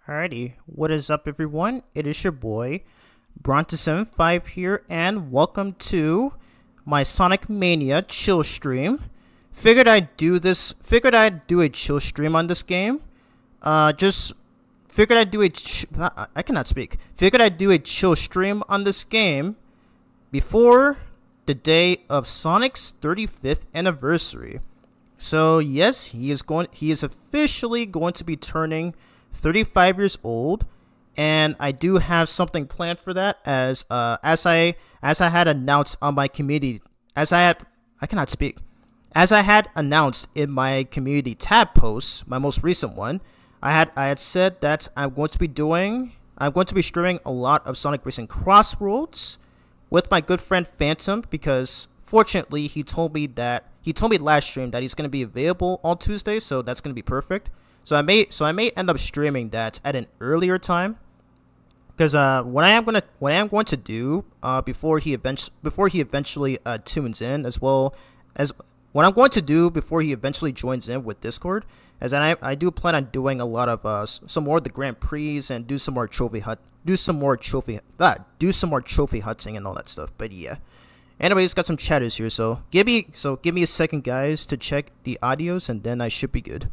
Alrighty, what is up everyone? It is your boy, Bronte75 here, and welcome to my Sonic Mania chill stream. Figured I'd do a chill stream on this game. Just figured I'd do I cannot speak. Figured I'd do a chill stream on this game before the day of Sonic's 35th anniversary. So yes, he is officially going to be turning 35 years old, and I do have something planned for that as I had announced on my community as I had announced in my community tab post, my most recent one. I had said that I'm going to be streaming a lot of Sonic Racing Crossroads with my good friend Phantom, because fortunately he told me last stream that he's going to be available on Tuesday, so that's going to be perfect. So I may end up streaming that at an earlier time, because what I am going to do before he eventually tunes in, as well as what I'm going to do before he eventually joins in with Discord, is that I do plan on doing a lot of some more of the Grand Prix and do some more trophy hunting and all that stuff. But yeah. Anyways, got some chatters here, so give me a second, guys, to check the audios, and then I should be good.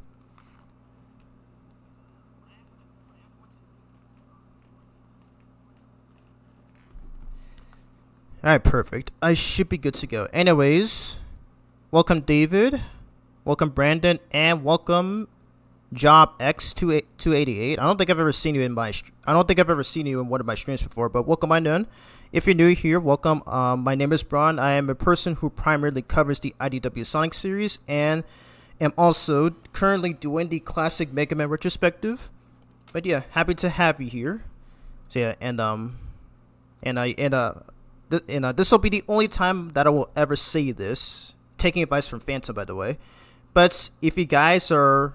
Alright, perfect. I should be good to go. Anyways, welcome David, welcome Brandon, and welcome Job X288. I don't think I've ever seen you in one of my streams before, but welcome on in. If you're new here, welcome. My name is Braun. I am a person who primarily covers the IDW Sonic series, and am also currently doing the classic Mega Man retrospective. But yeah, happy to have you here. So yeah, this will be the only time that I will ever say this, taking advice from Phantom, by the way. But if you guys are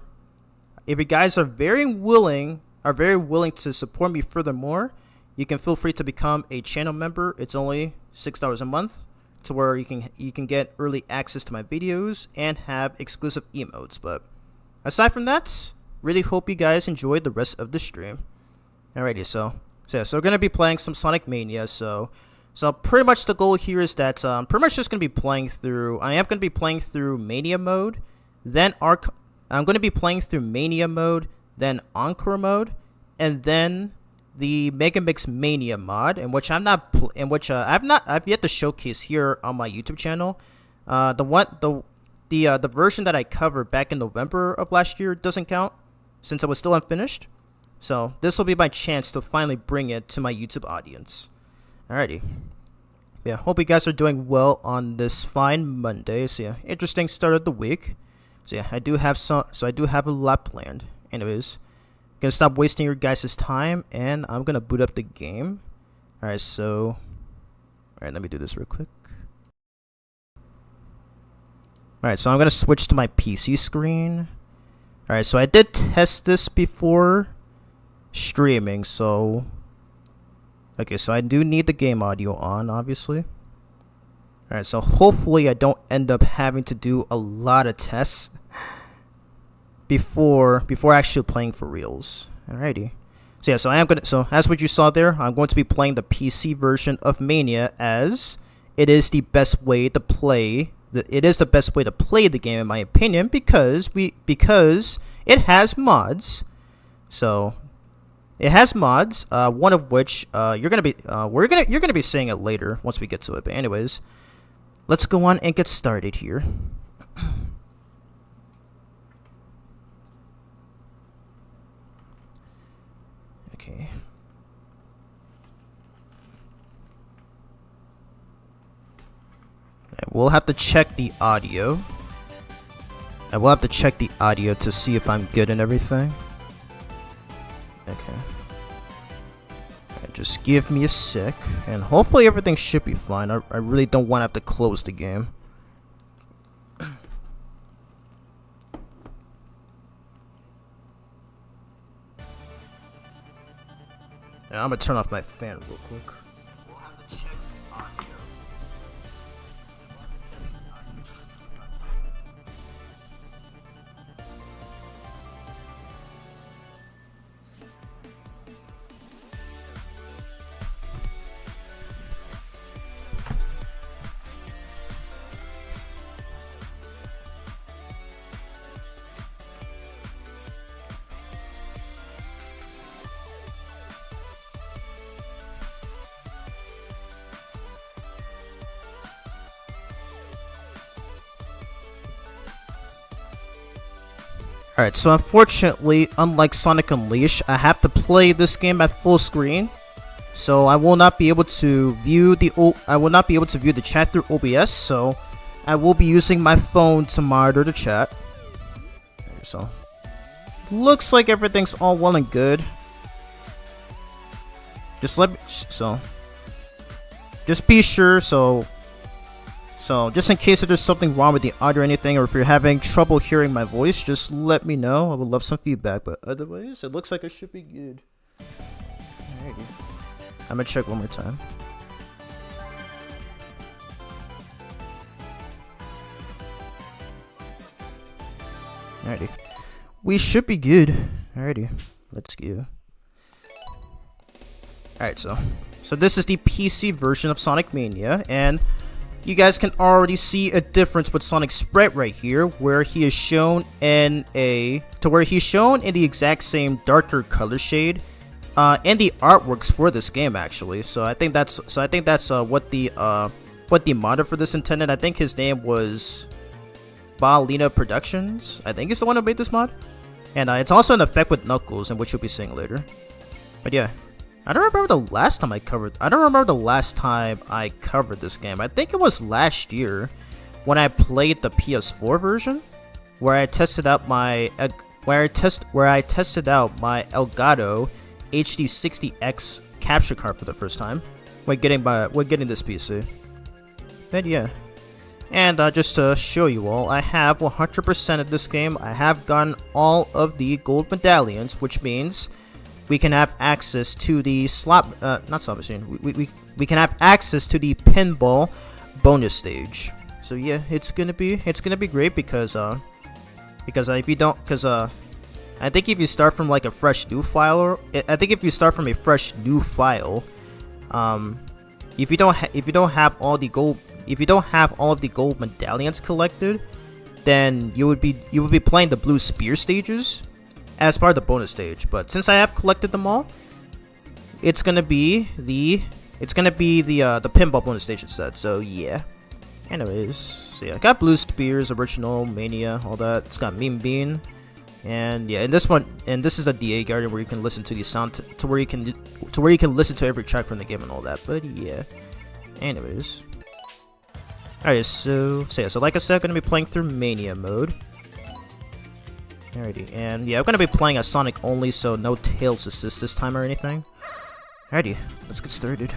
very willing to support me furthermore, you can feel free to become a channel member. It's only $6 a month, to where you can get early access to my videos and have exclusive emotes. But aside from that, really hope you guys enjoyed the rest of the stream. Alrighty, so we're gonna be playing some Sonic Mania. So pretty much the goal here is that I'm pretty much just going to be playing through, Mania mode, then I'm going to be playing through Mania mode, then Encore mode, and then the Megamix Mania mod, I've yet to showcase here on my YouTube channel. The version that I covered back in November of last year doesn't count, since it was still unfinished. So this will be my chance to finally bring it to my YouTube audience. Alrighty. Yeah, hope you guys are doing well on this fine Monday. So yeah, interesting start of the week. So yeah, I do have a lot planned. Anyways, gonna stop wasting your guys' time, and I'm gonna boot up the game. Alright, let me do this real quick. Alright, so I'm gonna switch to my PC screen. Alright, so I did test this before streaming, so okay, so I do need the game audio on, obviously. Alright, so hopefully I don't end up having to do a lot of tests before actually playing for reals. Alrighty. So yeah, so as what you saw there, I'm going to be playing the PC version of Mania, as it is the best way to play the game, in my opinion, because it has mods. So it has mods, one of which you're gonna be seeing it later once we get to it. But anyways, let's go on and get started here. Okay. We'll have to check the audio. I will have to check the audio to see if I'm good and everything. Okay. Right, just give me a sec, and hopefully everything should be fine. I really don't want to have to close the game. Yeah, I'm gonna turn off my fan real quick. We'll have to check the audio. Alright, so unfortunately, unlike Sonic Unleashed, I have to play this game at full screen. So I will not be able to view the chat through OBS, so I will be using my phone to monitor the chat. So looks like everything's all well and good. Just be sure, so just in case if there's something wrong with the audio or anything, or if you're having trouble hearing my voice, just let me know. I would love some feedback, but otherwise, it looks like it should be good. Alrighty. I'm gonna check one more time. Alrighty. We should be good. Alrighty. Let's go. Alright, so this is the PC version of Sonic Mania, and you guys can already see a difference with Sonic's sprite right here, where he is shown in the exact same darker color shade, and the artworks for this game actually. So I think that's what the modder for this intended. I think his name was Balina Productions. I think he's the one who made this mod, and it's also an effect with Knuckles, and which you'll be seeing later. But yeah. I don't remember the last time I covered this game. I think it was last year when I played the PS4 version, where I tested out my Elgato HD60X capture card for the first time when getting this PC. But yeah. And just to show you all, I have 100% of this game. I have gotten all of the gold medallions, which means we can have access to the we can have access to the pinball bonus stage. So yeah, it's gonna be great because I think if you start from like a fresh new file, if you don't have all of the gold medallions collected, then you would be playing the blue spear stages as part of the bonus stage. But since I have collected them all, it's gonna be the pinball bonus stage instead. So yeah. Anyways, so yeah, I got Blue Spears, Original, Mania, all that. It's got Meme Bean, and yeah, and this is a DA garden where you can listen to the sound to where you can listen to every track from the game and all that. But yeah. Anyways. Alright, so like I said, I'm gonna be playing through Mania mode. Alrighty, and yeah, I'm gonna be playing as Sonic only, so no Tails assist this time or anything. Alrighty, let's get started.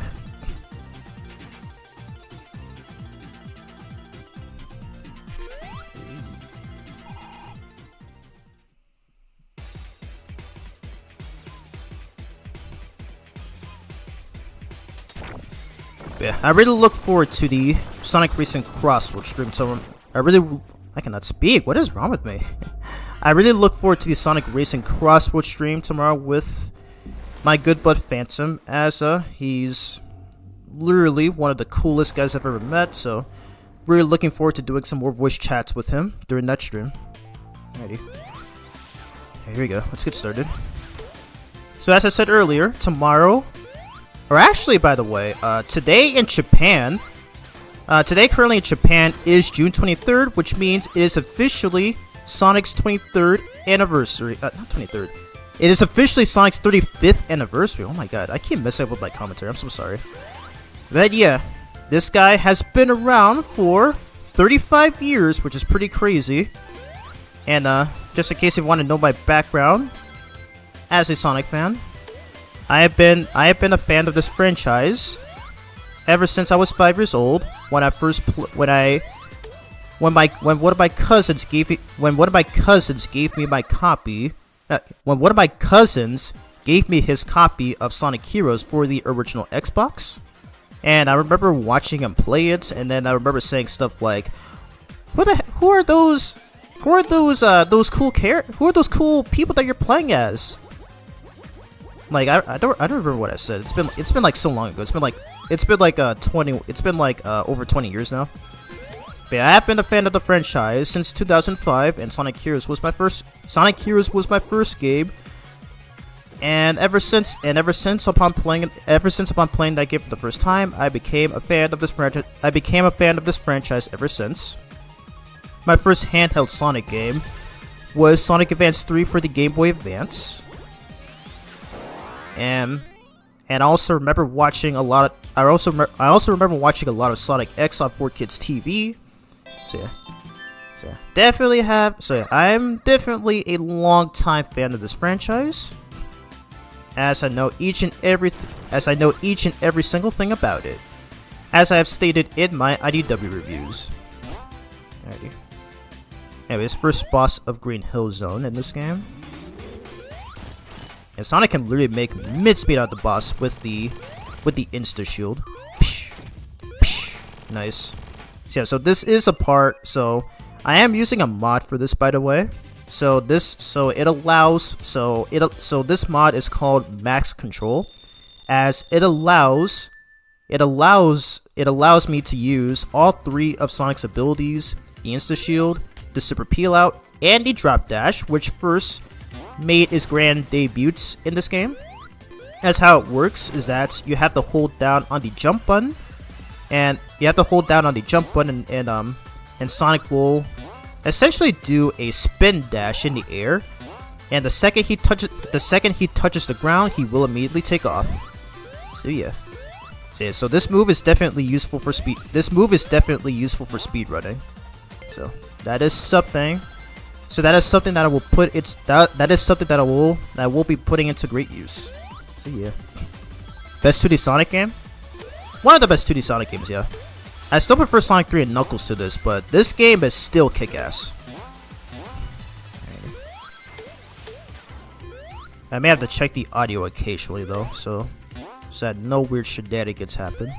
Yeah, I really look forward to the Sonic Racing Crossword stream, so I cannot speak. What is wrong with me? I really look forward to the Sonic Racing Crossword stream tomorrow with my good bud Phantom, as he's literally one of the coolest guys I've ever met, so really looking forward to doing some more voice chats with him during that stream. Alrighty. Here we go. Let's get started. So as I said earlier, tomorrow, or actually by the way, today currently in Japan is June 23rd, which means it is officially Sonic's 23rd anniversary. Not 23rd. It is officially Sonic's 35th anniversary. Oh my god, I keep messing up with my commentary. I'm so sorry. But yeah, this guy has been around for 35 years, which is pretty crazy. And just in case you want to know my background as a Sonic fan, I have been a fan of this franchise ever since I was 5 years old, when one of my cousins gave me his copy of Sonic Heroes for the original Xbox, and I remember watching him play it, and then I remember saying stuff like, who are those cool people that you're playing as? Like I don't remember what I said. It's been like so long ago. It's been like over 20 years now. But yeah, I have been a fan of the franchise since 2005, and Sonic Heroes was my first game. And ever since upon playing that game for the first time, I became a fan of this franchise ever since. My first handheld Sonic game was Sonic Advance 3 for the Game Boy Advance. And I also remember watching a lot of I also remember watching a lot of Sonic X on 4Kids TV. So yeah, I'm definitely a long-time fan of this franchise, as I know each and every single thing about it, as I have stated in my IDW reviews. Alrighty. Anyways, first boss of Green Hill Zone in this game. And Sonic can literally make mid-speed out the boss with the insta shield. Nice. So yeah, so this is a part. So I am using a mod for this, by the way. So this mod is called Max Control, as it allows me to use all 3 of Sonic's abilities: the insta shield, the super peel out, and the drop dash, which first made its grand debuts in this game. As how it works is that you have to hold down on the jump button, and Sonic will essentially do a spin dash in the air, and the second he touches the ground, he will immediately take off. So yeah. So this move is definitely useful for speed. This move is definitely useful for speed running. So that is something. So that is something that I will put. That is something that I will be putting into great use. So yeah. Best 2D Sonic game? One of the best 2D Sonic games, yeah. I still prefer Sonic 3 and Knuckles to this, but this game is still kick-ass. I may have to check the audio occasionally though, so that no weird shenanigans happen.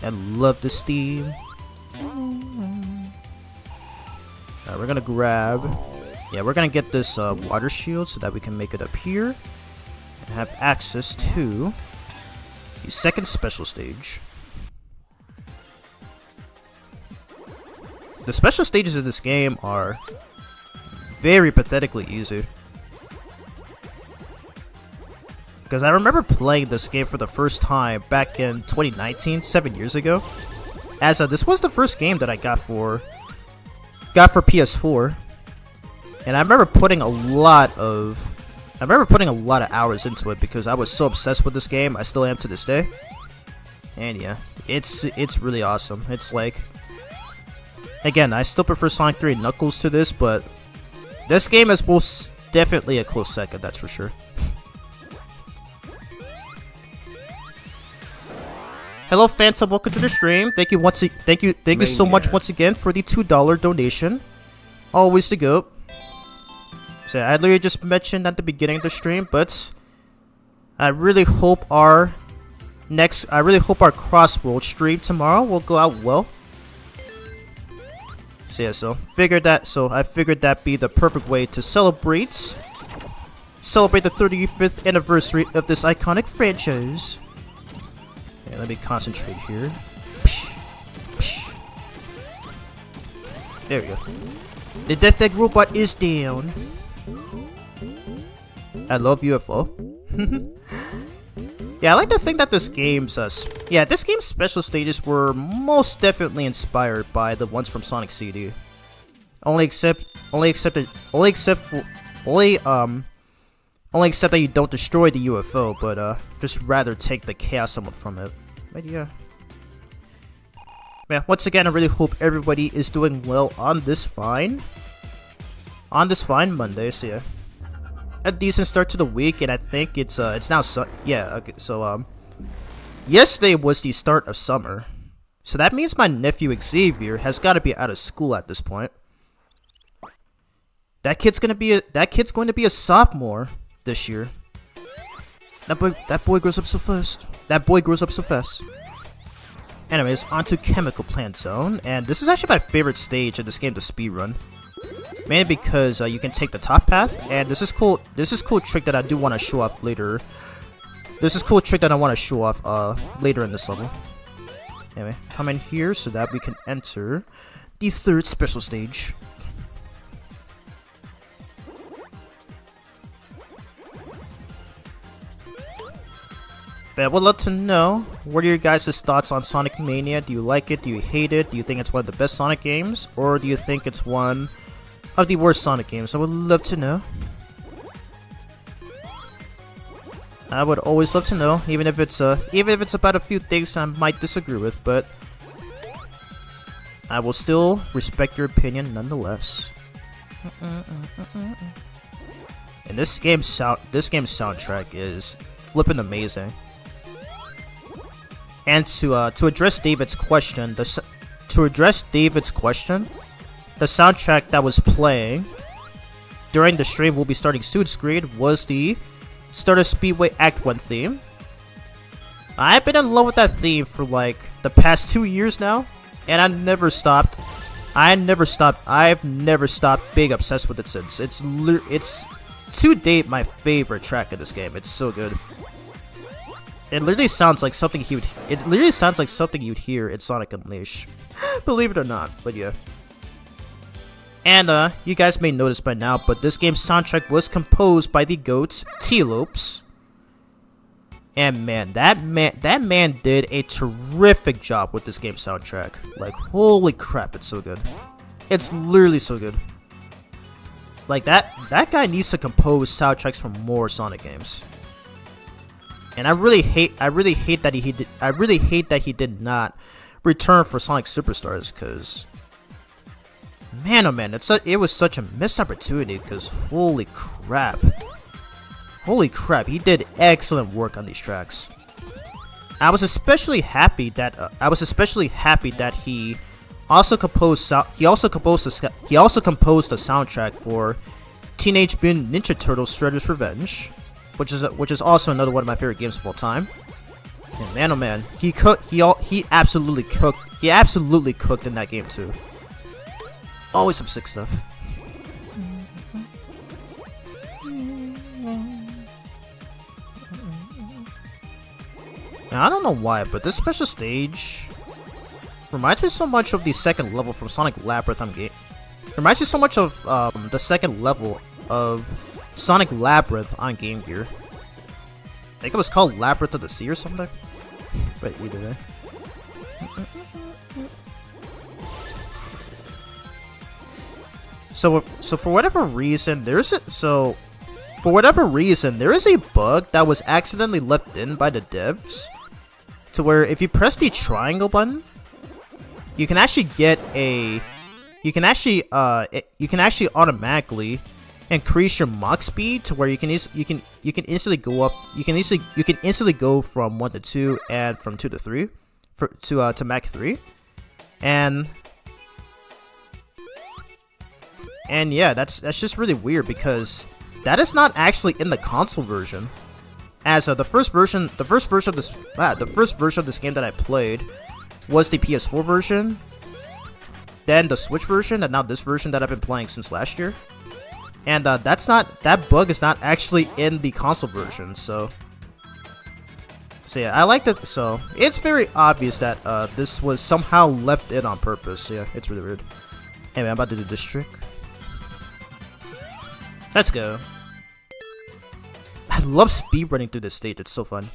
I love the steam. We're gonna grab. Yeah, we're gonna get this water shield so that we can make it appear and have access to the second special stage. The special stages of this game are very pathetically easy. Because I remember playing this game for the first time back in 2019, 7 years ago. As this was the first game that I got for PS4, and I remember putting a lot of hours into it because I was so obsessed with this game. I still am to this day. And yeah, it's really awesome. It's like, again, I still prefer Sonic 3 and Knuckles to this, but this game is most definitely a close second, that's for sure. Hello Phantom, welcome to the stream. Thank you so much once again for the $2 donation. Always the GOAT. So I literally just mentioned at the beginning of the stream, but I really hope our Crossworld stream tomorrow will go out well. So yeah, I figured that'd be the perfect way to celebrate the 35th anniversary of this iconic franchise. Okay, let me concentrate here. There we go. The Death Egg robot is down. I love UFO. Yeah, I like to think that this game's special stages were most definitely inspired by the ones from Sonic CD. Only except that you don't destroy the UFO, but just rather take the chaos element from it. But yeah. Man, once again, I really hope everybody is doing well on this fine Monday. So yeah, a decent start to the week, and I think it's now okay, so yesterday was the start of summer, so that means my nephew Xavier has got to be out of school at this point. That kid's going to be a sophomore this year. That boy grows up so fast. Anyways, onto Chemical Plant Zone, and this is actually my favorite stage of this game to speedrun. Mainly because you can take the top path, and this is cool trick that I do want to show off later. Later in this level. Anyway, come in here so that we can enter the third special stage. But I would love to know, what are your guys' thoughts on Sonic Mania? Do you like it? Do you hate it? Do you think it's one of the best Sonic games? Or do you think it's one of the worst Sonic games? I would love to know. I would always love to know, even if it's about a few things I might disagree with, but I will still respect your opinion nonetheless. And this game's soundtrack is flippin' amazing. And to address David's question, the soundtrack that was playing during the stream will be starting soon screen was the Stardust Speedway Act 1 theme. I've been in love with that theme for like the past 2 years now, and I've never stopped being obsessed with it since. It's to date my favorite track of this game. It's so good. It literally sounds like something you'd hear in Sonic Unleashed. Believe it or not, but yeah. And you guys may notice by now, but this game's soundtrack was composed by the GOAT, T-Lopes. And man, that man did a terrific job with this game's soundtrack. Like, holy crap, it's so good. It's literally so good. Like, that guy needs to compose soundtracks for more Sonic games. And I really hate that he did not return for Sonic Superstars, cause man, oh man, it was such a missed opportunity. Cause holy crap, he did excellent work on these tracks. I was especially happy that he also composed the soundtrack for Teenage Mutant Ninja Turtles: Shredder's Revenge, which is also another one of my favorite games of all time. And man, oh man, he absolutely cooked in that game too. Always some sick stuff. Now, I don't know why, but this special stage reminds me so much of the second level from Sonic Labyrinth on game. Reminds me so much of the second level of Sonic Labyrinth on Game Gear. I think it was called Labyrinth of the Sea or something. But either way. So for whatever reason, there is a bug that was accidentally left in by the devs, to where if you press the triangle button, you can actually automatically increase your Mach speed to where you can instantly go from 1 to 2 and from 2 to 3 to Mach 3, and yeah, that's just really weird because that is not actually in the console version. As the first version of this game that I played was the PS4 version, then the Switch version, and now this version that I've been playing since last year. And that bug is not actually in the console version, so yeah, I like that. So it's very obvious that this was somehow left in on purpose. Yeah, it's really weird. Anyway, I'm about to do this trick. Let's go. I love speedrunning through this stage. It's so fun.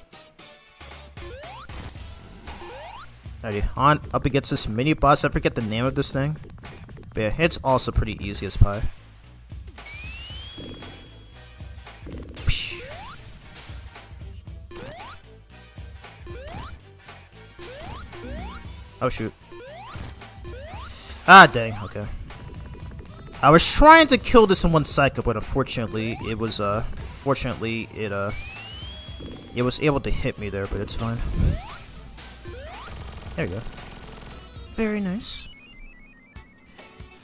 Alrighty, on up against this mini boss. I forget the name of this thing, but yeah, it's also pretty easy as pie. Oh shoot. Ah dang, okay. I was trying to kill this in one cycle, but unfortunately it was it was able to hit me there, but it's fine. There you go. Very nice.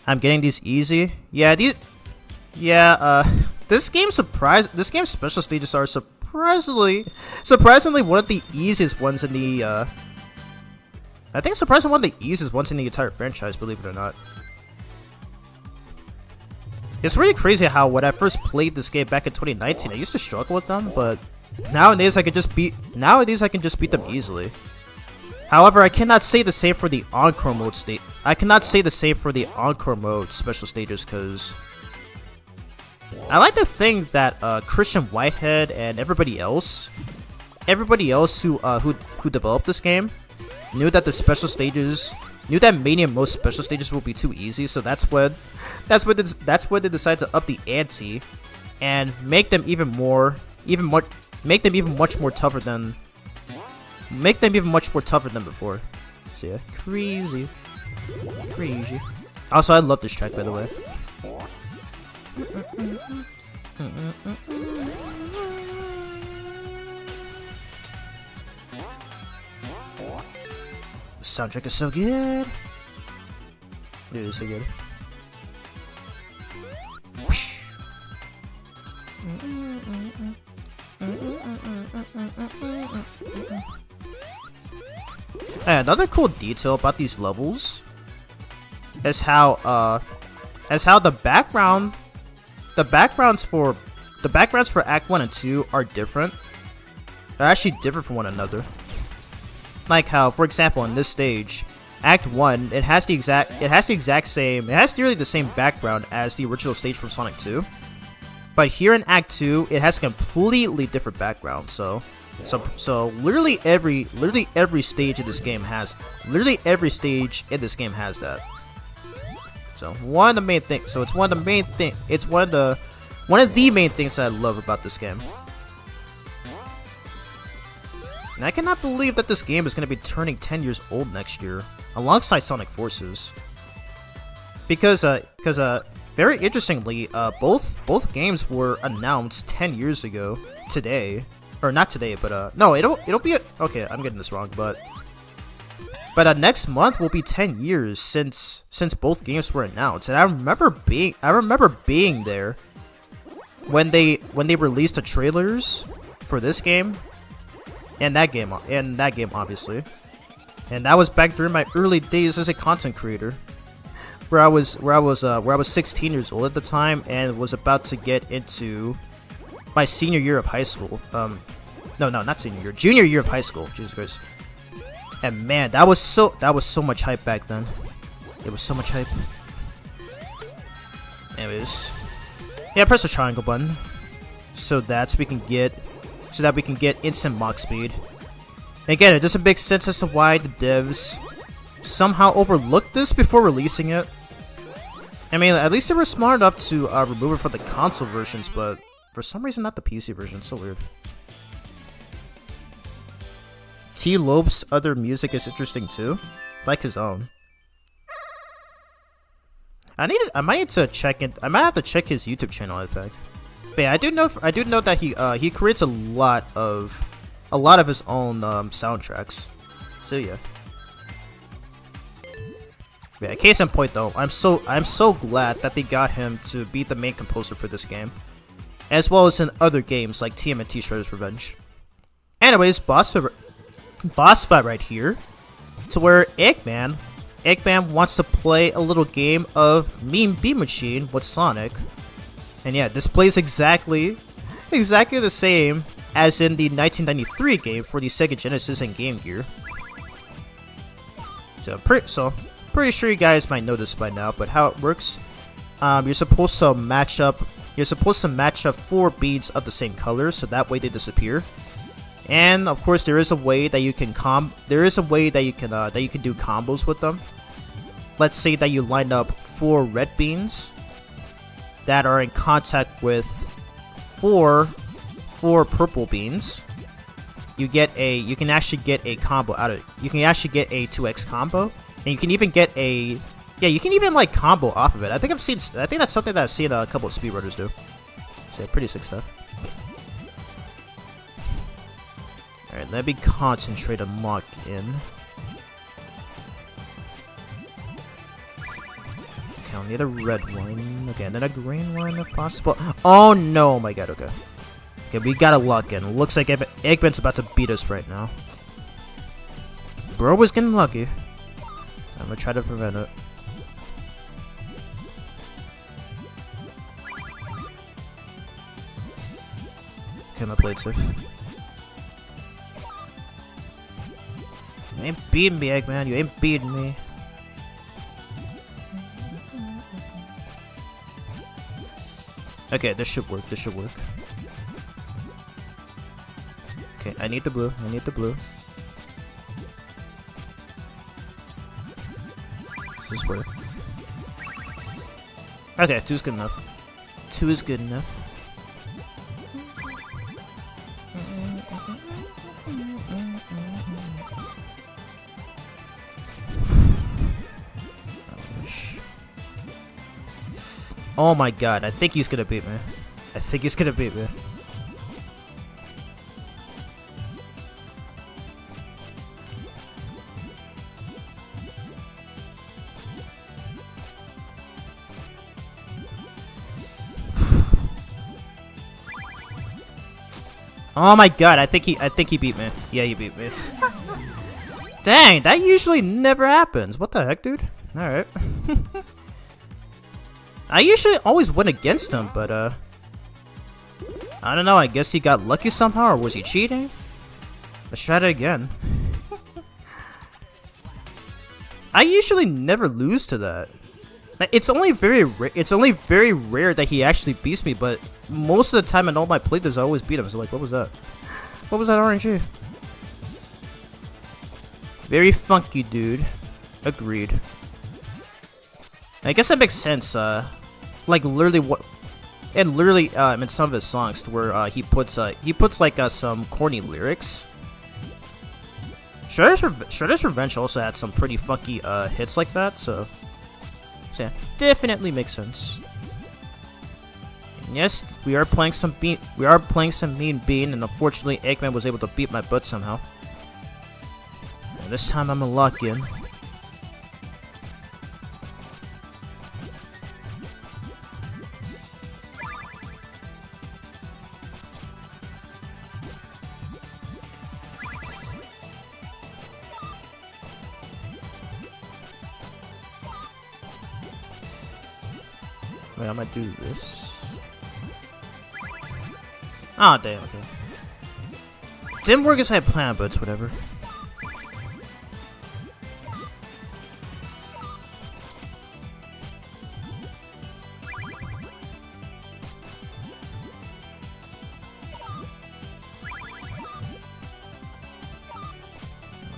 I'm getting these easy. Yeah, this game's special stages are surprisingly one of the easiest ones in the I think surprisingly one of the easiest ones in the entire franchise, believe it or not. It's really crazy how when I first played this game back in 2019, I used to struggle with them, but nowadays I can just beat them easily. However, I cannot say the same for the Encore mode special stages, because I like to think that Christian Whitehead and everybody else everybody else who developed this game knew that the special stages, knew that Mania most special stages will be too easy, so that's when they decided to up the ante and make them even much more tougher than before. So yeah, crazy. Also, I love this track, by the way. The soundtrack is so good. It is so good. And another cool detail about these levels is how the backgrounds for Act 1 and 2 are different. They're actually different from one another. Like how, for example, in this stage, Act 1, it has nearly the same background as the original stage from Sonic 2. But here in Act 2, it has a completely different background. So literally every stage in this game has that. So one of the main things that I love about this game. And I cannot believe that this game is going to be turning 10 years old next year, alongside Sonic Forces. Because very interestingly, both games were announced 10 years ago today, or not today, but no, it'll be okay. I'm getting this wrong, but next month will be 10 years since both games were announced, and I remember being there when they released the trailers for this game. And that game, obviously, and that was back during my early days as a content creator, where I was 16 years old at the time and was about to get into my senior year of high school. No, not senior year, junior year of high school. Jesus Christ! And man, that was so much hype back then. It was so much hype. Anyways, yeah, press the triangle button so that we can get instant Mach speed. Again, it doesn't make sense as to why the devs somehow overlooked this before releasing it. I mean, at least they were smart enough to remove it from the console versions, but for some reason not the PC version. It's so weird. T. Loeb's other music is interesting too, like his own. I might need to check it. I might have to check his YouTube channel, I think. But yeah, I do know that he creates a lot of his own soundtracks. So yeah. Yeah, case in point though, I'm so glad that they got him to be the main composer for this game, as well as in other games like TMNT Shredder's Revenge. Anyways, boss fight right here, to where Eggman wants to play a little game of Mean Bean Machine with Sonic. And yeah, this plays exactly the same as in the 1993 game for the Sega Genesis and Game Gear. So pretty sure you guys might know this by now, but how it works, you're supposed to match up 4 beads of the same color, so that way they disappear. And of course, there is a way that you can do combos with them. Let's say that you line up 4 red beans that are in contact with 4 purple beans. You can actually get a combo out of it. You can actually get a 2x combo, and you can even get a like combo off of it. I think that's something that I've seen a couple of speedrunners do. So pretty sick stuff. Alright, let me concentrate and lock in. Okay, I'll need a red one. Okay, and then a green one if possible. Oh no, oh my god, okay. Okay, we gotta lock in. Looks like Eggman's about to beat us right now. Bro was getting lucky. I'm gonna try to prevent it. Okay, I'm played safe. You ain't beating me, Eggman. You ain't beating me. Okay, this should work. This should work. Okay, I need the blue. I need the blue. Does this work? Okay, 2 is good enough. 2 is good enough. Oh my god, I think he's gonna beat me. I think he's gonna beat me. Oh my god, I think he beat me. Yeah, he beat me. Dang, that usually never happens. What the heck, dude? Alright. I usually always win against him, but I don't know, I guess he got lucky somehow, or was he cheating? Let's try it again. I usually never lose to that. It's only very rare that he actually beats me, but most of the time in all my playthroughs I always beat him. So like, what was that? What was that RNG? Very funky, dude. Agreed. I guess that makes sense. Like literally what, and literally in some of his songs, to where he puts like some corny lyrics. Shredder's Revenge also had some pretty funky hits like that, so yeah, definitely makes sense. And yes, we are playing some Mean Bean, and unfortunately Eggman was able to beat my butt somehow. And this time I'm gonna lock in. Wait, I might do this. Ah, oh, damn, okay. Didn't work as I had planned, but it's whatever.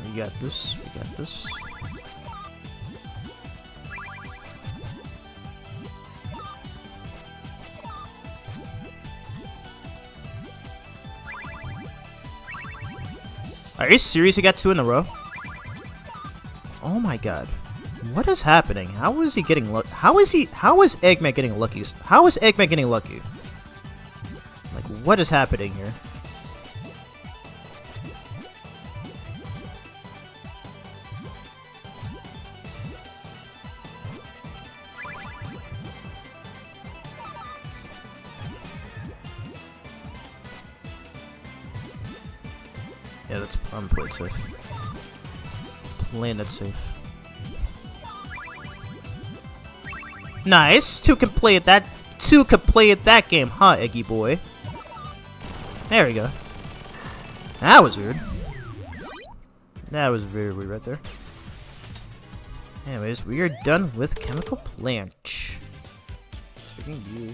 We got this, we got this. Are you serious? You got 2 in a row? Oh my god. What is happening? How is he getting lucky? How is Eggman getting lucky? How is Eggman getting lucky? Like, what is happening here? Yeah, that's, I'm playing safe. Playing it safe. Nice! 2 can play at that game, huh, Eggy boy? There we go. That was weird. That was very weird right there. Anyways, we are done with Chemical Plant. Speaking of you.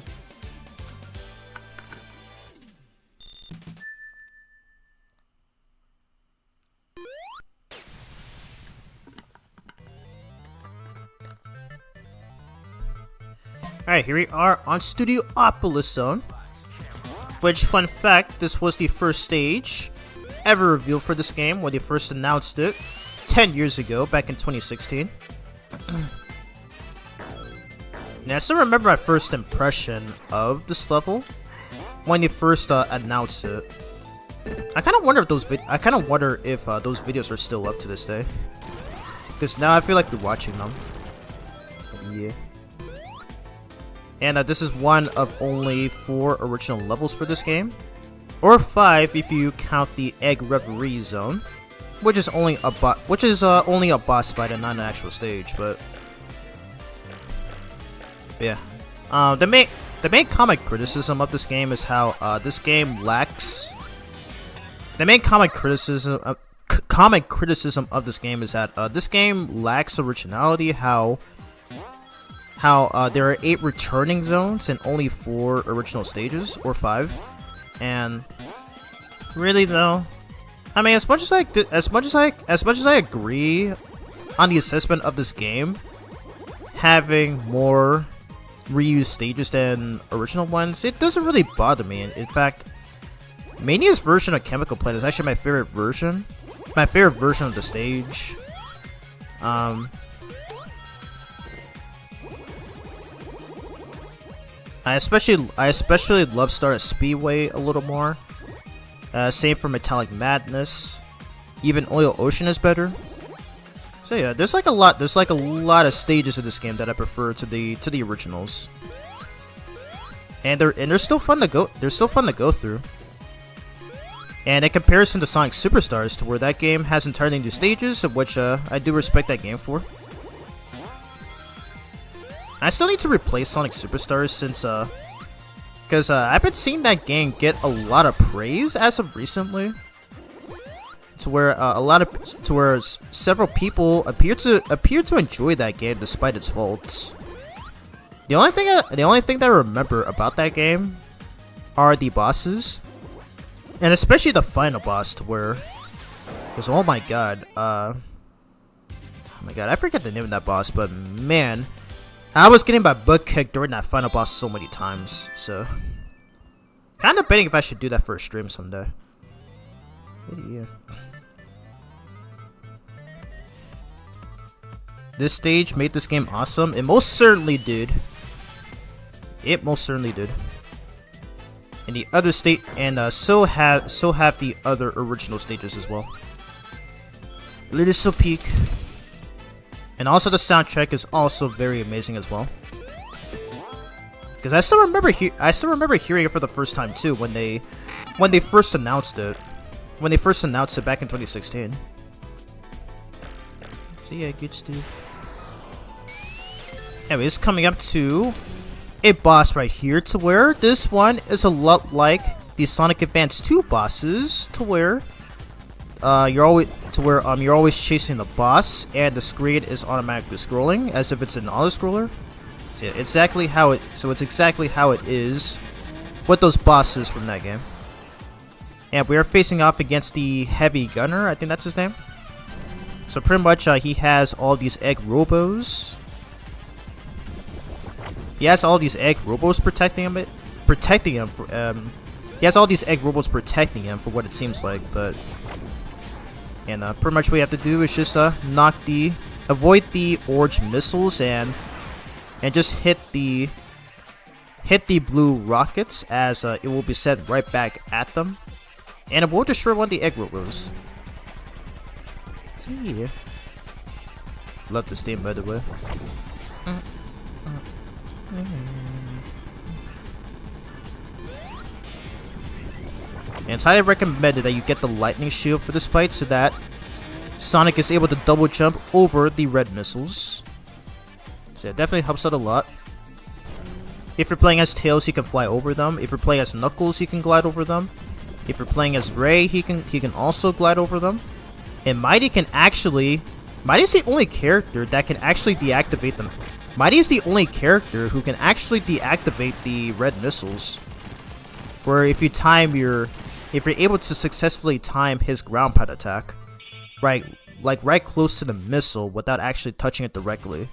Alright, here we are on Studiopolis Zone. Which, fun fact, this was the first stage ever revealed for this game when they first announced it 10 years ago, back in 2016. Now, I still remember my first impression of this level when they first announced it. I kind of wonder if those videos are still up to this day, because now I feel like we're watching them. Yeah. And this is one of only 4 original levels for this game, or 5 if you count the Egg Reverie Zone, which is only a boss fight and not an actual stage. But yeah, the main comic criticism of this game is how this game lacks. The main comic criticism of this game is that this game lacks originality. How there are 8 returning zones and only 4 original stages, or 5. And really though, I mean, as much as I agree on the assessment of this game, having more reused stages than original ones, it doesn't really bother me. In fact, Mania's version of Chemical Plant is actually my favorite version. My favorite version of the stage. I especially love Stardust Speedway a little more. Same for Metallic Madness. Even Oil Ocean is better. So yeah, there's like a lot of stages in this game that I prefer to the originals. And they're still fun to go. They're still fun to go through. And in comparison to Sonic Superstars, to where that game has entirely new stages, of which I do respect that game for. I still need to replace Sonic Superstars since because I've been seeing that game get a lot of praise as of recently. To where several people appear to enjoy that game despite its faults. The only thing that I remember about that game are the bosses. And especially the final boss, to where, because oh my god, I forget the name of that boss, but man, I was getting my butt kicked during that final boss so many times. So, kind of debating if I should do that for a stream someday. Yeah. This stage made this game awesome. It most certainly did. It most certainly did. And the other state, and so have the other original stages as well. Little Peak, and also the soundtrack is also very amazing as well. Because I still remember hearing it for the first time too when they first announced it, back in 2016. So yeah, good stuff. Anyways, coming up to a boss right here, to where this one is a lot like the Sonic Advance 2 bosses, to where you're always chasing the boss and the screen is automatically scrolling as if it's an auto-scroller. So it's exactly how it is with those bosses from that game. And we are facing off against the Heavy Gunner, I think that's his name. So pretty much he has all these egg robos. He has all these egg robos protecting him. He has all these egg robos protecting him for what it seems like, but pretty much what we have to do is just avoid the orange missiles and just hit the blue rockets as it will be sent right back at them, and it will destroy one of the egg robos. So yeah, love this game by the way. And it's highly recommended that you get the lightning shield for this fight so that Sonic is able to double jump over the red missiles. So it definitely helps out a lot. If you're playing as Tails, he can fly over them. If you're playing as Knuckles, he can glide over them. If you're playing as Ray, he can also glide over them. And Mighty's the only character that can actually deactivate them. Mighty is the only character who can actually deactivate the red missiles. Where if you're able to successfully time his ground pound attack, right close to the missile without actually touching it directly,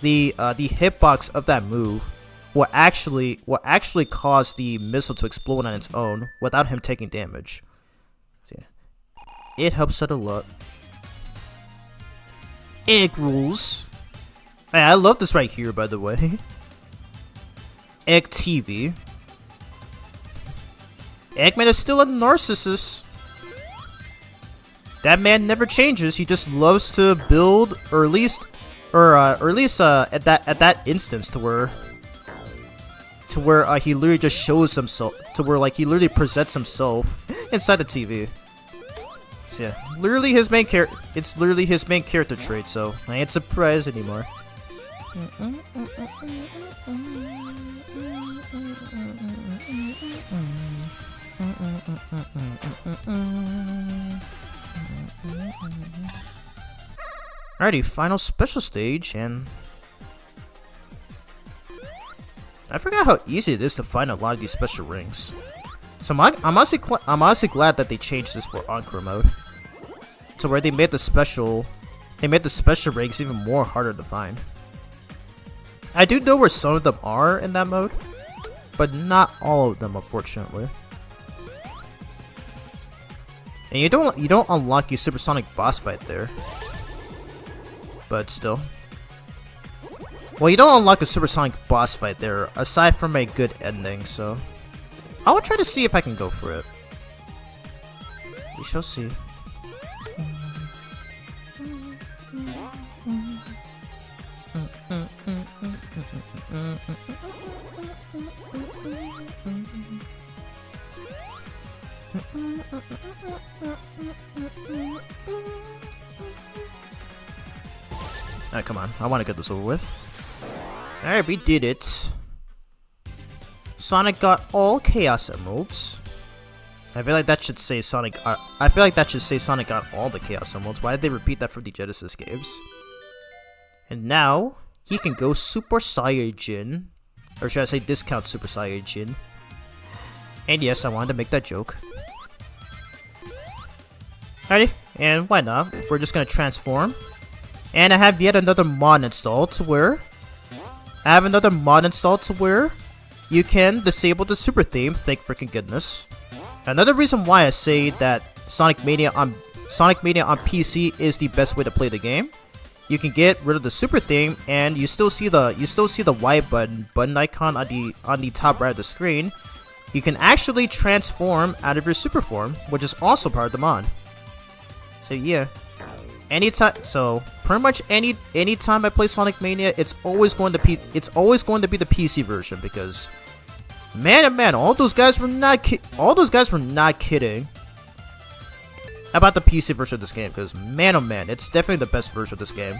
the hitbox of that move will actually cause the missile to explode on its own without him taking damage. So yeah, it helps out a lot. Egg rules. Hey, I love this right here, by the way. Egg TV. Eggman is still a narcissist. That man never changes. He just loves to build, or at least at that instance, to where he literally just shows himself, to where like he literally presents himself inside the TV. So yeah, literally his main character. It's literally his main character trait. So I ain't surprised anymore. Alrighty, final special stage, and I forgot how easy it is to find a lot of these special rings. So I'm honestly glad that they changed this for Encore mode. So where they made the special ranks even more harder to find. I do know where some of them are in that mode, but not all of them, unfortunately. And you don't unlock your supersonic boss fight there, but still. Well, you don't unlock a supersonic boss fight there, aside from a good ending. So I will try to see if I can go for it. We shall see. Alright, come on. I want to get this over with. Alright, we did it. Sonic got all Chaos Emeralds. I feel like that should say Sonic. I feel like that should say Sonic got all the Chaos Emeralds. Why did they repeat that from the Genesis games? And now he can go Super Saiyajin, or should I say discount Super Saiyajin? And yes, I wanted to make that joke. Alrighty, and why not? We're just gonna transform. And I have yet another mod installed to where you can disable the super theme. Thank freaking goodness. Another reason why I say that Sonic Mania on PC is the best way to play the game. You can get rid of the super theme, and you still see the Y button icon on the top right of the screen. You can actually transform out of your super form, which is also part of the mod. So yeah, so pretty much anytime I play Sonic Mania, it's always going to be the PC version, because man, oh man, all those guys were not kidding about the PC version of this game, because man, oh man, it's definitely the best version of this game.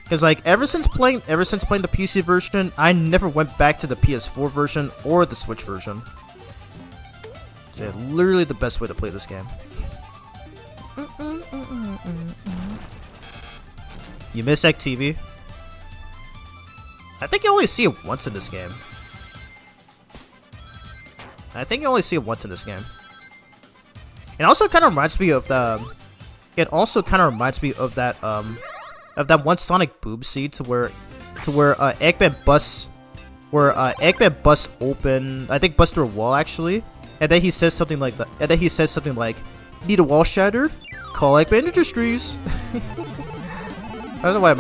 Because like ever since playing the PC version, I never went back to the PS4 version or the Switch version. It's literally the best way to play this game. You miss Egg TV? I think you only see it once in this game. It also kind of reminds me of that one Sonic boob scene to where Eggman busts open, I think busts through a wall actually, and then he says something like "Need a wall shattered? Call Eggman Industries." I don't know why it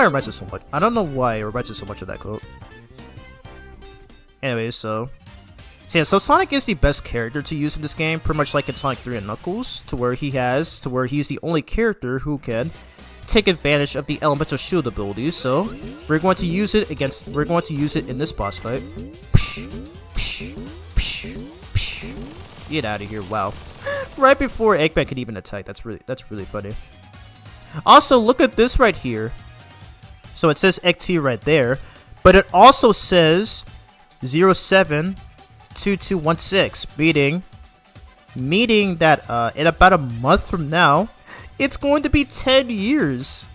reminds me so much. I don't know why it reminds me so much of that quote. Anyways, so Sonic is the best character to use in this game, pretty much like in Sonic 3 and Knuckles, to where he's the only character who can take advantage of the elemental shield abilities. So we're going to use it in this boss fight. Get out of here! Wow, right before Eggman could even attack. That's really funny. Also, look at this right here. So it says XT right there, but it also says 072216, meaning that in about a month from now, it's going to be 10 years.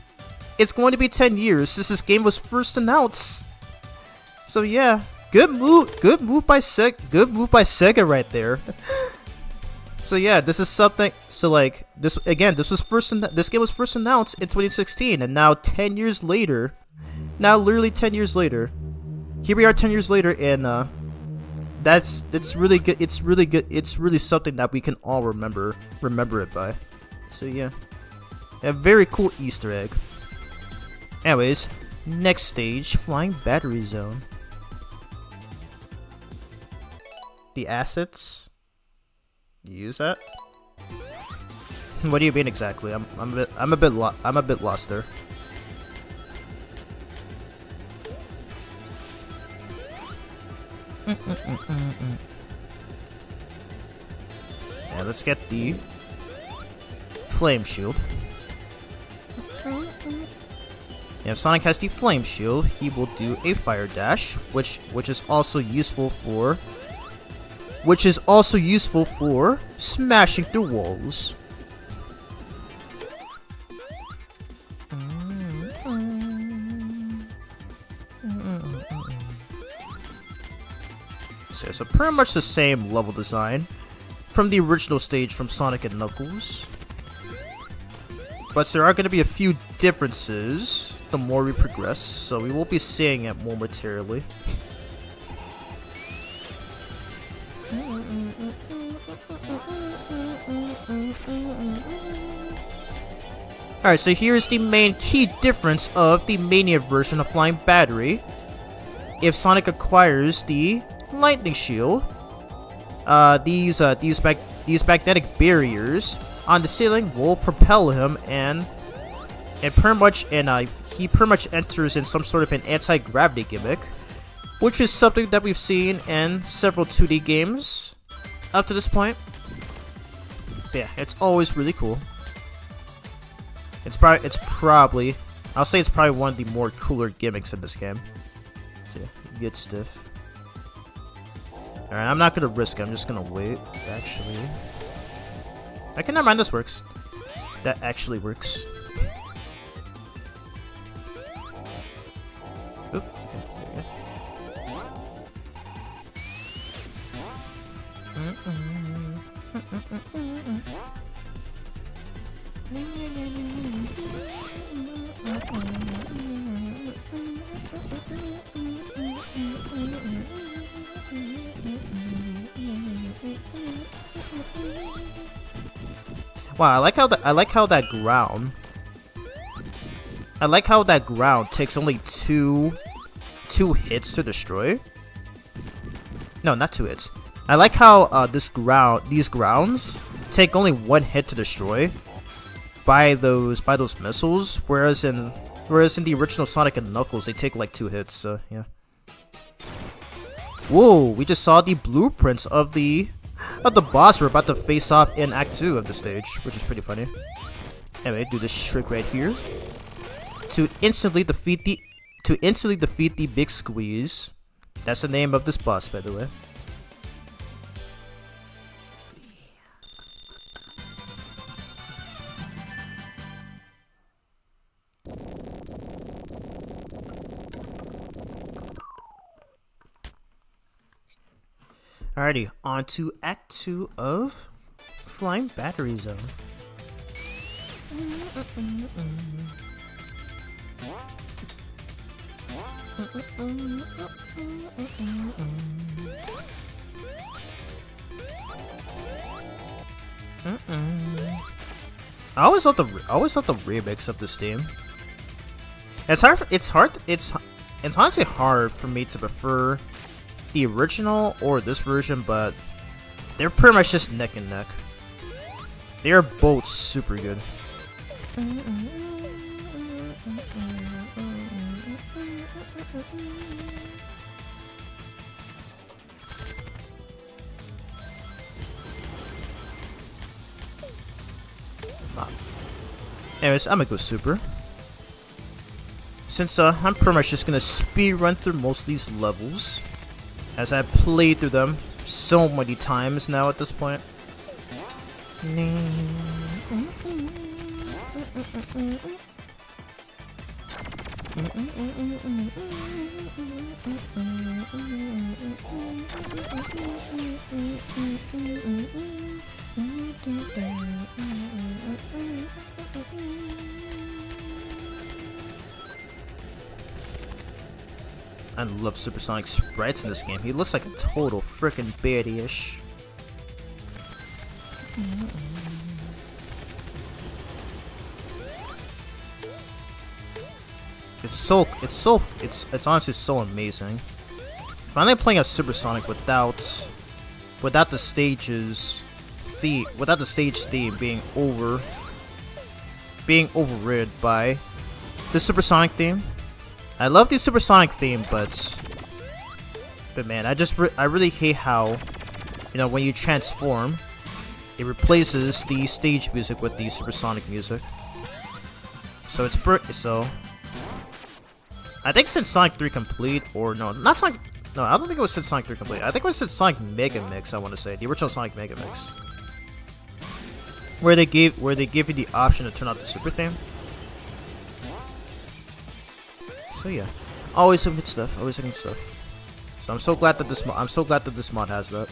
It's going to be 10 years since this game was first announced. So yeah, good move by Sega right there. So yeah, this is something. So like this again, this game was first announced in 2016, and now 10 years later, literally 10 years later, here we are 10 years later, and that's really good. It's really good. It's really something that we can all remember it by. So yeah, a very cool Easter egg. Anyways, next stage, Flying Battery Zone. The assets. You use that? What do you mean exactly? I'm a bit lost there. Yeah, let's get the Flame Shield. Yeah, if Sonic has the Flame Shield, he will do a Fire Dash, which is also useful for smashing through walls. So, yeah, so pretty much the same level design from the original stage from Sonic and Knuckles. But there are going to be a few differences the more we progress, so we will be seeing it more materially. Alright, so here's the main key difference of the Mania version of Flying Battery. If Sonic acquires the Lightning Shield, these magnetic barriers on the ceiling will propel him, and he pretty much enters in some sort of an anti-gravity gimmick, which is something that we've seen in several 2D games up to this point. But yeah, it's always really cool. It's probably I'll say it's probably one of the more cooler gimmicks in this game. So yeah, get stiff. Alright, I'm not gonna risk it, I'm just gonna wait, actually. Okay, never mind, this works. That actually works. Oop, okay, there we go. Wow, I like how that ground takes only two hits to destroy. No, not 2 hits. I like how these grounds take only 1 hit to destroy by those missiles, whereas in the original Sonic and Knuckles they take like 2 hits. So yeah. Whoa, we just saw the blueprints of the boss we're about to face off in Act 2 of the stage, which is pretty funny. Anyway, do this trick right here to instantly defeat the Big Squeeze. That's the name of this boss, by the way. Alrighty, on to Act 2 of Flying Battery Zone. I always thought the remix of this theme. It's honestly hard for me to prefer the original or this version, but they're pretty much just neck and neck. They are both super good. Anyways, I'm gonna go super. Since I'm pretty much just gonna speed run through most of these levels, as I've played through them so many times now at this point. I love Supersonic sprites in this game. He looks like a total frickin' baddie-ish. It's honestly so amazing. Finally playing a Supersonic without the stage theme being overrid by the Supersonic theme. I love the Supersonic theme, but man, I really hate how, when you transform, it replaces the stage music with the Supersonic music. So I think since Sonic 3 Complete, or no, not Sonic, no, I don't think it was since Sonic 3 Complete. I think it was since Sonic Megamix. I want to say the original Sonic Megamix, where they gave you the option to turn off the super theme. So yeah, always some good stuff. So I'm so glad that this mod has that.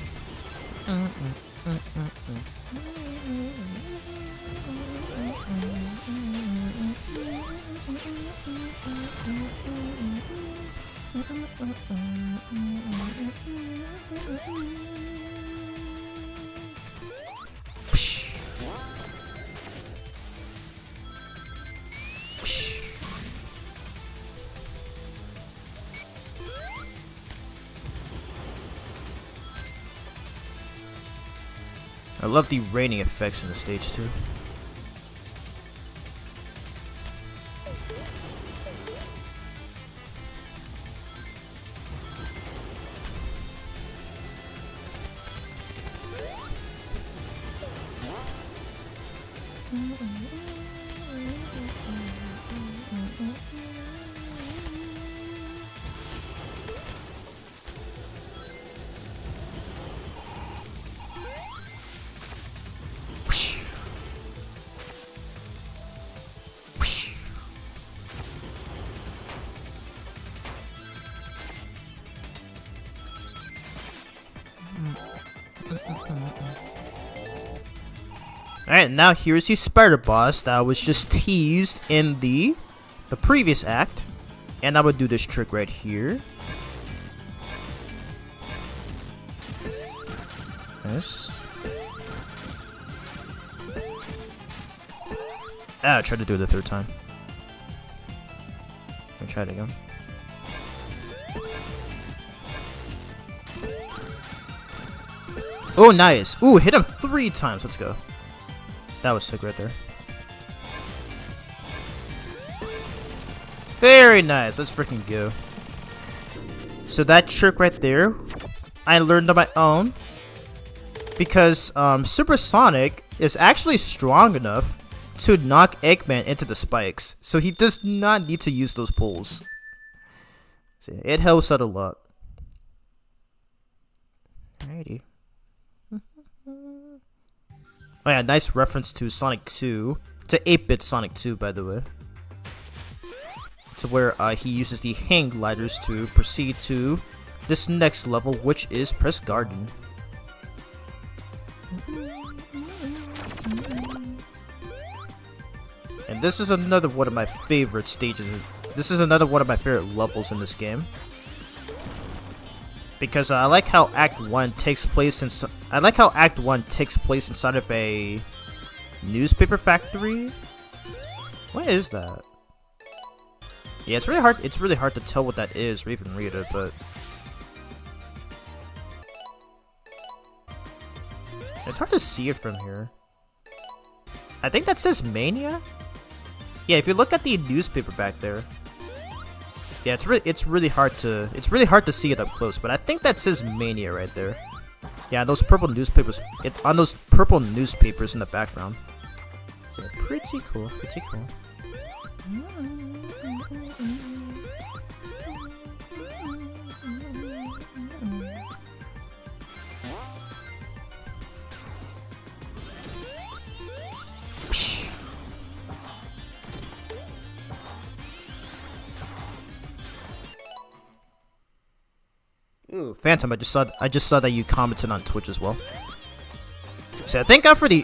I love the raining effects in the stage too. Alright, now here's the spider boss that was just teased in the previous act. And I would do this trick right here. Yes. I tried to do it the third time. Let me try it again. Oh, nice. Ooh, hit him 3 times. Let's go. That was sick right there. Very nice. Let's freaking go. So that trick right there, I learned on my own. Because Super Sonic is actually strong enough to knock Eggman into the spikes. So he does not need to use those poles. See, it helps out a lot. Alrighty. Oh yeah, nice reference to Sonic 2. To 8-bit Sonic 2, by the way. To where he uses the hang gliders to proceed to this next level, which is Press Garden. And this is another one of my favorite stages. This is another one of my favorite levels in this game. Because I like how Act 1 takes place inside of a newspaper factory. What is that? Yeah, it's really hard to tell what that is or even read it, but it's hard to see it from here. I think that says Mania? Yeah, if you look at the newspaper back there. Yeah, it's really hard to see it up close, but I think that says Mania right there. Yeah, those purple newspapers on those purple newspapers in the background. So pretty cool, pretty cool. Ooh, Phantom! I just saw that you commented on Twitch as well. So thank God I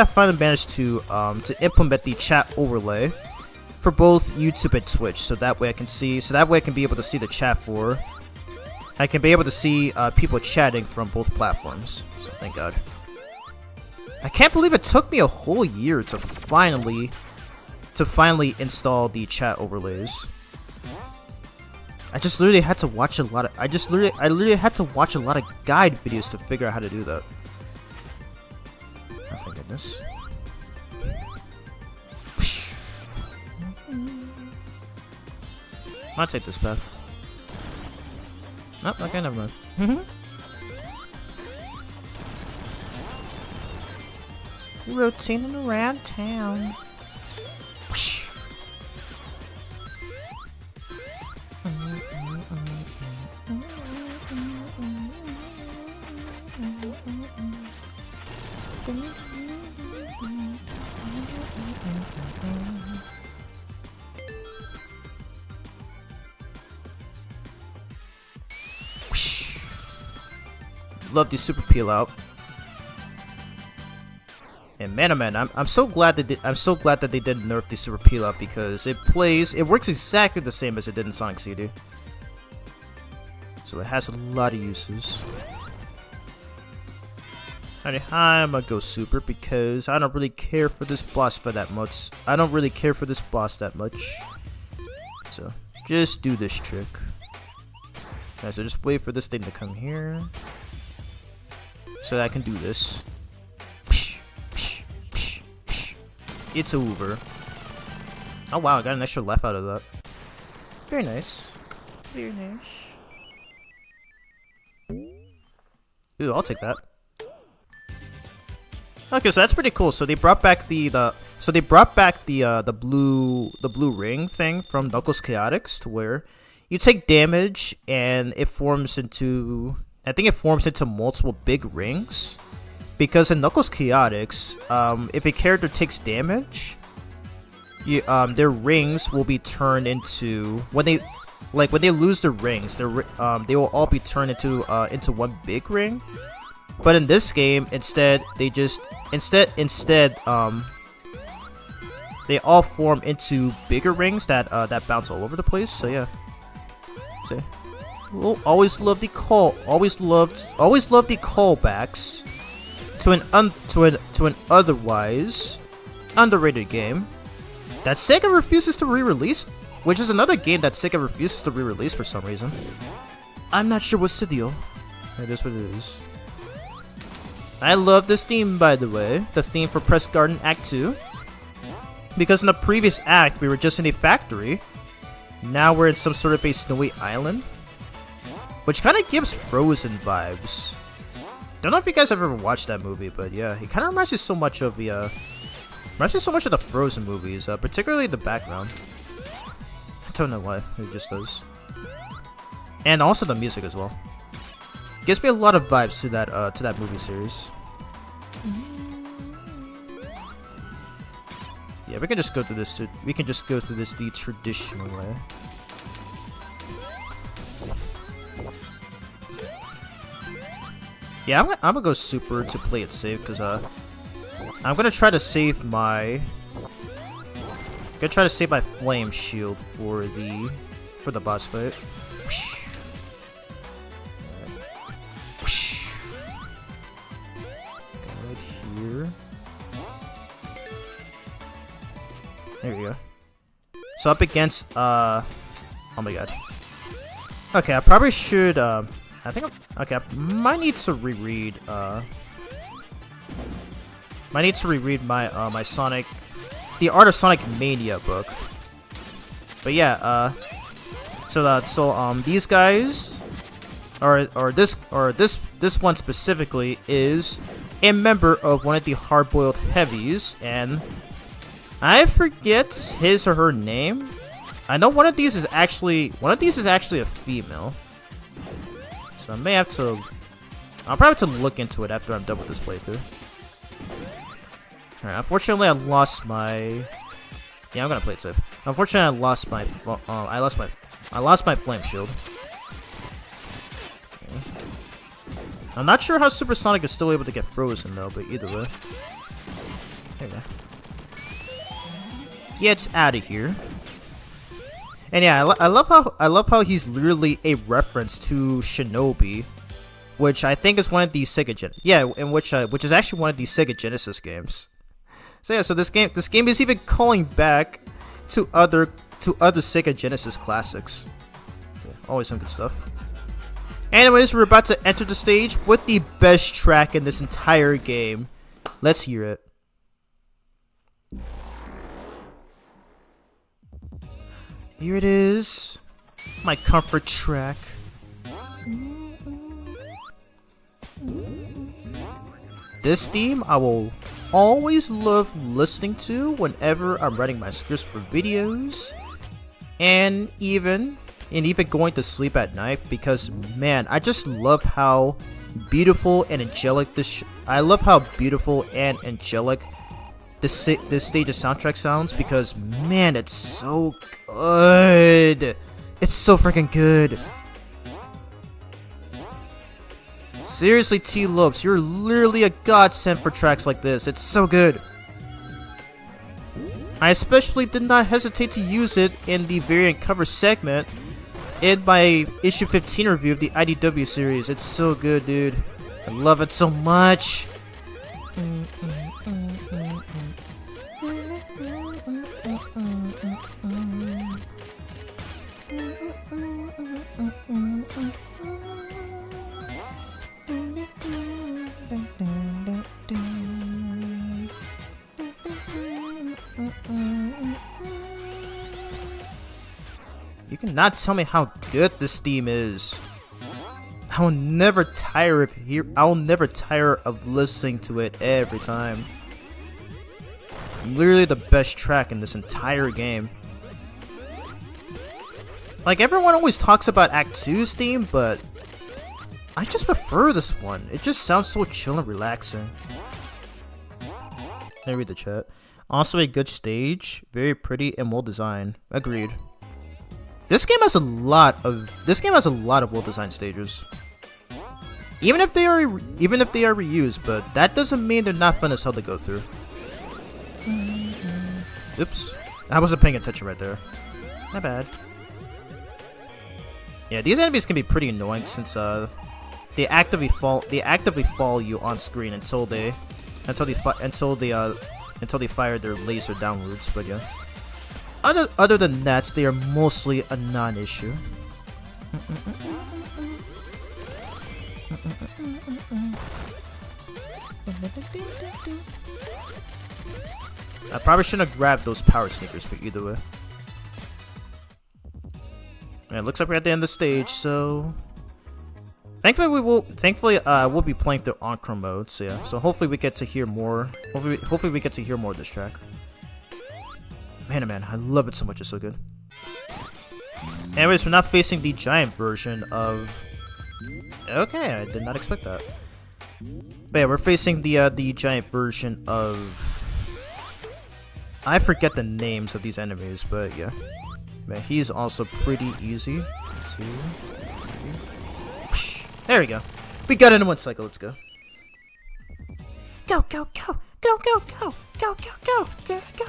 finally managed to implement the chat overlay for both YouTube and Twitch, so that way I can be able to see the chat for. I can be able to see people chatting from both platforms. So thank God. I can't believe it took me a whole year to finally install the chat overlays. I literally had to watch a lot of guide videos to figure out how to do that. Oh, thank goodness. I'll take this path. Nope, okay, never mind. Rotating around town. love the super peel out. And man, oh man, I'm so glad that they didn't nerf the super peel out because it works exactly the same as it did in Sonic CD. So it has a lot of uses. Alright, I'm gonna go super because I don't really care for this boss that much. So just do this trick. Alright, so just wait for this thing to come here so that I can do this. It's over. Oh wow, I got an extra life out of that. Very nice. Very nice. Ooh, I'll take that. Okay, so that's pretty cool. So they brought back the blue ring thing from Knuckles Chaotix to where you take damage and it forms into, I think it forms into multiple big rings. Because in Knuckles Chaotix, if a character takes damage, their rings will be turned into, when they lose their rings, they will all be turned into one big ring. But in this game, instead they all form into bigger rings that bounce all over the place. So yeah, so we'll always loved the callbacks to an otherwise underrated game that Sega refuses to re-release, which is another game that Sega refuses to re-release for some reason. I'm not sure what's the deal. It is what it is. I love this theme, by the way, the theme for Press Garden Act 2, because in the previous act we were just in a factory. Now we're in some sort of a snowy island, which kind of gives Frozen vibes. Don't know if you guys have ever watched that movie, but yeah, it kind of reminds me so much of the Frozen movies, particularly the background. I don't know why, it just does. And also the music as well. Gives me a lot of vibes to that movie series. Yeah, we can just go through this. The traditional way. Yeah, I'm gonna go super to play it safe because I'm gonna try to save my flame shield for the boss fight. Right here. There we go. So up against oh my god. Okay, I probably should okay, I might need to reread my my Sonic, the Art of Sonic Mania book. But yeah, these guys or this one specifically is a member of one of the hard-boiled heavies, and I forget his or her name. I know one of these is actually a female. So I'll probably have to look into it after I'm done with this playthrough. Alright, unfortunately I lost my... Yeah, I'm gonna play it safe. Unfortunately I lost my flame shield. Okay. I'm not sure how Super Sonic is still able to get frozen though, but either way. There we go. Get out of here. And yeah, I love how he's literally a reference to Shinobi, which I think is one of the which is actually one of the Sega Genesis games. So yeah, so this game is even calling back to other Sega Genesis classics. So, always some good stuff. Anyways, we're about to enter the stage with the best track in this entire game. Let's hear it. Here it is, my comfort track. This theme I will always love listening to whenever I'm writing my scripts for videos, and even going to sleep at night, because man, I just love how beautiful and angelic this stage's soundtrack sounds, because man, it's so good. It's so freaking good. Seriously, T-Lopes, you're literally a godsend for tracks like this. It's so good. I especially did not hesitate to use it in the variant cover segment in my issue 15 review of the IDW series. It's so good, dude. I love it so much. You cannot tell me how good this theme is. I'll never tire of listening to it every time. Literally the best track in this entire game. Like, everyone always talks about Act 2's theme, but I just prefer this one. It just sounds so chill and relaxing. Let me read the chat. Also a good stage, very pretty and well designed. Agreed. This game has a lot of well-designed stages. Even if they are reused, but that doesn't mean they're not fun as hell to go through. Oops. I wasn't paying attention right there. Not bad. Yeah, these enemies can be pretty annoying since they actively follow you on screen until they fire their laser downwards, but yeah. Other than that, they are mostly a non-issue. I probably shouldn't have grabbed those power sneakers, but either way. Yeah, it looks like we're at the end of the stage, so thankfully we'll be playing through Encore mode, so yeah. So hopefully we get to hear more. Hopefully we get to hear more of this track. Man, oh man, I love it so much. It's so good. Anyways, we're not facing the giant version of. Okay, I did not expect that. But yeah, we're facing the giant version of. I forget the names of these enemies, but yeah. Man, he's also pretty easy. 2, 3. There we go. We got it in one cycle. Let's go. Go, go, go. Go, go, go. Go, go, go. Go, go,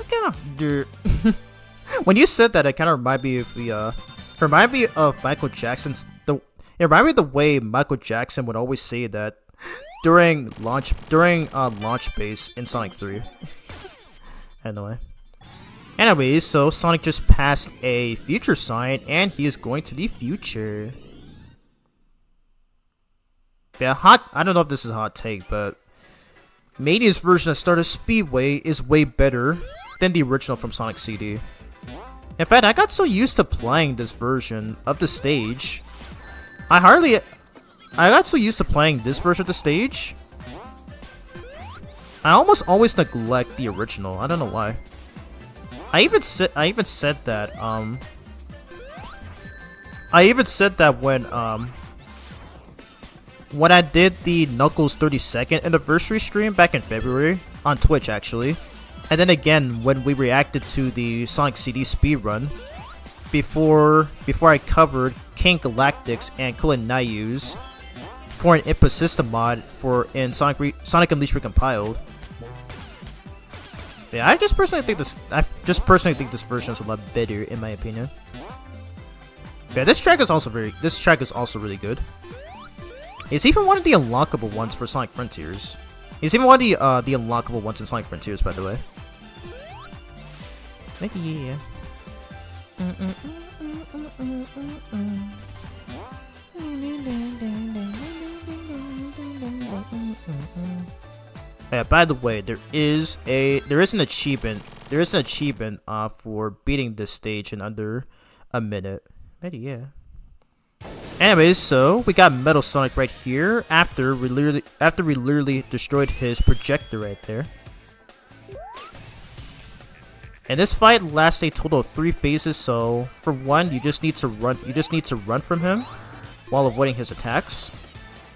go. When you said that, it kind of reminded me of Michael Jackson's. It reminded me of the way Michael Jackson would always say that during launch base in Sonic 3. Anyway. Anyways, so Sonic just passed a future sign, and he is going to the future. Yeah, I don't know if this is a hot take, but Mania's version of Stardust Speedway is way better than the original from Sonic CD. In fact, I got so used to playing this version of the stage. I got so used to playing this version of the stage. I almost always neglect the original. I don't know why. I even said that when I did the Knuckles 32nd anniversary stream back in February on Twitch actually, and then again when we reacted to the Sonic CD speedrun before I covered King Galactic's and Kulin Nayu's for an input system mod in Sonic Unleashed Recompiled. Yeah, I just personally think this version is a lot better in my opinion. Yeah, this track is also really good. It's even one of the unlockable ones for Sonic Frontiers. It's even one of the unlockable ones in Sonic Frontiers, by the way. Thank you. Yeah. Yeah, by the way, there is an achievement for beating this stage in under a minute. Maybe, yeah. Anyways, so we got Metal Sonic right here after we literally destroyed his projector right there. And this fight lasts a total of 3 phases, so for one, you just need to run from him while avoiding his attacks.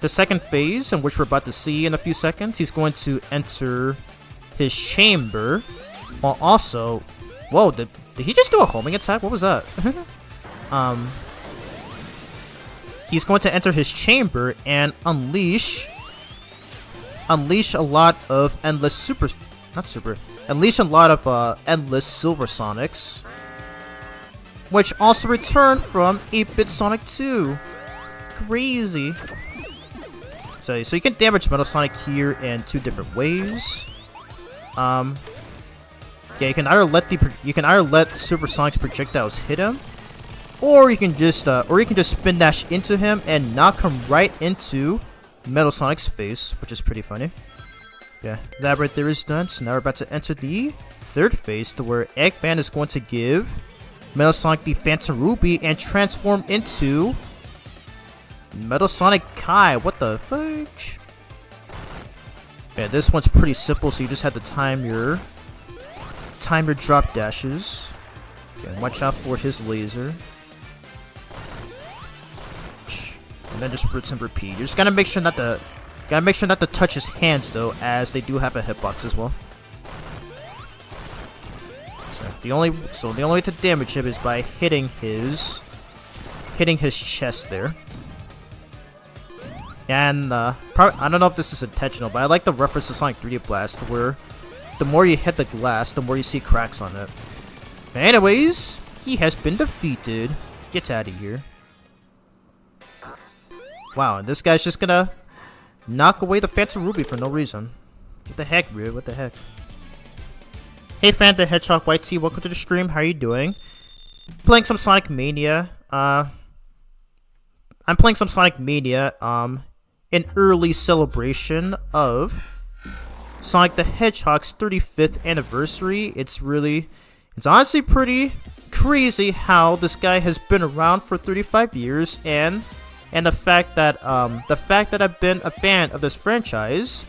The second phase, in which we're about to see in a few seconds, he's going to enter his chamber while also... Whoa, did he just do a homing attack? What was that? He's going to enter his chamber and unleash unleash a lot of endless unleash a lot of endless Silver Sonics, which also return from 8-bit Sonic 2. Crazy. So you can damage Metal Sonic here in 2 different ways. Yeah, you can either let Silver Sonic's projectiles hit him, or you can just spin dash into him and knock him right into Metal Sonic's face, which is pretty funny. Yeah, that right there is done. So now we're about to enter the 3rd phase, to where Eggman is going to give Metal Sonic the Phantom Ruby and transform into Metal Sonic Kai. What the fudge? Yeah, this one's pretty simple, so you just have to time your drop dashes. Okay, watch out for his laser. And then just rinse and repeat. You just gotta make sure not to touch his hands though, as they do have a hitbox as well. So the only way to damage him is by hitting his chest there. And I don't know if this is intentional, but I like the reference to Sonic 3D Blast, where the more you hit the glass, the more you see cracks on it. But anyways, he has been defeated. Get out of here. Wow, and this guy's just gonna knock away the Phantom Ruby for no reason. What the heck, dude? What the heck? Hey, Fan the Hedgehog YT, welcome to the stream. How are you doing? Playing some Sonic Mania. I'm playing some Sonic Mania. In early celebration of Sonic the Hedgehog's 35th anniversary. It's honestly pretty crazy how this guy has been around for 35 years, and the fact that I've been a fan of this franchise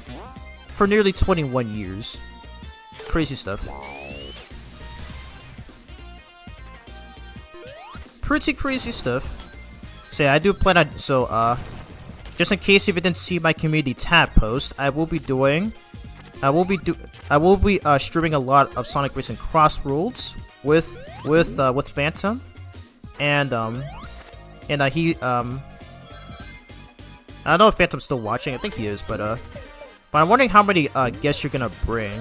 for nearly 21 years. Crazy stuff. Pretty crazy stuff. So yeah, I do plan on, just in case if you didn't see my community tab post, I will be streaming a lot of Sonic Racing Crossroads with Phantom, and I don't know if Phantom's still watching. I think he is, but I'm wondering how many guests you're gonna bring.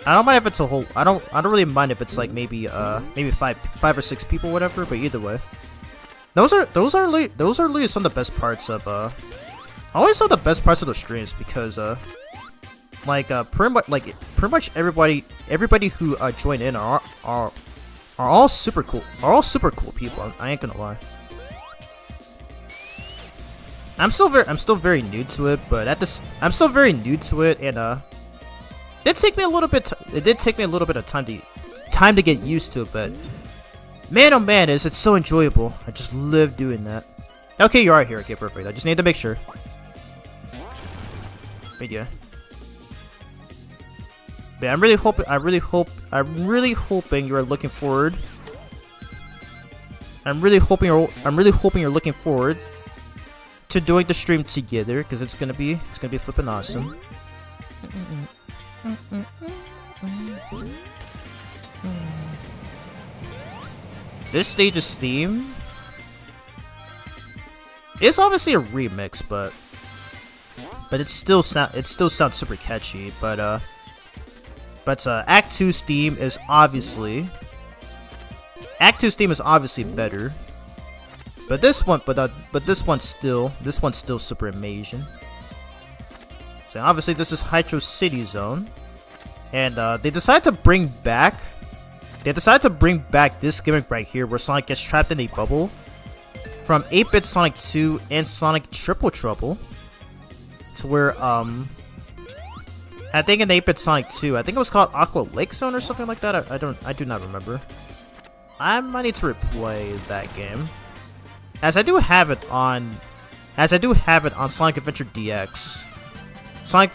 I don't mind if it's a whole. I don't really mind if it's like maybe five or 6 people, whatever. But either way, those are really some of the best parts of always some of the best parts of the streams, because pretty much everybody who join in are all super cool. Are all super cool people. I ain't gonna lie. I'm still very new to it, but I'm still very new to it, and it did take me a little bit of time to get used to it, but man, oh man, it's so enjoyable. I just live doing that. Okay, you are here. Okay, perfect. I just need to make sure. But yeah. But I'm really hoping you're looking forward. I'm really hoping you're looking forward to doing the stream together, because it's gonna be flippin' awesome. This stage's theme is obviously a remix, but it still sounds super catchy. But Act 2's theme is obviously better. But this one's still super amazing. So obviously this is Hydro City Zone, and they decided to bring back this gimmick right here, where Sonic gets trapped in a bubble from 8-bit Sonic 2 and Sonic Triple Trouble, to where I think in 8-bit Sonic 2, I think it was called Aqua Lake Zone or something like that. I do not remember. I might need to replay that game, as I do have it on Sonic Adventure DX. Sonic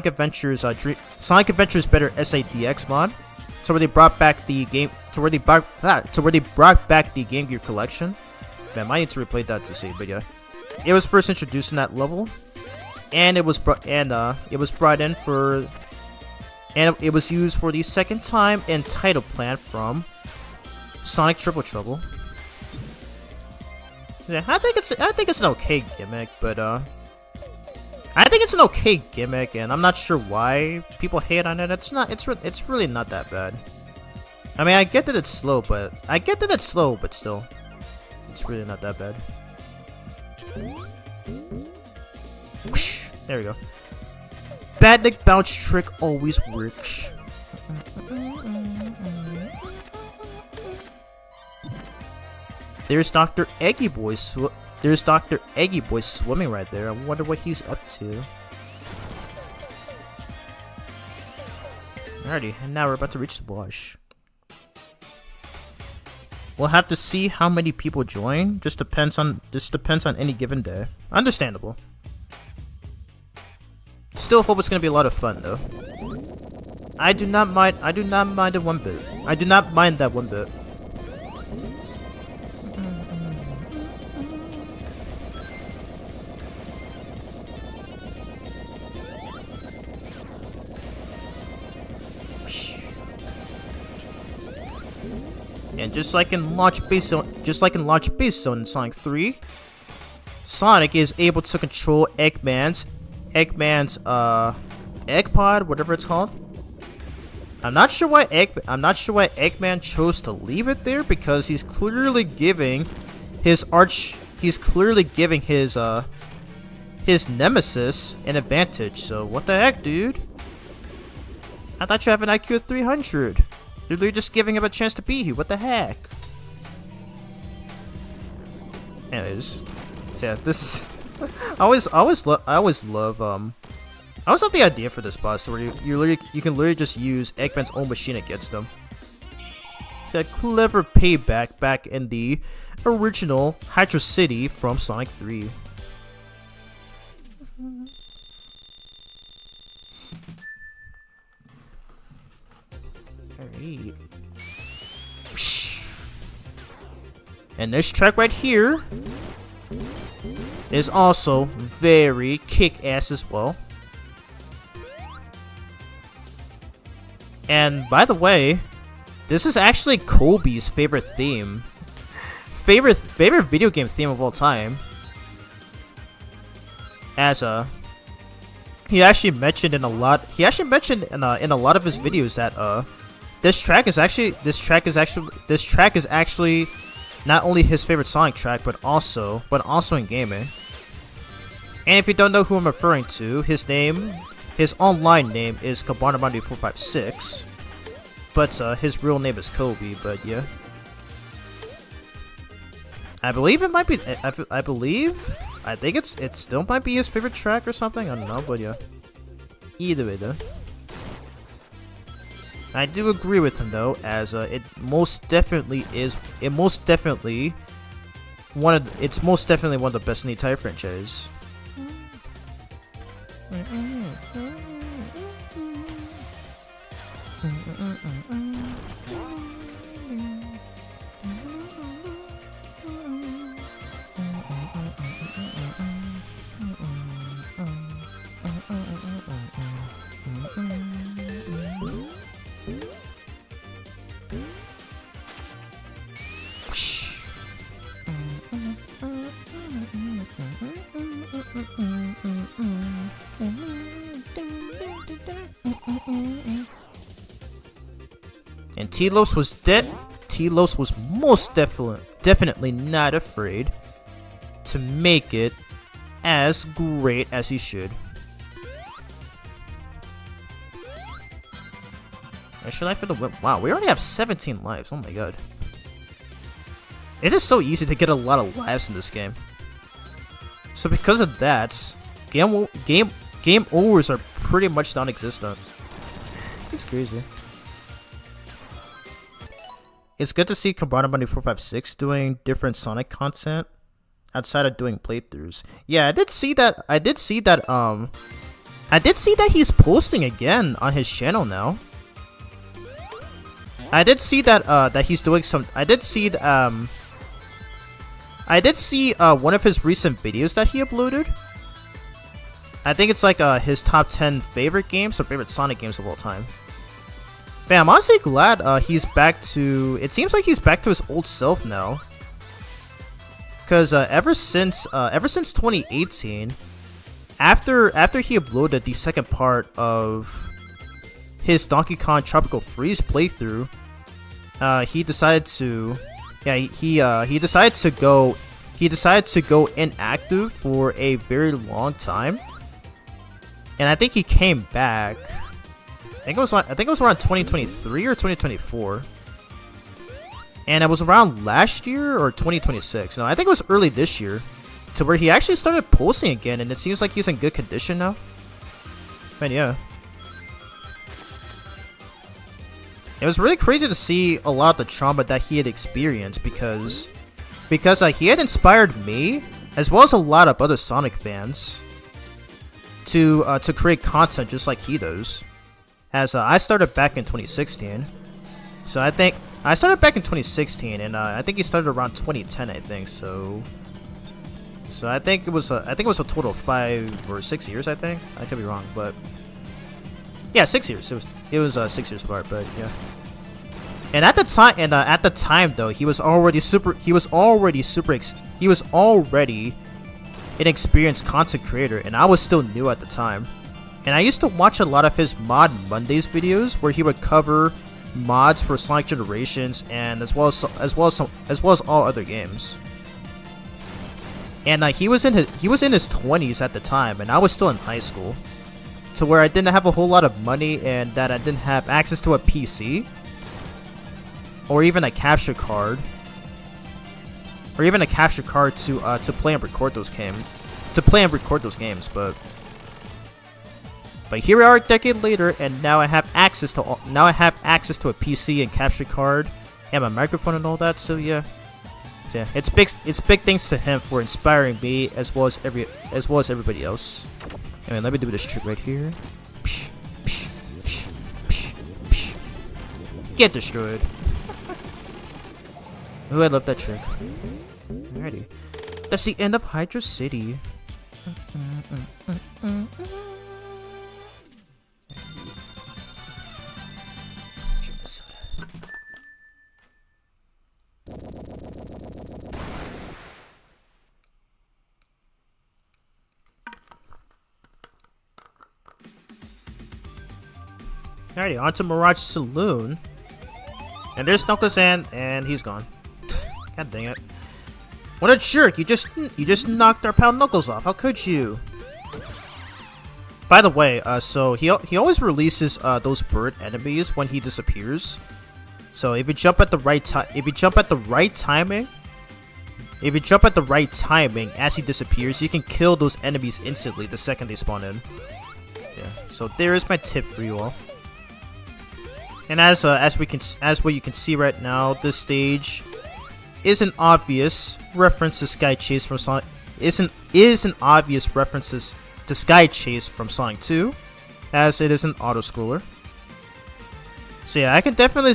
Adventure's Better SADX mod, to where they brought back the game, to where they brought back the Game Gear collection. Man, I might need to replay that to see, but yeah, it was first introduced in that level, and it was brought in for, and it was used for the second time in Title Plant from Sonic Triple Trouble. Yeah, I think it's an okay gimmick, but I think it's an okay gimmick, and I'm not sure why people hate on it. It's not. It's really not that bad. I mean, I get that it's slow, but still, it's really not that bad. Whoosh, there we go. Bad neck bounce trick always works. There's Dr. Eggy Boy. There's Dr. Eggy Boy swimming right there. I wonder what he's up to. Alrighty, and now we're about to reach the wash. We'll have to see how many people join. Just depends on any given day. Understandable. Still hope it's gonna be a lot of fun though. I do not mind it one bit. I do not mind that one bit. And just like in Launch Base Zone in Sonic 3, Sonic is able to control Eggman's egg pod, whatever it's called. I'm not sure why Eggman chose to leave it there, because he's clearly giving his nemesis an advantage. So what the heck, dude? I thought you have an IQ of 300. You're literally just giving him a chance to beat you. What the heck? Anyways, so yeah, this is. I always love the idea for this boss, where you can literally just use Eggman's own machine against him. It's a clever payback back in the original Hydro City from Sonic 3. Alright. And this track right here is also very kick-ass as well. And by the way, this is actually Kobe's favorite theme. Favorite video game theme of all time. As he actually mentioned in a lot of his videos that this track is actually not only his favorite Sonic track, but also in gaming. And if you don't know who I'm referring to, his online name is Kabarnamandi456, but his real name is Kobe. But yeah, I believe it might be. I think it still might be his favorite track or something. I don't know, but yeah. Either way, though, I do agree with him though, as it's most definitely one of the best in the entire franchise. And Telos was most definitely not afraid to make it as great as he should. Extra life for the win. Wow, we already have 17 lives. Oh my god. It is so easy to get a lot of lives in this game. So because of that, game overs are pretty much non-existent. It's crazy. It's good to see Kabarnamandi456 doing different Sonic content outside of doing playthroughs. Yeah, I did see that he's posting again on his channel now. I did see that he's doing some. I did see one of his recent videos that he uploaded. I think it's like his top 10 favorite games or favorite Sonic games of all time. Man, I'm honestly glad he's back to. It seems like he's back to his old self now. Cause ever since 2018, after he uploaded the second part of his Donkey Kong Tropical Freeze playthrough, he decided to, he decided to go inactive for a very long time, and I think he came back. I think it was around 2023 or 2024, and it was around last year or 2026. No, I think it was early this year, to where he actually started posting again, and it seems like he's in good condition now. But yeah. It was really crazy to see a lot of the trauma that he had experienced because he had inspired me as well as a lot of other Sonic fans to create content just like he does. As I started back in 2016, so I think I started back in 2016, and I think he started around 2010. I think so. So I think it was a total of 5 or 6 years. I think I could be wrong, but yeah, 6 years. It was 6 years apart, but yeah. And at the time, though, he was already an experienced content creator, and I was still new at the time. And I used to watch a lot of his Mod Mondays videos, where he would cover mods for Sonic Generations and as well as all other games. And he was in his 20s at the time, and I was still in high school, to where I didn't have a whole lot of money and that I didn't have access to a PC or even a capture card, to play and record those games. But here we are a decade later, and now I have access to a PC and capture card and my microphone and all that. So yeah, it's big thanks to him for inspiring me as well as everybody else. Anyway, let me do this trick right here. Get destroyed. Ooh, I love that trick. Alrighty, that's the end of Hydra City. Alrighty, on to Mirage Saloon. And there's Knuckles, and he's gone. God dang it. What a jerk! You just knocked our pal Knuckles off. How could you? By the way, so he always releases those bird enemies when he disappears. So if you jump at the right timing as he disappears, you can kill those enemies instantly the second they spawn in. Yeah. So there is my tip for you all. And as what you can see right now, this stage is an obvious reference to Sky Chase from Sonic. Is an obvious reference to Sky Chase from Sonic 2, as it is an auto-scroller. So yeah, I can definitely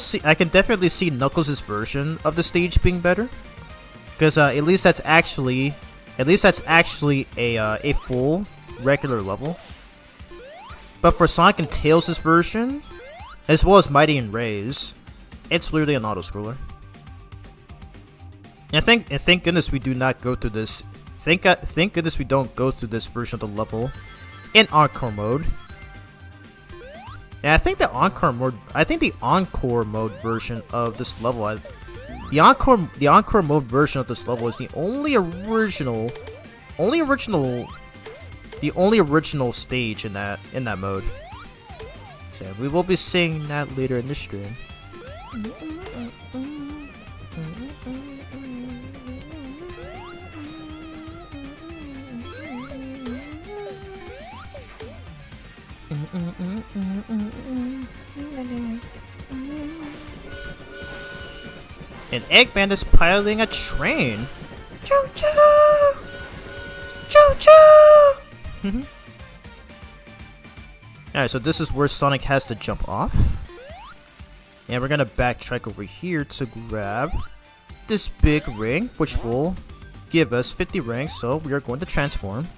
see Knuckles' version of the stage being better, because at least that's actually a full regular level. But for Sonic and Tails' version, as well as Mighty and Ray's, it's literally an auto-scroller. And thank goodness we do not go through this. Thank goodness we don't go through this version of the level in Encore mode. And I think the Encore mode version of this level, the Encore mode version of this level is the only original stage in that mode. So we will be seeing that later in the stream. And Eggman is piloting a train. Choo-choo! Choo-choo! Alright, so this is where Sonic has to jump off. And we're gonna backtrack over here to grab this big ring, which will give us 50 rings, so we are going to transform.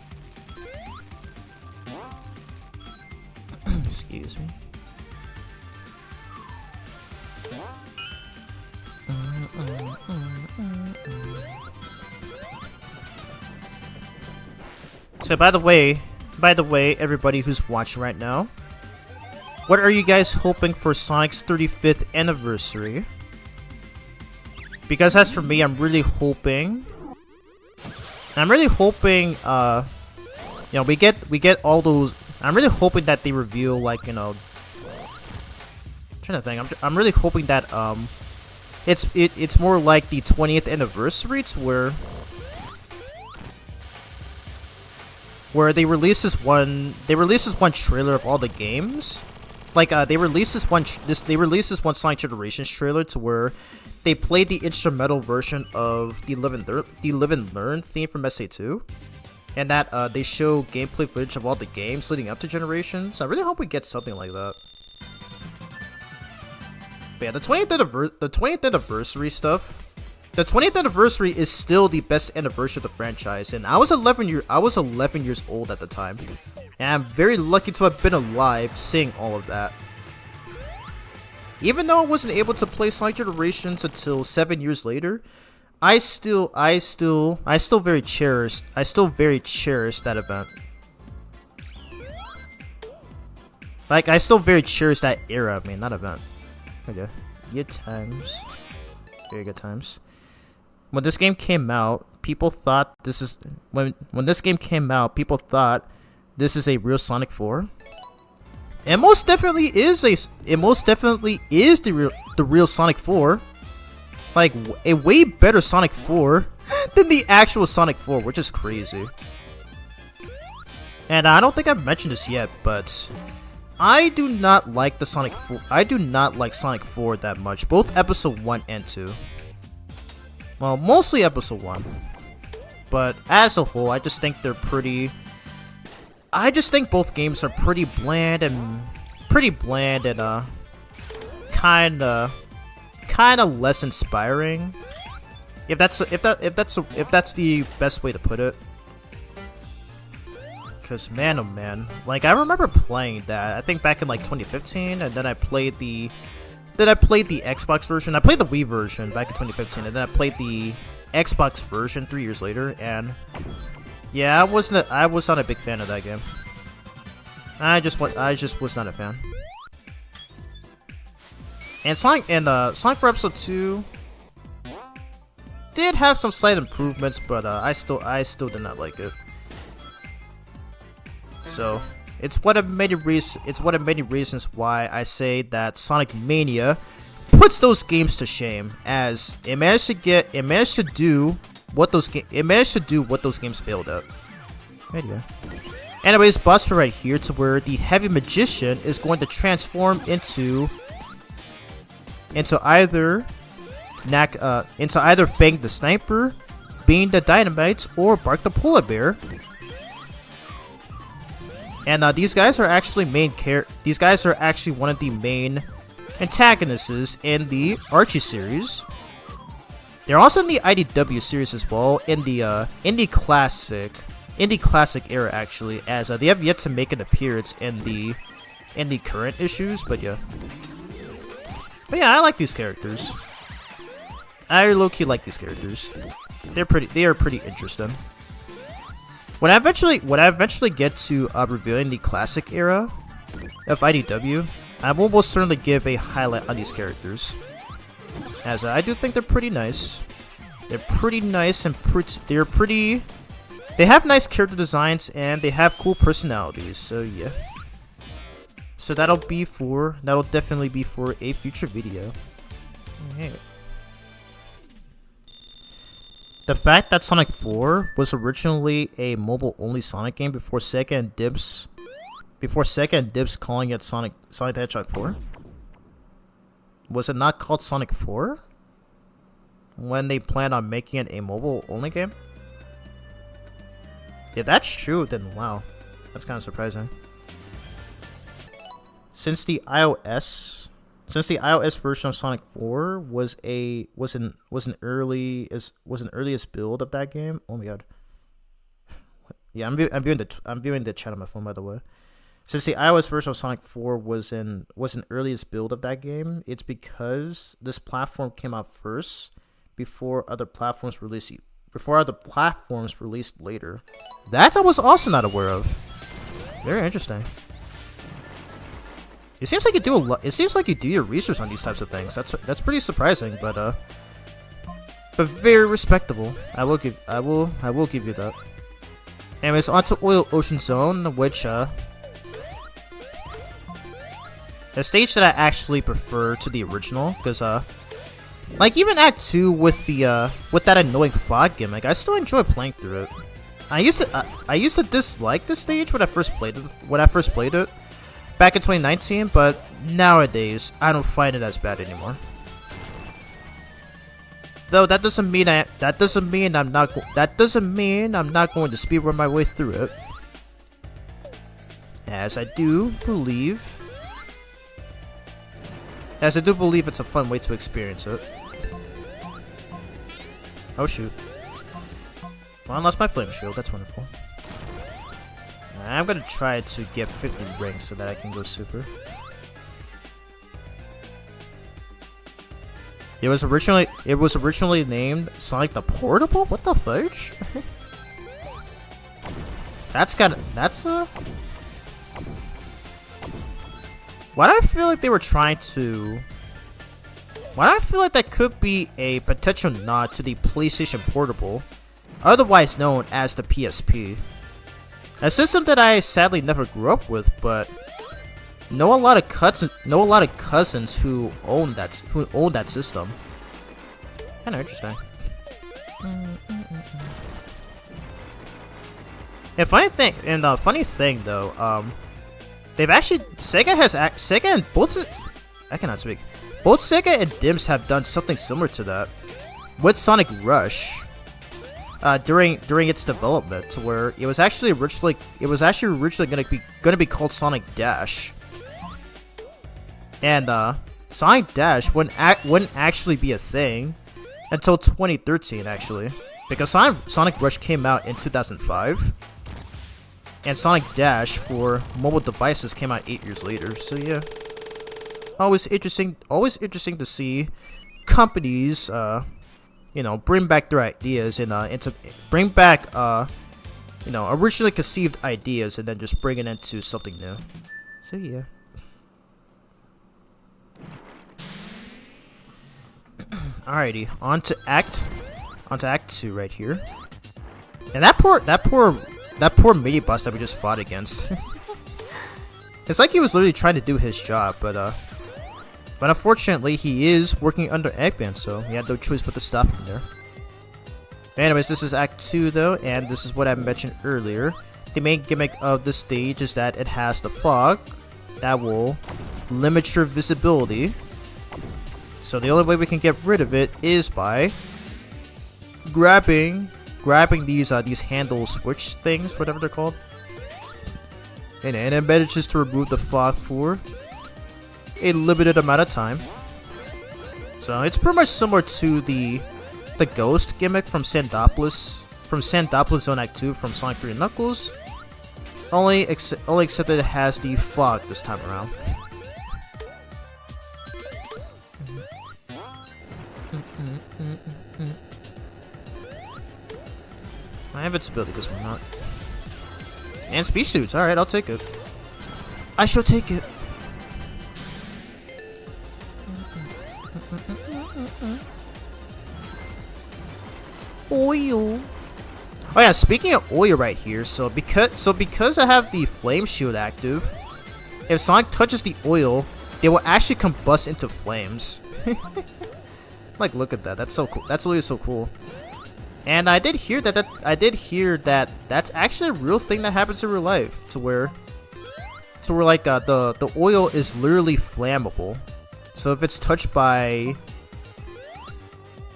Excuse me. So by the way, By the way, everybody who's watching right now, what are you guys hoping for Sonic's 35th anniversary? Because as for me, I'm really hoping, you know, we get all those. I'm really hoping that they reveal, like, you know, I'm trying to think. I'm really hoping that it's more like the 20th anniversary, to where they release this one trailer of all the games. Like they released this one Sonic Generations trailer to where they played the instrumental version of the Live and Learn theme from SA2, and that they show gameplay footage of all the games leading up to Generations. I really hope we get something like that. But yeah, the 20th anniversary stuff. The 20th anniversary is still the best anniversary of the franchise, and I was 11 years old at the time, and I'm very lucky to have been alive seeing all of that. Even though I wasn't able to play Sonic Generations until 7 years later, I still very cherish that event. Like, I still very cherish that era. I mean, that event. Okay, good times, very good times. When this game came out, people thought this is when this game came out, people thought this is a real Sonic 4. It most definitely is the real Sonic 4. Like, a way better Sonic 4 than the actual Sonic 4, which is crazy. And I don't think I've mentioned this yet, but I do not like the Sonic 4. I do not like Sonic 4 that much, both Episode 1 and 2. Well, mostly Episode 1. But as a whole, I just think they're pretty... I just think both games are pretty bland and kinda less inspiring. If that's the best way to put it. Cause man, oh man, like I remember playing that. I think back in like 2015, and then I played the Xbox version. I played the Wii version back in 2015, and then I played the Xbox version 3 years later. And yeah, I was not a big fan of that game. I just was not a fan. And Sonic 4 Episode 2 did have some slight improvements, but I still did not like it. So it's one of many reasons why I say that Sonic Mania puts those games to shame, as it managed to do what those games failed at. Right here. Anyways, boss fight right here, to where the Heavy Magician is going to transform into either Fang the Sniper, Bean the Dynamite, or Bark the Polar Bear. And these guys are actually one of the main antagonists in the Archie series. They're also in the IDW series as well, in the indie classic era actually, as they have yet to make an appearance in the current issues. But yeah, I like these characters. I low-key like these characters. They are pretty interesting. When I eventually get to reviewing the classic era of IDW, I will most certainly give a highlight on these characters, as I do think they're pretty nice. They're pretty nice and they have nice character designs and they have cool personalities. So yeah. So that'll definitely be for a future video. Okay. The fact that Sonic 4 was originally a mobile-only Sonic game before Sega and Dibs calling it Sonic the Hedgehog 4. Was it not called Sonic 4 when they planned on making it a mobile-only game? If that's true, then wow, that's kind of surprising. Since the iOS version of Sonic 4 was an earliest build of that game. Oh my god. Yeah, I'm viewing the chat on my phone, by the way. Since the iOS version of Sonic 4 was an earliest build of that game, it's because this platform came out first before other platforms released later. That I was also not aware of. Very interesting. It seems like you do a lot. It seems like you do your research on these types of things. That's pretty surprising, but very respectable. I will give you that. Anyways, onto Oil Ocean Zone, which a stage that I actually prefer to the original, because like even Act 2 with the with that annoying fog gimmick, I still enjoy playing through it. I used to dislike this stage when I first played it back in 2019, but nowadays I don't find it as bad anymore. Though that doesn't mean I'm not going to speedrun my way through it, as I do believe it's a fun way to experience it. Oh shoot. Well, I lost my flame shield, that's wonderful. I'm gonna try to get 50 rings so that I can go super. It was originally named Sonic the Portable? What the fudge? Why do I feel like they were trying to... Why do I feel like that could be a potential nod to the PlayStation Portable, otherwise known as the PSP? A system that I sadly never grew up with, but know a lot of cousins who own that system. Kind of interesting. And funny thing though, they've actually Sega and both Sega and Dims have done something similar to that with Sonic Rush. During its development, to where it was actually originally gonna be called Sonic Dash, and Sonic Dash wouldn't actually be a thing until 2013 actually, because Sonic Rush came out in 2005, and Sonic Dash for mobile devices came out 8 years later. So yeah, always interesting to see companies bring back their ideas and bring back originally conceived ideas and then just bring it into something new. So yeah. Alrighty, on to Act 2 right here. And that poor mini boss that we just fought against. It's like he was literally trying to do his job, but unfortunately, he is working under Eggman, so we had no choice but to stop him there. Anyways, this is Act 2 though, and this is what I mentioned earlier. The main gimmick of the stage is that it has the fog that will limit your visibility. So the only way we can get rid of it is by grabbing these handle switch things, whatever they're called. And it manages to remove the fog for a limited amount of time. So it's pretty much similar to the ghost gimmick from Sandopolis Zone Act 2 from Sonic 3 and Knuckles. Only except that it has the fog this time around. My invincibility goes why not. And speed suits, alright, I'll take it. I shall take it. Oil. Oh yeah, speaking of oil right here, so because I have the flame shield active, if Sonic touches the oil, they will actually combust into flames. Like, look at that. That's so cool. That's really so cool. And I did hear that that's actually a real thing that happens in real life, to where like the oil is literally flammable. So if it's touched by,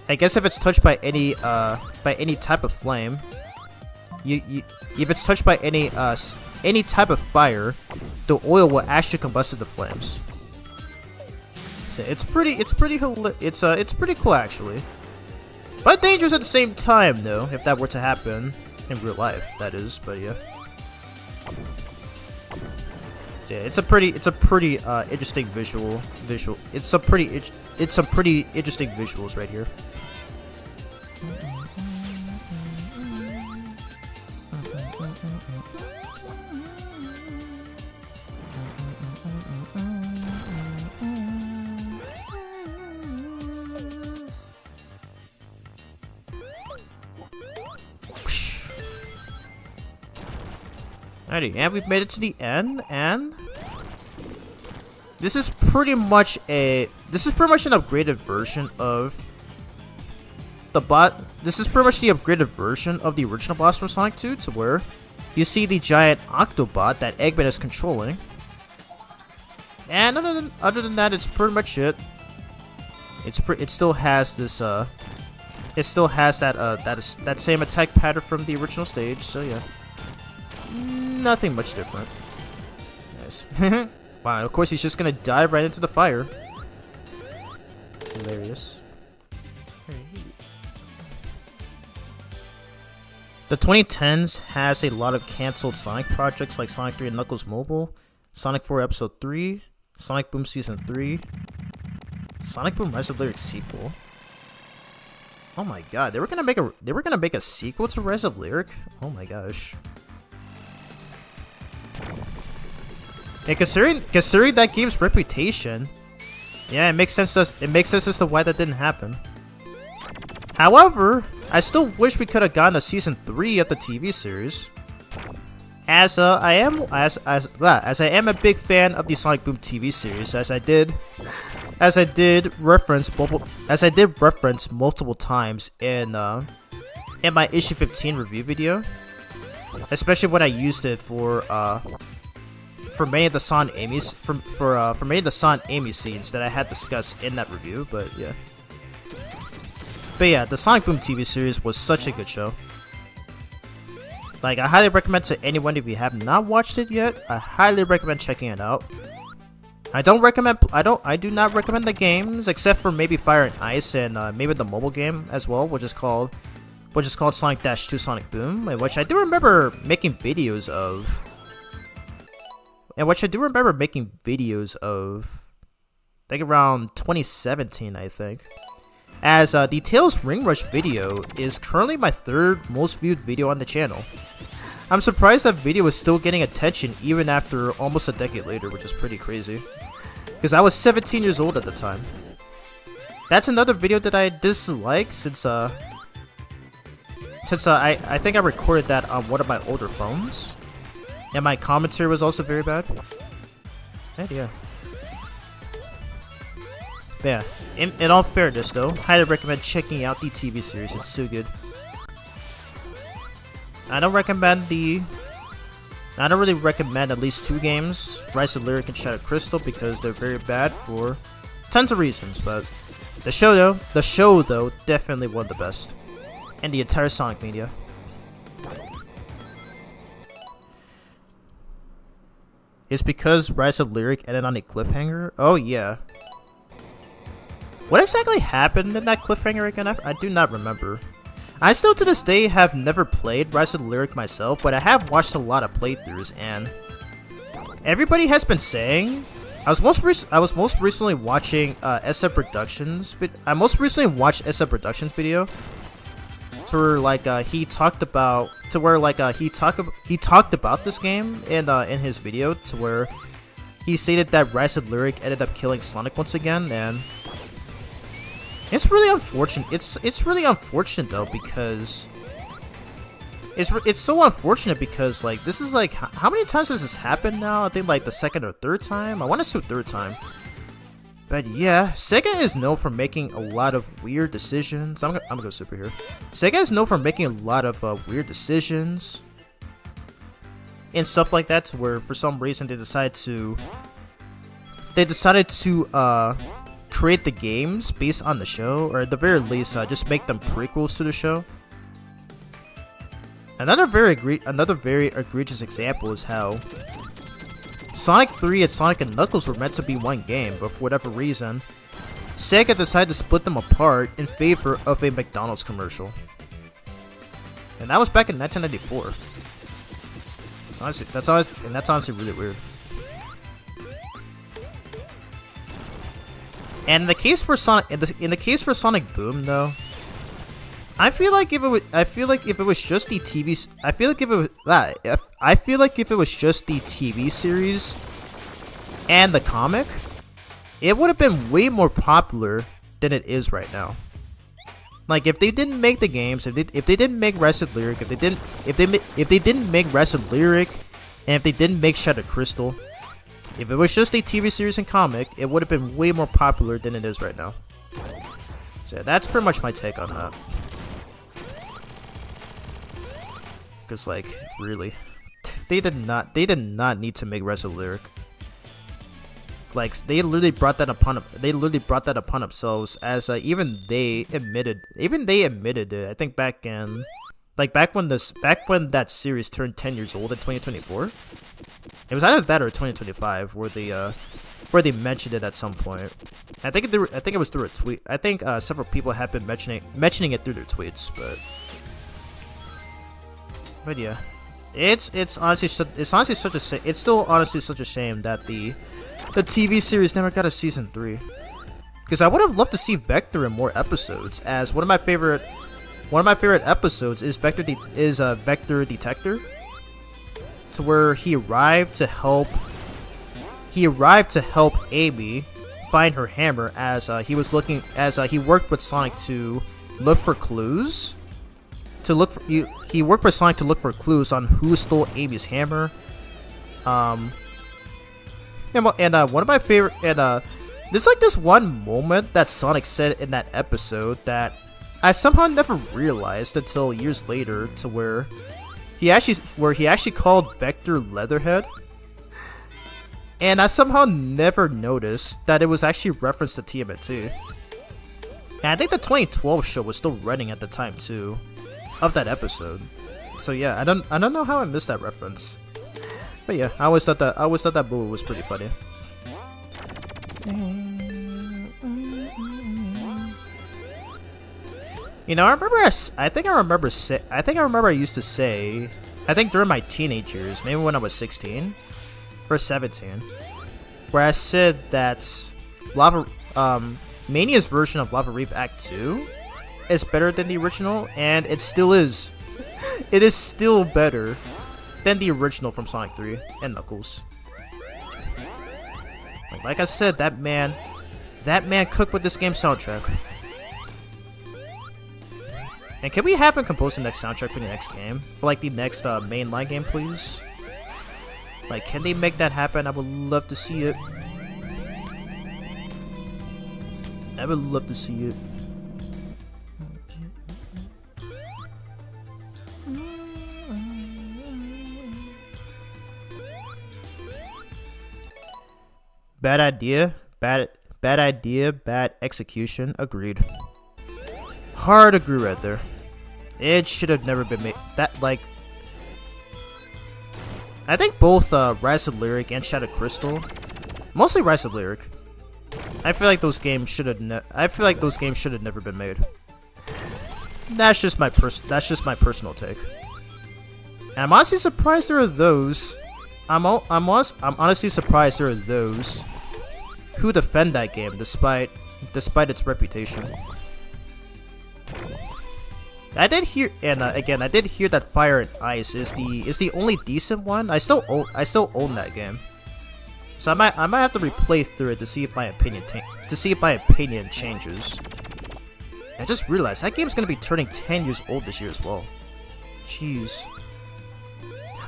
I guess if it's touched by any type of flame, if it's touched by any type of fire, the oil will actually combust into flames. So it's pretty cool actually, but dangerous at the same time though, if that were to happen in real life, that is. But yeah. So, yeah, it's a pretty interesting visual. It's some pretty interesting visuals right here. Alrighty, and we've made it to the end, and this is pretty much an upgraded version of the bot. This is pretty much the upgraded version of the original boss from Sonic 2, to where you see the giant Octobot that Eggman is controlling. And other than that, it's pretty much it. It still has this it still has that same attack pattern from the original stage. So yeah, nothing much different. Nice. Wow. Of course, he's just gonna dive right into the fire. Hilarious. The 2010s has a lot of cancelled Sonic projects like Sonic 3 and Knuckles Mobile, Sonic 4 Episode 3, Sonic Boom Season 3, Sonic Boom Rise of Lyric sequel. Oh my god, they were gonna make a sequel to Rise of Lyric? Oh my gosh. And considering that game's reputation, yeah, it makes sense as to why that didn't happen. However, I still wish we could have gotten a season 3 of the TV series. As I am a big fan of the Sonic Boom TV series, as I did reference multiple times in my issue 15 review video, especially when I used it for many of the Son Amy for many of the Son Amy scenes that I had discussed in that review. But yeah, the Sonic Boom TV series was such a good show. Like, I highly recommend to anyone, if you have not watched it yet, I highly recommend checking it out. I do not recommend the games, except for maybe Fire and Ice and maybe the mobile game as well, which is called Sonic Dash 2 Sonic Boom, which I do remember making videos of. I think around 2017, I think. As the Tails Ring Rush video is currently my 3rd most viewed video on the channel. I'm surprised that video is still getting attention even after almost a decade later, which is pretty crazy. Because I was 17 years old at the time. That's another video that I dislike since I think I recorded that on one of my older phones. And my commentary was also very bad. And yeah. Yeah, in all fairness though, highly recommend checking out the TV series, it's so good. I don't really recommend at least 2 games, Rise of Lyric and Shadow Crystal, because they're very bad for tons of reasons, but the show though, definitely one of the best. And the entire Sonic Mania. It's because Rise of Lyric ended on a cliffhanger? Oh yeah. What exactly happened in that cliffhanger again? I do not remember. I still to this day have never played Rise of the Lyric myself, but I have watched a lot of playthroughs, and everybody has been saying. I was most recently watching SF Productions. I most recently watched SF Productions video, to where like he talked about this game in his video, to where he stated that Rise of the Lyric ended up killing Sonic once again, and it's really unfortunate. It's really unfortunate though, because it's so unfortunate because like this is like how many times has this happened now? I think like the 2nd or 3rd time. I want to say 3rd time. But yeah, Sega is known for making a lot of weird decisions. I'm gonna go super here. Sega is known for making a lot of weird decisions and stuff like that, to where for some reason they decided to create the games based on the show, or at the very least just make them prequels to the show. Another very egregious example is how Sonic 3 and Sonic and Knuckles were meant to be one game, but for whatever reason Sega decided to split them apart in favor of a McDonald's commercial, and that was back in 1994. That's honestly really weird. And in the case for Sonic Boom though, I feel like if it was just the TV series and the comic, it would have been way more popular than it is right now. Like if they didn't make the games, if they didn't make Rise of Lyric, if they didn't make Rise of Lyric And if they didn't make Shadow Crystal, if it was just a TV series and comic, it would have been way more popular than it is right now. So yeah, that's pretty much my take on that. Cause like, really, they did not need to make Rezo Lyric. Like, they literally brought that upon themselves, as even they admitted it. I think back when that series turned 10 years old in 2024. It was either that or 2025 where they mentioned it at some point. I think it was through a tweet. I think several people have been mentioning it through their tweets, but yeah, it's honestly such a shame that the TV series never got a season 3. Because I would have loved to see Vector in more episodes, as one of my favorite episodes is Vector Detector, to where he arrived to help Amy find her hammer, as he worked with Sonic to look for clues. He worked with Sonic to look for clues on who stole Amy's hammer. One of my favorite, there's like this one moment that Sonic said in that episode that I somehow never realized until years later, to where he actually called Vector Leatherhead, and I somehow never noticed that it was actually referenced to TMNT. And I think the 2012 show was still running at the time too, of that episode. So yeah, I don't know how I missed that reference. But yeah, I always thought that movie was pretty funny. You know, I think I used to say, I think during my teenage years, maybe when I was 16 or 17, where I said that Mania's version of Lava Reef Act 2 is better than the original, and it still is. It is still better than the original from Sonic 3 and Knuckles. Like I said, that man cooked with this game's soundtrack. And can we have him compose the next soundtrack for the next game? For like the next mainline game, please? Like, can they make that happen? I would love to see it. I would love to see it. Bad idea, bad execution. Agreed. Hard agree right there. It should have never been made. I think both Rise of Lyric and Shadow Crystal, mostly Rise of Lyric, I feel like those games should have never been made. That's just my personal take. And I'm honestly surprised there are those. I'm honestly surprised there are those who defend that game despite its reputation. I did hear, and again, I did hear that Fire and Ice is the only decent one. I still own that game, so I might have to replay through it to see if my opinion changes. I just realized that game's gonna be turning 10 years old this year as well. Jeez.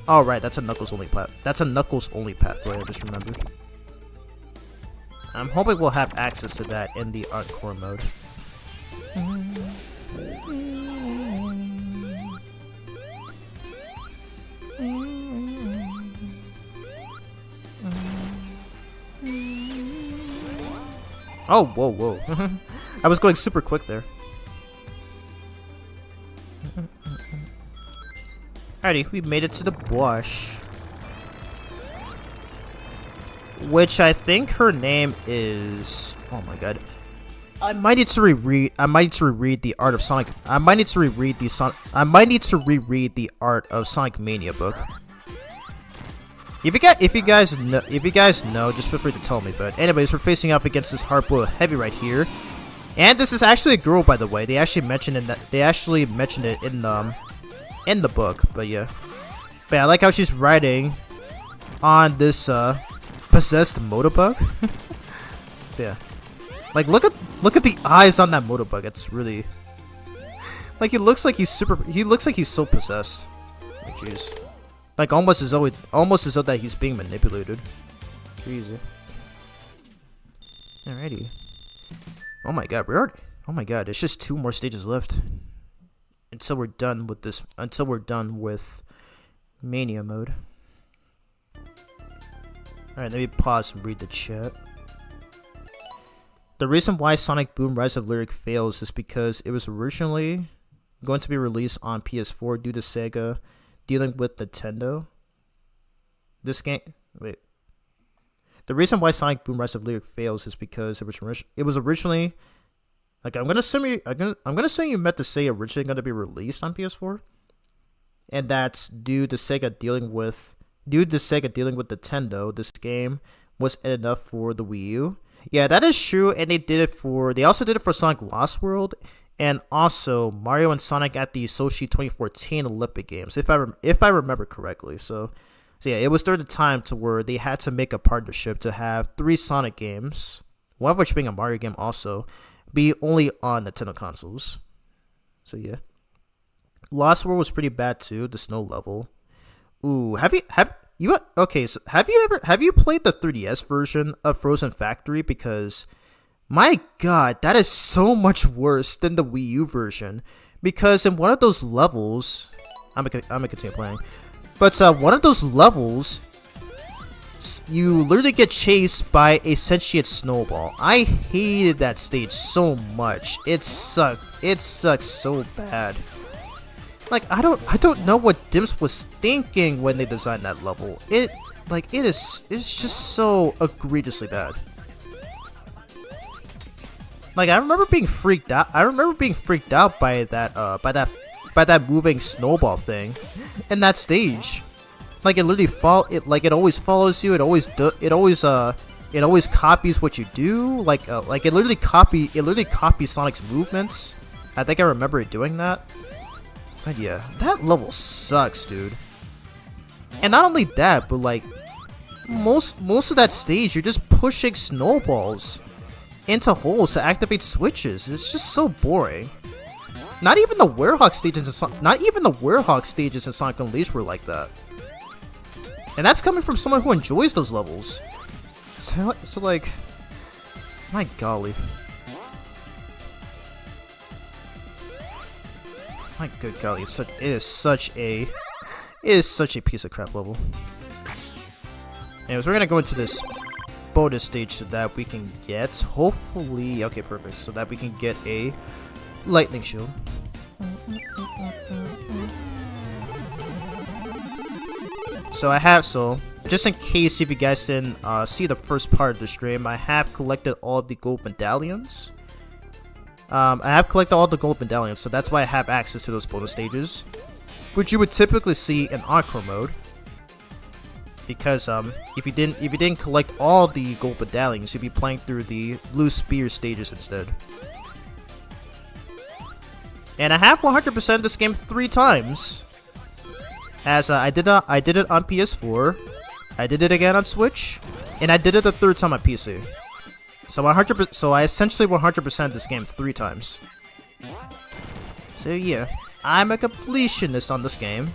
Oh right, that's a Knuckles only pathway. I just remembered. I'm hoping we'll have access to that in the Encore mode. Oh, whoa. I was going super quick there. Alrighty, we made it to the bush. Which I think her name is... Oh my god. I might need to reread the Art of Sonic. I might need to reread the Art of Sonic Mania book. If you guys know, just feel free to tell me. But anyways, we're facing up against this hard-boiled heavy right here, and this is actually a girl, by the way. They actually mentioned it in the book. But yeah, I like how she's riding on this possessed Motobug. So yeah, like look at the eyes on that Motobug. It's really like he looks like he's so possessed. Like, jeez. Like almost as though that he's being manipulated. Crazy. Alrighty. Oh my god, we're already. Oh my god, it's just 2 more stages left until we're done with this. Until we're done with Mania mode. Alright, let me pause and read the chat. The reason why Sonic Boom Rise of Lyric fails is because it was originally going to be released on PS4 due to Sega dealing with Nintendo. This game, wait. The reason why Sonic Boom Rise of Lyric fails is because it was originally, like, I'm gonna say you meant to say originally going to be released on PS4, and that's due to Sega dealing with Nintendo. This game wasn't enough for the Wii U. Yeah, that is true, and they also did it for Sonic Lost World, and also Mario and Sonic at the Sochi 2014 Olympic Games, if I remember correctly. So yeah, it was during the time to where they had to make a partnership to have 3 Sonic games, one of which being a Mario game also, be only on Nintendo consoles. So yeah. Lost World was pretty bad too, the snow level. Ooh, have you played the 3DS version of Frozen Factory? Because my god, that is so much worse than the Wii U version. Because in one of those levels, I'm gonna continue playing. But one of those levels, you literally get chased by a sentient snowball. I hated that stage so much. It sucked. It sucked so bad. Like, I don't know what Dimps was thinking when they designed that level. It's just so egregiously bad. Like, I remember being freaked out. By that moving snowball thing in that stage. Like, it always follows you. It always copies what you do. Like it literally copies Sonic's movements. I think I remember it doing that. But yeah, that level sucks, dude. And not only that, but like most of that stage, you're just pushing snowballs into holes to activate switches. It's just so boring. Not even the Werehog stages in Sonic Unleashed were like that. And that's coming from someone who enjoys those levels. So like, my golly. My good golly, it is such a piece of crap level. Anyways, we're gonna go into this bonus stage so that we can get, hopefully, okay, perfect, so that we can get a lightning shield. So just in case if you guys didn't see the first part of the stream, I have collected all of the gold medallions. So that's why I have access to those bonus stages, which you would typically see in Encore mode. Because if you didn't collect all the gold medallions, you'd be playing through the blue spear stages instead. And I have 100% this game 3 times. As I did it on PS4, I did it again on Switch, and I did it the 3rd time on PC. So I essentially 100% this game 3 times. So yeah, I'm a completionist on this game.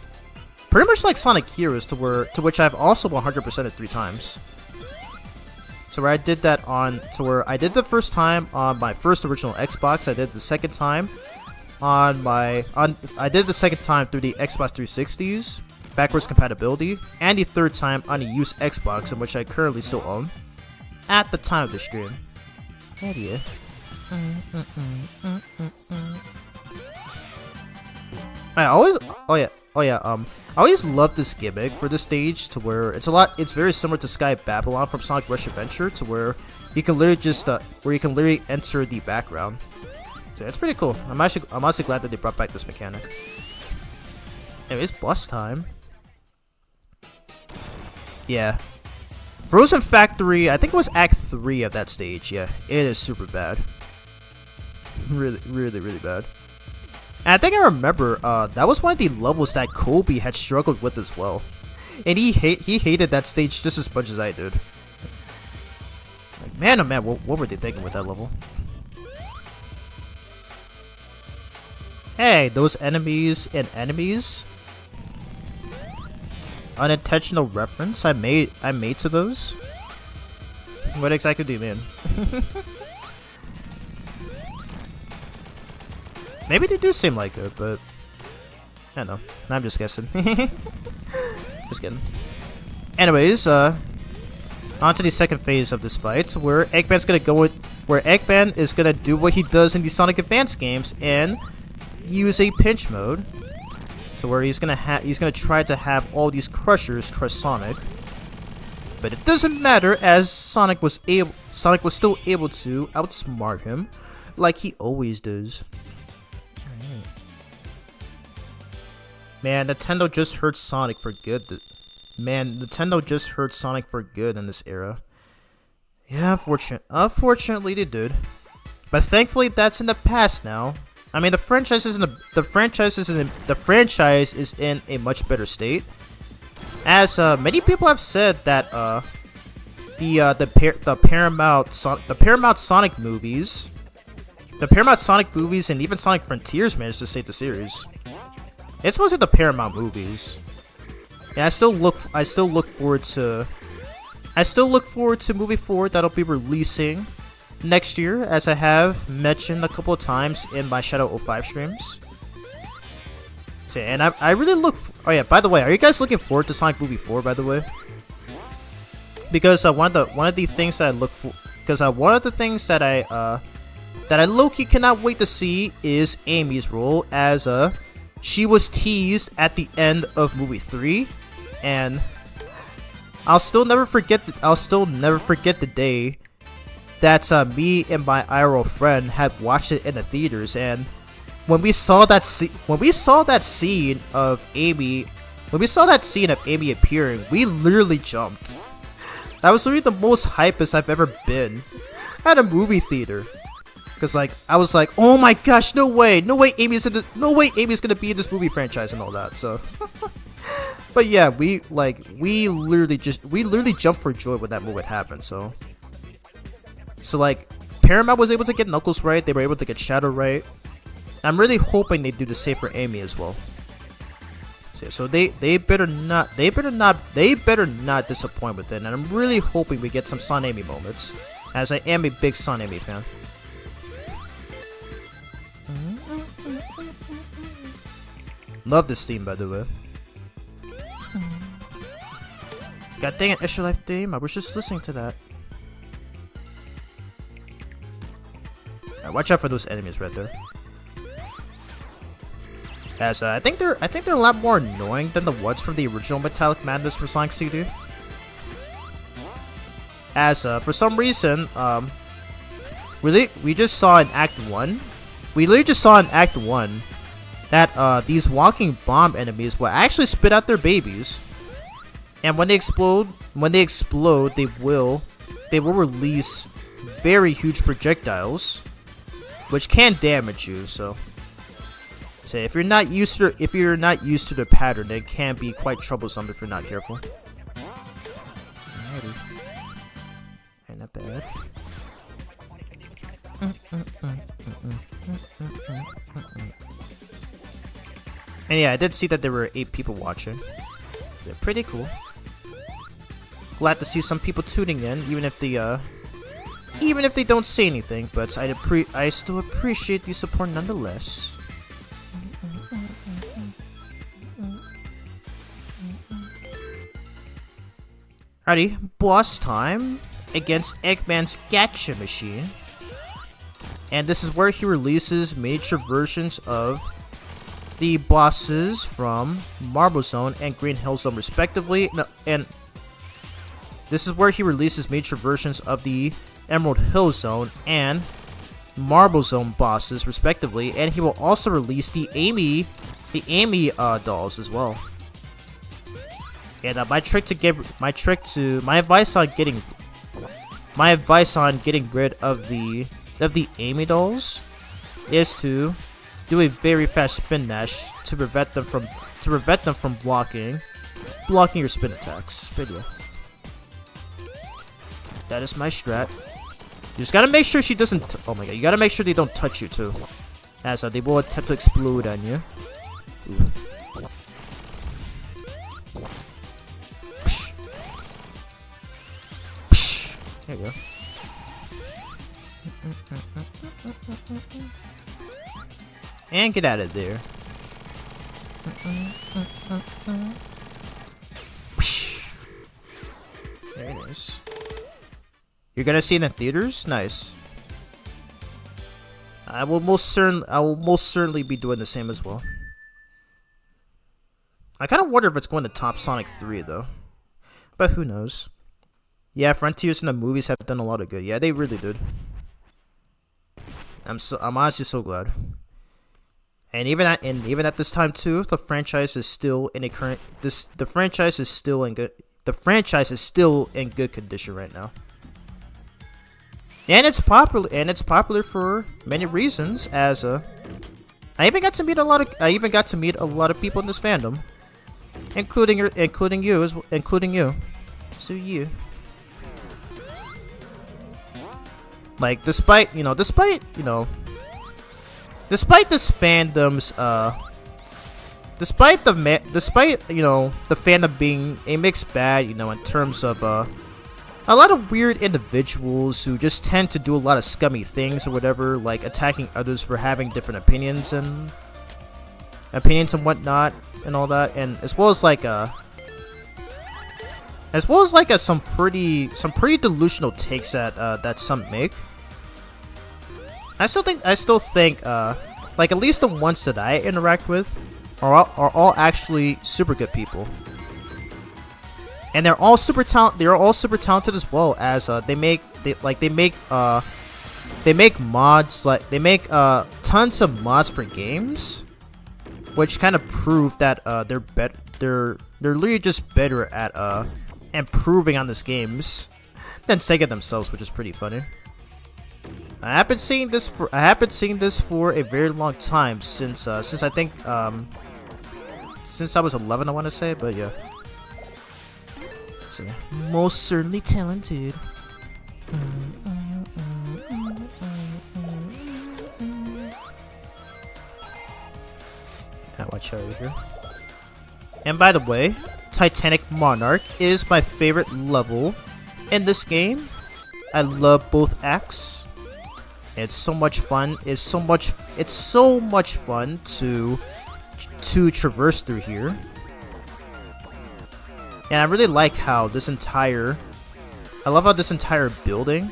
Pretty much like Sonic Heroes, to which I've also 100% it 3 times. So where I did the first time on my first original Xbox, I did the second time I did the second time through the Xbox 360's backwards compatibility, and the 3rd time on a used Xbox, in which I currently still own at the time of the stream. Yeah. I always love this gimmick for this stage, to where it's very similar to Sky Babylon from Sonic Rush Adventure, to where you can literally enter the background. So it's pretty cool. I'm honestly glad that they brought back this mechanic. Anyways, boss time. Yeah. Frozen Factory, I think it was Act 3 of that stage. Yeah, it is super bad. Really, really, really bad. And I think I remember, that was one of the levels that Kobe had struggled with as well. And he hated that stage just as much as I did. Like, man, oh man, what were they thinking with that level? Hey, those enemies and enemies. unintentional reference I made to those? What exactly do you mean? Maybe they do seem like it, but I don't know. I'm just guessing. Just kidding. Anyways, on to the second phase of this fight, where Eggman's gonna go with, where Eggman is gonna do what he does in the Sonic Advance games and use a pinch mode, to where he's gonna try to have all these crushers crush Sonic. But it doesn't matter, as Sonic was still able to outsmart him, like he always does. Man, Nintendo just hurt Sonic for good. Nintendo just hurt Sonic for good in this era. Yeah, unfortunately they did. But thankfully that's in the past now. I mean, the franchise is in a much better state. As many people have said that the Paramount Sonic movies, and even Sonic Frontiers managed to save the series. It's mostly the Paramount movies. And I still look forward to movie 4 that'll be releasing next year, as I have mentioned a couple of times in my Shadow 05 streams. So, and I really look. Oh yeah, by the way, are you guys looking forward to Sonic Movie 4? By the way, because one of the things that I look for, one of the things that I low-key cannot wait to see is Amy's role, as she was teased at the end of movie 3, and I'll still never forget the day that me and my IRL friend had watched it in the theaters, and when we saw that scene of Amy appearing, we literally jumped. That was literally the most hypest I've ever been at a movie theater. Cause like I was like, oh my gosh, no way Amy's gonna be in this movie franchise and all that. So, but yeah, we literally jumped for joy when that moment happened. So like Paramount was able to get Knuckles right, they were able to get Shadow right. I'm really hoping they do the same for Amy as well. So they better not disappoint with it, and I'm really hoping we get some Son Amy moments, as I am a big Son Amy fan. Love this theme, by the way. God dang it, Extra Life theme. I was just listening to that. Alright, watch out for those enemies right there. As I think they're a lot more annoying than the ones from the original Metallic Madness for Sonic CD. As for some reason, we just saw in Act 1. We literally just saw in Act 1 that these walking bomb enemies will actually spit out their babies, and when they explode, they will release very huge projectiles, which can damage you. So if you're not used to the pattern, it can be quite troublesome if you're not careful. Alrighty. Ain't that bad. And yeah, I did see that there were 8 people watching. So pretty cool. Glad to see some people tuning in, even if they don't say anything. But I still appreciate the support nonetheless. Alrighty, boss time against Eggman's Gacha Machine. And this is where he releases miniature versions of the bosses from Marble Zone and Green Hill Zone respectively. And this is where he releases miniature versions of the Emerald Hill Zone and Marble Zone bosses respectively. And he will also release the Amy dolls as well. And my advice on getting rid of the Amy dolls is to do a very fast spin dash to prevent them from blocking your spin attacks. But yeah, that is my strat. You just gotta make sure she doesn't. Oh my god, you gotta make sure they don't touch you too, as they will attempt to explode on you. Ooh. There you go. And get out of there. There it is. You're gonna see it in the theaters? Nice. I will most certainly be doing the same as well. I kind of wonder if it's going to top Sonic 3 though, but who knows? Yeah, Frontiers in the movies have done a lot of good. Yeah, they really did. I'm honestly so glad. And even at this time too, the franchise is still in a current the franchise is still in good condition right now. And it's popular for many reasons. As I even got to meet a lot of people in this fandom, including you. So you. Like despite this fandom's despite the fandom being a mixed bag, in terms of a lot of weird individuals who just tend to do a lot of scummy things or whatever, like attacking others for having different opinions and whatnot and all that, and as well as some pretty delusional takes that some make. I still think like at least the ones that I interact with are all actually super good people. And they're all super talented as well, as they make mods, like they make tons of mods for games, which kind of prove that they're literally just better at improving on these games than Sega themselves, which is pretty funny. I have been seeing this for a very long time, since I think since I was 11, I want to say, but yeah. So, most certainly talented. Watch out over here. And by the way, Titanic Monarch is my favorite level in this game. I love both acts. It's so much fun. It's so much fun to traverse through here. And I really like how I love how this entire building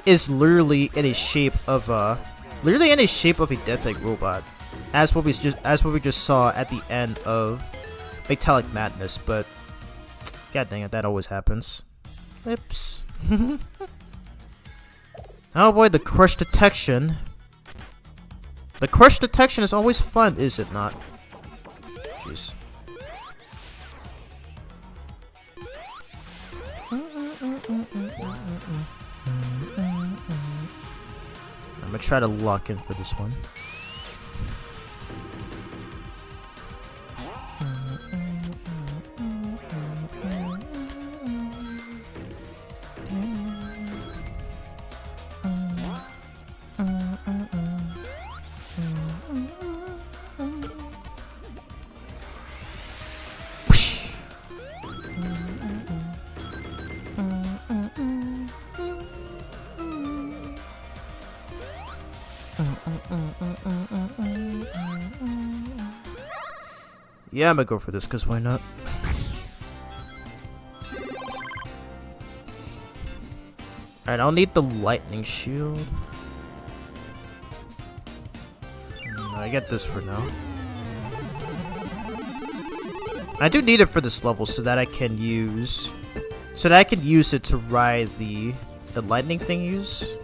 is literally in a shape of a Death Egg robot, as what we just saw at the end of Metallic Madness. But god dang it, that always happens. Oops. Oh boy, the crush detection. The crush detection is always fun, is it not? Jeez. I'm gonna try to lock in for this one. Yeah, I'm gonna go for this, cause why not? Alright, I'll need the lightning shield. I get this for now. I do need it for this level so that I can use it to ride the lightning thingies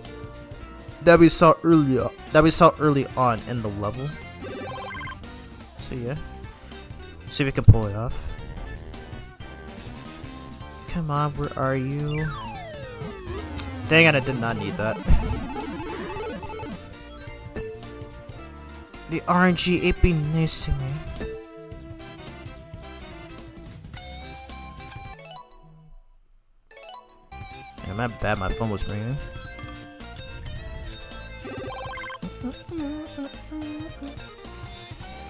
that we saw early on in the level. So yeah. See if we can pull it off. Come on, where are you? Dang it, I did not need that. The RNG ain't being nice to me. Yeah, my bad, my phone was ringing.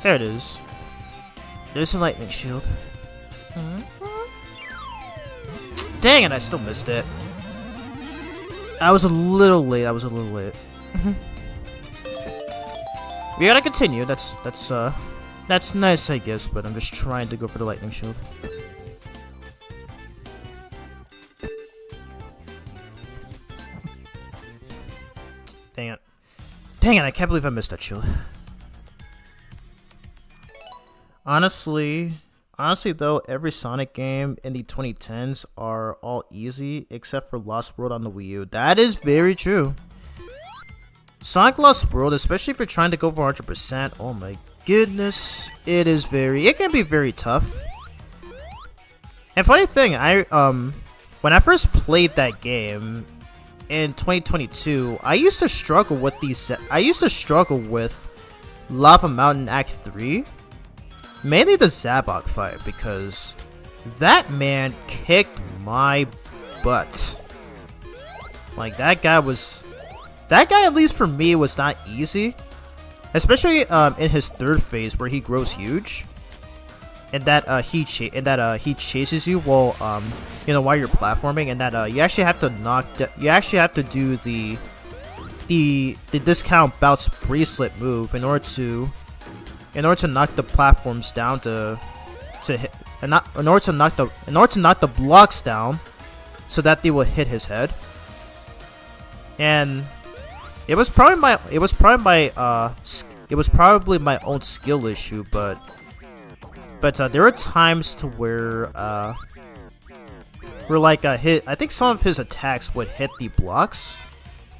There it is. There's a lightning shield. Dang it, I still missed it. I was a little late. We gotta continue. That's nice, I guess. But I'm just trying to go for the lightning shield. Dang it! Dang it! I can't believe I missed that shield. Honestly though, every Sonic game in the 2010s are all easy except for Lost World on the Wii U. That is very true. Sonic Lost World, especially if you're trying to go for 100%, oh my goodness, it can be very tough. And funny thing, when I first played that game in 2022, I used to struggle with Lava Mountain Act 3. Mainly the Zabok fight, because that man kicked my butt. Like, that guy, at least for me, was not easy. Especially in his third phase where he grows huge. And that he chases you while while you're platforming, and that you actually have to do the discount bounce bracelet move in order to knock the platforms down in order to knock the blocks down so that they will hit his head. And it was probably my own skill issue, but there were times to where I think some of his attacks would hit the blocks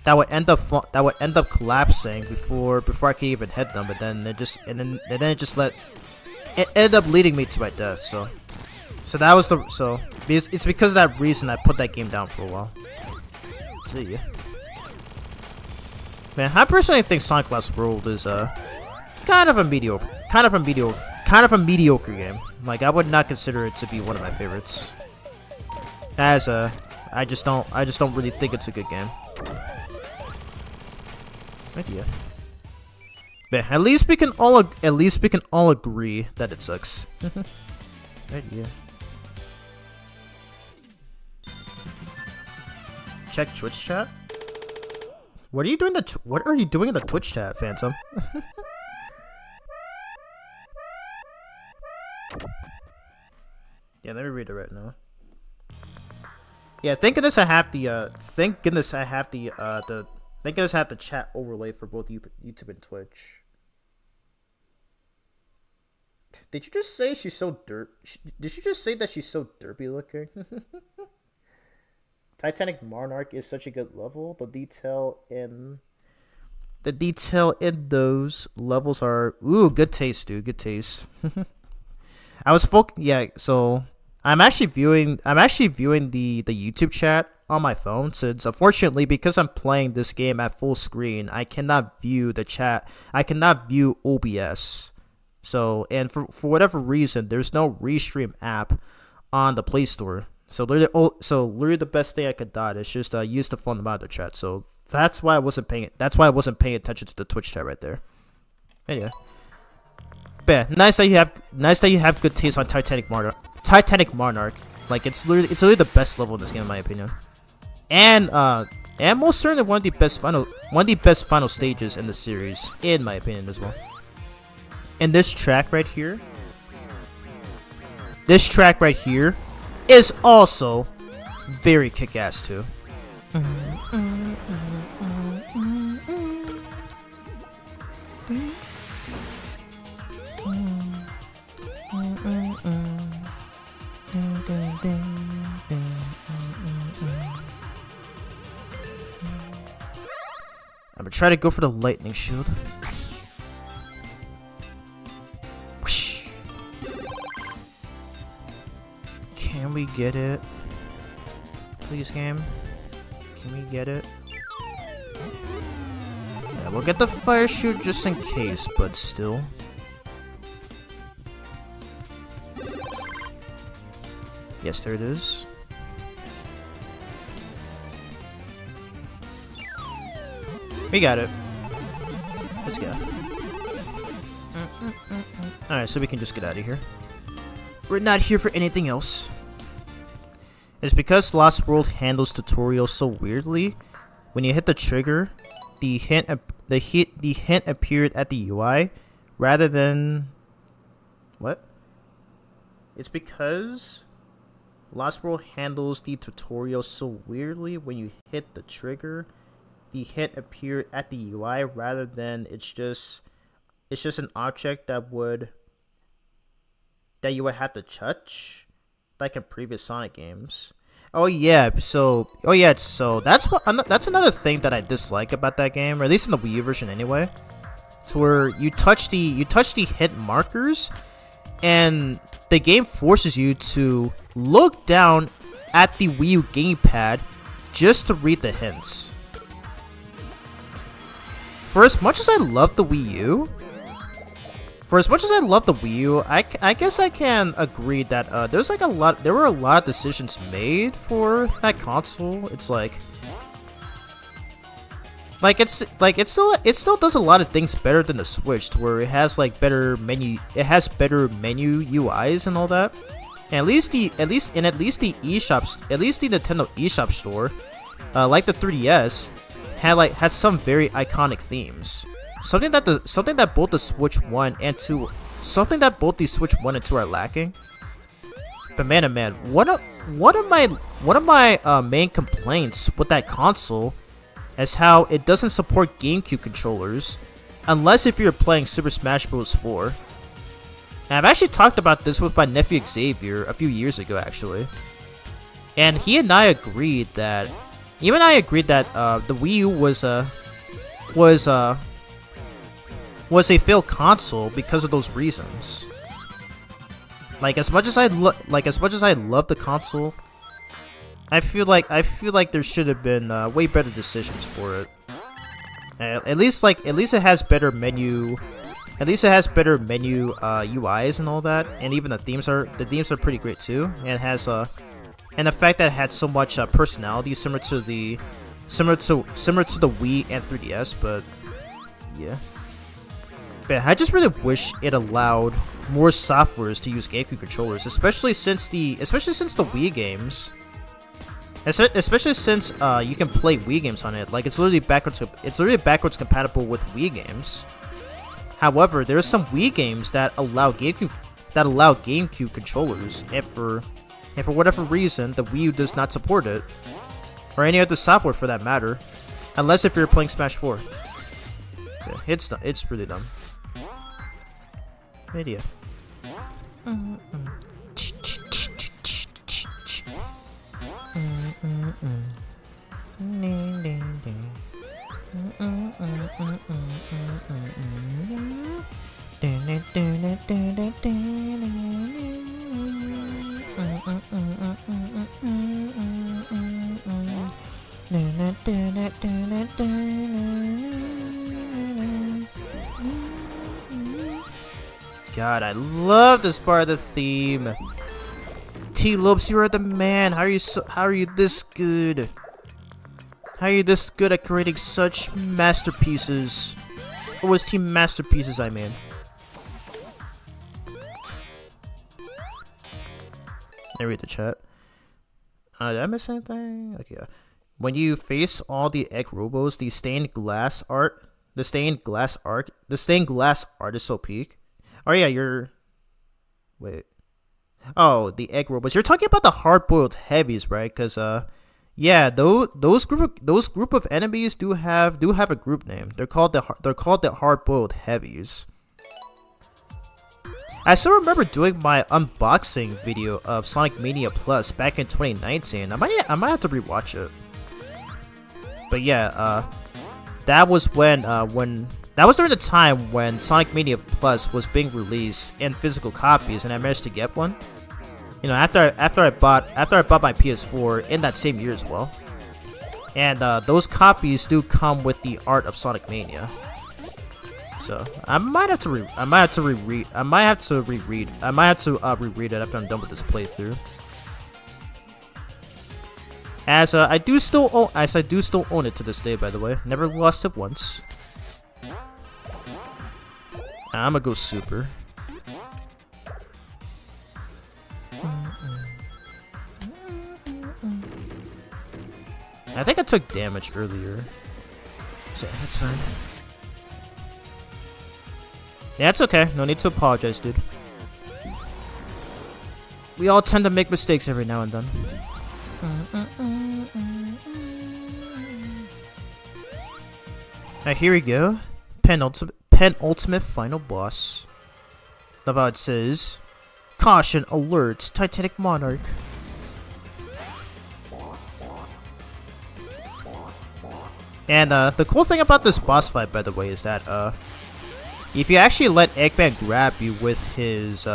that would end up collapsing before I could even hit them, but then it ended up leading me to my death. So it's because of that reason I put that game down for a while. See ya. Man, I personally think Sonic Lost World is kind of a mediocre game. Like, I would not consider it to be one of my favorites. I just don't really think it's a good game. Idea. But at least we can all agree that it sucks. Idea. Check Twitch chat. What are you doing in the Twitch chat, Phantom? Yeah, let me read it right now. Yeah, thank goodness I have the chat overlay for both YouTube and Twitch. Did you just say she's so Did you just say that she's so derpy looking? Titanic Monarch is such a good level. The detail in those levels are good taste, dude. Good taste. So I'm actually viewing the YouTube chat on my phone, since unfortunately, because I'm playing this game at full screen, I cannot view the chat. I cannot view OBS. So, and for whatever reason, there's no Restream app on the Play Store. So literally the best thing I could do is just use the phone to monitor chat. So that's why I wasn't paying attention to the Twitch chat right there. Anyway. But yeah, nice that you have good taste on Titanic Monarch. Like, it's literally the best level in this game, in my opinion. And most certainly one of the best final stages in the series, in my opinion, as well. And this track right here is also very kick-ass too. I'm gonna try to go for the lightning shield. Can we get it? Please, game. Can we get it? Yeah, we'll get the fire shoot just in case, but still. Yes, there it is. We got it. Let's go. Alright, so we can just get out of here. We're not here for anything else. It's because Lost World handles tutorials so weirdly when you hit the trigger, the hint appeared at the UI rather than what? It's because Lost World handles the tutorial so weirdly. When you hit the trigger, the hint appeared at the UI rather than it's just an object that you would have to touch, like in previous Sonic games. So that's another thing that I dislike about that game, or at least in the Wii U version anyway. It's where you touch the hit markers, and the game forces you to look down at the Wii U gamepad just to read the hints. For as much as I love the Wii U, I guess I can agree that there were a lot of decisions made for that console. It still does a lot of things better than the Switch, to where it has better menu UIs and all that. And at least the eShops, at least the Nintendo eShop store, like the 3DS, had some very iconic themes. Something that both the Switch 1 and 2 are lacking. But man, one of my main complaints with that console is how it doesn't support GameCube controllers, unless if you're playing Super Smash Bros. 4. And I've actually talked about this with my nephew Xavier a few years ago, actually. And he and I agreed that the Wii U was a failed console because of those reasons. As much as I love the console, I feel like there should have been way better decisions for it. At least it has better menu. At least it has better menu UIs and all that, and even the themes are pretty great too. And it has and the fact that it had so much personality, similar to the Wii and 3DS. But yeah, I just really wish it allowed more softwares to use GameCube controllers, especially since the Wii games. Especially since you can play Wii games on it. It's literally backwards compatible with Wii games. However, there are some Wii games that allow GameCube controllers, and for whatever reason, the Wii U does not support it, or any other software for that matter, unless if you're playing Smash 4. So it's really dumb. Idea. God, I love this part of the theme. T-Lopes, you are the man. How are you this good? How are you this good at creating such masterpieces? OST masterpieces, I mean. I read the chat. Did I miss anything? Okay, yeah. When you face all the egg robos, the stained glass art is so peak. Oh yeah, wait. Oh, the egg robots. You're talking about the hard-boiled heavies, right? Because yeah, those group of enemies do have a group name. They're called the hard-boiled heavies. I still remember doing my unboxing video of Sonic Mania Plus back in 2019. I might have to rewatch it. But yeah, that was during the time when Sonic Mania Plus was being released in physical copies, and I managed to get one. You know, after I bought my PS4 in that same year as well. And those copies do come with the art of Sonic Mania. So I might have to reread it after I'm done with this playthrough. As I do still own it to this day, by the way. Never lost it once. I'm gonna go super. I think I took damage earlier. So that's fine. Yeah, it's okay. No need to apologize, dude. We all tend to make mistakes every now and then. Now here we go. Penultimate final boss. Love how it says, "Caution, alert, Titanic Monarch." And the cool thing about this boss fight, by the way, is that if you actually let Eggman grab you with his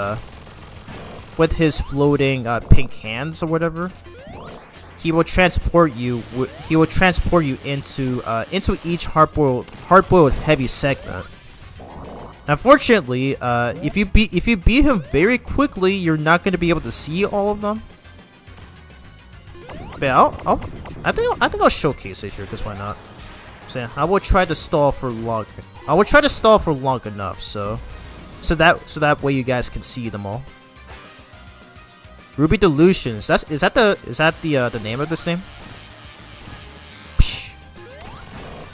floating pink hands or whatever, he will transport you. He will transport you into each hard-boiled heavy segment. Unfortunately, if you beat him very quickly, you're not going to be able to see all of them. But yeah, I think I'll showcase it here, because why not? So I will try to stall for long. I will try to stall for long enough, so that way you guys can see them all. Ruby Delusions. Is that the name of this name?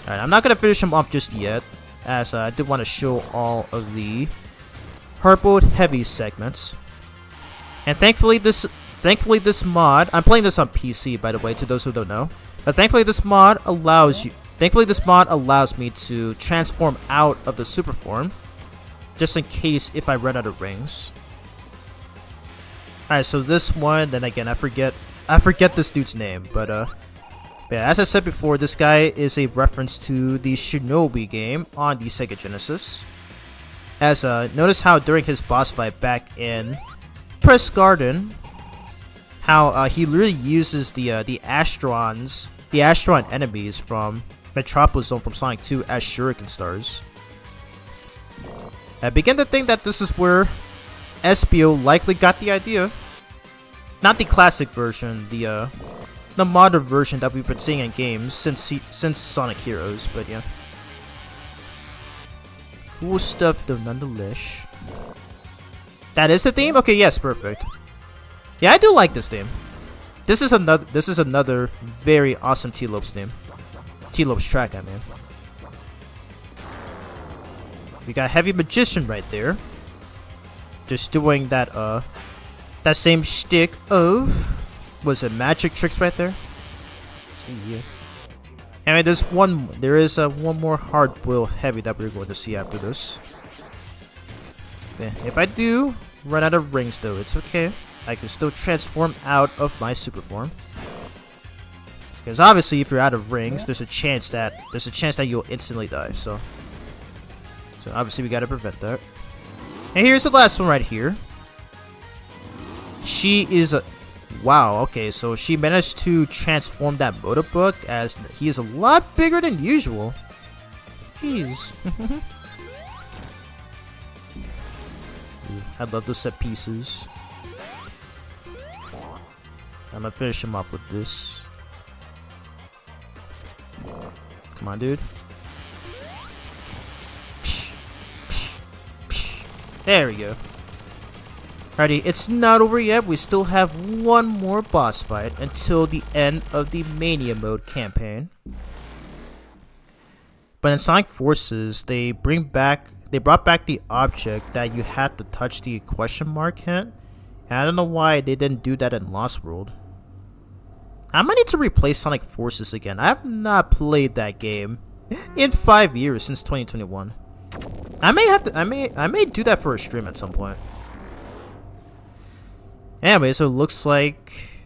Alright, I'm not gonna finish him off just yet, as I did want to show all of the hard-boiled heavy segments. And thankfully this mod, I'm playing this on PC, by the way, to those who don't know. But thankfully this mod allows me to transform out of the super form, just in case if I run out of rings. Alright, so this one, then again, I forget this dude's name, but yeah, as I said before, this guy is a reference to the Shinobi game on the Sega Genesis. As notice how during his boss fight back in Press Garden, how he literally uses the Astron enemies from Metropolis Zone from Sonic 2 as shuriken stars. I begin to think that this is where Espio likely got the idea. Not the classic version, the modern version that we've been seeing in games since Sonic Heroes, but yeah. Cool stuff though, nonetheless. That is the theme? Okay, yes, perfect. Yeah, I do like this theme. This is another very awesome T-Lopes theme. T-Lopes track, I mean. We got Heavy Magician right there. Just doing that same shtick of, was it magic tricks right there? Yeah. Anyway, there is one more hard-boiled heavy that we're going to see after this. Yeah, if I do run out of rings though, it's okay. I can still transform out of my super form. Because obviously if you're out of rings, there's a chance that you'll instantly die, so obviously we gotta prevent that. And here's the last one right here. She is a... Wow, okay, so she managed to transform that Motobook as he is a lot bigger than usual. Jeez. I love those set pieces. I'm gonna finish him off with this. Come on, dude. There we go. Alrighty, it's not over yet. We still have one more boss fight until the end of the Mania mode campaign. But in Sonic Forces, they brought back the object that you had to touch the question mark hint. And I don't know why they didn't do that in Lost World. I might need to replay Sonic Forces again. I have not played that game in 5 years, since 2021. I may do that for a stream at some point. Anyway, so it looks like...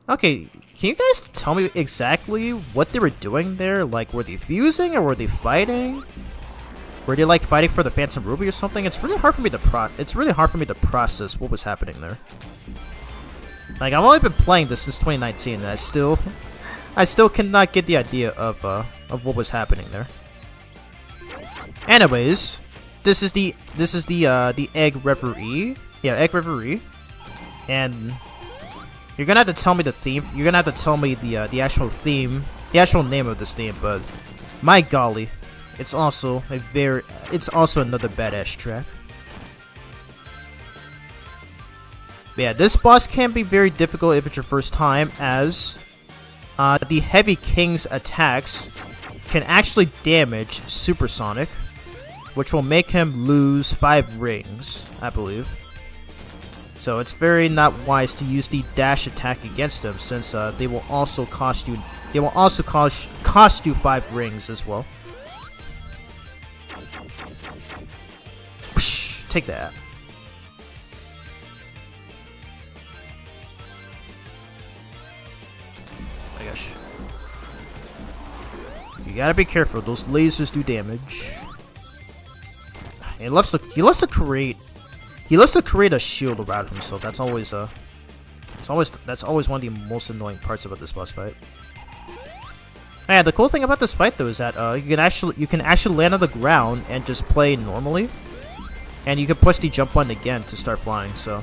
Okay, can you guys tell me exactly what they were doing there? Like, were they fusing or were they fighting? Were they like fighting for the Phantom Ruby or something? It's really hard for me to process what was happening there. Like, I've only been playing this since 2019, and I still cannot get the idea of what was happening there. Anyways, this is the Egg Reverie. Yeah, Egg Reverie. And you're gonna have to tell me the theme. You're gonna have to tell me the actual theme, the actual name of this theme. But my golly, it's also another badass track. But yeah, this boss can be very difficult if it's your first time, as the Heavy King's attacks can actually damage Super Sonic, which will make him lose 5 rings, I believe. So it's very not wise to use the dash attack against him, since they will also cost you. They will also cost you 5 rings as well. Whoosh, take that. Oh my gosh. You gotta be careful. Those lasers do damage. He loves to create a shield around himself. That's always one of the most annoying parts about this boss fight. Yeah, the cool thing about this fight though is that you can actually land on the ground and just play normally, and you can push the jump button again to start flying. So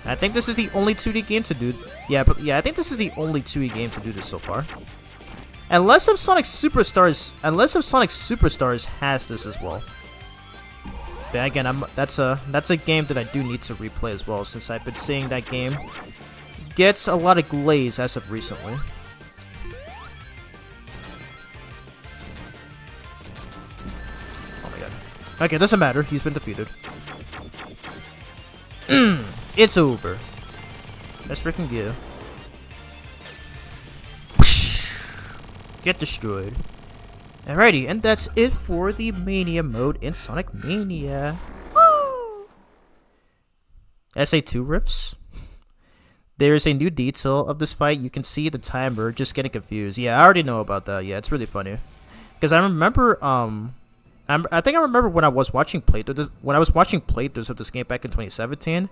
I think this is the only 2D game to do. Yeah, I think this is the only 2D game to do this so far. Unless if Sonic Superstars has this as well. But again, that's a game that I do need to replay as well, since I've been seeing that game gets a lot of glaze as of recently. Oh my god. Okay, doesn't matter. He's been defeated. It's over. Let's freaking go. Get destroyed. Alrighty, and that's it for the Mania mode in Sonic Mania. Woo! SA2 riffs. There is a new detail of this fight. You can see the timer just getting confused. Yeah, I already know about that. Yeah, it's really funny. Because I remember, I think I remember when I was watching playthroughs of this game back in 2017.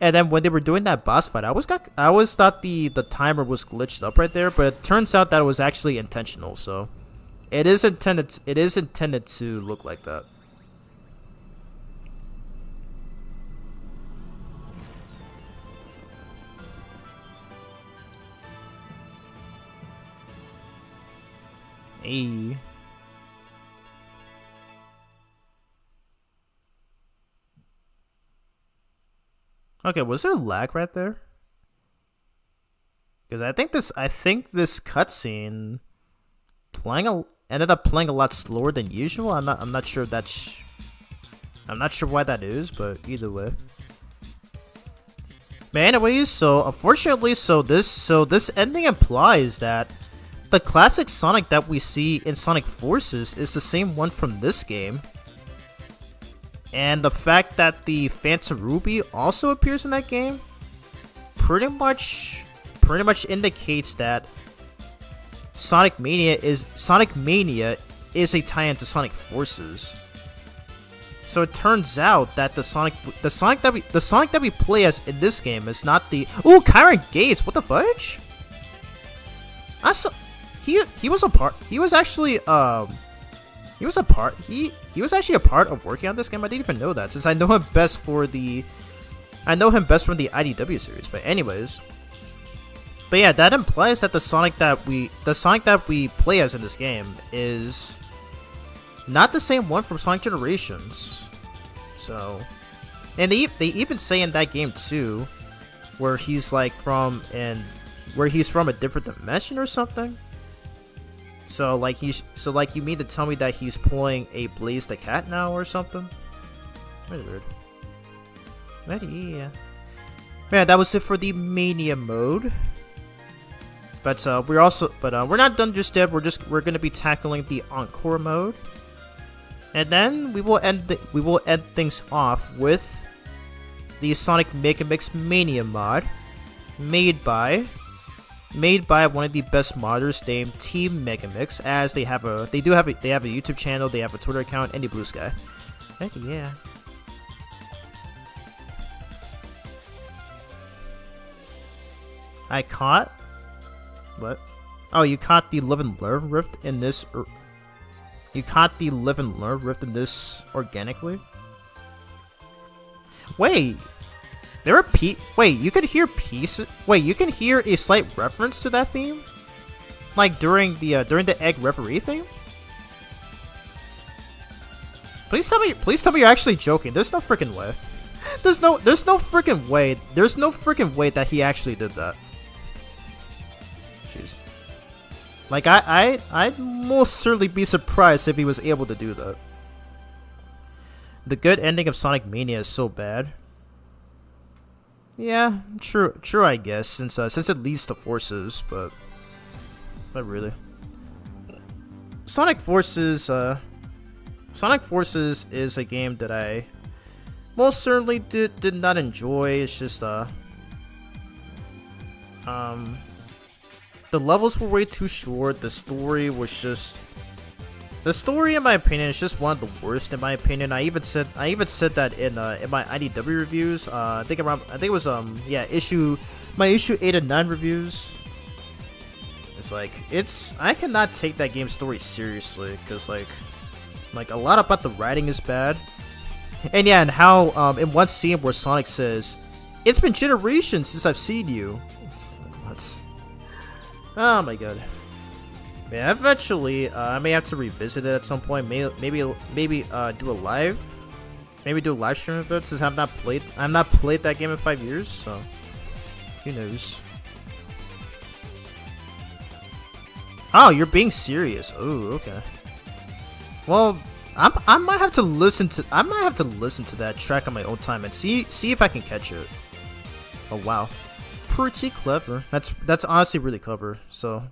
And then when they were doing that boss fight, I always thought the timer was glitched up right there, but it turns out that it was actually intentional. So it is intended to look like that. Hey. Okay, was there lag right there? Because I think this cutscene ended up playing a lot slower than usual. I'm not sure why that is, but either way. But anyways, so unfortunately, this ending implies that the classic Sonic that we see in Sonic Forces is the same one from this game. And the fact that the Phantom Ruby also appears in that game pretty much indicates that Sonic Mania is a tie-in to Sonic Forces. So it turns out that the Sonic that we play as in this game is not the Kyron Gates. What the fudge? He was actually a part of working on this game. I didn't even know that, since I know him best from the IDW series. But anyways, yeah, that implies that the Sonic that we play as in this game is not the same one from Sonic Generations. So, and they even say in that game too, where he's from a different dimension or something. So you mean to tell me that he's pulling a Blaze the Cat now or something? Very weird. But yeah. Yeah, that was it for the Mania mode. But we're not done just yet. We're gonna be tackling the Encore mode, and then we will end things off with the Sonic Megamix Mania mod, made by one of the best modders named Team Megamix, as they have a YouTube channel, they have a Twitter account, and a Blue Sky. Heck yeah. I caught what? Oh, you caught the Live and Learn rift in this. You caught the Live and Learn rift in this organically. Wait. There are Wait, you could hear pieces. Wait, you can hear a slight reference to that theme, like during the Egg Referee theme. Please tell me you're actually joking. There's no freaking way. There's no freaking way. There's no freaking way that he actually did that. Like I'd most certainly be surprised if he was able to do that. The good ending of Sonic Mania is so bad. Yeah, true, I guess, since it leads to Forces, but really. Sonic Forces is a game that I most certainly did not enjoy. It's just the levels were way too short. The story, in my opinion, is just one of the worst in my opinion. I even said that in my IDW reviews. I think it was issue 8 and 9 reviews. It's like I cannot take that game's story seriously because like a lot about the writing is bad. And yeah, and how in one scene where Sonic says, "It's been generations since I've seen you." Oh my god. Yeah, eventually, I may have to revisit it at some point. Maybe do a live stream of it since I've not played that game in 5 years. So who knows? Oh, you're being serious. Oh, okay. Well, I might have to listen to that track on my own time and see if I can catch it. Oh wow, pretty clever. That's honestly really clever. So.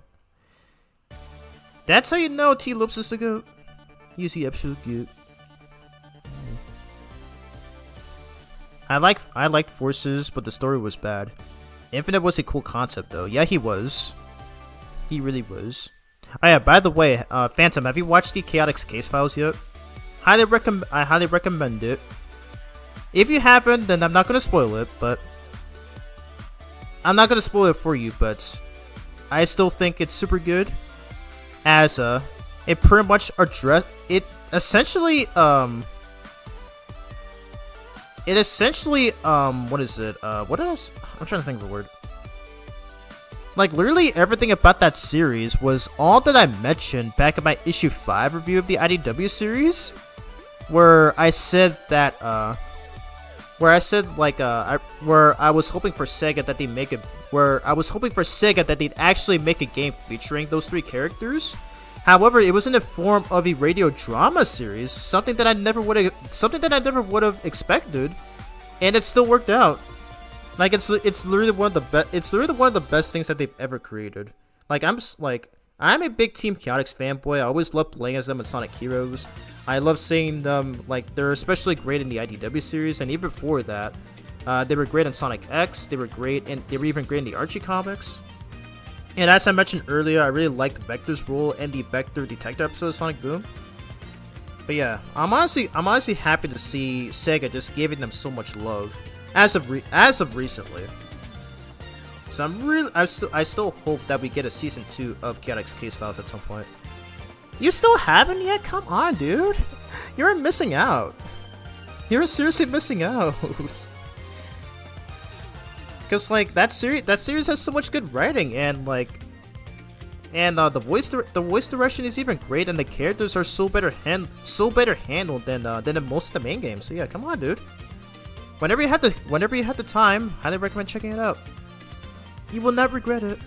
That's how you know T-Lopes is the GOAT. He's the absolute GOAT. I liked Forces, but the story was bad. Infinite was a cool concept though. Yeah, he was. He really was. Oh yeah, by the way, Phantom, have you watched the Chaotix Case Files yet? I highly recommend it. If you haven't, then I'm not gonna spoil it, but I'm not gonna spoil it for you, but I still think it's super good. As it pretty much address it essentially what is it, what else, I'm trying to think of the word. Like literally everything about that series was all that I mentioned back in my issue 5 review of the IDW series, where I said that where I was hoping for Sega that they'd actually make a game featuring those 3 characters. However, it was in the form of a radio drama series, something that I never would have expected, and it still worked out. Like it's literally one of the best things that they've ever created. Like I'm a big Team Chaotix fanboy. I always loved playing as them in Sonic Heroes. I love seeing them, like, they're especially great in the IDW series, and even before that, they were great in Sonic X. They were even great in the Archie comics. And as I mentioned earlier, I really liked Vector's role in the Vector Detector episode of Sonic Boom. But yeah, I'm honestly happy to see Sega just giving them so much love as of recently. So I still hope that we get a season 2 of Chaotix Case Files at some point. You still haven't yet? Come on, dude. You're missing out. You're seriously missing out. Cause like that series has so much good writing, and the voice direction is even great, and the characters are so better handled than in most of the main games. So yeah, come on, dude. Whenever you have the time, highly recommend checking it out. You will not regret it.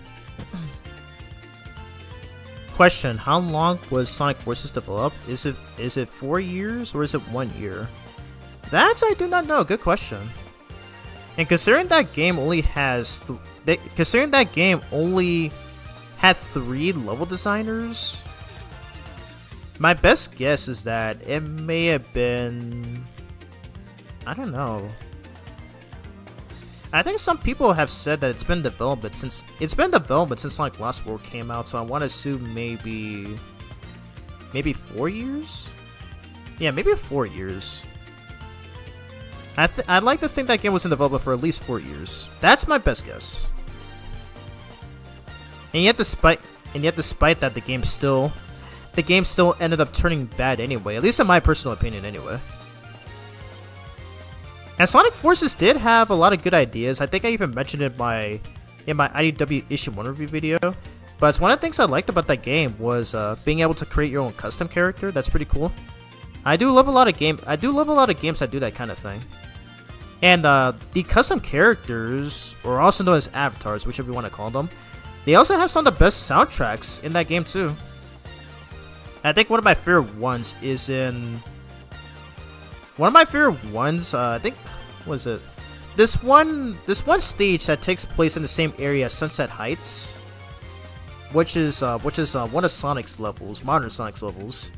Question: how long was Sonic Forces developed? Is it 4 years or is it 1 year? That I do not know. Good question. And considering that game only had 3 level designers, my best guess is that it may have been, I don't know. I think some people have said that it's been development since Sonic Lost World came out, so I want to assume maybe 4 years. Yeah, maybe 4 years. I'd like to think that game was in development for at least 4 years. That's my best guess. And yet, despite that, the game still ended up turning bad anyway. At least in my personal opinion, anyway. And Sonic Forces did have a lot of good ideas. I think I even mentioned it in my IDW issue 1 review video. But one of the things I liked about that game was being able to create your own custom character. That's pretty cool. I do love a lot of games that do that kind of thing. And the custom characters, or also known as avatars, whichever you want to call them, They also have some of the best soundtracks in that game too. I think one of my favorite ones is in... One of my favorite ones, I think... What is it? This one stage that takes place in the same area as Sunset Heights. Which is one of Sonic's levels, modern Sonic's levels.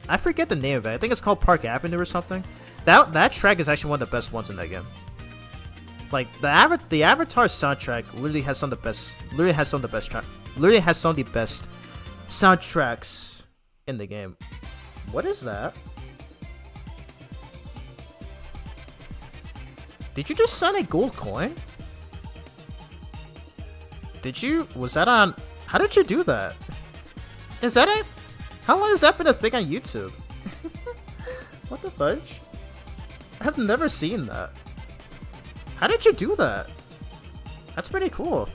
I forget the name of it. I think it's called Park Avenue or something. That track is actually one of the best ones in that game. Like the Avatar soundtrack literally has some of the best. Literally has some of the best soundtracks in the game. What is that? Did you just sign a gold coin? Did you? Was that on? How did you do that? Is that it? How long has that been a thing on YouTube? What the fudge? I've never seen that. How did you do that? That's pretty cool.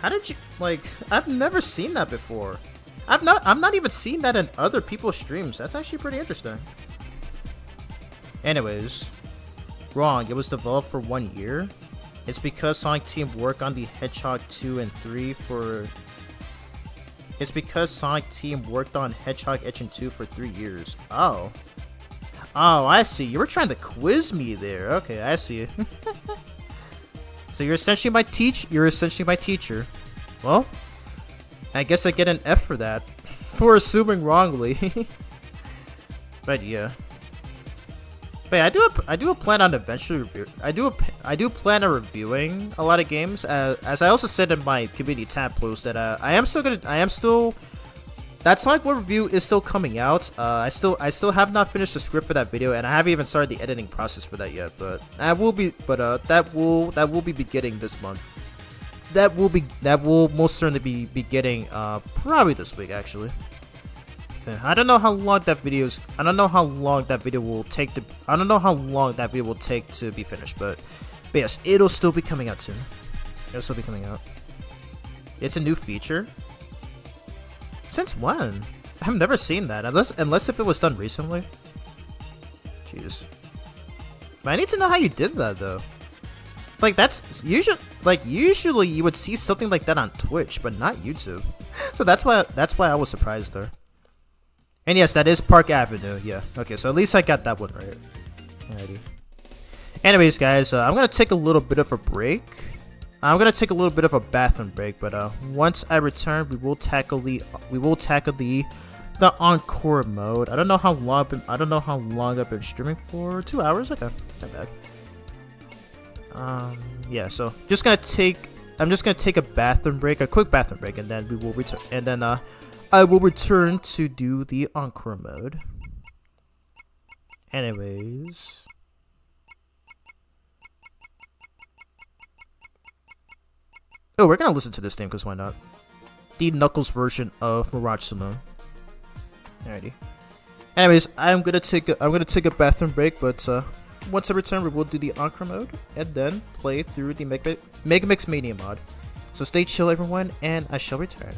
How did you, like, I've never seen that before. I'm not even seeing that in other people's streams. That's actually pretty interesting. Anyways, wrong. It was developed for 1 year. It's because Sonic Team worked on the Hedgehog 2 and 3 for... It's because Sonic Team worked on Hedgehog Etch and 2 for 3 years. Oh. Oh, I see. You were trying to quiz me there. Okay, I see. So you're essentially my teacher. Well, I guess I get an F for that. For assuming wrongly. But yeah. But yeah, I do plan on eventually review. I do plan on reviewing a lot of games. As I also said in my community tab post that that Sonic 1 review is still coming out. I still have not finished the script for that video, and I haven't even started the editing process for that yet. But that will be beginning this month. That will most certainly be beginning probably this week actually. I don't know how long that video will take to be finished, but yes, it'll still be coming out soon. It'll still be coming out. It's a new feature. Since when? I've never seen that, unless if it was done recently. Jeez. But I need to know how you did that though. Like that's usually you would see something like that on Twitch, but not YouTube. So that's why I was surprised there. And yes, that is Park Avenue. Yeah. Okay, so at least I got that one right. Alrighty. Anyways, guys, I'm gonna take a little bit of a break. I'm gonna take a little bit of a bathroom break, but once I return, we will tackle the encore mode. I don't know how long I've been streaming for. 2 hours. Okay, not bad. Yeah. So I'm just gonna take a bathroom break, a quick bathroom break, and then we will return. And then I will return to do the encore mode. Anyways. Oh, we're gonna listen to this theme because why not? The Knuckles version of Mirage Saloon. Alrighty. Anyways, I'm gonna take a bathroom break, but once I return, we will do the encore mode and then play through the Megamix Mania mod. So stay chill, everyone, and I shall return.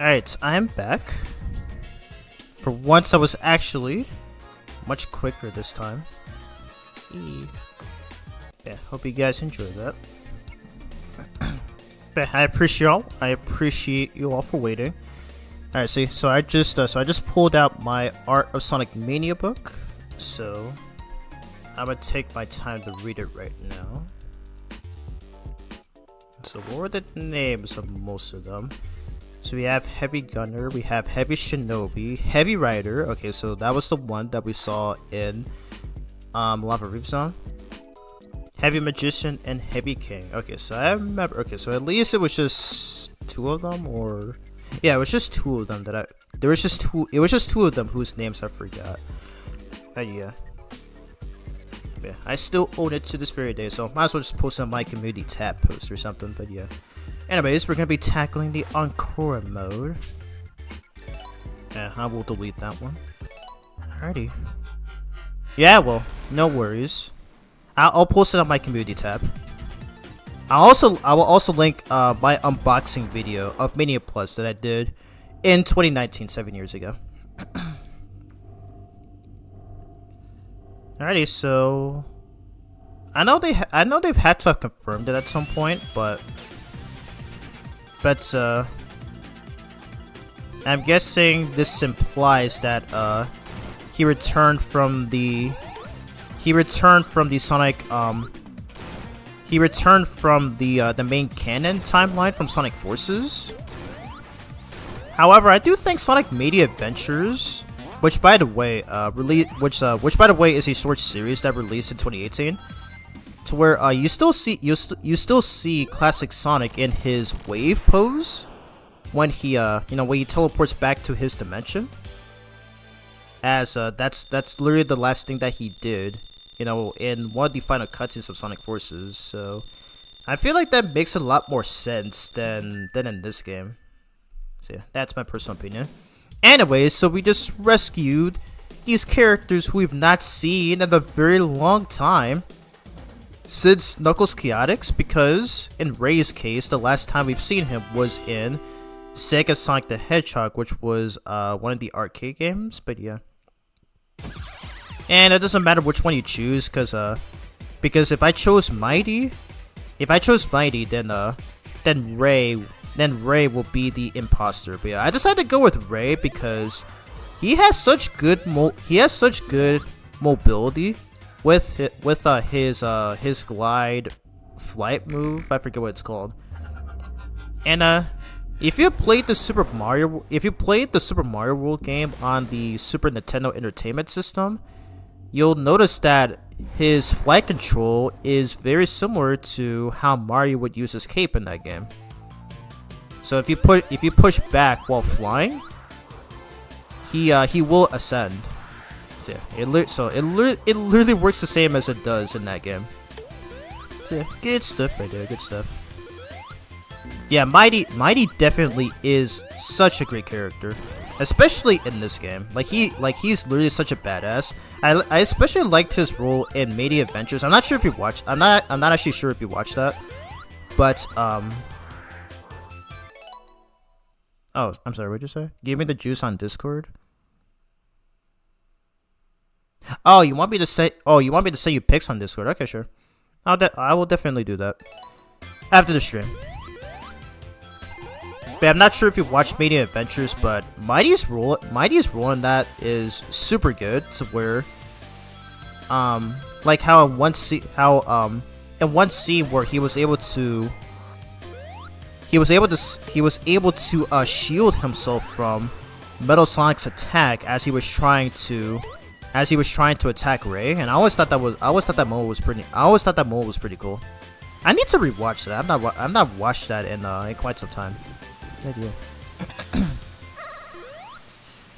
Alright, I'm back. For once, I was actually much quicker this time. Yeah, hope you guys enjoyed that. I appreciate you all for waiting. Alright, so I just pulled out my Art of Sonic Mania book. So I'm gonna take my time to read it right now. So what were the names of most of them? So we have Heavy Gunner, we have Heavy Shinobi, Heavy Rider. Okay, so that was the one that we saw in Lava Reef Zone. Heavy Magician and Heavy King. Okay, so I remember. Okay, so at least it was just two of them, or yeah, it was just two of them that it was just two of them whose names I forgot. Yeah. Yeah, I still own it to this very day, so might as well just post it on my community tab post or something. But yeah. Anyways, we're gonna be tackling the Encore mode. Yeah, I will delete that one. Alrighty. Yeah, well, no worries. I'll post it on my community tab. I will also link my unboxing video of Mania Plus that I did in 2019, 7 years ago. Alrighty, so I know they've had to have confirmed it at some point, but I'm guessing this implies that he returned from the Sonic he returned from the main canon timeline from Sonic Forces. However, I do think Sonic Media Adventures, which by the way is a short series that released in 2018, to where you still see classic Sonic in his wave pose when he when he teleports back to his dimension. As that's literally the last thing that he did, in one of the final cutscenes of Sonic Forces. So I feel like that makes a lot more sense than in this game. So yeah, that's my personal opinion. Anyways, so we just rescued these characters who we've not seen in a very long time since Knuckles Chaotix, because in Ray's case, the last time we've seen him was in Sega Sonic the Hedgehog, which was one of the arcade games. But yeah. And it doesn't matter which one you choose, because if I chose Mighty, then Ray will be the imposter. But yeah, I decided to go with Ray because he has such good mobility with his glide flight move. I forget what it's called. And if you played the Super Mario World game on the Super Nintendo Entertainment System, you'll notice that his flight control is very similar to how Mario would use his cape in that game. So if you push back while flying, he will ascend. So yeah, it literally works the same as it does in that game. So yeah, good stuff right there, good stuff. Yeah, Mighty definitely is such a great character, especially in this game. He's literally such a badass. I especially liked his role in Media Adventures. I'm not sure if you watched. I'm not actually sure if you watched that, but Oh, I'm sorry. What'd you say? Give me the juice on Discord. Oh, you want me to say? Oh, you want me to say your picks on Discord? Okay, sure. I will definitely do that after the stream. But I'm not sure if you watched Media Adventures, but Mighty's role in that is super good. To where, like how in one scene where he was able to shield himself from Metal Sonic's attack as he was trying to attack Ray, and I always thought that moment was pretty cool. I need to rewatch that. I've not watched that in quite some time. Idea.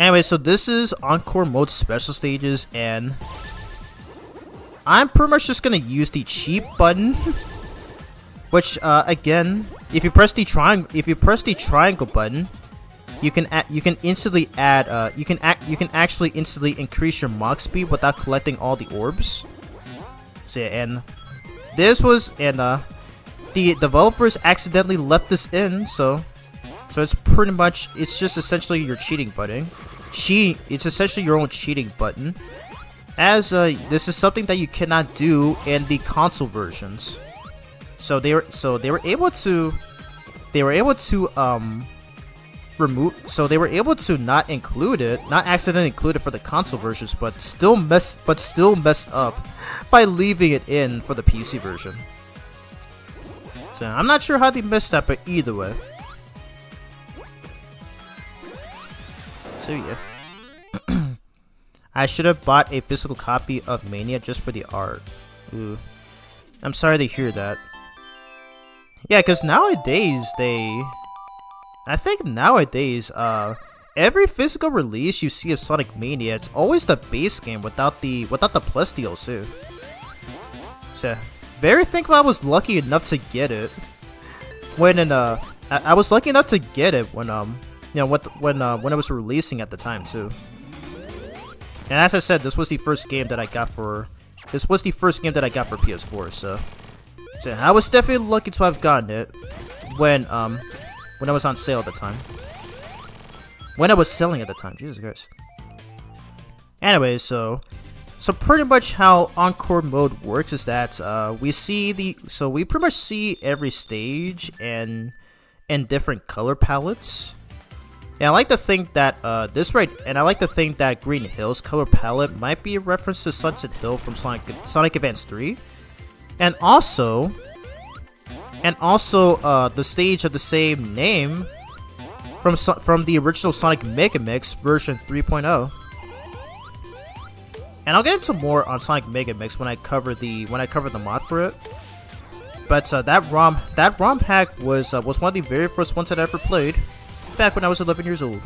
Anyway, so this is Encore mode special stages, and I'm pretty much just gonna use the cheap button, which again, if you press the triangle button, you can actually instantly increase your Mach speed without collecting all the orbs. So yeah, and the developers accidentally left this in, so So it's pretty much, it's just essentially your cheating button. It's essentially your own cheating button. As this is something that you cannot do in the console versions. So they were able to not include it, not accidentally include it for the console versions, but still messed up by leaving it in for the PC version. So I'm not sure how they missed that, but either way. So yeah. I should have bought a physical copy of Mania just for the art. Ooh. I'm sorry to hear that. Yeah, because nowadays I think nowadays, every physical release you see of Sonic Mania, it's always the base game without the Plus DLC. So, very thankful I was lucky enough to get it. I was lucky enough to get it when when it was releasing at the time too. And as I said, this was the first game that I got for PS4. So I was definitely lucky to have gotten it when it was on sale at the time. When it was selling at the time, Jesus Christ. Anyway, so pretty much how Encore mode works is that we pretty much see every stage in different color palettes. And I like to think that Green Hill's color palette might be a reference to Sunset Hill from Sonic Advance 3, and also the stage of the same name from the original Sonic Megamix version 3.0. And I'll get into more on Sonic Megamix when I cover the mod for it. But that ROM hack was one of the very first ones that I ever played back when I was 11 years old.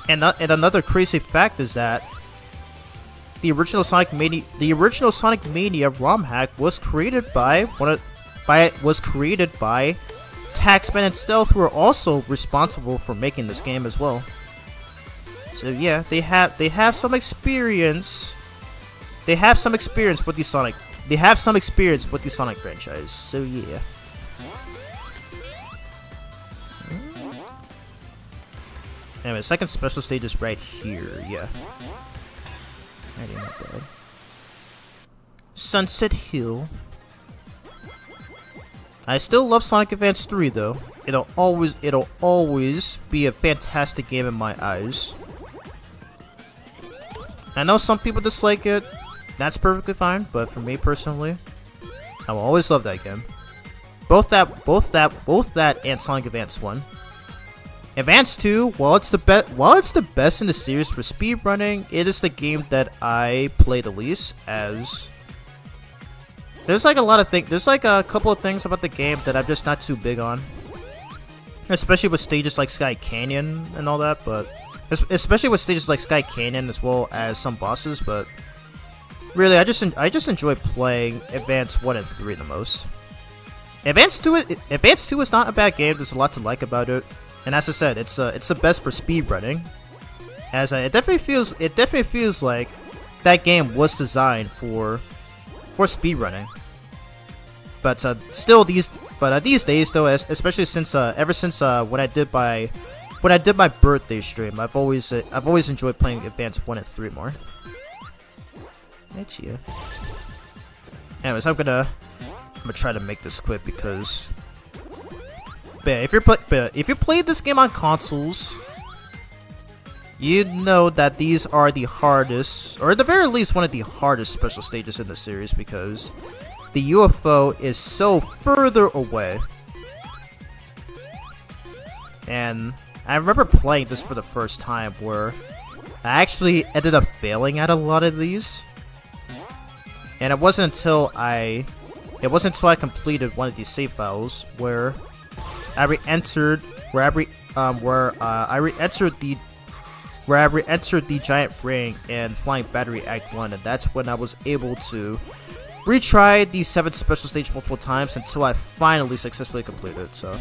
And another crazy fact is that the original Sonic Mania ROM hack was created by Taxman and Stealth, who are also responsible for making this game as well. So yeah, they have some experience. They have some experience with the Sonic franchise. So yeah. Anyway, second special stage is right here. Yeah. I didn't know that. Sunset Hill. I still love Sonic Advance 3 though. It'll always be a fantastic game in my eyes. I know some people dislike it. That's perfectly fine, but for me personally, I will always love that game. Both that and Sonic Advance 1. Advance 2, while it's the best in the series for speedrunning, it is the game that I play the least, as there's like a couple of things about the game that I'm just not too big on. Especially with stages like Sky Canyon and all that, but especially with stages like Sky Canyon as well as some bosses, but really I just enjoy playing Advance 1 and 3 the most. Advance 2 is not a bad game. There's a lot to like about it. And as I said, it's the best for speedrunning. As it definitely feels like that game was designed for speedrunning. But these days though, especially since ever since when I did my birthday stream, I've always enjoyed playing Advance 1 and 3 more. Yeah. Anyways, I'm gonna try to make this quick because. But if you played this game on consoles, you know that these are the hardest, or at the very least one of the hardest special stages in the series, because the UFO is so further away. And I remember playing this for the first time where I actually ended up failing at a lot of these. And it wasn't until I completed one of these save files where I re-entered the giant ring and Flying Battery Act 1, and that's when I was able to retry the 7th special stage multiple times until I finally successfully completed. So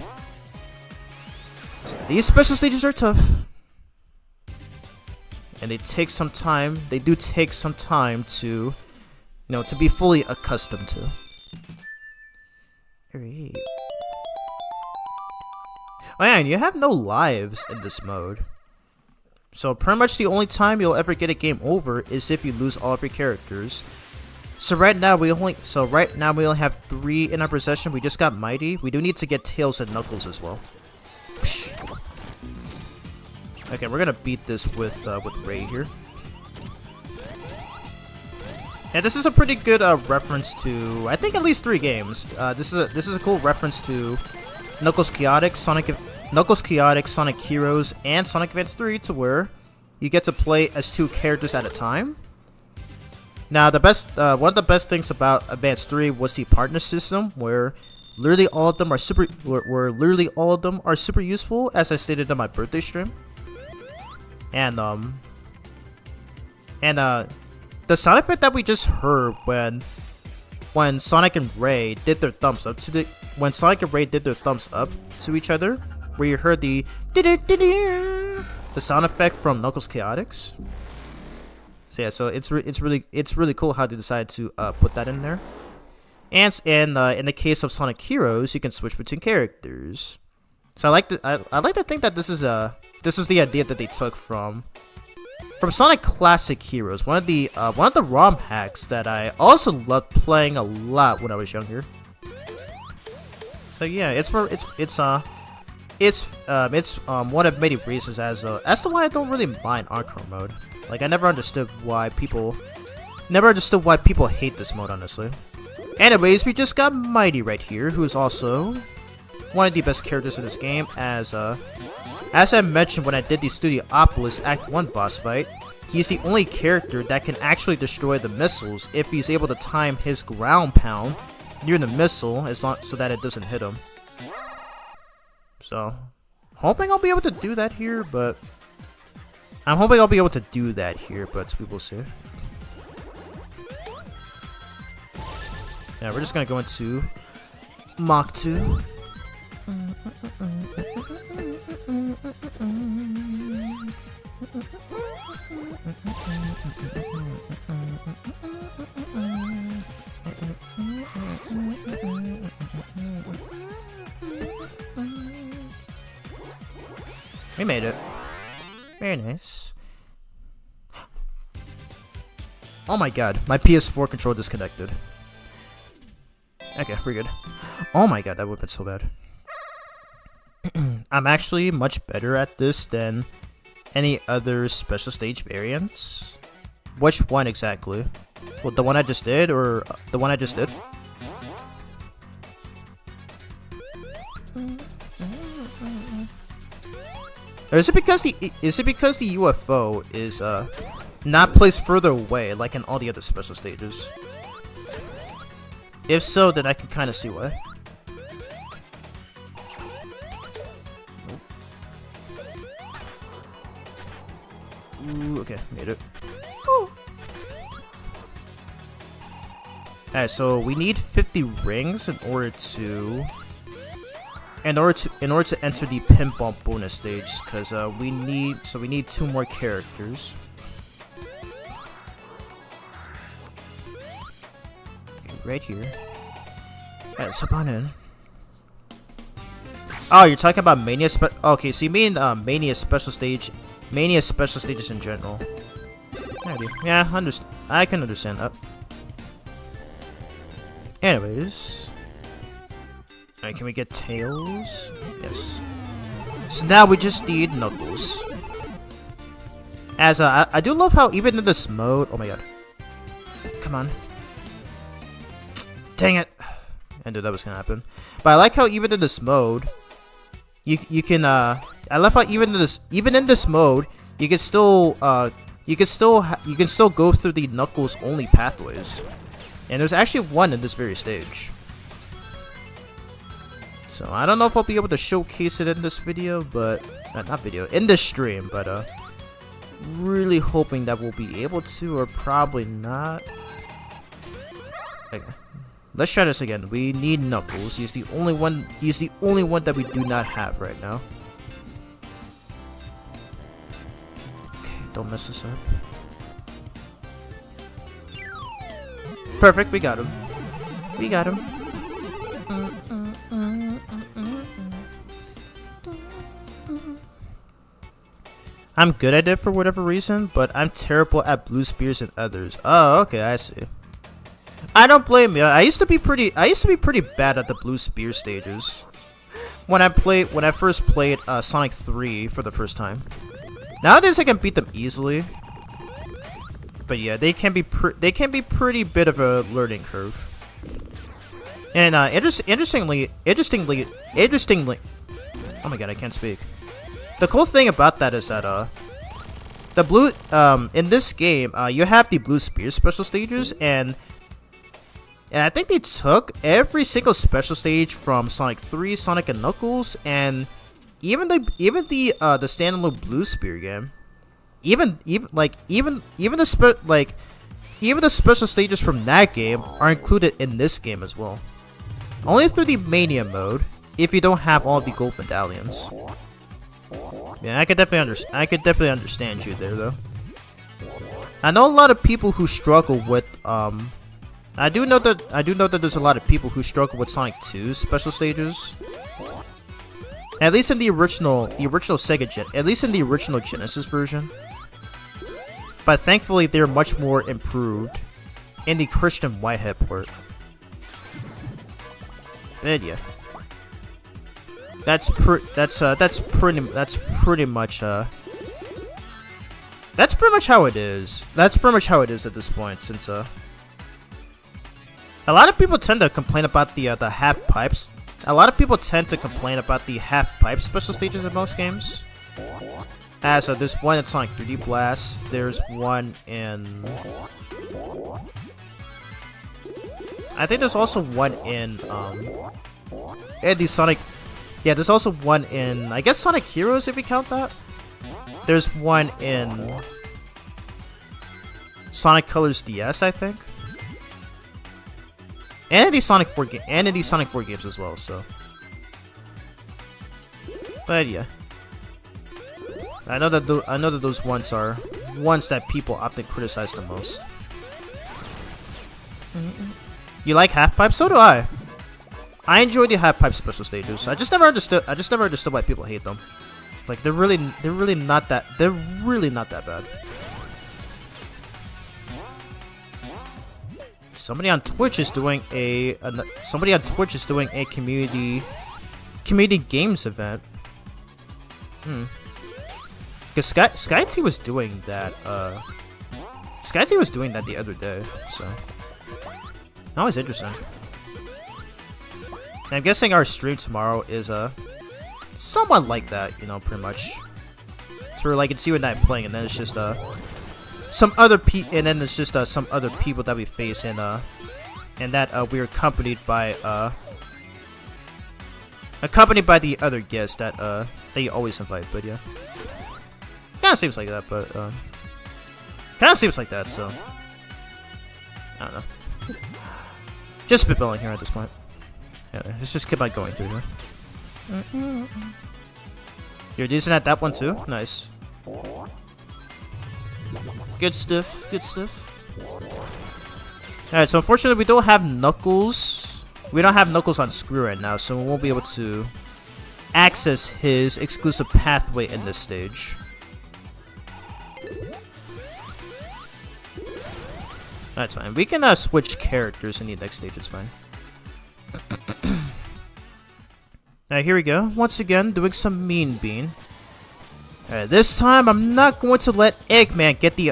these special stages are tough, and they take some time. They do take some time to, to be fully accustomed to. Alright. Oh yeah, and you have no lives in this mode. So pretty much the only time you'll ever get a game over is if you lose all of your characters. So right now we only have 3 in our possession. We just got Mighty. We do need to get Tails and Knuckles as well. Okay, we're gonna beat this with Ray here. Yeah, this is a pretty good reference to, I think, at least 3 games. This is a cool reference to Knuckles Chaotix, Sonic Heroes, and Sonic Advance 3, to where you get to play as 2 characters at a time. Now, one of the best things about Advance 3 was the partner system, where literally all of them are super useful, as I stated on my birthday stream. And the sound effect that we just heard when Sonic and Ray did their thumbs up to each other, where you heard the sound effect from Knuckles Chaotix. So yeah, so it's really cool how they decided to put that in there. And in the case of Sonic Heroes, you can switch between characters. So I like to think that this is the idea that they took from Sonic Classic Heroes, one of the ROM hacks that I also loved playing a lot when I was younger. So yeah, it's one of many reasons as to why I don't really mind Encore mode. Like, I never understood why people hate this mode, honestly. Anyways, we just got Mighty right here, who's also one of the best characters in this game, as I mentioned when I did the Studiopolis Act 1 boss fight. He's the only character that can actually destroy the missiles if he's able to time his ground pound near the missile, so that it doesn't hit him. So, hoping I'll be able to do that here, but we will see. Yeah, we're just gonna go into Mach 2. We made it. Very nice. Oh my god, my PS4 controller disconnected. Okay, we're good. Oh my god, that would've been so bad. I'm actually much better at this than any other special stage variants. Which one exactly? Well, the one I just did, or the one I just did? Or is it because the UFO is not placed further away like in all the other special stages? If so, then I can kind of see why. Ooh, okay, made it. Alright, so we need 50 rings in order to enter the pinball bonus stage, because we need 2 more characters. Okay, right here. Alright, let's hop on in. Oh, you're talking about Mania okay, so you mean Mania special stages in general. Yeah, I can understand that. Anyways. Alright, can we get Tails? Yes. So now we just need Knuckles. As I do love how even in this mode, oh my god. Come on. Dang it. I knew that was gonna happen. But I like how even in this mode, you can I love how even in this mode, you can still go through the Knuckles only pathways. And there's actually one in this very stage. So I don't know if I'll be able to showcase it in this video, but in this stream, but really hoping that we'll be able to, or probably not. Okay. Let's try this again. We need Knuckles. He's the only one that we do not have right now. Okay, don't mess this up. Perfect, we got him. We got him. I'm good at it for whatever reason, but I'm terrible at blue spears and others. Oh, okay, I see. I don't blame you. I used to be pretty bad at the blue spear stages when I first played Sonic 3 for the first time. Nowadays I can beat them easily, but yeah, they can be pretty bit of a learning curve. And interestingly, oh my god, I can't speak. The cool thing about that is that the blue in this game you have the blue spear special stages, and I think they took every single special stage from Sonic 3, Sonic and Knuckles, and even the standalone blue spear game. Even the special stages from that game are included in this game as well. Only through the Mania mode, if you don't have all of the gold medallions. Yeah, I could definitely understand you there, though. I know a lot of people who struggle with I do know that there's a lot of people who struggle with Sonic 2's special stages. At least in the original Genesis version. But thankfully, they're much more improved in the Christian Whitehead port. But yeah, that's pretty much how it is. That's pretty much how it is at this point, since a lot of people tend to complain about the half pipes. A lot of people tend to complain about the half pipe special stages in most games. As there's one in Sonic 3D Blast. There's one in. I think there's also one in the Sonic. Yeah, there's also one in, I guess, Sonic Heroes, if you count that. There's one in Sonic Colors DS, I think. And in these Sonic 4 games as well, so. But yeah. I know that those ones are ones that people often criticize the most. You like half pipe? So do I. I enjoy the half pipe special stages. I just never understood why people hate them. Like they're really not that bad. Somebody on Twitch is doing a community games event. Cause Sky T was doing that. Sky T was doing that the other day. So that was interesting. And I'm guessing our stream tomorrow is somewhat like that, you know, pretty much. So we're like it's you and I playing, and then it's just some other people that we face, and that we're accompanied by the other guests that you always invite. But yeah, kind of seems like that. But kind of seems like that. So I don't know. Just spitballing here at this point. Yeah, let's just keep on going through here. You're decent at that one too? Nice. Good stuff, good stuff. Alright, so unfortunately we don't have Knuckles. We don't have Knuckles on Screw right now, so we won't be able to access his exclusive pathway in this stage. That's fine. We can switch characters in the next stage, it's fine. Alright, here we go. Once again, doing some Mean Bean. Alright, this time I'm not going to let Eggman get the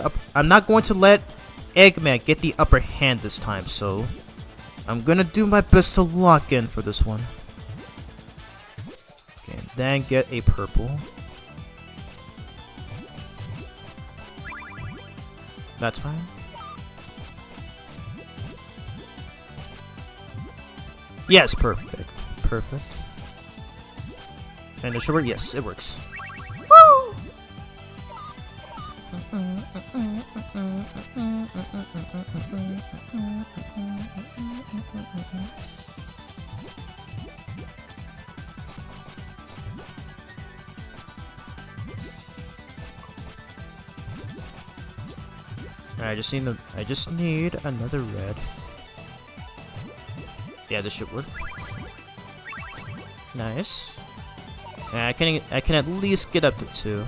upper hand this time, so I'm gonna do my best to lock in for this one. Okay, and then get a purple. That's fine. Yes, perfect. Perfect. And it should work? Yes, it works. Woo! Alright, I just need another red. Yeah, this should work. Nice. Yeah, I can at least get up to 2.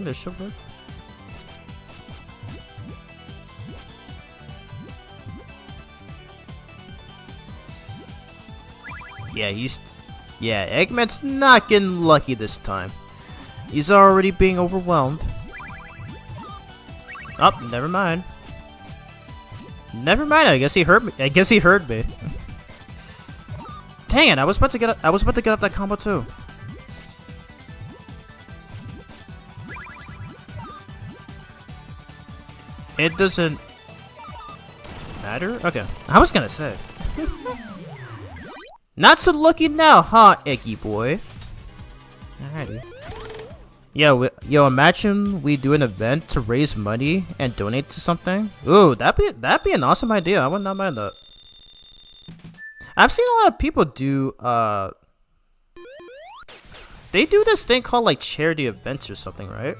think this should work. Yeah, Eggman's not getting lucky this time. He's already being overwhelmed. Oh, never mind. Never mind. I guess he heard me. Dang it! I was about to get up that combo too. It doesn't matter. Okay, I was gonna say. Not so lucky now, huh, Eggy boy? Alrighty. Yo, imagine we do an event to raise money and donate to something. Ooh, that'd be an awesome idea. I would not mind that. I've seen a lot of people do they do this thing called like charity events or something, right?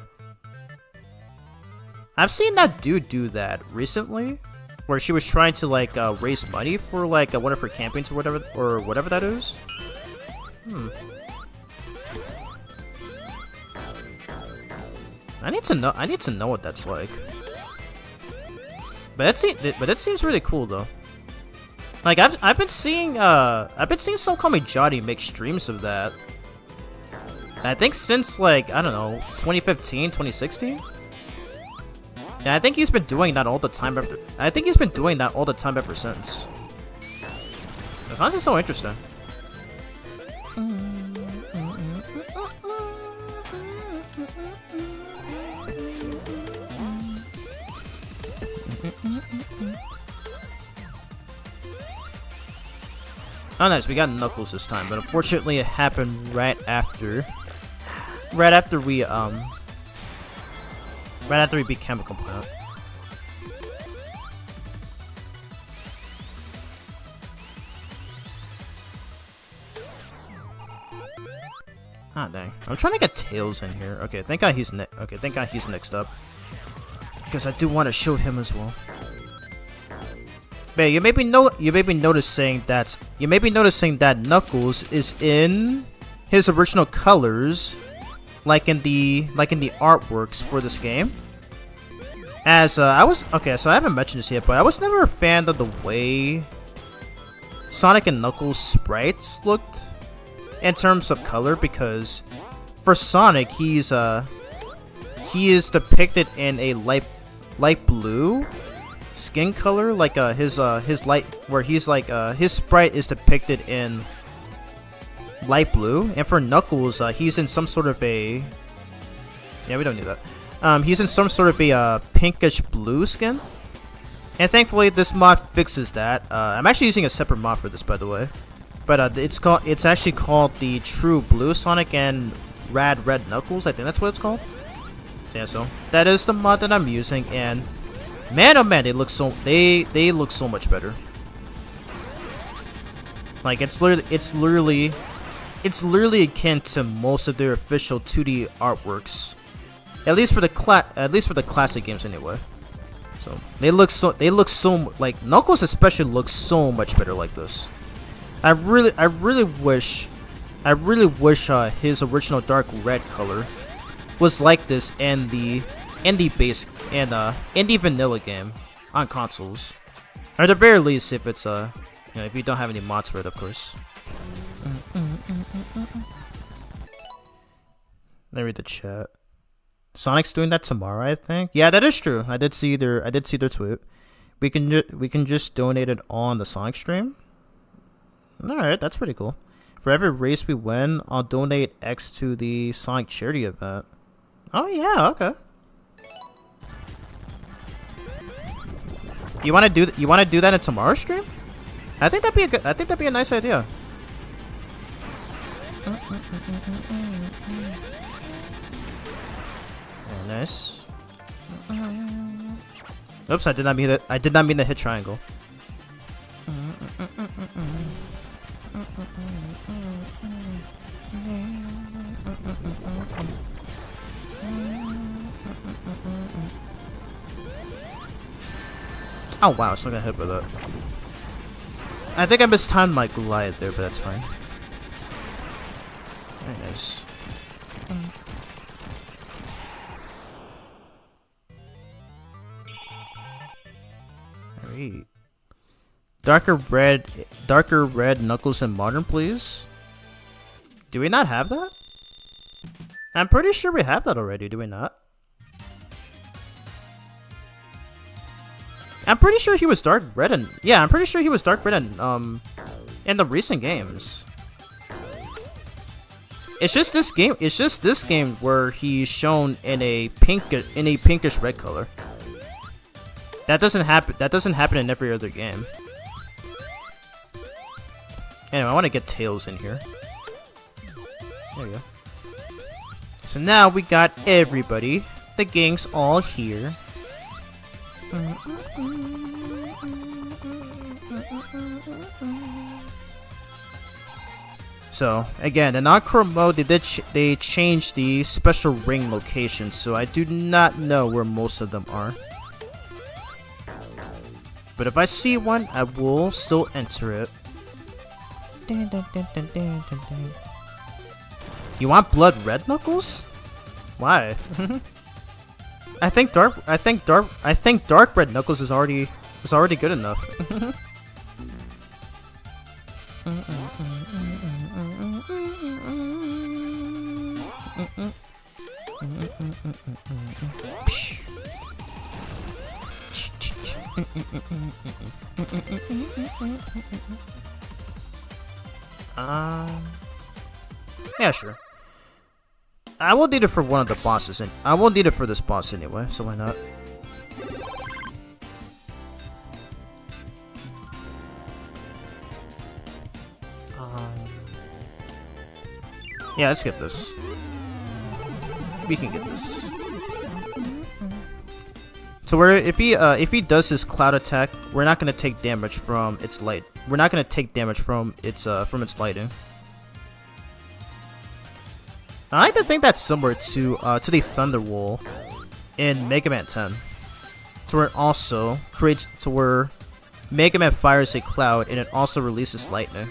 I've seen that dude do that recently, where she was trying to like raise money for like one of her campaigns or whatever that is. I need to know what that's like. But it seems really cool though. Like I've been seeing Some Call Me Johnny make streams of that. And I think since like, I don't know, 2015, 2016. Yeah, I think he's been doing that all the time ever since. It's honestly so interesting. Oh nice, we got Knuckles this time, but unfortunately it happened right after we beat Chemical Plant. Ah dang. I'm trying to get Tails in here. Okay, thank God he's next up. Because I do want to show him as well. But you may be noticing that Knuckles is in his original colors, like in the artworks for this game. As so I haven't mentioned this yet, but I was never a fan of the way Sonic and Knuckles sprites looked in terms of color, because for Sonic he is depicted in a light blue skin color, like his sprite is depicted in light blue, and for Knuckles he's in some sort of a we don't need that. He's in some sort of a pinkish blue skin, and thankfully this mod fixes that. I'm actually using a separate mod for this, by the way, but it's actually called the True Blue Sonic and Rad Red Knuckles. I think that's what it's called. So that is the mod that I'm using, and man, oh man, they look so much better. Like it's literally akin to most of their official 2D artworks, at least for the classic games anyway. So they look so like Knuckles especially looks so much better like this. I really wish his original dark red color was like this in the base and indie vanilla game on consoles, or at the very least if it's if you don't have any mods for it, of course. Let me read the chat. Sonic's doing that tomorrow, I think. Yeah, that is true. I did see their tweet. We can just donate it on the Sonic stream. All right, that's pretty cool. For every race we win, I'll donate X to the Sonic charity event. Oh yeah, okay. You want to do that in tomorrow's stream? I think that'd be a nice idea. Oh, nice. Oops, I did not mean to hit triangle. Oh wow, it's not gonna hit with that. I think I mistimed my glide there, but that's fine. Very nice. Wait. Darker red Knuckles in Modern, please. Do we not have that? I'm pretty sure we have that already, do we not? I'm pretty sure he was dark red and I'm pretty sure he was dark red and in the recent games. It's just this game where he's shown in a pinkish red color. That doesn't happen in every other game. Anyway, I want to get Tails in here. There we go. So now we got everybody. The gang's all here. So again, in non-chrome mode, they changed the special ring locations, so I do not know where most of them are. But if I see one, I will still enter it. You want blood red Knuckles? Why? I think dark red Knuckles is already good enough. Yeah, sure. I will need it for one of the bosses, and I will need it for this boss anyway, so why not? Yeah, let's get this. We can get this. So if he does his cloud attack, we're not gonna take damage from its light. We're not gonna take damage from its lighting. I like to think that's similar to the Thunder Wall in Mega Man 10. So where it also creates where Mega Man fires a cloud and it also releases lightning.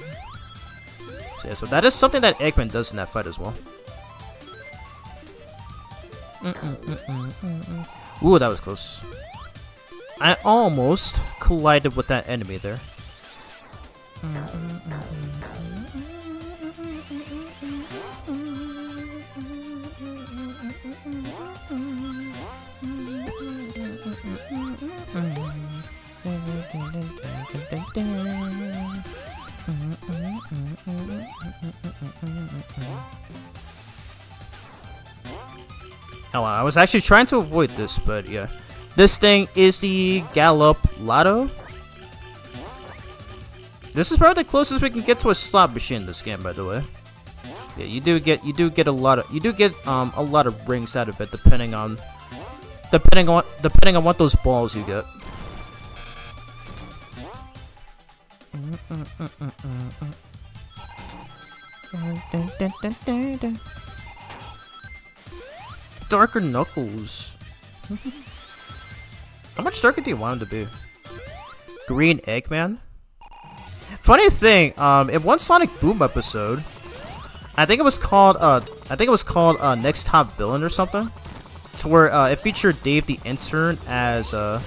So yeah, so that is something that Eggman does in that fight as well. Ooh, that was close. I almost collided with that enemy there. Oh, I was actually trying to avoid this, but yeah. This thing is the Gallop Lotto. This is probably the closest we can get to a slot machine in this game, by the way. Yeah, you do get a lot of rings out of it, depending on what those balls you get. Darker Knuckles. How much darker do you want him to be? Green Eggman? Funny thing, in one Sonic Boom episode, I think it was called Next Top Villain or something, to where it featured Dave the Intern as the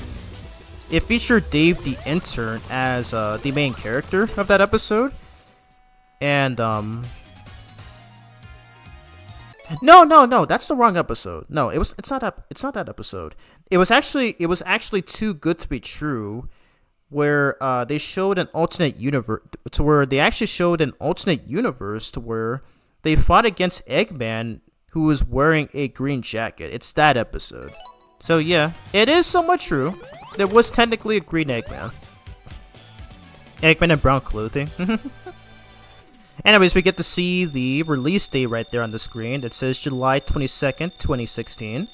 main character of that episode, and No, that's the wrong episode. No, it's not that episode. It was actually Too Good to Be True, where they showed an alternate universe to where they fought against Eggman, who was wearing a green jacket. It's that episode. So yeah, it is somewhat true. There was technically a green Eggman. Eggman in brown clothing. Anyways, we get to see the release date right there on the screen. It says July 22nd, 2016.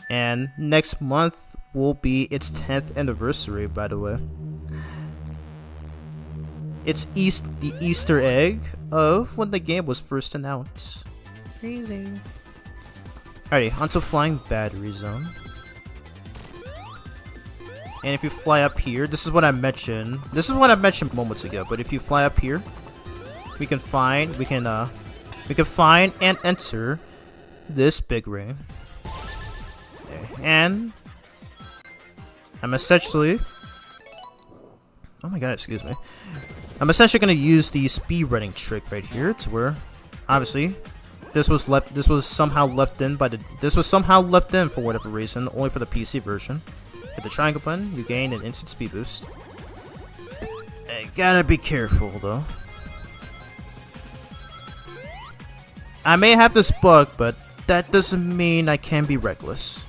And next month will be its 10th anniversary, by the way. It's the Easter egg of when the game was first announced. Crazy. Alrighty, onto Flying Battery Zone. And if you fly up here, this is what I mentioned. This is what I mentioned moments ago. But if you fly up here, we can find and enter this big ring. Okay. And I'm essentially... Oh my god, excuse me. I'm essentially going to use the speed running trick right here to where, obviously, this was somehow left in for whatever reason, only for the PC version. Hit the triangle button, you gain an instant speed boost. You gotta be careful though. I may have this bug, but that doesn't mean I can be reckless.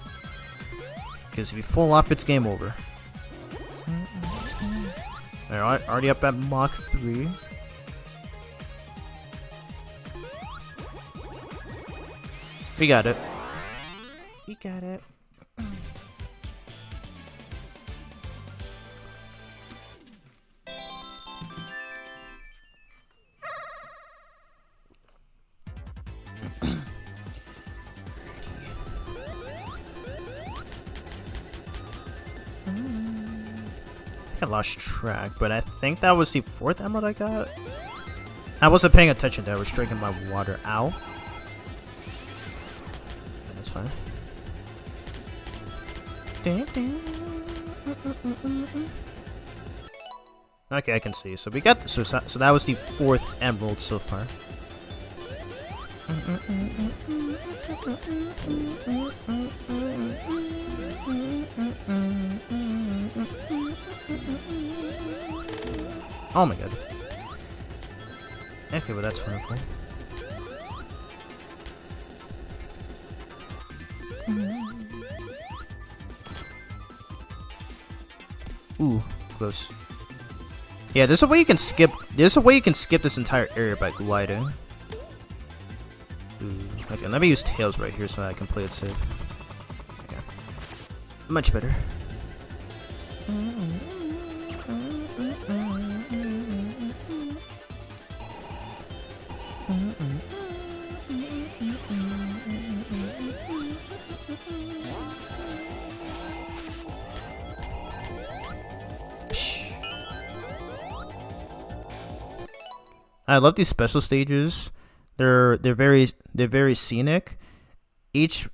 Because if you fall off, it's game over. Alright, already up at Mach 3. We got it. We got it. I lost track, but I think that was the 4th emerald I got. I wasn't paying attention there. I was drinking my water. Ow. That's fine. Okay, I can see. So we got so that was the 4th emerald so far. Oh my god. Okay, well that's wonderful. Ooh, close. Yeah, there's a way you can skip. There's a way you can skip this entire area by gliding. Ooh, okay, let me use tails right here so that I can play it safe. Okay. Much better. I love these special stages. They're very scenic. If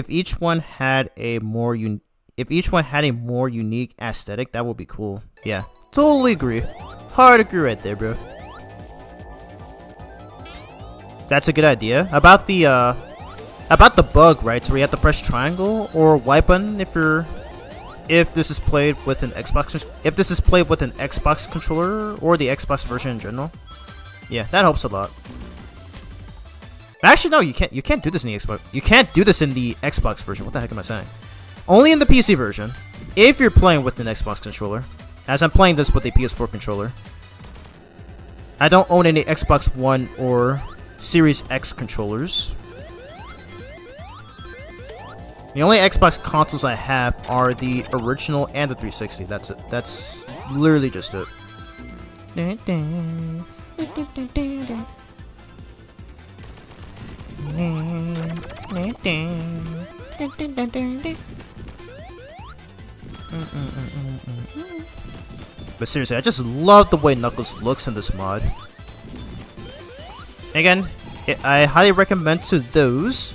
each one had a more unique aesthetic, that would be cool. Yeah, totally agree. Hard agree right there, bro. That's a good idea. About the bug, right? So we have to press triangle or Y button if this is played with an Xbox controller or the Xbox version in general. Yeah, that helps a lot. Actually, no, you can't do this in the Xbox. You can't do this in the Xbox version. What the heck am I saying? Only in the PC version. If you're playing with an Xbox controller, as I'm playing this with a PS4 controller. I don't own any Xbox One or Series X controllers. The only Xbox consoles I have are the original and the 360. That's it. That's literally just it. But seriously, I just love the way Knuckles looks in this mod. Again, I highly recommend to those.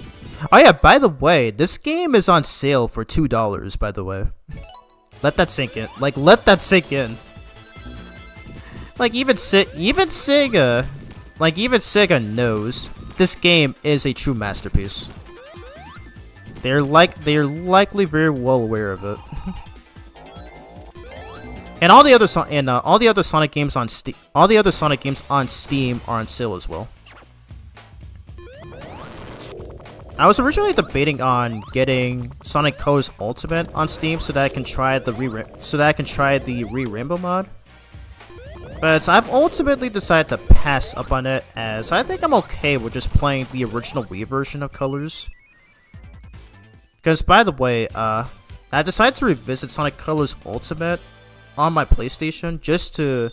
Oh yeah, by the way, this game is on sale for $2, by the way. Let that sink in. Like, let that sink in. Like, even Sega knows this game is a true masterpiece. They're likely very well aware of it. And all the other Sonic games on Steam, are on sale as well. I was originally debating on getting Sonic Colors Ultimate on Steam so that I can try the Re-Rainbow mod. But I've ultimately decided to pass up on it, as I think I'm okay with just playing the original Wii version of Colors. Because, by the way, I decided to revisit Sonic Colors Ultimate on my PlayStation just to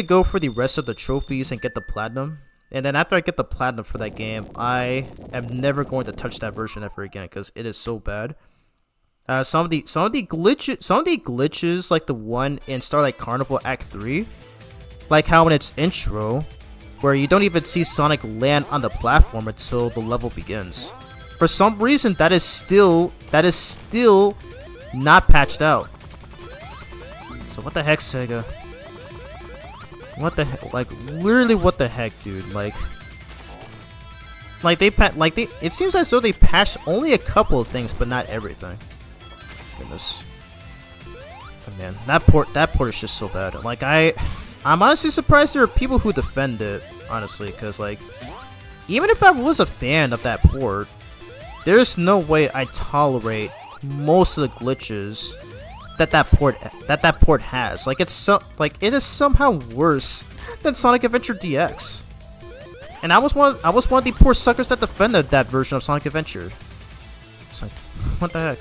go for the rest of the trophies and get the platinum. And then after I get the platinum for that game, I am never going to touch that version ever again because it is so bad. Some of the glitches, like the one in Starlight Carnival Act 3, like how in its intro, where you don't even see Sonic land on the platform until the level begins. For some reason, that is still not patched out. So what the heck, Sega? What the heck? Like, literally, what the heck, dude? Like they it seems as though they patched only a couple of things, but not everything. Goodness. Oh, man, that port is just so bad. Like, I'm honestly surprised there are people who defend it, honestly, because, like, even if I was a fan of that port, there's no way I tolerate most of the glitches that port has. Like, it is somehow worse than Sonic Adventure DX. And I was one of the poor suckers that defended that version of Sonic Adventure. It's like, what the heck?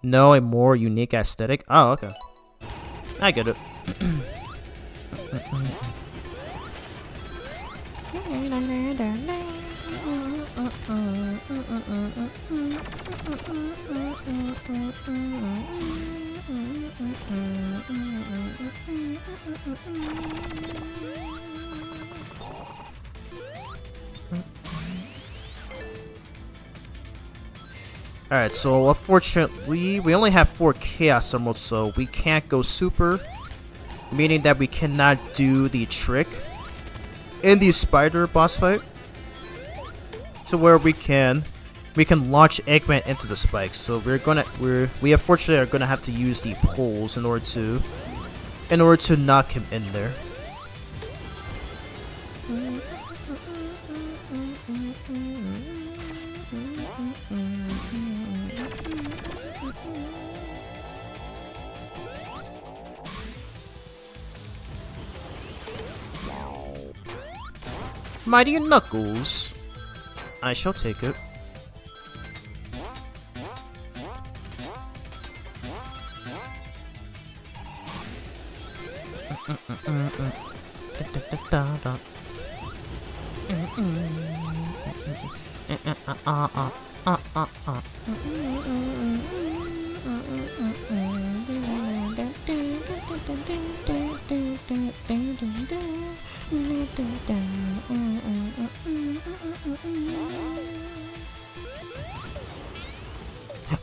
No, a more unique aesthetic. Oh, okay. I get it. Alright, so unfortunately, we only have 4 Chaos Emeralds, so we can't go Super, meaning that we cannot do the trick in the Spider boss fight, to where we can launch Eggman into the spikes. So we unfortunately are gonna have to use the poles in order to knock him in there. Mighty Knuckles. I shall take it.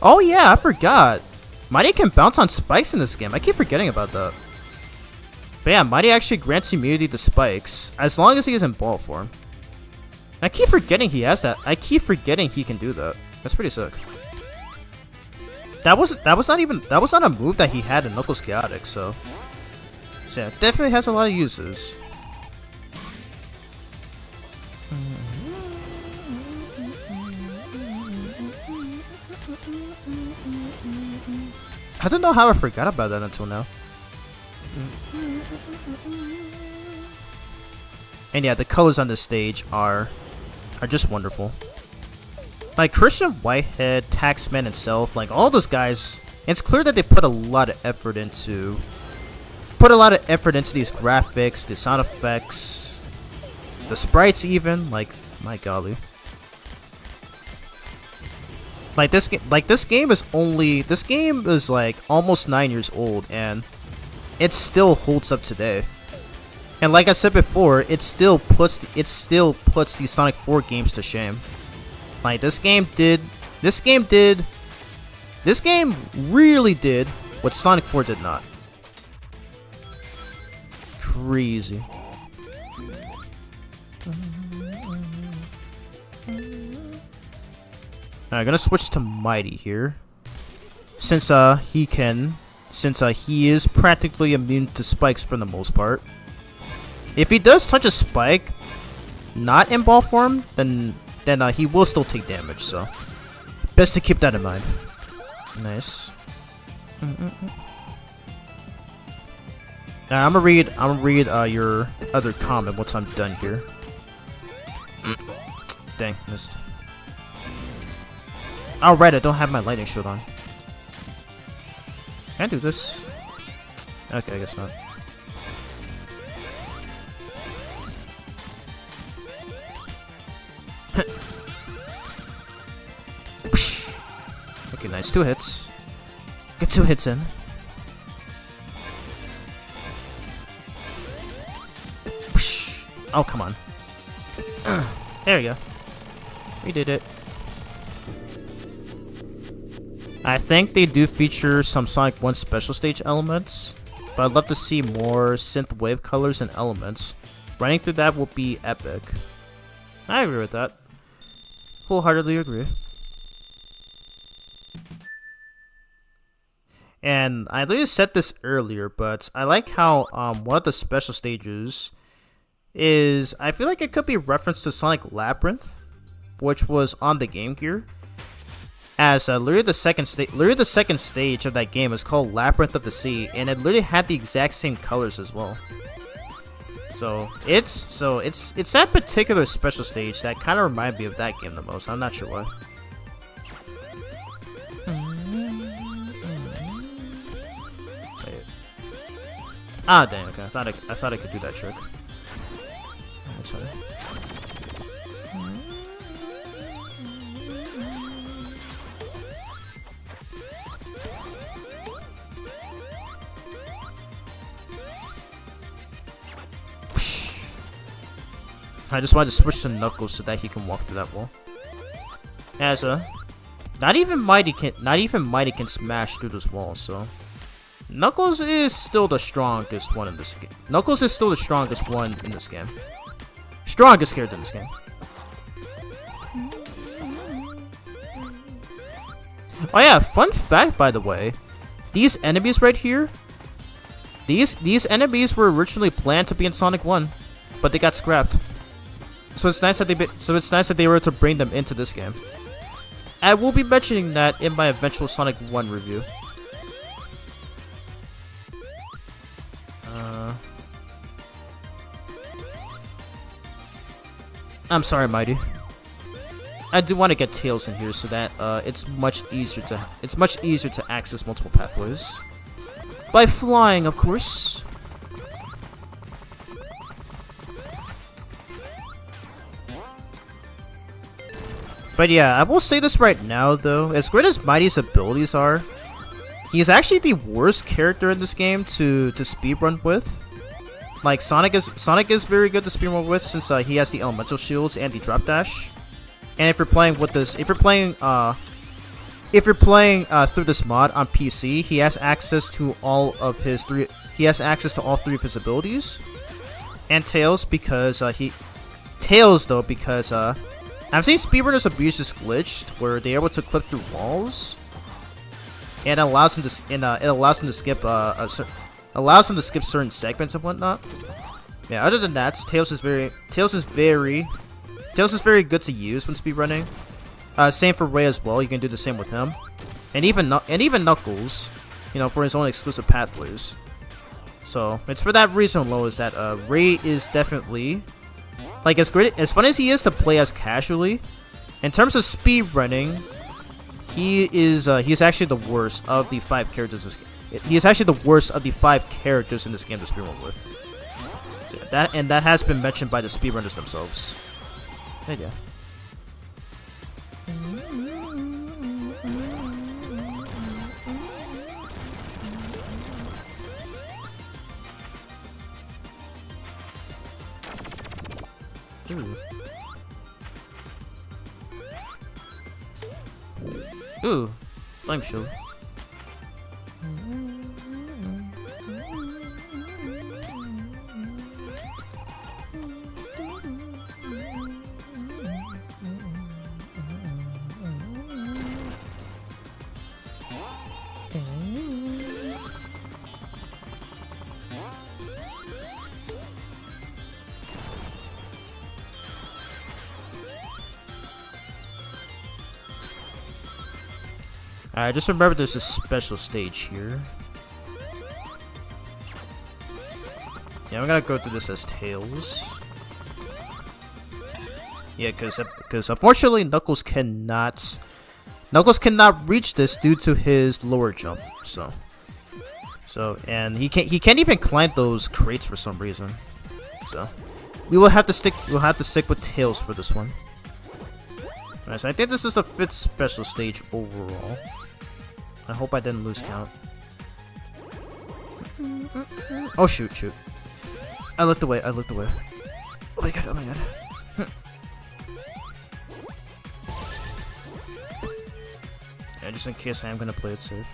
Oh yeah, I forgot. Mighty can bounce on spikes in this game. I keep forgetting about that. But yeah, Mighty actually grants immunity to spikes as long as he is in ball form. I keep forgetting he has that. I keep forgetting he can do that. That's pretty sick. That was not a move that he had in Knuckles Chaotix, so yeah, definitely has a lot of uses. I don't know how I forgot about that until now. And yeah, the colors on this stage are just wonderful. Like Christian Whitehead, Taxman, and Self, like all those guys, it's clear that they put a lot of effort into these graphics, the sound effects, the sprites even. Like, my golly. This game is like almost 9 years old, and it still holds up today. And like I said before, it still puts the Sonic 4 games to shame. Like this game really did what Sonic 4 did not. Crazy. I'm gonna switch to Mighty here, since he is practically immune to spikes for the most part. If he does touch a spike, not in ball form, then he will still take damage. So, best to keep that in mind. Nice. I'm gonna read your other comment once I'm done here. Dang, missed. Oh right, I don't have my lightning shield on. Can I do this? Okay, I guess not. Okay, nice. 2 hits. Get 2 hits in. Oh, come on. There we go. We did it. I think they do feature some Sonic 1 special stage elements, but I'd love to see more synthwave colors and elements. Running through that will be epic. I agree with that. Wholeheartedly agree. And I literally said this earlier, but I like how one of the special stages is, I feel like it could be a reference to Sonic Labyrinth, which was on the Game Gear. As literally the second stage of that game is called Labyrinth of the Sea, and it literally had the exact same colors as well. So it's that particular special stage that kind of reminded me of that game the most. I'm not sure why. Wait. Ah, dang. Okay, I thought I could do that trick. That's fine. I just wanted to switch to Knuckles so that he can walk through that wall. As not even Mighty can smash through this wall. So Knuckles is still the strongest one in this game. Knuckles is still the strongest one in this game. Strongest character in this game. Oh yeah, fun fact by the way, these enemies right here, these enemies were originally planned to be in Sonic 1, but they got scrapped. So it's nice that they were able to bring them into this game. I will be mentioning that in my eventual Sonic 1 review. I'm sorry, Mighty. I do want to get Tails in here so that it's much easier to access multiple pathways by flying, of course. But yeah, I will say this right now though, as great as Mighty's abilities are, he's actually the worst character in this game to speedrun with. Like Sonic is very good to speedrun with since he has the elemental shields and the drop dash. And if you're playing through this mod on PC, he has access to all three of his abilities. And Tails because I've seen speedrunners abuse this glitch where they're able to clip through walls, and it allows them to skip certain segments and whatnot. Yeah, other than that, Tails is very good to use when speedrunning. Same for Ray as well. You can do the same with him, and even Knuckles, you know, for his own exclusive pathways. So it's for that reason alone is that Ray is definitely, like, as fun as he is to play as casually, in terms of speedrunning, he's actually the worst of the 5 characters. He is actually the worst of the 5 characters in this game to speedrun with. So that has been mentioned by the speedrunners themselves. There you go. Ooh, flame shield. Alright, just remember there's a special stage here. Yeah, I'm gonna go through this as Tails. Yeah, because unfortunately Knuckles cannot reach this due to his lower jump. So and he can't even climb those crates for some reason. So we'll have to stick with Tails for this one. Alright, so I think this is the 5th special stage overall. I hope I didn't lose count. Oh shoot. I looked away. Oh my god. just in case I am gonna play it safe.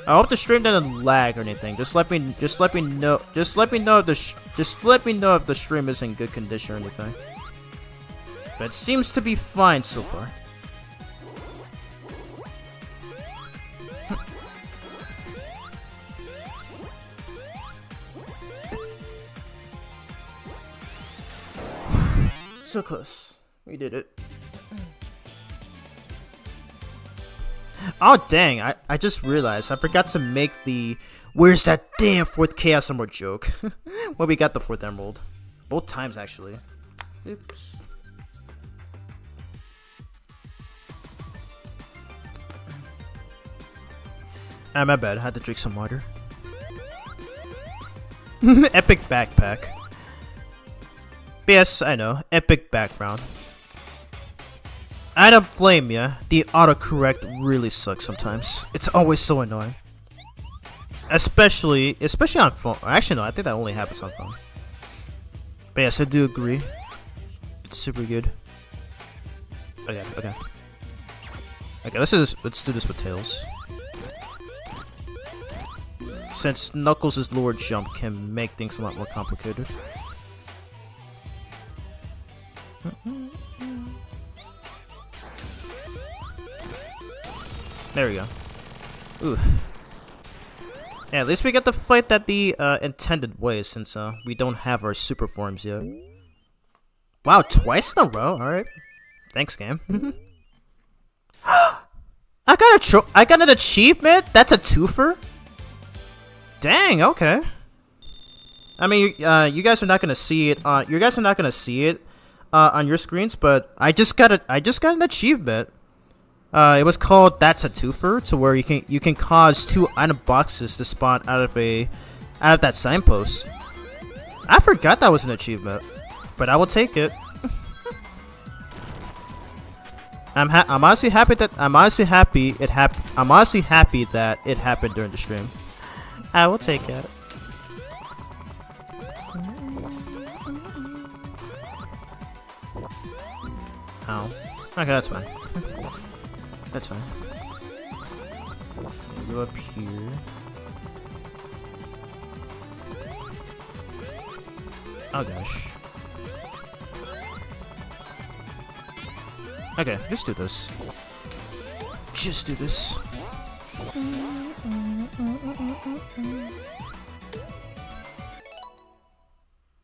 I hope the stream doesn't lag or anything. Just let me know if the stream is in good condition or anything. But it seems to be fine so far. So close. We did it. Oh dang, I just realized I forgot to make the "where's that damn 4th Chaos Emerald" joke when we got the 4th Emerald. Both times actually. Oops. Ah, my bad, I had to drink some water. Epic backpack. Yes, I know. Epic background. I don't blame ya. The autocorrect really sucks sometimes. It's always so annoying. Especially on phone. Actually, no, I think that only happens on phone. But yes, I do agree. It's super good. Okay. Okay, let's do this with Tails. Since Knuckles' lower jump can make things a lot more complicated. There we go. Ooh. Yeah, at least we get to fight that the intended way, since we don't have our super forms yet. Wow, twice in a row. All right. Thanks, game. I got an achievement. That's a twofer. Dang. Okay. I mean, you guys are not gonna see it on. You guys are not gonna see it on your screens, but I just got an achievement. It was called "That's a Twofer," to where you can cause 2 item boxes to spawn out of that signpost. I forgot that was an achievement, but I will take it. I'm honestly happy that it happened during the stream. I will take it. Ow. Okay, that's fine. That's fine. Go up here. Oh gosh. Okay, just do this. Just do this.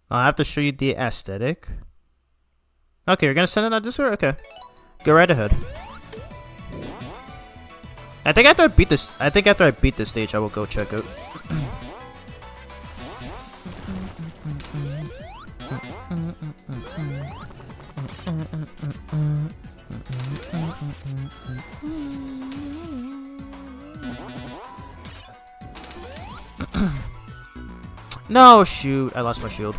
I'll have to show you the aesthetic. Okay, you're gonna send it on Discord? Okay. Go right ahead. I think after I beat this stage, I will go check it. No, shoot. I lost my shield.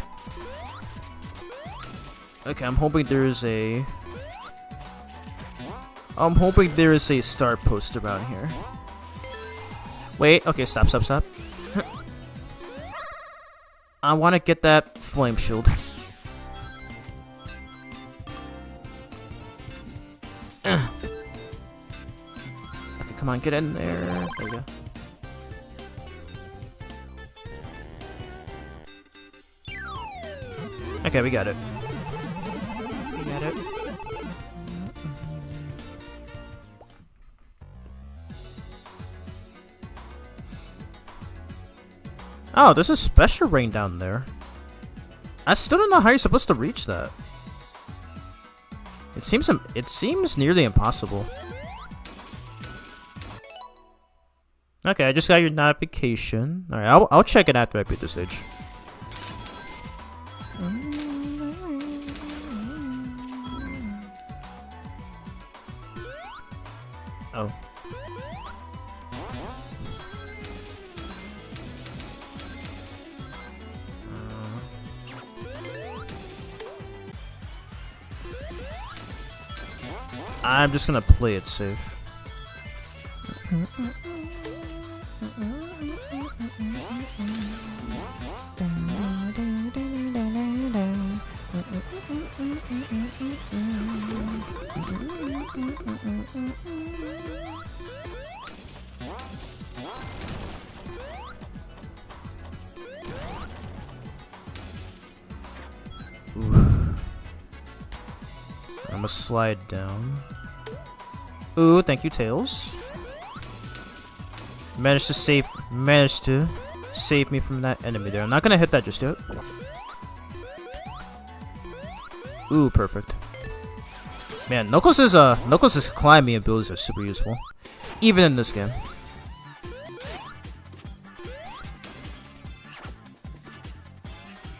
Okay, I'm hoping there is a star poster around here. Wait, okay, stop. I want to get that flame shield. Okay, come on, get in there. There you go. Okay, we got it. Oh, there's a special ring down there. I still don't know how you're supposed to reach that. It seems nearly impossible. Okay, I just got your notification. All right, I'll check it after I beat the stage. Oh. I'm just gonna play it safe. I'm gonna slide down. Ooh, thank you, Tails. Managed to save me from that enemy there. I'm not gonna hit that just yet. Ooh, perfect. Man, Knuckles' climbing abilities are super useful, even in this game.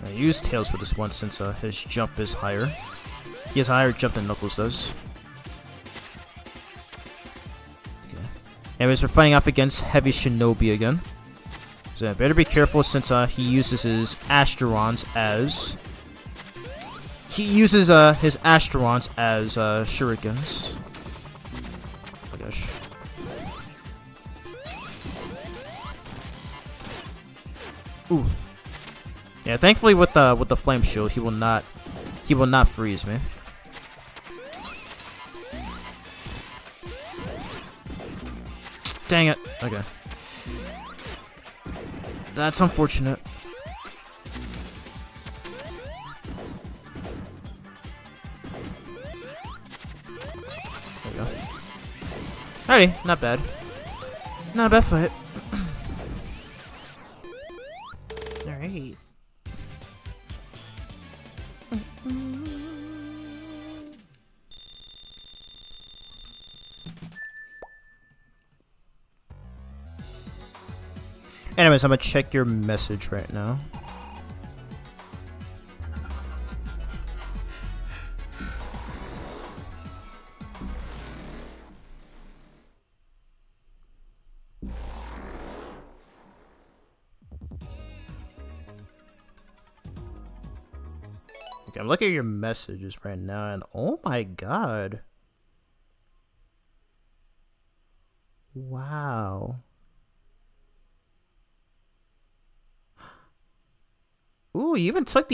I use Tails for this one since his jump is higher. He has a higher jump than Knuckles does. Okay. Anyways, we're fighting off against Heavy Shinobi again. So I better be careful since he uses his Asterons as... He uses his Asterons as shurikens. Oh my gosh. Ooh. Yeah, thankfully with the flame shield, he will not freeze me. Dang it. Okay. That's unfortunate. There we go. Alrighty, not bad. Not a bad fight. Alright. Anyways, I'm gonna check your message right now. Okay, I'm looking at your messages right now, and oh my god. Wow. Ooh, you even took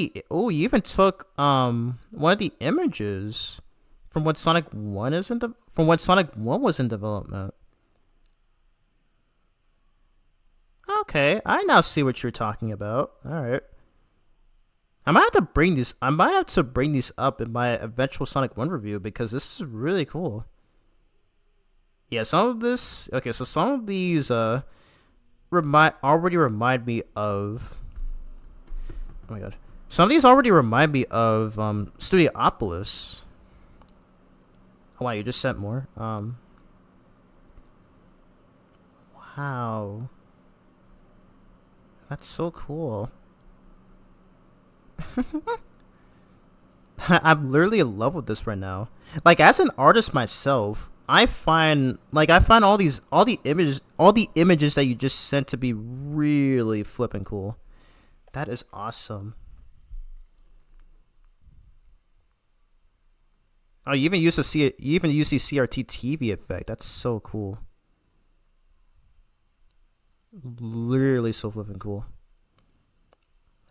one of the images from when Sonic 1 was in development. Okay, I now see what you're talking about. All right. I might have to bring these up in my eventual Sonic 1 review because this is really cool. Yeah, some of these already remind me of... Oh my god. Some of these already remind me of Studiopolis. Oh wow, you just sent more. Wow. That's so cool. I'm literally in love with this right now. Like, as an artist myself, I find all the images that you just sent to be really flippin' cool. That is awesome. Oh, you even use the CRT TV effect. That's so cool. Literally so flippin' cool.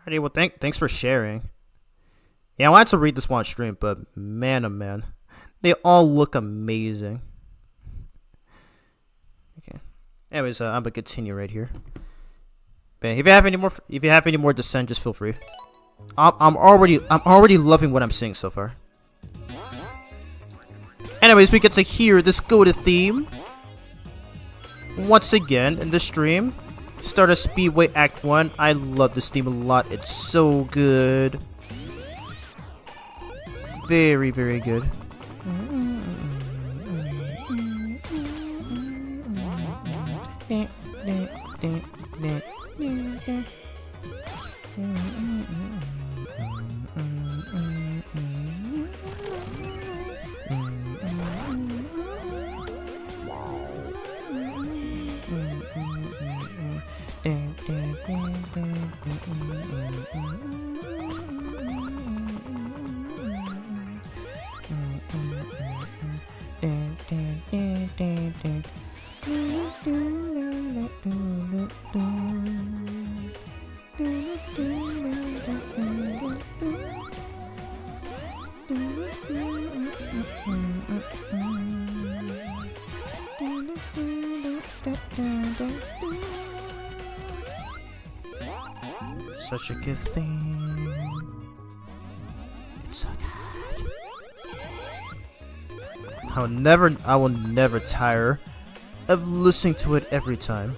Alrighty, well, thanks for sharing. Yeah, I wanted to read this one on stream, but man, oh man, they all look amazing. Okay. Anyways, I'm gonna continue right here. But if you have any more dissent, just feel free. I'm already loving what I'm seeing so far. Anyways, we get to hear this go-to theme once again in the stream. Stardust Speedway Act 1. I love this theme a lot. It's so good. Very, very good. Such a good thing. It's so good. I will never tire of listening to it every time.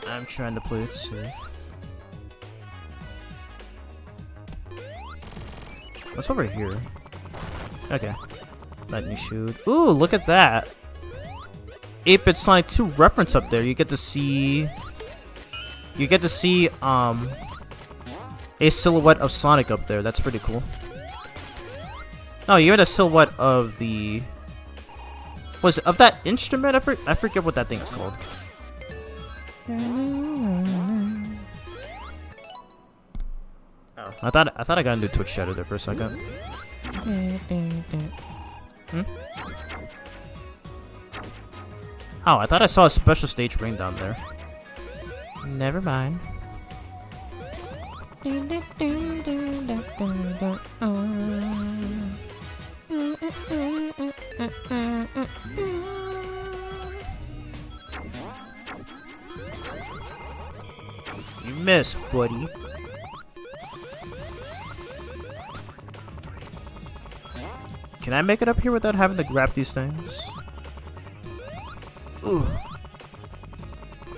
I'm trying to play it safe. What's over here? Okay. Lightning shoot. Ooh, look at that. 8-bit Sonic 2 reference up there. You get to see a silhouette of Sonic up there. That's pretty cool. No, you had a silhouette of the of that instrument? I forget what that thing is called. Oh, I thought I got into Twitch shadow there for a second. Oh, I thought I saw a special stage ring down there. Never mind. You missed, buddy. Can I make it up here without having to grab these things? Ooh.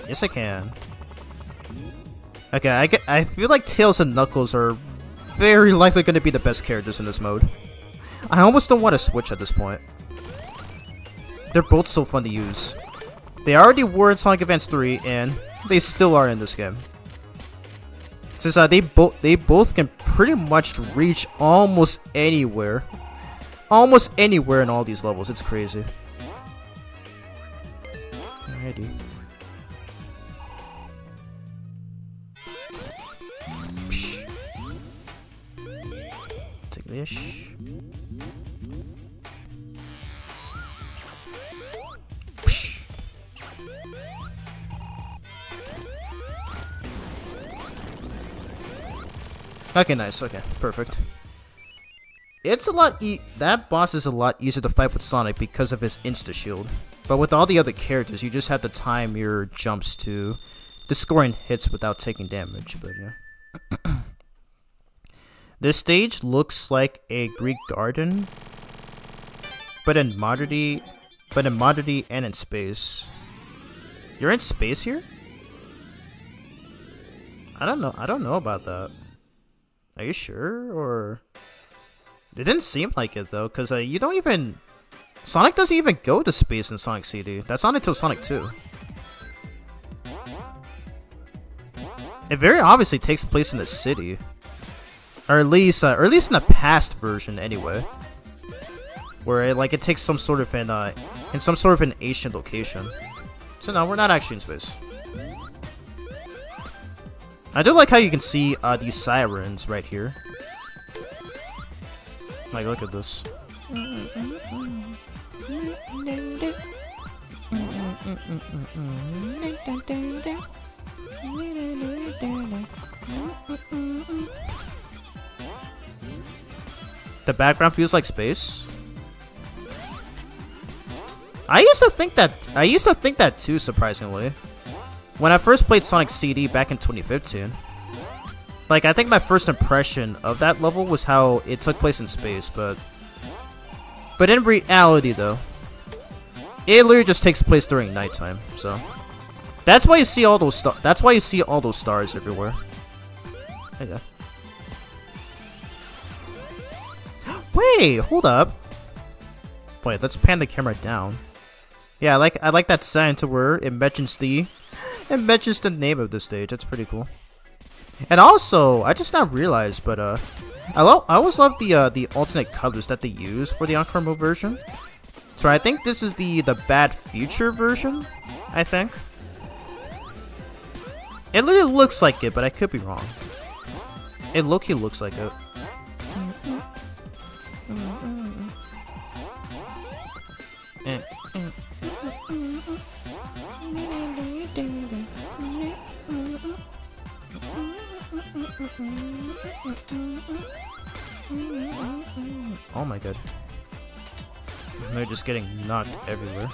Yes, I can. Okay, I feel like Tails and Knuckles are very likely going to be the best characters in this mode. I almost don't want to switch at this point. They're both so fun to use. They already were in Sonic Advance 3, and they still are in this game. Since they both can pretty much reach almost anywhere. Almost anywhere in all these levels. It's crazy. Alrighty. Take this. Okay, nice. Okay, perfect. It's a lot that boss is a lot easier to fight with Sonic because of his insta-shield. But with all the other characters, you just have to time your jumps to scoring hits without taking damage, but yeah. This stage looks like a Greek garden, but in modernity and in space. You're in space here? I don't know about that. Are you sure? Or it didn't seem like it though, because you don't even Sonic doesn't even go to space in Sonic CD. That's not until Sonic 2. It very obviously takes place in the city, or at least in the past version anyway, where it takes some sort of in some sort of an ancient location. So no, we're not actually in space. I do like how you can see these sirens right here. Like, look at this. The background feels like space. I used to think that too, surprisingly. When I first played Sonic CD back in 2015. Like, I think my first impression of that level was how it took place in space, but in reality though, it literally just takes place during nighttime, so that's why you see all those stars everywhere. Okay. Wait, hold up. Wait, let's pan the camera down. Yeah, I like that sign to where it mentions the name of the stage. That's pretty cool. And also, I just now realized, but I always love the alternate colors that they use for the Encore Mode version. So I think this is the Bad Future version, I think. It literally looks like it, but I could be wrong. It low-key looks like it. Oh my god. They're just getting knocked everywhere.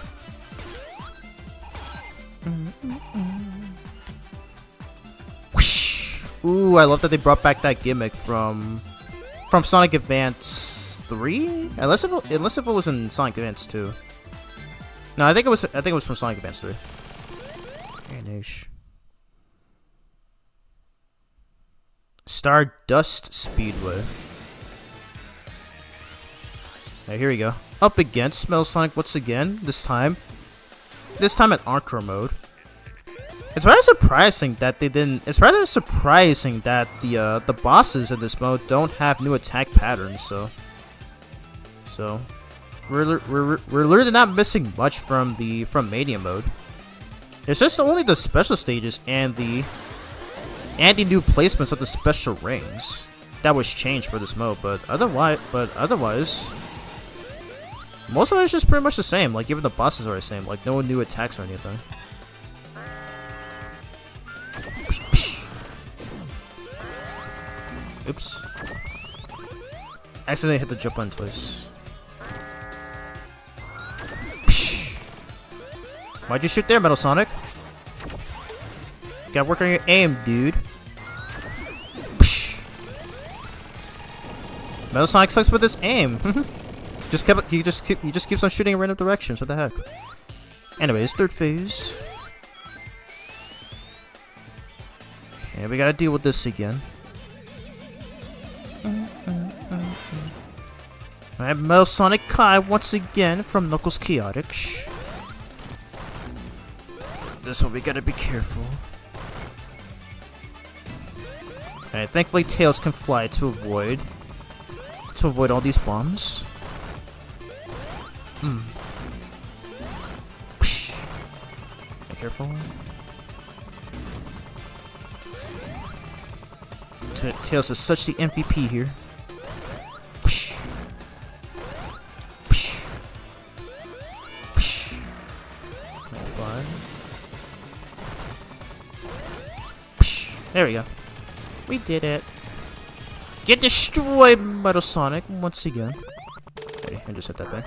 Whoosh. Ooh, I love that they brought back that gimmick from Sonic Advance 3? Unless if it was in Sonic Advance 2. No, I think it was from Sonic Advance 3. Vanish. Stardust Speedway. Alright, here we go. Up against Metal Sonic once again. This time at Encore mode. It's rather surprising that they didn't. It's rather surprising that the bosses in this mode don't have new attack patterns. So we're literally not missing much from Mania mode. It's just only the special stages and the new placements of the special rings that was changed for this mode. But otherwise, most of it is just pretty much the same. Like even the bosses are the same. Like no new attacks or anything. Oops. Accidentally hit the jump button twice. Why'd you shoot there, Metal Sonic? Gotta work on your aim, dude. Metal Sonic sucks with his aim. He just keeps on shooting in random directions. What the heck? Anyways, third phase. And we gotta deal with this again. Alright, Metal Sonic Kai once again from Knuckles Chaotic. This one we gotta be careful. Alright, thankfully Tails can fly to avoid all these bombs. Be careful. Tails is such the MVP here. There we go. We did it. Get destroyed, Metal Sonic, once again. Okay, I just hit that thing.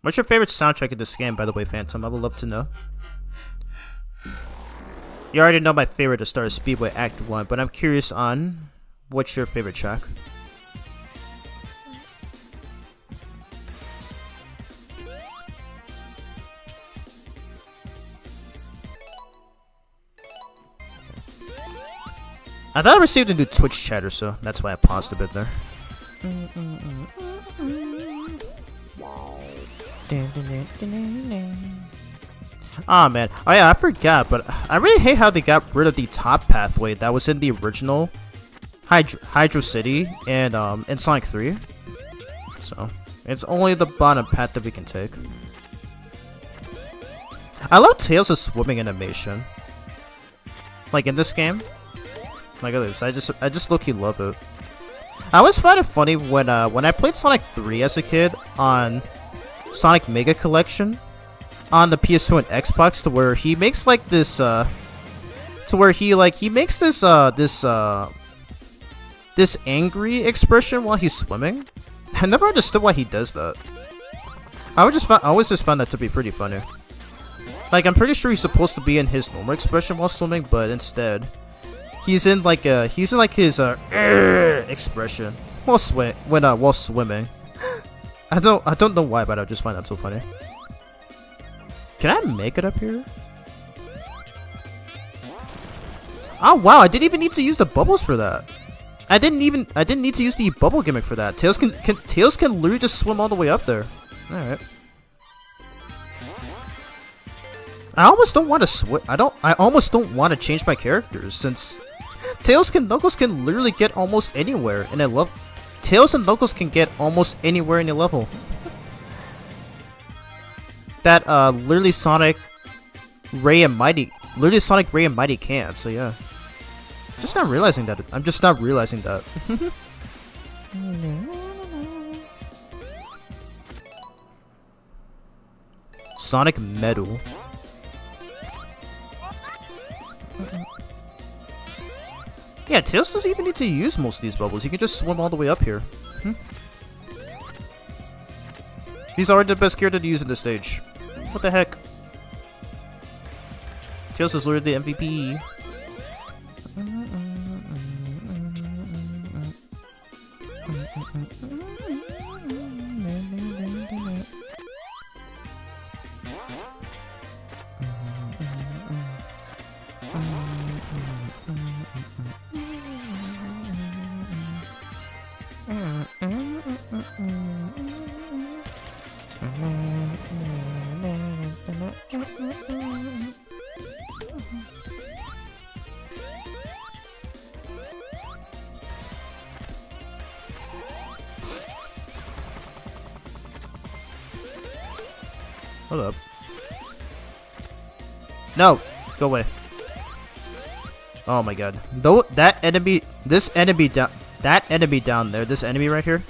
What's your favorite soundtrack in this game, by the way, Phantom? I would love to know. You already know my favorite to start Speedway Act 1, but I'm curious on what's your favorite track? I thought I received a new Twitch chatter, so that's why I paused a bit there. Ah, man. Oh yeah, I forgot, but I really hate how they got rid of the top pathway that was in the original Hydro City and in Sonic 3. So it's only the bottom path that we can take. I love Tails' swimming animation. Like in this game. Like this, I just low-key love it. I always find it funny when I played Sonic 3 as a kid on Sonic Mega Collection on the PS2 and Xbox, to where he makes like this this angry expression while he's swimming. I never understood why he does that. I always just found that to be pretty funny. Like I'm pretty sure he's supposed to be in his normal expression while swimming, but instead he's in his expression while swimming. I don't know why, but I just find that so funny. Can I make it up here? Oh wow, I didn't even need to use the bubbles for that. I didn't need to use the bubble gimmick for that. Tails can literally just swim all the way up there. All right. I almost don't want to I almost don't want to change my characters, since Knuckles can literally get almost anywhere in a level. Tails and Knuckles can get almost anywhere in a level. That literally Sonic, Ray and Mighty can. So yeah, just not realizing that. I'm just not realizing that. Sonic Medal. Yeah, Tails doesn't even need to use most of these bubbles. He can just swim all the way up here. He's already the best character to use in this stage. What the heck? Tails is literally the MVP. Hold up. No! Go away. Oh my god. Though that enemy, this enemy down there, this enemy right here,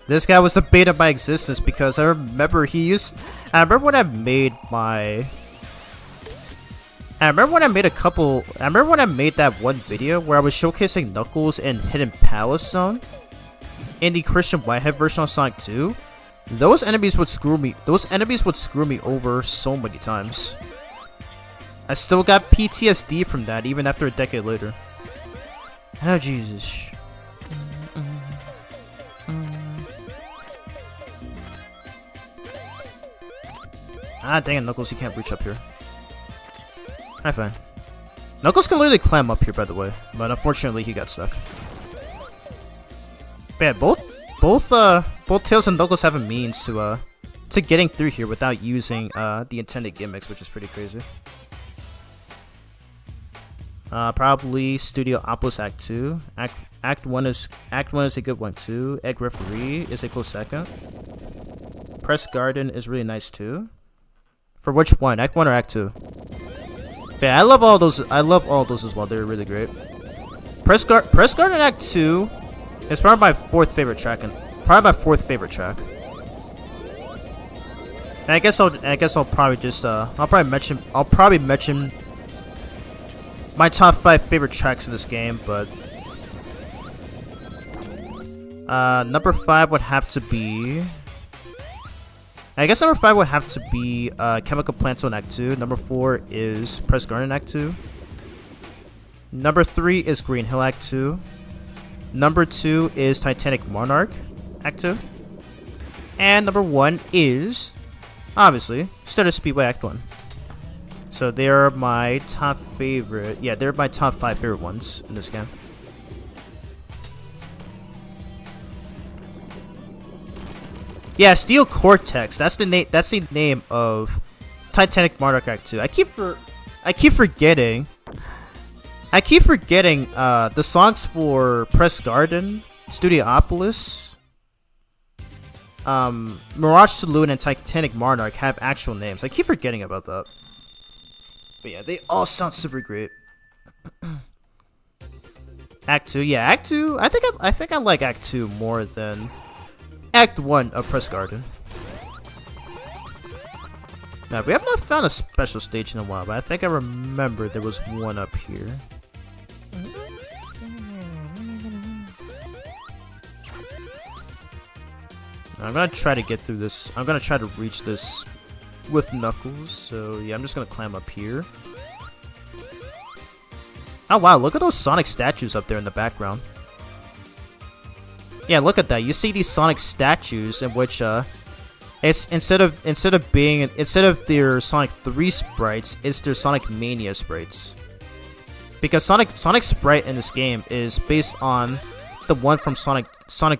this guy was the bane of my existence because I remember when I made that one video where I was showcasing Knuckles in Hidden Palace Zone in the Christian Whitehead version of Sonic 2. Those enemies would screw me over so many times. I still got PTSD from that even after a decade later. Oh Jesus. Ah dang it, Knuckles, you can't reach up here. Alright, fine. Knuckles can literally climb up here, by the way, but unfortunately he got stuck. But yeah, both Tails and Knuckles have a means to getting through here without using the intended gimmicks, which is pretty crazy. Probably Studio Opolis Act 2. Act 1 is a good one too. Egg Referee is a close second. Press Garden is really nice too. For which one? Act 1 or Act 2? Yeah, I love all those as well. They're really great. Press Garden Act 2 is probably my fourth favorite track. And I guess I'll probably just I'll probably mention my top 5 favorite tracks in this game, but number 5 would have to be, Chemical Plant Zone Act 2. Number 4 is Press Garden Act 2. Number 3 is Green Hill Act 2. Number 2 is Titanic Monarch Act 2. And number 1 is, obviously, Stardust Speedway Act 1. So they're my top 5 favorite ones in this game. Yeah, Steel Cortex. That's the name of Titanic Monarch Act 2. I keep forgetting the songs for Press Garden, Studiopolis, Mirage Saloon, and Titanic Monarch have actual names. I keep forgetting about that. But yeah, they all sound super great. Act 2, yeah, Act 2. I think I like Act 2 more than Act 1 of Press Garden. Now, we have not found a special stage in a while, but I think I remember there was one up here. I'm gonna try to get through this. I'm gonna try to reach this with Knuckles, so yeah, I'm just gonna climb up here. Oh wow, look at those Sonic statues up there in the background. Yeah, look at that. You see these Sonic statues in which it's instead of their Sonic 3 sprites, it's their Sonic Mania sprites. Because Sonic sprite in this game is based on the one from Sonic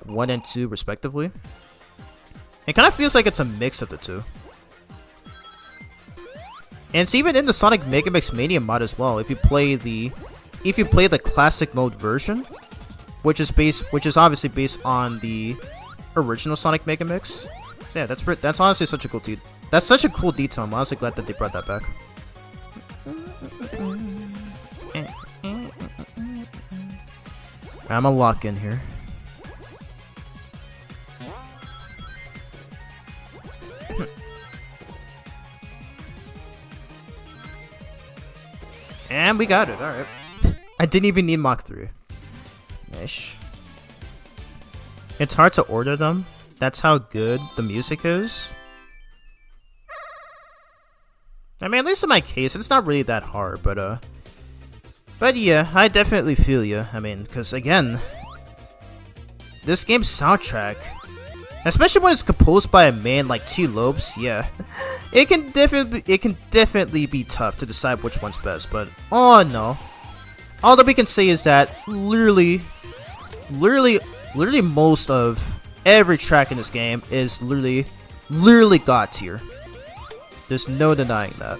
1 and 2 respectively. It kind of feels like it's a mix of the two. And it's even in the Sonic Megamix Mania mod as well. If you play the classic mode version, which is obviously based on the original Sonic Megamix. So yeah, that's honestly such a cool that's such a cool detail. I'm honestly glad that they brought that back. I'm gonna lock in here. And we got it, alright. I didn't even need Mach 3. Nice. It's hard to order them. That's how good the music is. I mean, at least in my case, it's not really that hard, but yeah, I definitely feel you. I mean, because again, this game's soundtrack, especially when it's composed by a man like T. Lopes, yeah, it can definitely be tough to decide which one's best. But oh no, all that we can say is that literally most of every track in this game is literally god tier. There's no denying that.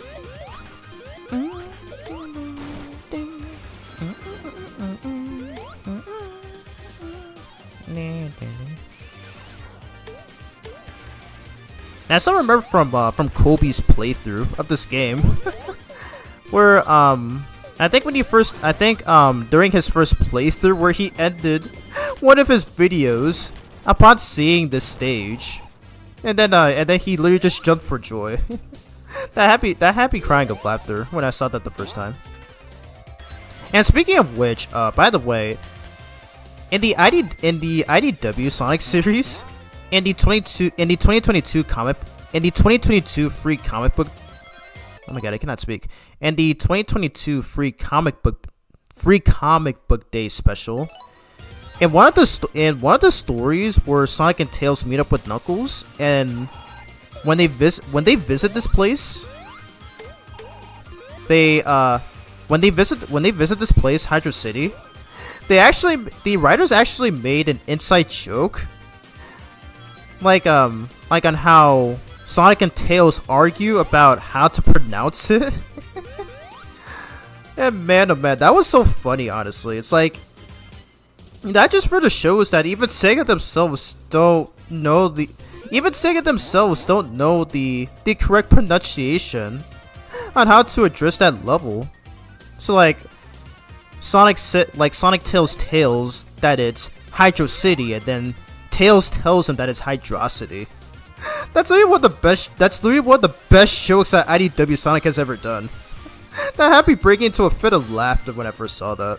I still remember from Kobe's playthrough of this game, where I think during his first playthrough, where he ended one of his videos upon seeing this stage, and then he literally just jumped for joy. that happy crying of laughter when I saw that the first time. And speaking of which, by the way, in the IDW Sonic series, in the 2022 free comic book, oh my god, I cannot speak. In the 2022 free comic book day special, in one of the stories where Sonic and Tails meet up with Knuckles, and when they visit this place, when they visit this place, Hydro City, the writers actually made an inside joke, like on how Sonic and Tails argue about how to pronounce it. And man, oh man, that was so funny. Honestly, it's like that just further shows that even Sega themselves don't know the correct pronunciation on how to address that level. So like Sonic tells Tails that it's Hydro City, and then Tails tells him that it's Hydrocity. That's literally one of the best jokes that IDW Sonic has ever done. That had me breaking into a fit of laughter when I first saw that.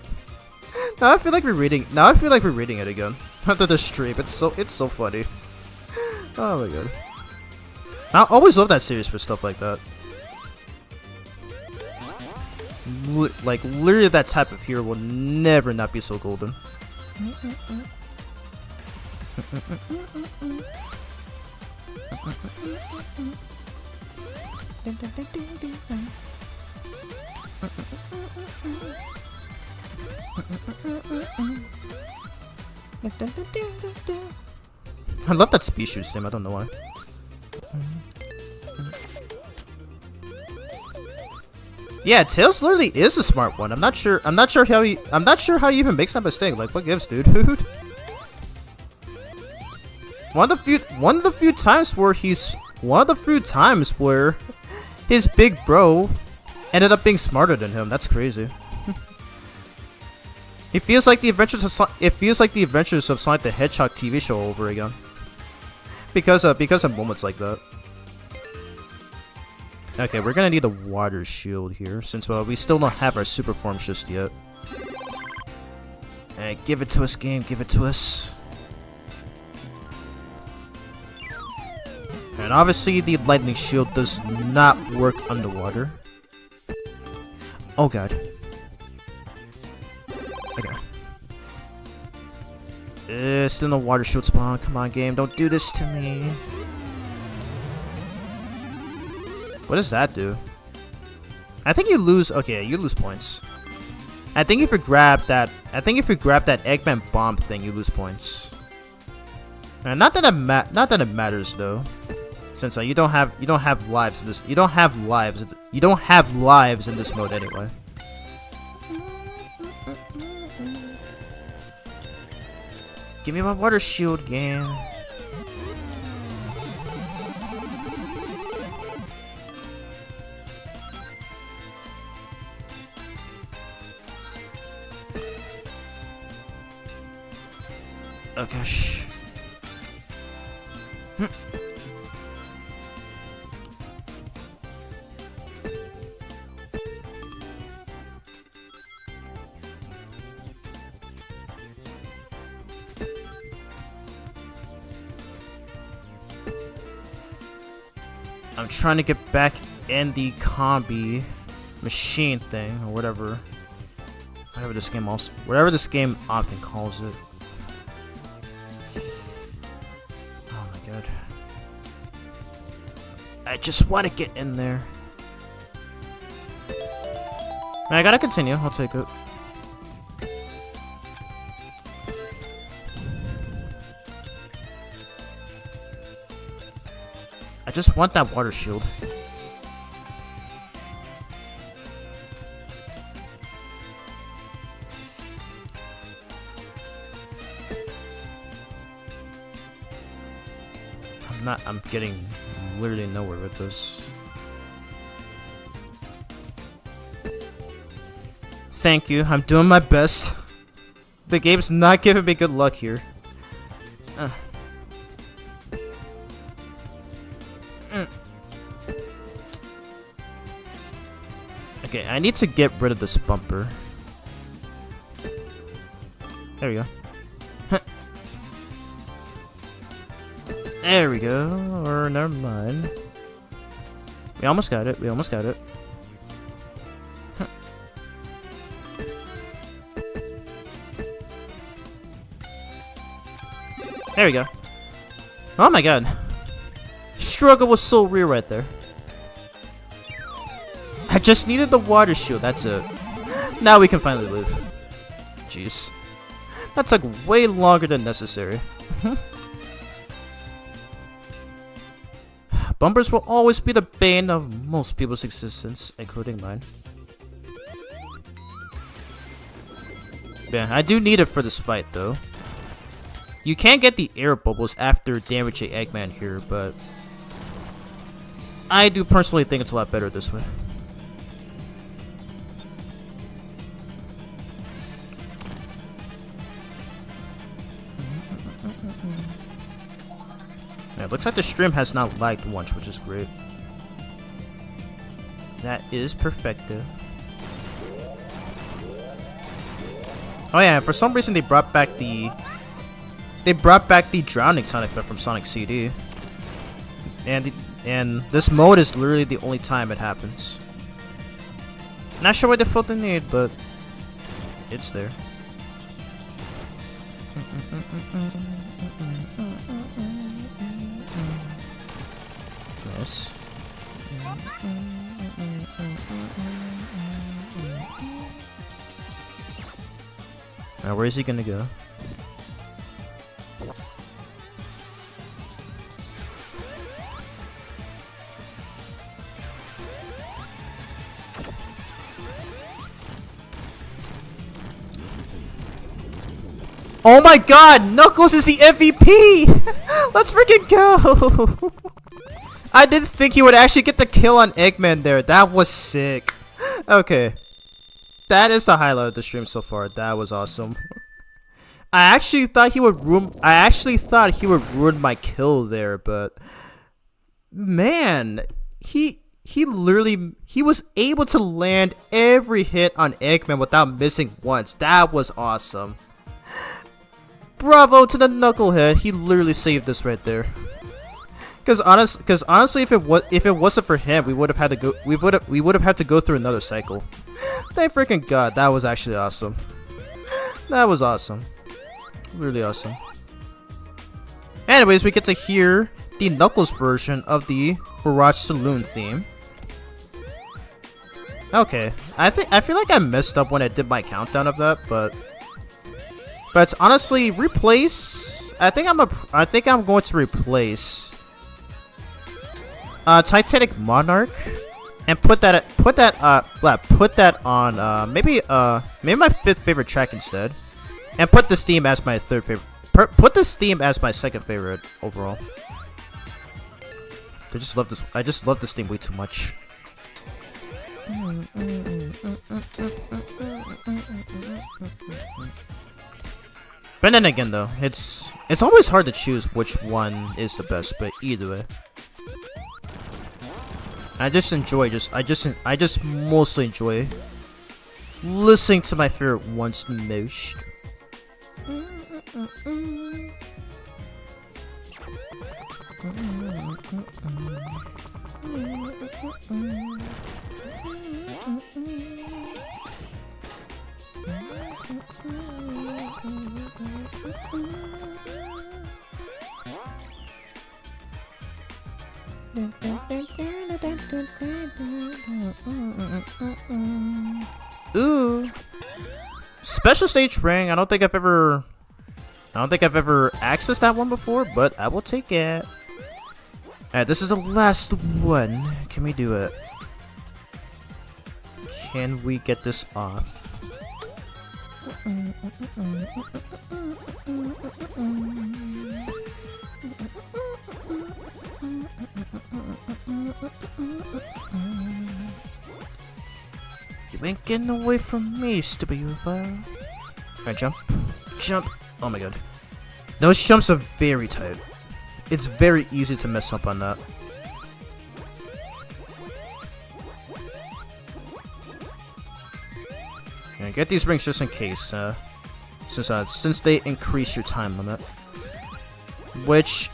Now I feel like we're reading it again after the stream. It's so funny. Oh my god. I always love that series for stuff like that. Like literally that type of hero will never not be so golden. I love that speed shoot sim, I don't know why. Yeah, Tails literally is a smart one. I'm not sure how he even makes that mistake. Like, what gives, dude? One of the few times where his big bro ended up being smarter than him. That's crazy. It feels like the Adventures of Sonic the Hedgehog TV show over again. Because of moments like that. Okay, we're gonna need a water shield here since we still don't have our super forms just yet. Hey, give it to us, game. Give it to us. And obviously, the lightning shield does not work underwater. Oh god. Okay. Still no water shield spawn. Come on, game. Don't do this to me. What does that do? I think you lose. Okay, you lose points. I think if you grab that Eggman bomb thing, you lose points. Not that it matters though, since you don't have lives in this. You don't have lives in this mode anyway. Give me my water shield, game. Oh gosh. I'm trying to get back in the combi machine thing or whatever. Whatever this game often calls it. Oh my god. I just want to get in there. I gotta continue. I'll take it. I just want that water shield. I'm getting literally nowhere with this. Thank you, I'm doing my best. The game's not giving me good luck here. Okay, I need to get rid of this bumper. There we go. There we go. Or never mind. We almost got it. We almost got it. There we go. Oh my god. Struggle was so real right there. I just needed the water shield, that's it. Now we can finally live. Jeez. That took way longer than necessary. Bumpers will always be the bane of most people's existence, including mine. Yeah, I do need it for this fight though. You can get the air bubbles after damaging Eggman here, but I do personally think it's a lot better this way. Yeah, it looks like the stream has not lagged once, which is great. That is perfecto. Oh yeah, for some reason they brought back the drowning Sonic effect from Sonic CD. And this mode is literally the only time it happens. Not sure what they felt the need, but it's there. Yes. Now where is he gonna go? Oh my god! Knuckles is the MVP! Let's freaking go! I didn't think he would actually get the kill on Eggman there. That was sick. Okay. That is the highlight of the stream so far. That was awesome. I actually thought he would ruin my kill there, but man, he was able to land every hit on Eggman without missing once. That was awesome. Bravo to the Knucklehead. He literally saved us right there. Cause honestly, if it wasn't for him, we would have had to go through another cycle. Thank freaking god, that was actually awesome. That was awesome. Really awesome. Anyways, we get to hear the Knuckles version of the Barrage Saloon theme. Okay, I feel like I messed up when I did my countdown of that, but honestly, replace. I think I'm going to replace Titanic Monarch and put that on maybe my 5th favorite track instead, and put this theme as my 3rd favorite. Put this theme as my 2nd favorite overall. I just love this theme way too much. But then again, though, it's always hard to choose which one is the best. But either way, I just mostly enjoy listening to my favorite ones the most. Ooh. Special stage ring. I don't think I've ever accessed that one before, but I will take it. Alright, this is the last one. Can we do it? Can we get this off? You ain't getting away from me, stupid UFO. Alright, jump. Jump. Oh my god. Those jumps are very tight. It's very easy to mess up on that. Yeah, get these rings just in case, since they increase your time limit. Which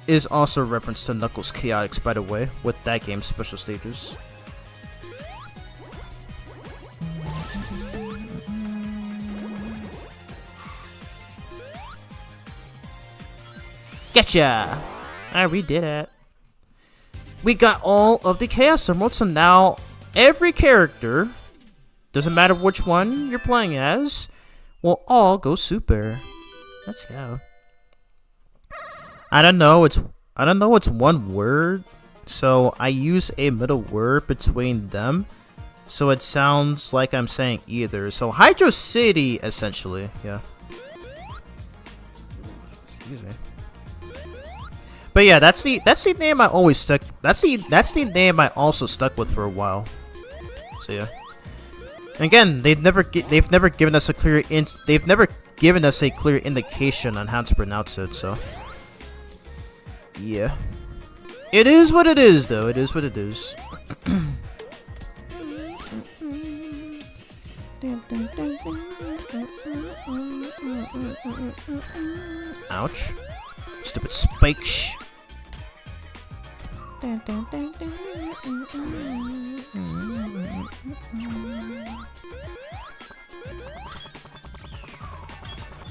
is also a reference to Knuckles Chaotix, by the way, with that game's special stages. Getcha! Alright, we did it. We got all of the Chaos Emeralds, so now every character, doesn't matter which one you're playing as, will all go super. Let's go. I don't know it's one word, so I use a middle word between them, so it sounds like I'm saying either. So Hydro City, essentially, yeah. Excuse me. But yeah, that's the name I always stuck. That's the name I also stuck with for a while. So yeah. And again, they've never given us a clear indication on how to pronounce it. So yeah, it is what it is, though. It is what it is. Ouch! Stupid spikes.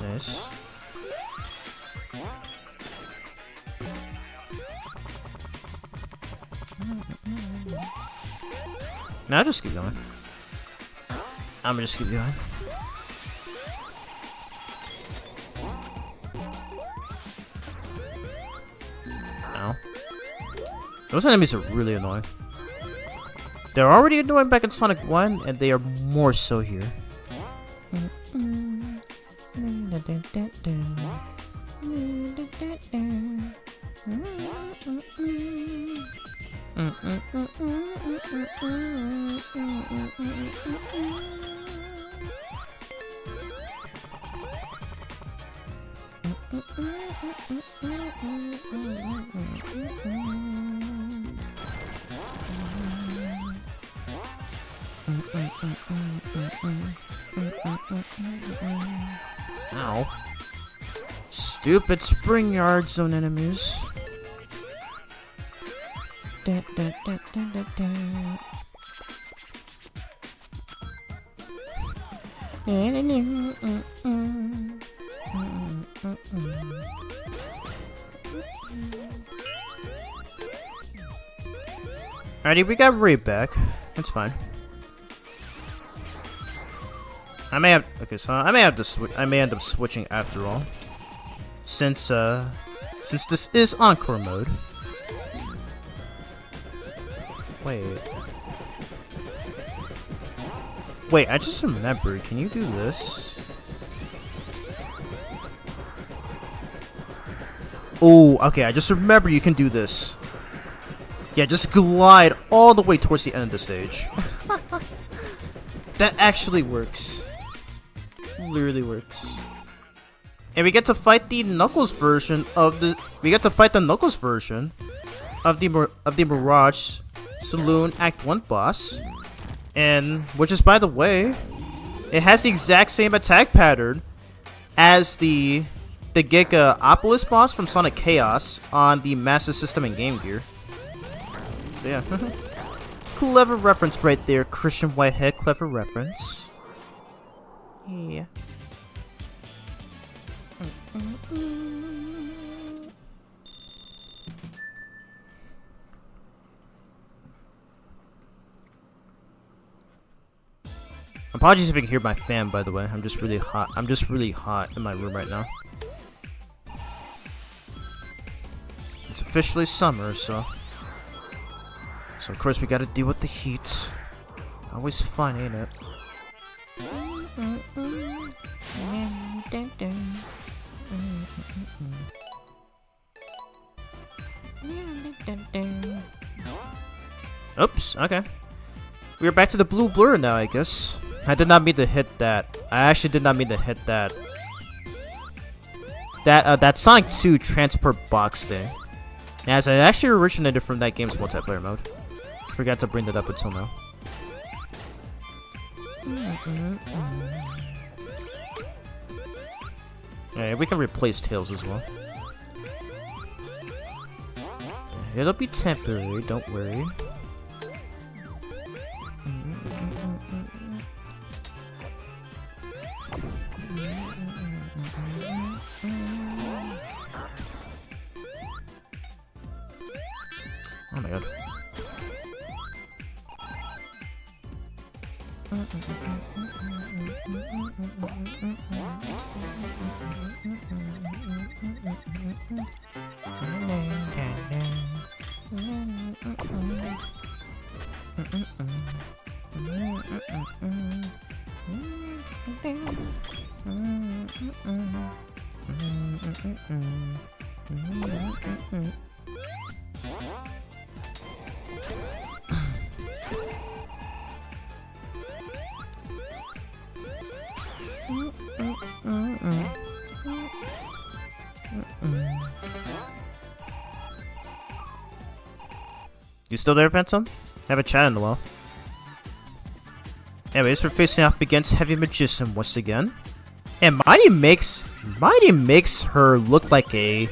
Nice. Now just keep going. I'm gonna just keep going. Ow. Those enemies are really annoying. They're already annoying back in Sonic 1, and they are more so here. Ow. Stupid spring yard zone enemies. Alrighty, we got Ray back. That's fine. I may have to switch. I may end up switching after all, since this is Encore mode. Wait, I just remembered. Can you do this? Oh, okay. I just remember you can do this. Yeah, just glide all the way towards the end of the stage. That actually works. Literally works. And we get to fight the Knuckles version of the. the Mirage Saloon Act 1 boss, and which is, by the way, it has the exact same attack pattern as the Gigaopolis boss from Sonic Chaos on the Master System and Game Gear. So yeah, clever reference right there, Christian Whitehead. Clever reference. Yeah. Apologies if you can hear my fan, by the way. I'm just really hot. I'm just really hot in my room right now. It's officially summer, so of course we gotta deal with the heat. Always fun, ain't it? Oops, okay. We're back to the blue blur now, I guess. I did not mean to hit that. I actually did not mean to hit that. That Sonic 2 transport box thing. As it actually originated from that game's multiplayer mode. Forgot to bring that up until now. Alright, we can replace Tails as well. It'll be temporary, don't worry. Oh my god. You still there, Phantom? Haven't chatted in a while. Anyways, we're facing off against Heavy Magician once again. And Mighty makes her look like a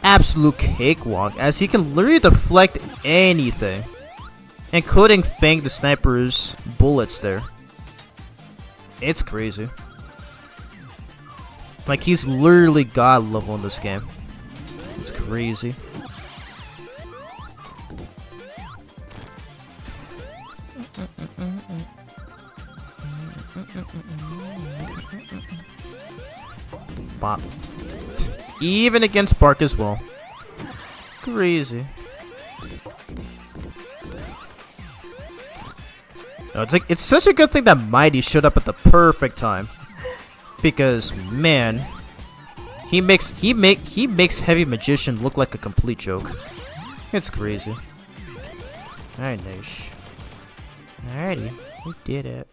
absolute cakewalk, as he can literally deflect anything, including Fang the Sniper's bullets there. It's crazy. Like, he's literally god level in this game. It's crazy. Bop. Even against Bark as well. Crazy. No, it's such a good thing that Mighty showed up at the perfect time, because man, he makes Heavy Magician look like a complete joke. It's crazy. Alright, Nish. Alrighty, we did it.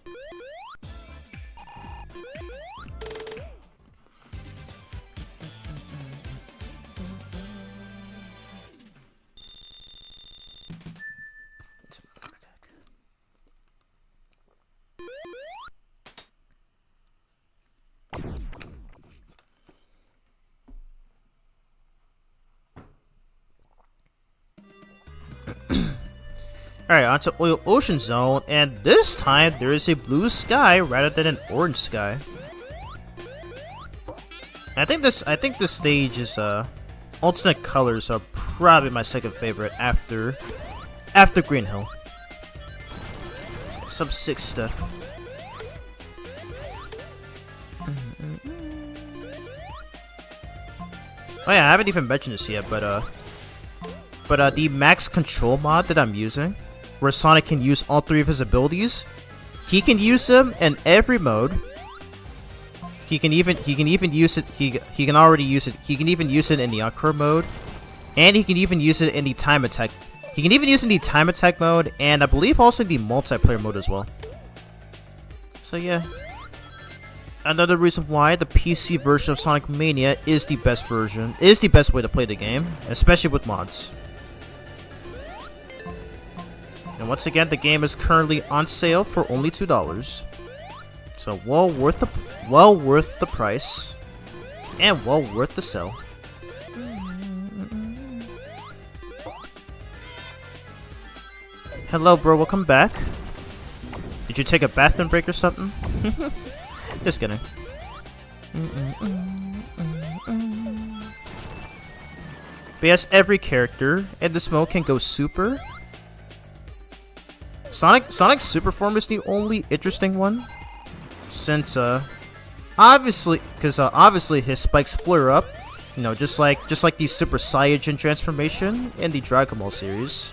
Alright, onto Oil Ocean Zone, and this time there is a blue sky rather than an orange sky. I think this stage is alternate colors are probably my second favorite after Green Hill. Some sick stuff. Oh yeah, I haven't even mentioned this yet, but the max control mod that I'm using, where Sonic can use all three of his abilities, he can use them in every mode. He can even use it. He can already use it. He can even use it in the Encore mode, and he can even use it in the time attack. He can even use it in the time attack mode, and I believe also the multiplayer mode as well. So yeah, another reason why the PC version of Sonic Mania is the best version, is the best way to play the game, especially with mods. And once again, the game is currently on sale for only $2. So well worth the price, and well worth the sell. Hello, bro. Welcome back. Did you take a bathroom break or something? Just kidding. But yes, every character in this mode can go super. Sonic's super form is the only interesting one, since obviously his spikes flare up, you know, just like the Super Saiyajin transformation in the Dragon Ball series.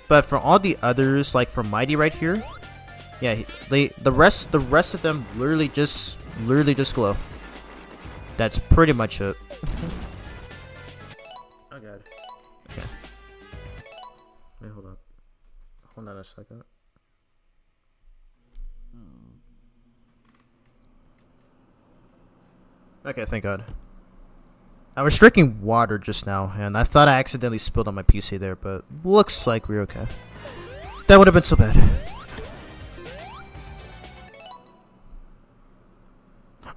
But for all the others, like for Mighty right here, yeah, the rest of them literally just glow. That's pretty much it. Oh god. Okay. Wait, hold up. Hold on a second. Okay, thank god. I was drinking water just now, and I thought I accidentally spilled on my PC there, but looks like we're okay. That would have been so bad.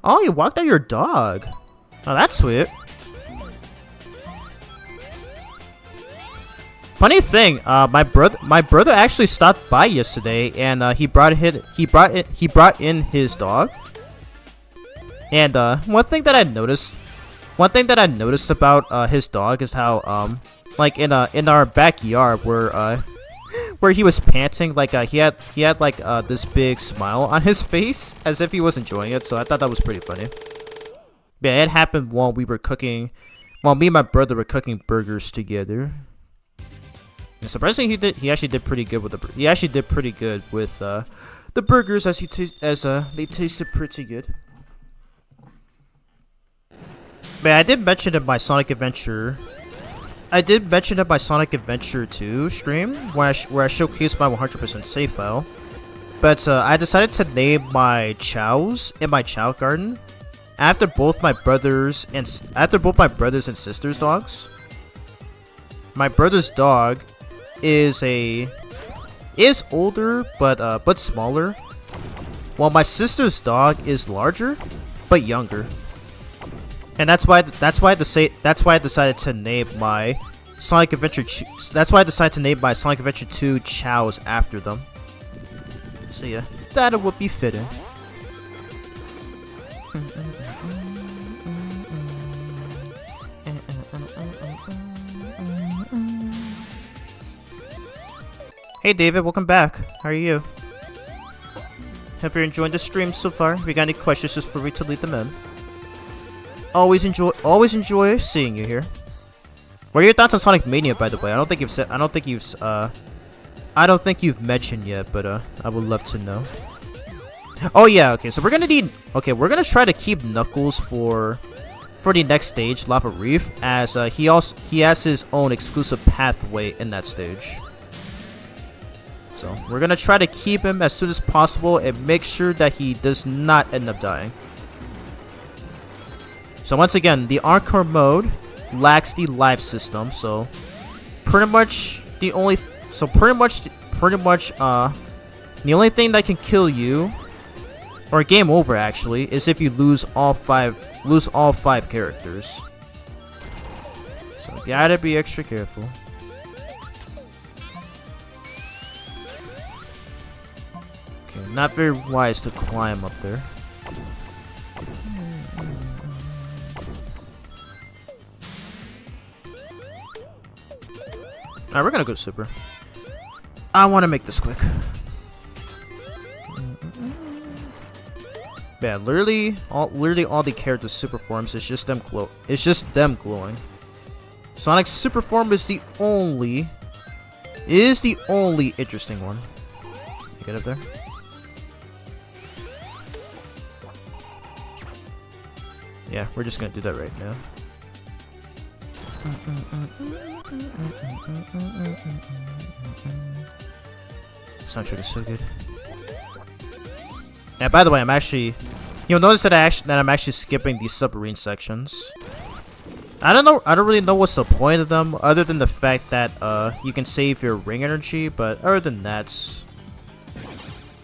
Oh, you walked out your dog. Oh, that's sweet. Funny thing, my brother actually stopped by yesterday, and he brought in his dog. And one thing that I noticed about his dog is how like in our backyard where he was panting, like he had like this big smile on his face as if he was enjoying it. So I thought that was pretty funny. Yeah, it happened while me and my brother were cooking burgers together. And surprisingly, he actually did pretty good with the burgers, as they tasted pretty good. But I did mention in my Sonic Adventure 2 stream where I showcased my 100% save file. But I decided to name my chows in my chow garden after both my brothers and sisters' dogs. My brother's dog is older but smaller, while my sister's dog is larger but younger. And that's why I decided to name my Sonic Adventure 2 chows after them. So yeah, that would be fitting. Hey David, welcome back. How are you? Hope you're enjoying the stream so far. If you got any questions, just feel free to leave them in. Always enjoy seeing you here. What are your thoughts on Sonic Mania, by the way? I don't think you've mentioned yet, but I would love to know. Oh yeah, okay. So we're gonna try to keep Knuckles for the next stage, Lava Reef, as he has his own exclusive pathway in that stage. So we're gonna try to keep him as soon as possible and make sure that he does not end up dying. So once again, the Encore mode lacks the life system, so pretty much the only thing that can kill you, or game over actually, is if you lose all five characters. So gotta be extra careful. Okay, not very wise to climb up there. Alright, we're gonna go super. I want to make this quick. Yeah, literally all the characters' super forms is just them glowing. Sonic's super form is the only interesting one. You get up there? Yeah, we're just gonna do that right now. Soundtrack is so good. Yeah, by the way, you'll notice that I'm actually skipping these submarine sections. I don't really know what's the point of them, other than the fact that you can save your ring energy, but other than that,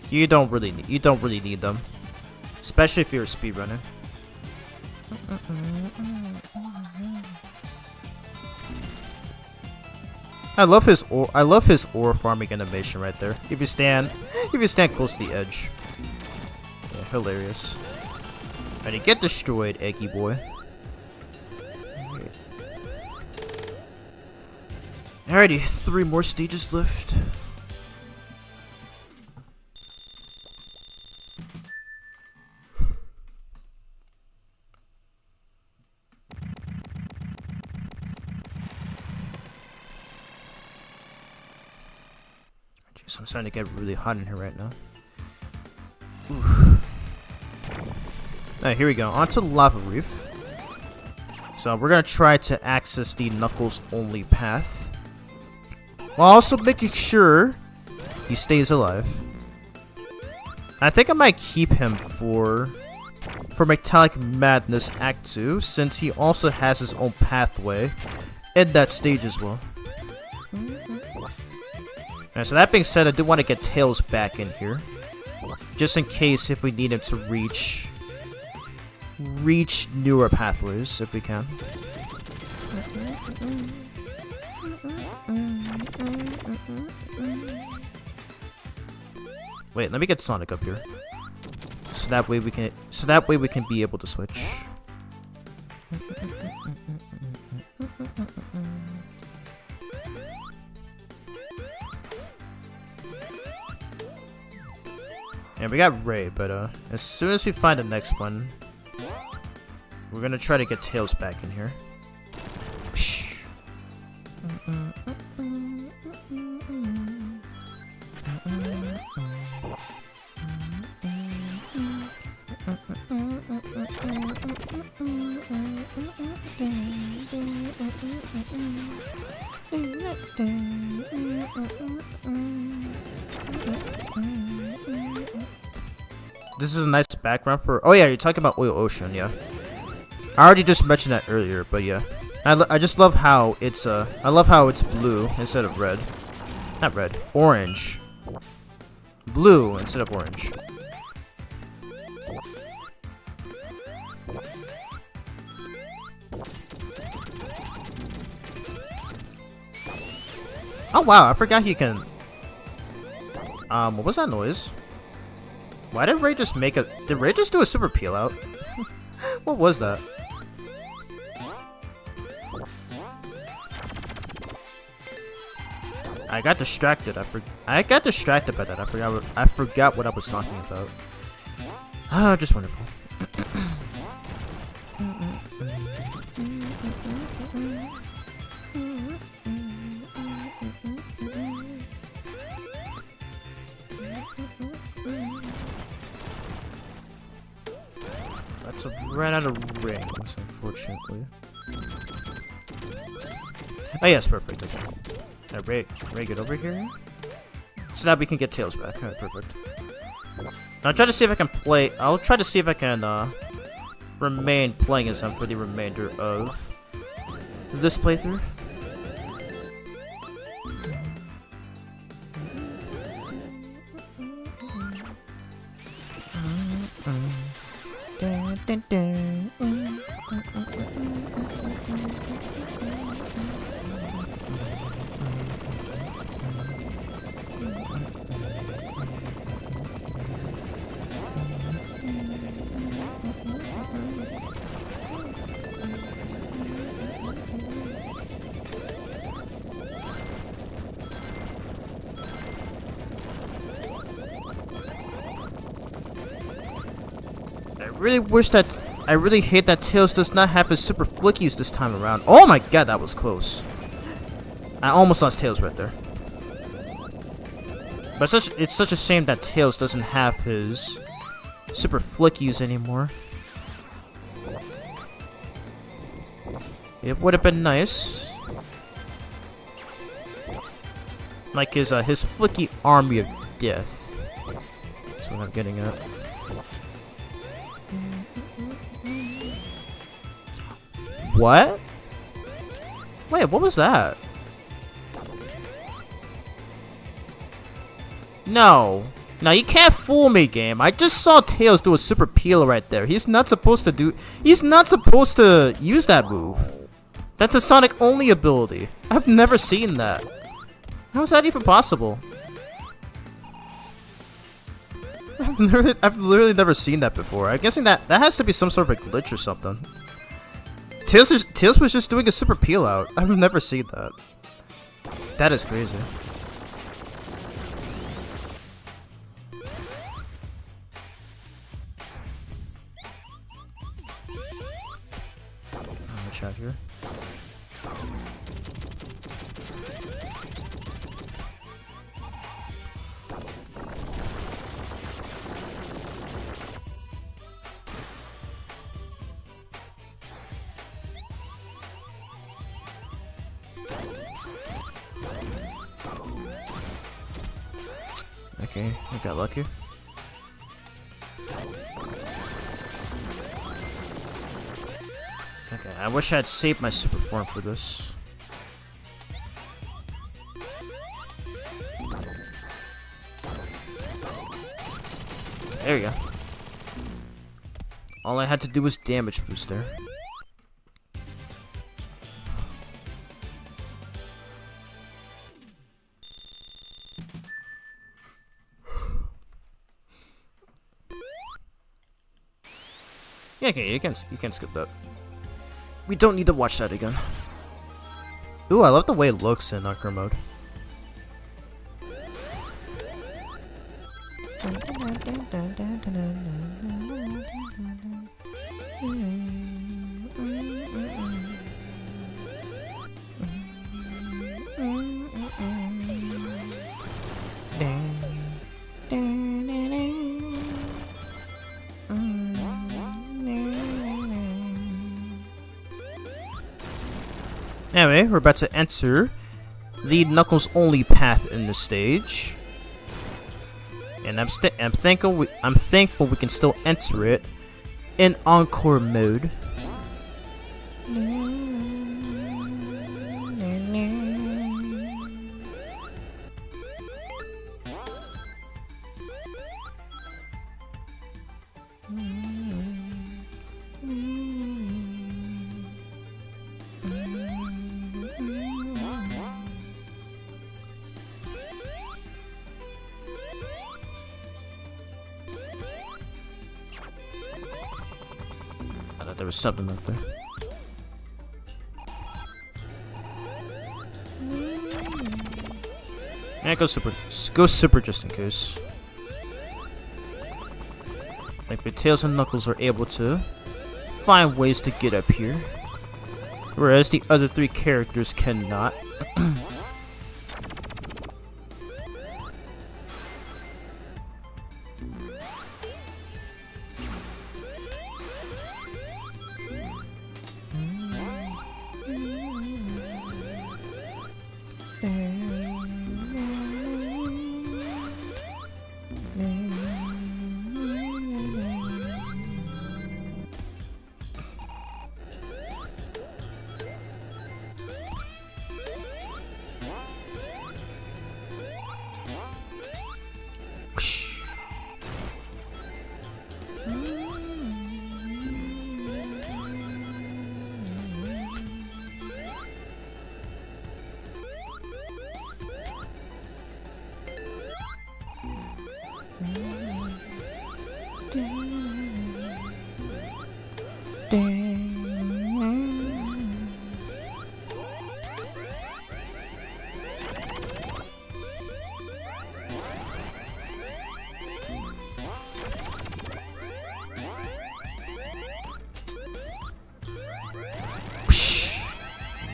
you don't really need them, especially if you're a speedrunner. I love his ore farming animation right there. If you stand close to the edge. Yeah, hilarious. Ready, get destroyed, Eggy boy. Alrighty, 3 more stages left. Jeez, I'm starting to get really hot in here right now. Alright, here we go. Onto the lava reef. So we're gonna try to access the Knuckles only path, while also making sure he stays alive. I think I might keep him for Metallic Madness Act 2, since he also has his own pathway in that stage as well. Alright, so that being said, I do want to get Tails back in here, just in case if we need him to reach newer pathways if we can. Wait, let me get Sonic up here, so that way we can be able to switch. And we got Ray, but as soon as we find the next one, we're gonna try to get Tails back in here. This is a nice background for. Oh yeah, you're talking about Oil Ocean, yeah. I already just mentioned that earlier, but yeah, I just love how it's I love how it's blue instead of red, not red, orange, blue instead of orange. Oh wow, I forgot he can. What was that noise? Why did Ray just make a? Did Ray just do a super peel out? What was that? I got distracted. I got distracted by that. I forgot what I was talking about. Ah, just wonderful. Let's run out of rings, unfortunately. Oh yes, perfect. Okay. Ray, get over here. So now we can get Tails back. Alright, perfect. I'll try to see if I can play. I'll try to see if I can remain playing as him for the remainder of this playthrough. I really hate that Tails does not have his super flickies this time around. Oh my god, that was close. I almost lost Tails right there. But it's such a shame that Tails doesn't have his super flickies anymore. It would have been nice. Like his flicky army of death. That's what I'm getting at. What? Wait, what was that? No. No, you can't fool me, game. I just saw Tails do a super peel right there. He's not supposed to use that move. That's a Sonic only ability. I've never seen that. How is that even possible? I've literally never seen that before. I'm guessing that has to be some sort of a glitch or something. Tails was just doing a super peel out. I've never seen that. That is crazy. Watch out here. Okay, I got lucky. Okay, I wish I had saved my super form for this. There you go. All I had to do was damage boost there. Yeah, okay, you can skip that. We don't need to watch that again. Ooh, I love the way it looks in Knocker mode. Anyway, we're about to enter the Knuckles only path in this stage, and I'm thankful we can still enter it in Encore mode. There was something up there. Yeah, go super just in case. Like Tails and Knuckles are able to find ways to get up here, whereas the other three characters cannot.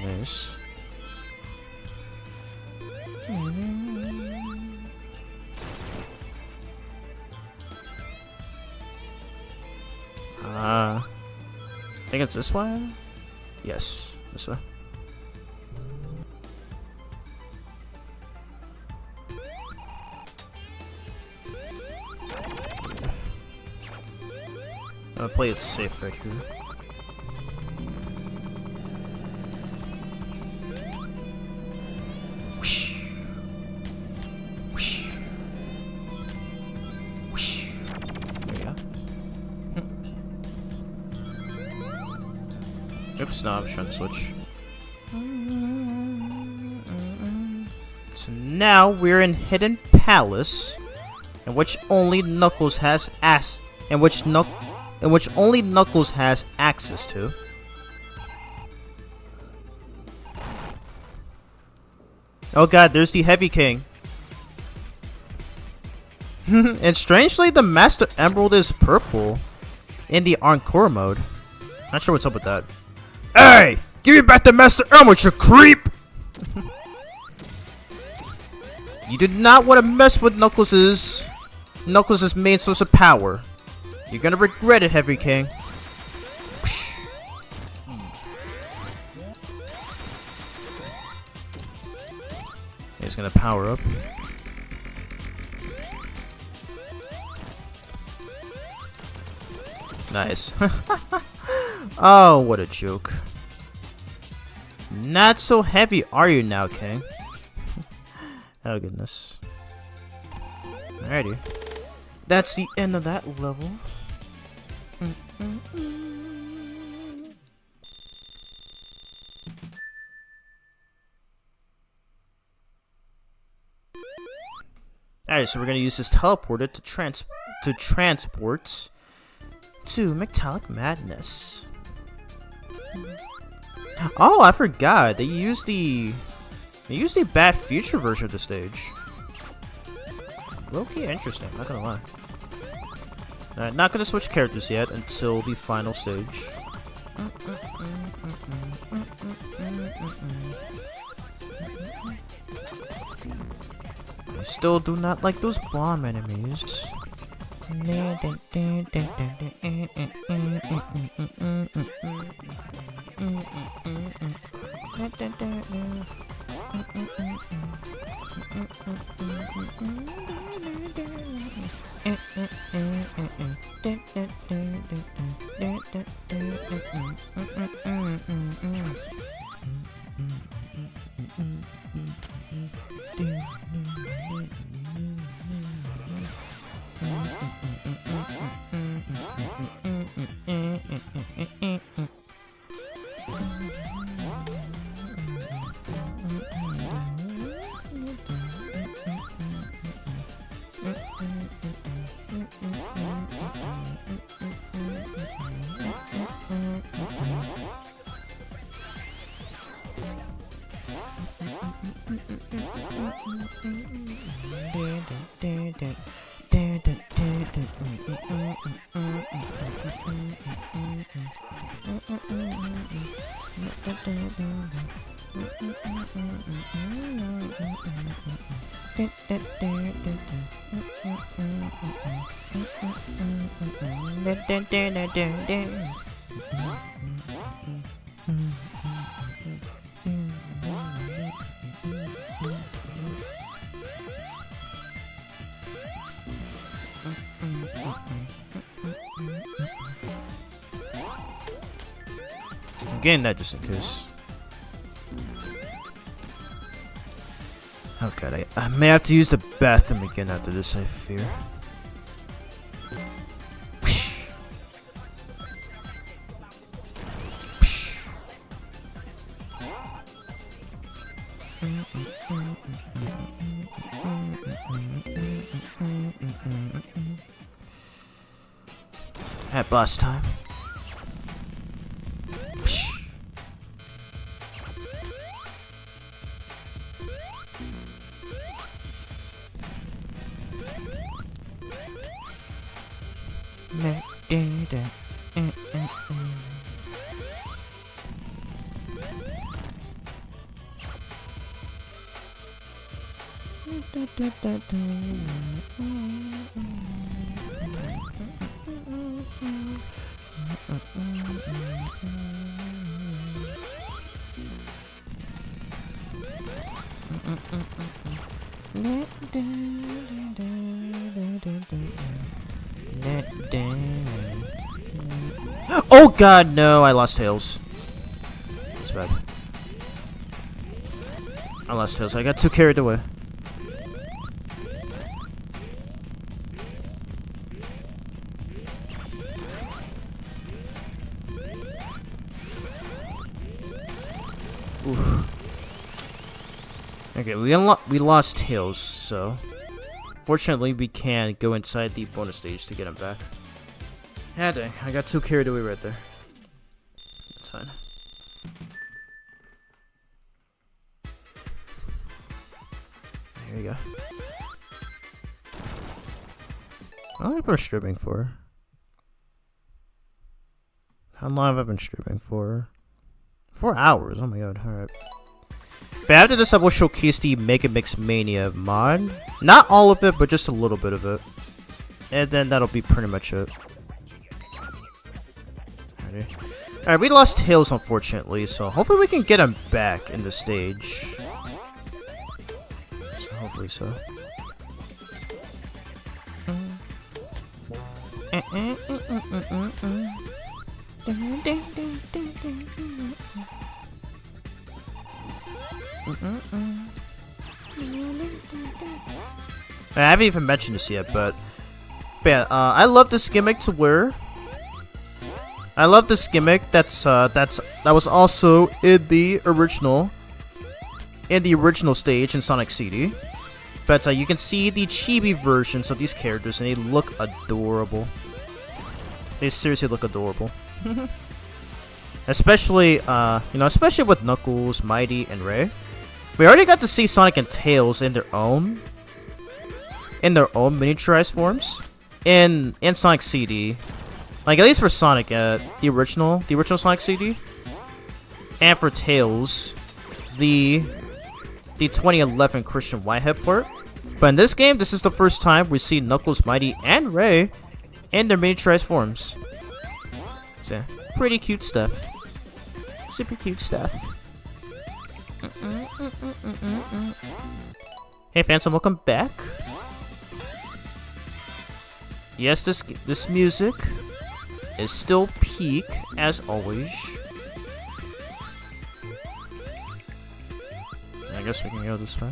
Nice. I think it's this way? Yes, this way. I'll play it safe right here. Oops, no, I was trying to switch. So now we're in Hidden Palace, in which only Knuckles has only Knuckles has access to. Oh god, there's the Heavy King. And strangely, the Master Emerald is purple in the Encore mode. Not sure what's up with that. Hey! Give me back the Master Emerald, you creep! You do not want to mess with Knuckles' main source of power. You're gonna regret it, Heavy King. He's gonna power up. Nice. Oh, what a joke. Not so heavy are you now, King? Oh goodness. Alrighty. That's the end of that level. Alright, so we're gonna use this teleporter to transport to Metallic Madness. Oh, I forgot. They used the Bad Future version of the stage. Okay, interesting. Not gonna lie. Alright, not gonna switch characters yet until the final stage. I still do not like those bomb enemies. I'm getting that just in case. Oh god, I may have to use the bathroom again after this, I fear. At boss time. Oh god, no, I lost Tails. That's bad. I lost Tails. I got too carried away. Oof. Okay, we lost Tails, so fortunately we can go inside the bonus stage to get him back. Yeah, dang, I got too carried away right there. That's fine. There you go. How long have I been streaming for? How long have I been streaming for? 4 hours. Oh my god. Alright. But after this, I will showcase the Megamix Mania mod. Not all of it, but just a little bit of it. And then that'll be pretty much it. Alright, we lost Tails, unfortunately, so hopefully we can get him back in the stage. So hopefully so. I haven't even mentioned this yet, but yeah, I love this gimmick to where I love this gimmick that was also in the original stage in Sonic CD. But you can see the chibi versions of these characters, and they look adorable. They seriously look adorable. Especially, especially with Knuckles, Mighty, and Ray. We already got to see Sonic and Tails in their own miniaturized forms in Sonic CD. Like, at least for Sonic, the original Sonic CD, and for Tails, the 2011 Christian Whitehead port. But in this game, this is the first time we see Knuckles, Mighty, and Ray in their miniaturized forms. So, pretty cute stuff. Super cute stuff. Hey, Phantom, welcome back. Yes, this music is still peak as always. I guess we can go this way.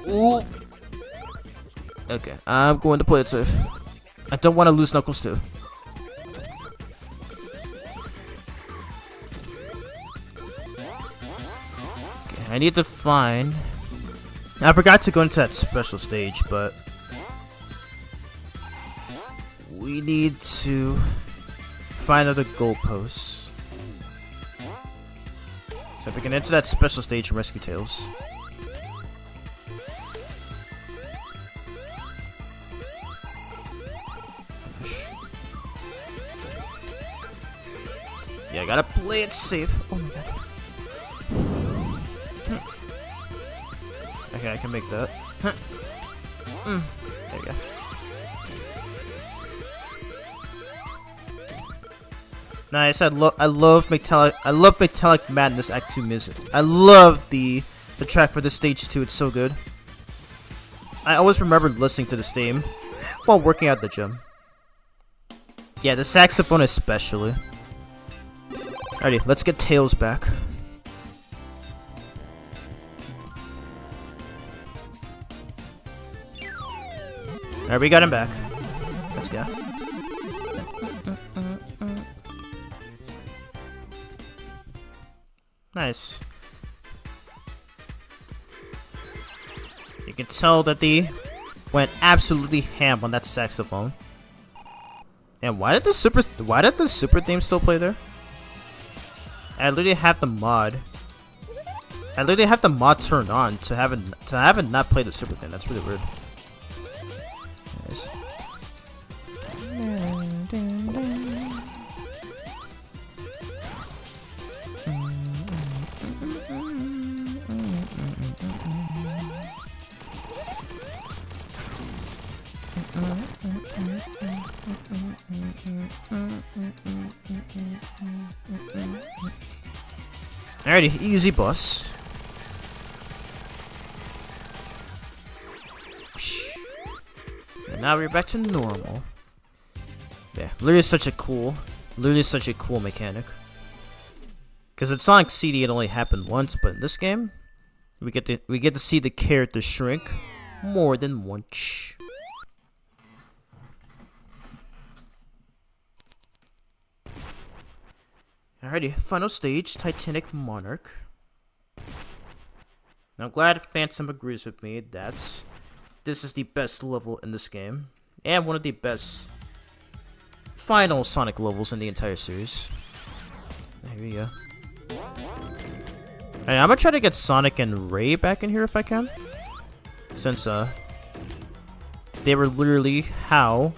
Ooh. Okay, I'm going to play it safe. I don't want to lose Knuckles too. Okay, I need to find... I forgot to go into that special stage, but... we need to find other goalposts. So if we can enter that special stage and rescue Tails. Yeah, I gotta play it safe. Oh my god. Okay, I can make that. There you go. Nice. I love Metallic Madness Act 2 music. I love the track for this stage 2. It's so good. I always remember listening to this theme while working at the gym. Yeah, the saxophone especially. Alrighty, let's get Tails back. Alright, we got him back. Let's go. Nice. You can tell that they went absolutely ham on that saxophone. And why did the super theme still play there? I literally have the mod. I literally have the mod turned on to have it not play the super theme. That's really weird. Nice. Alrighty, easy boss. And now we're back to normal. Yeah, literally such a cool mechanic. Because in Sonic CD it only happened once, but in this game, we get to see the character shrink more than once. Alrighty, final stage, Titanic Monarch. I'm glad Phantom agrees with me that this is the best level in this game, and one of the best final Sonic levels in the entire series. Here we go. Alright, I'm gonna try to get Sonic and Ray back in here if I can. Since they were literally how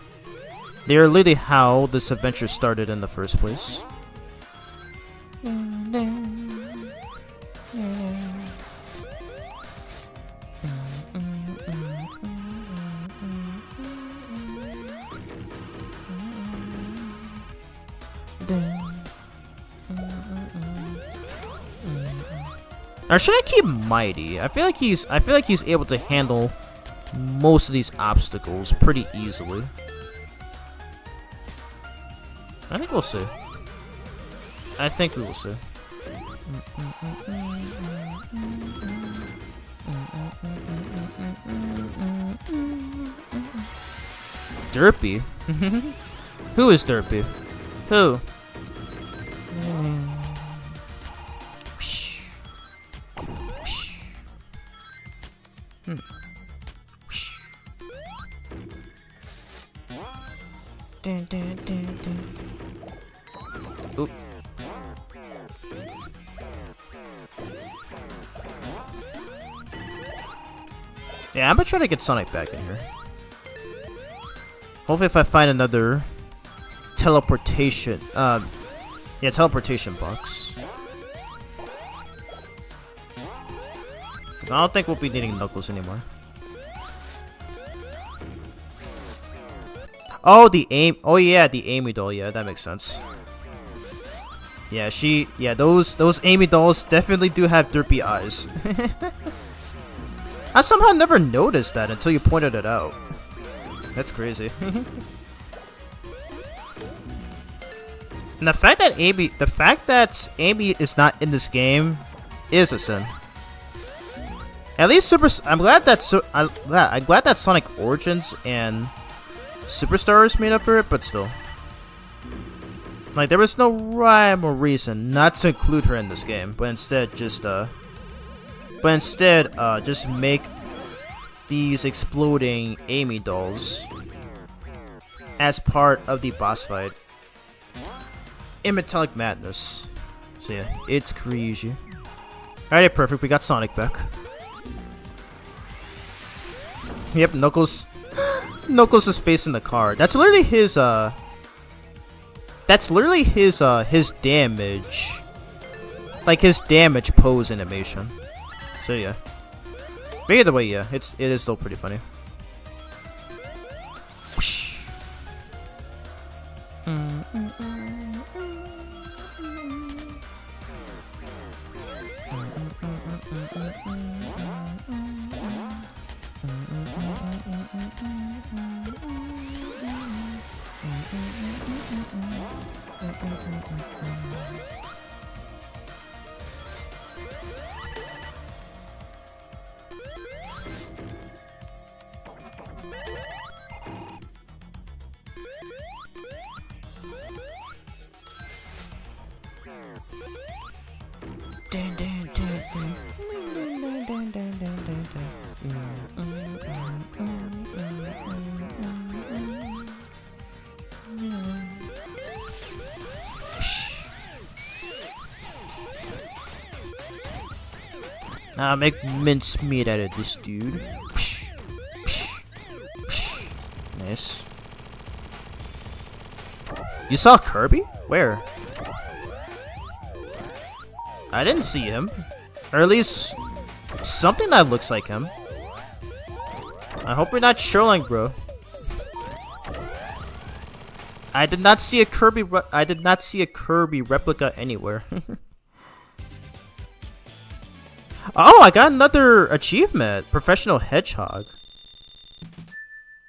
this adventure started in the first place. Or should I keep Mighty? I feel like he's able to handle most of these obstacles pretty easily. I think we'll see. I think we will see. Derpy? Who is Derpy? Who? Oop. Yeah, I'm gonna try to get Sonic back in here. Hopefully if I find another teleportation, teleportation box. I don't think we'll be needing Knuckles anymore. Oh, the Amy doll. Yeah, that makes sense. Yeah, those Amy dolls definitely do have derpy eyes. I somehow never noticed that until you pointed it out. That's crazy. And the fact that Amy is not in this game is a sin. At least I'm glad that Sonic Origins and Superstars made up for it, but still. Like, there was no rhyme or reason not to include her in this game, but instead just make these exploding Amy dolls as part of the boss fight in Metallic Madness. So yeah, it's crazy. Alright, perfect, we got Sonic back. Yep, Knuckles is facing the car. That's literally his damage. Like his damage pose animation. So yeah. But either way, yeah, it is still pretty funny. Make mincemeat out of this dude. Nice. You saw Kirby? Where? I didn't see him. Or at least something that looks like him. I hope we're not trolling, bro. I did not see a Kirby replica anywhere. Oh, I got another achievement. Professional Hedgehog.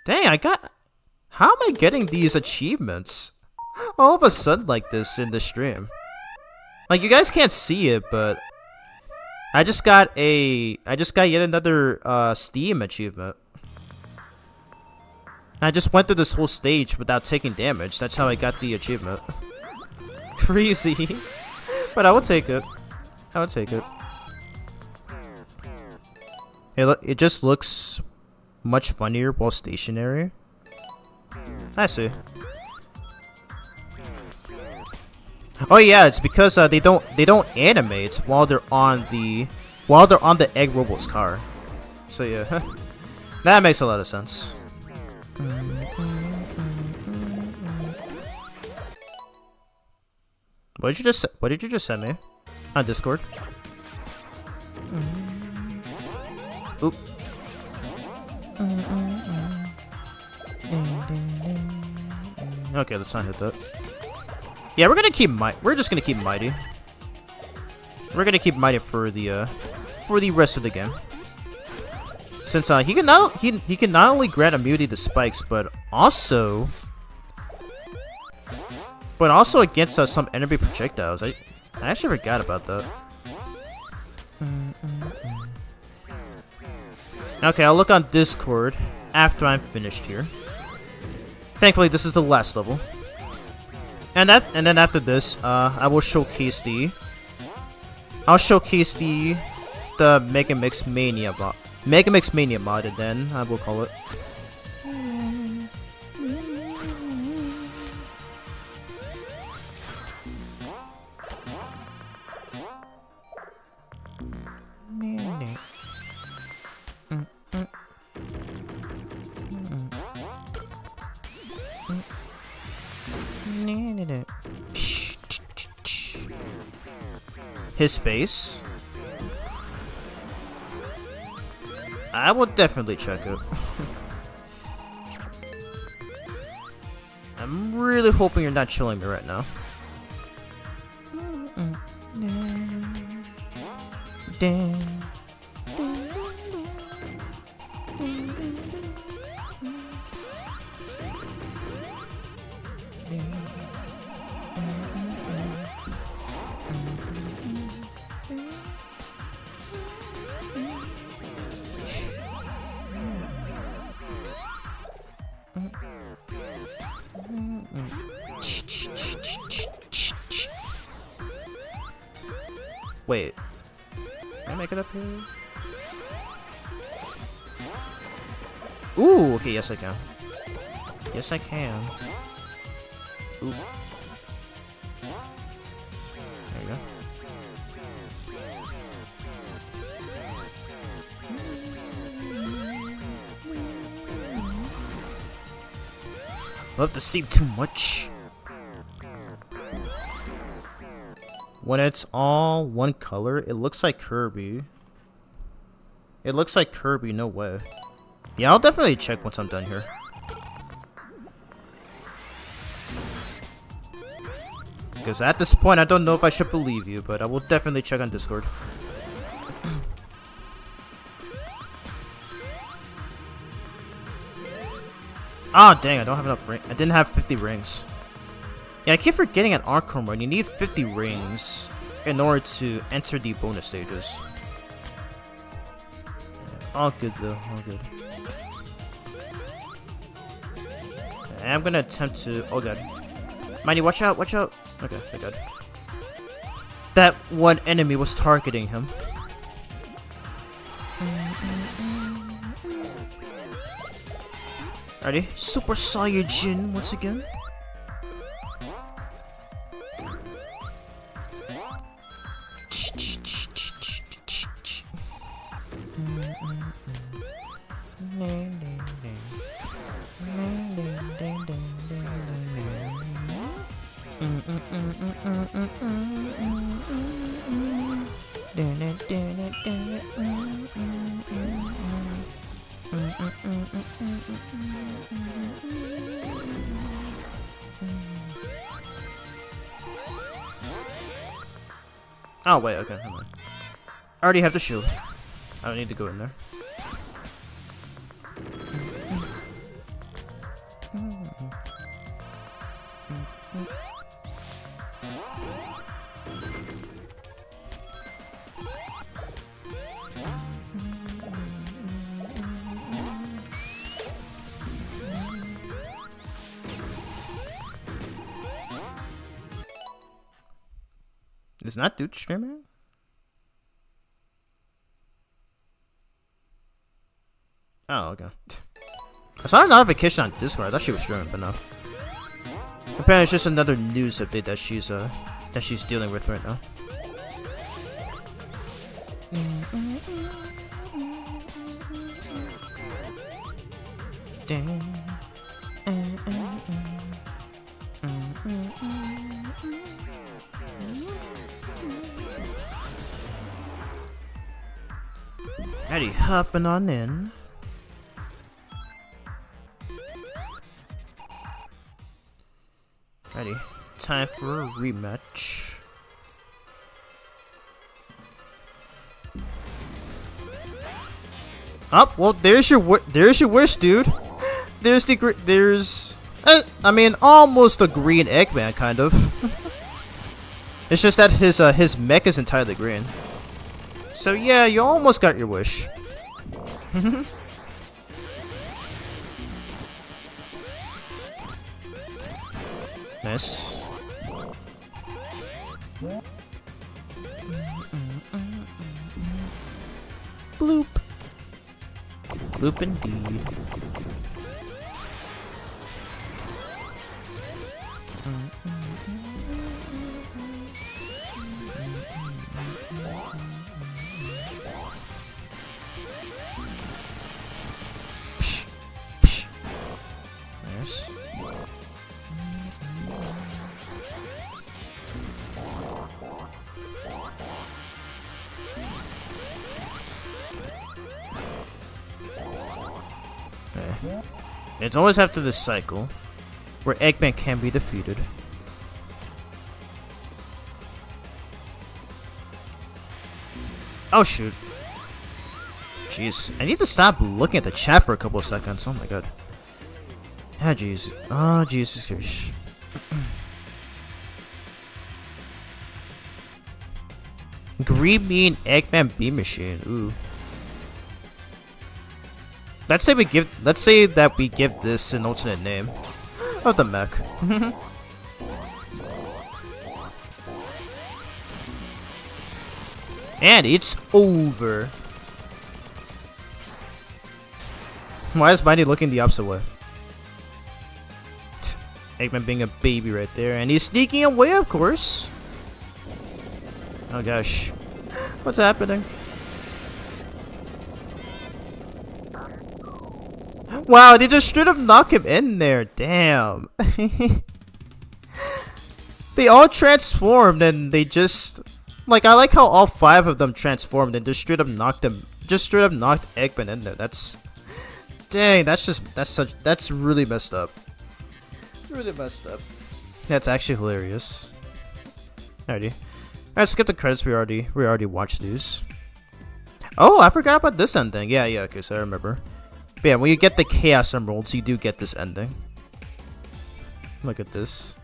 Dang, How am I getting these achievements all of a sudden like this in the stream? Like, you guys can't see it, but I just got yet another Steam achievement. I just went through this whole stage without taking damage. That's how I got the achievement. Crazy. But I will take it. I would take it. It just looks much funnier while stationary. I see. Oh yeah, it's because they don't animate while they're on the egg robot's car. So yeah, that makes a lot of sense. What did you just send me on Discord? Oop. Okay, let's not hit that. Yeah, we're just gonna keep mighty. We're gonna keep mighty for the rest of the game. Since he can not only grant immunity to spikes, but also against some enemy projectiles. I actually forgot about that. Okay, I'll look on Discord after I'm finished here. Thankfully, this is the last level. And then after this, I will showcase the Megamix Mania mod. Megamix Mania mod, and then I will call it. His face. I will definitely check it. I'm really hoping you're not chilling me right now. Wait. Can I make it up here? Ooh, okay, yes I can. Yes I can. Ooh. There you go. Love the steam too much. When it's all one color, it looks like Kirby. It looks like Kirby, no way. Yeah, I'll definitely check once I'm done here. Because at this point, I don't know if I should believe you, but I will definitely check on Discord. Ah, dang, I don't have enough rings. I didn't have 50 rings. Yeah, I keep forgetting an Arkham run. You need 50 rings in order to enter the bonus stages. Yeah, all good though, all good. Okay, I'm gonna attempt to. Oh god, Mighty, watch out, watch out. Okay, thank god. That one enemy was targeting him. Ready? Super Saiyajin once again. Oh wait, okay, never mind. I already have the shield. I don't need to go in there. Is not dude streaming? Oh, okay. I saw a notification on Discord. I thought she was streaming, but no. Apparently, it's just another news update that she's dealing with right now. Alrighty, hopping on in. Alrighty, time for a rematch. Oh, well, there's your wish, dude. There's I mean, almost a green Eggman, kind of. It's just that his mech is entirely green. So yeah, you almost got your wish. Nice. Bloop. Bloop indeed. Psh, psh. Nice. Okay. It's always after this cycle where Eggman can be defeated. Oh shoot. Jeez. I need to stop looking at the chat for a couple of seconds. Oh my god. Ah, jeez. Oh, Jesus Christ. Green Bean Eggman Beam Machine. Ooh. Let's say that we give this an alternate name of the mech. And it's over. Why is Mighty looking the opposite way? Eggman being a baby right there, and he's sneaking away, of course. Oh gosh, what's happening? Wow, they just straight up knock him in there. Damn. They all transformed, and they just I like how all 5 of them transformed and just straight up knocked Eggman in there. That's dang. That's really messed up. Really messed up. That's actually hilarious. Alrighty. Alright, skip the credits. We already watched these. Oh, I forgot about this ending. Yeah, okay, so I remember. But yeah, when you get the Chaos Emeralds, you do get this ending. Look at this.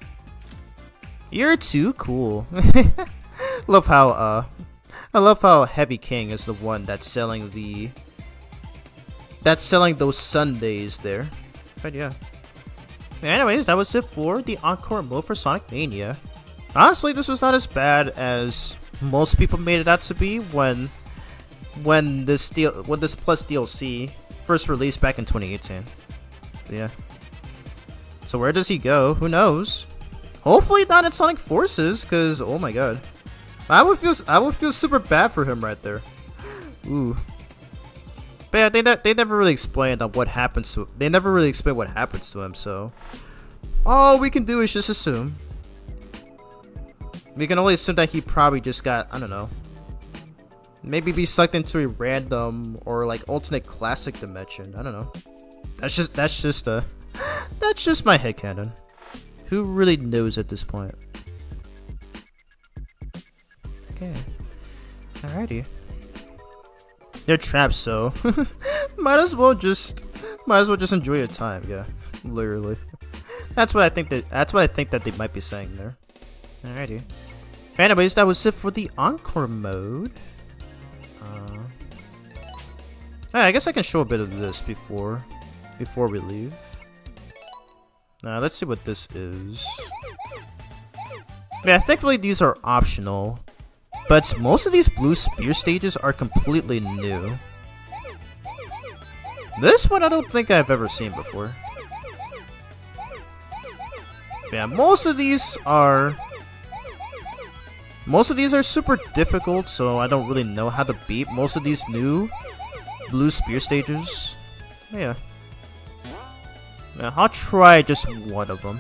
You're too cool. I love how Heavy King is the one that's selling those sundaes there. But yeah. Anyways, that was it for the Encore mode for Sonic Mania. Honestly, this was not as bad as most people made it out to be when this plus DLC first released back in 2018. So yeah. So where does he go? Who knows? Hopefully not in Sonic Forces, cause oh my god, I would feel super bad for him right there. Ooh. But yeah, they never really explained what happens to. They never really explain what happens to him. So all we can do is just assume. We can only assume that he probably just got, I don't know, maybe be sucked into a random or alternate classic dimension. I don't know. That's just my headcanon. Who really knows at this point? Okay. Alrighty. They're trapped, so might as well just enjoy your time. Yeah, literally. That's what I think that they might be saying there. Alrighty. Anyways, that was it for the Encore mode. I guess I can show a bit of this before we leave. Let's see what this is. Yeah, thankfully these are optional. But most of these blue spear stages are completely new. This one I don't think I've ever seen before. Yeah, most of these are super difficult, so I don't really know how to beat most of these new blue spear stages. Yeah. I'll try just one of them.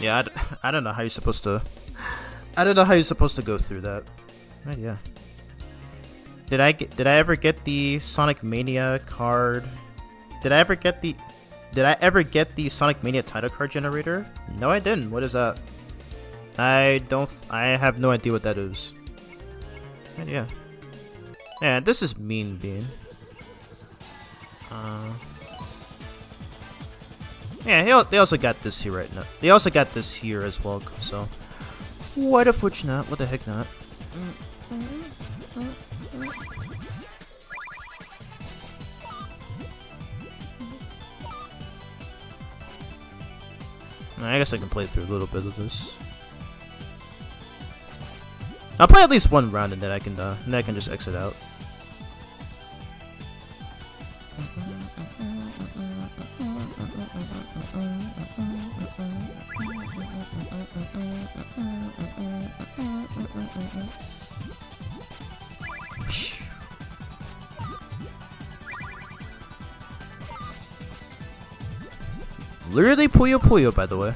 Yeah, I don't know how you're supposed to. I don't know how you're supposed to go through that. But yeah. Did I ever get the Sonic Mania card? Did I ever get the Sonic Mania title card generator? No, I didn't. What is that? I have no idea what that is. And yeah. Yeah, this is Mean Bean. Yeah, they also got this here right now. They also got this here as well, so what if which not? What the heck not? I guess I can play through a little bit of this. I'll play at least one round and then I can just exit out. Literally Puyo Puyo, by the way.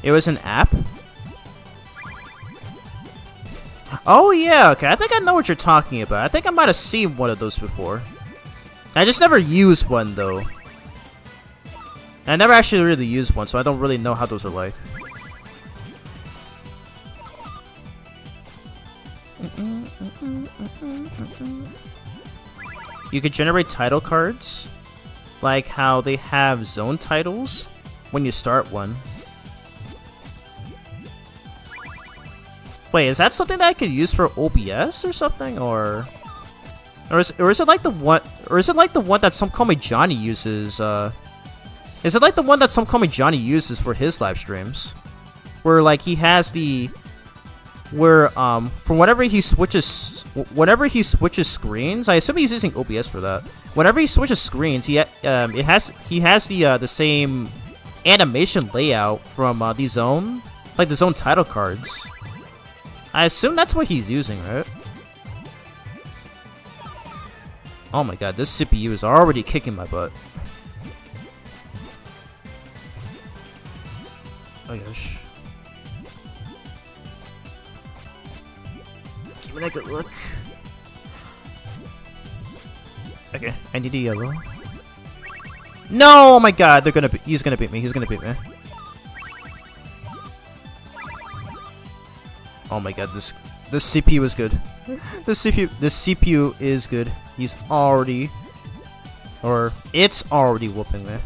It was an app? Oh yeah, okay, I think I know what you're talking about. I think I might have seen one of those before. I just never used one though. I never actually really used one, so I don't really know how those are like. You could generate title cards, like how they have zone titles when you start one. Wait, is that something that I could use for OBS or something, or is it like the one, that some Call Me Johnny uses? Is it like the one that some Call Me Johnny uses for his live streams, where like he has the from whenever he switches screens, I assume he's using OBS for that. Whenever he switches screens, he has the same animation layout from the zone title cards. I assume that's what he's using, right? Oh my god, this CPU is already kicking my butt. Oh gosh. Give me that good look. Okay, I need a yellow. No! Oh my god, he's gonna beat me. He's gonna beat me. Oh my god, this CPU is good. This CPU is good. He's already, or it's already whooping me.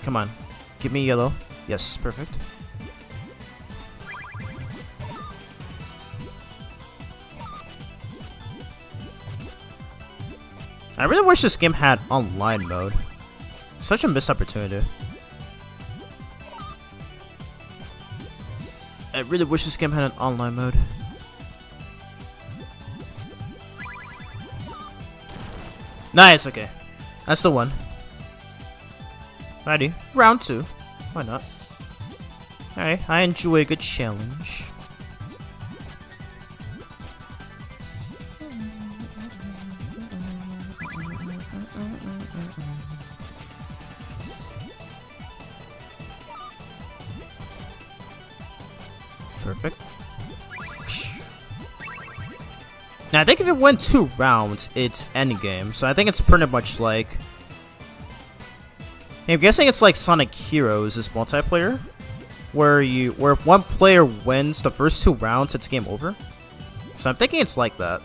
Come on, give me yellow. Yes, perfect. I really wish this game had online mode. Such a missed opportunity. I really wish this game had an online mode. Nice, okay. That's the one. Alrighty, round 2. Why not? Alright, I enjoy a good challenge. Perfect. Now, I think if it went 2 rounds, it's endgame. So I think it's pretty much like... I'm guessing it's like Sonic Heroes is multiplayer. Where if one player wins the first 2 rounds, it's game over. So I'm thinking it's like that.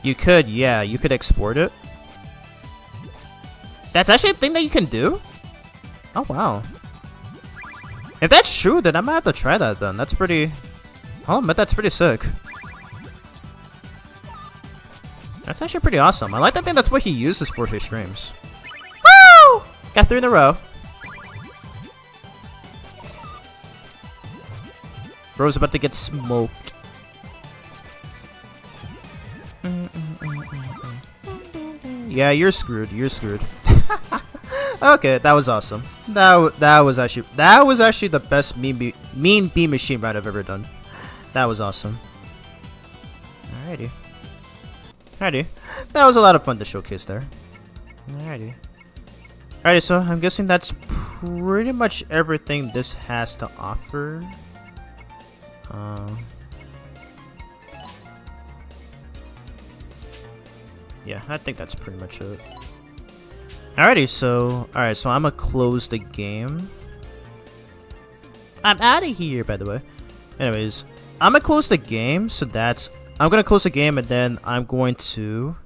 You could, yeah, you could export it. That's actually a thing that you can do? Oh, wow. If that's true, then I might have to try that then. That's pretty... I'll admit that's pretty sick. That's actually pretty awesome. I like that thing. That's what he uses for his streams. Woo! Got 3 in a row. Bro's about to get smoked. Yeah, you're screwed. You're screwed. Okay, that was awesome. That was actually the best mean beam machine ride I've ever done. That was awesome. Alrighty. That was a lot of fun to showcase there. Alrighty, so I'm guessing that's pretty much everything this has to offer. Yeah, I think that's pretty much it. Alrighty, so I'm gonna close the game. I'm out of here, by the way. Anyways, I'm gonna close the game, so I'm gonna close the game, and then I'm going to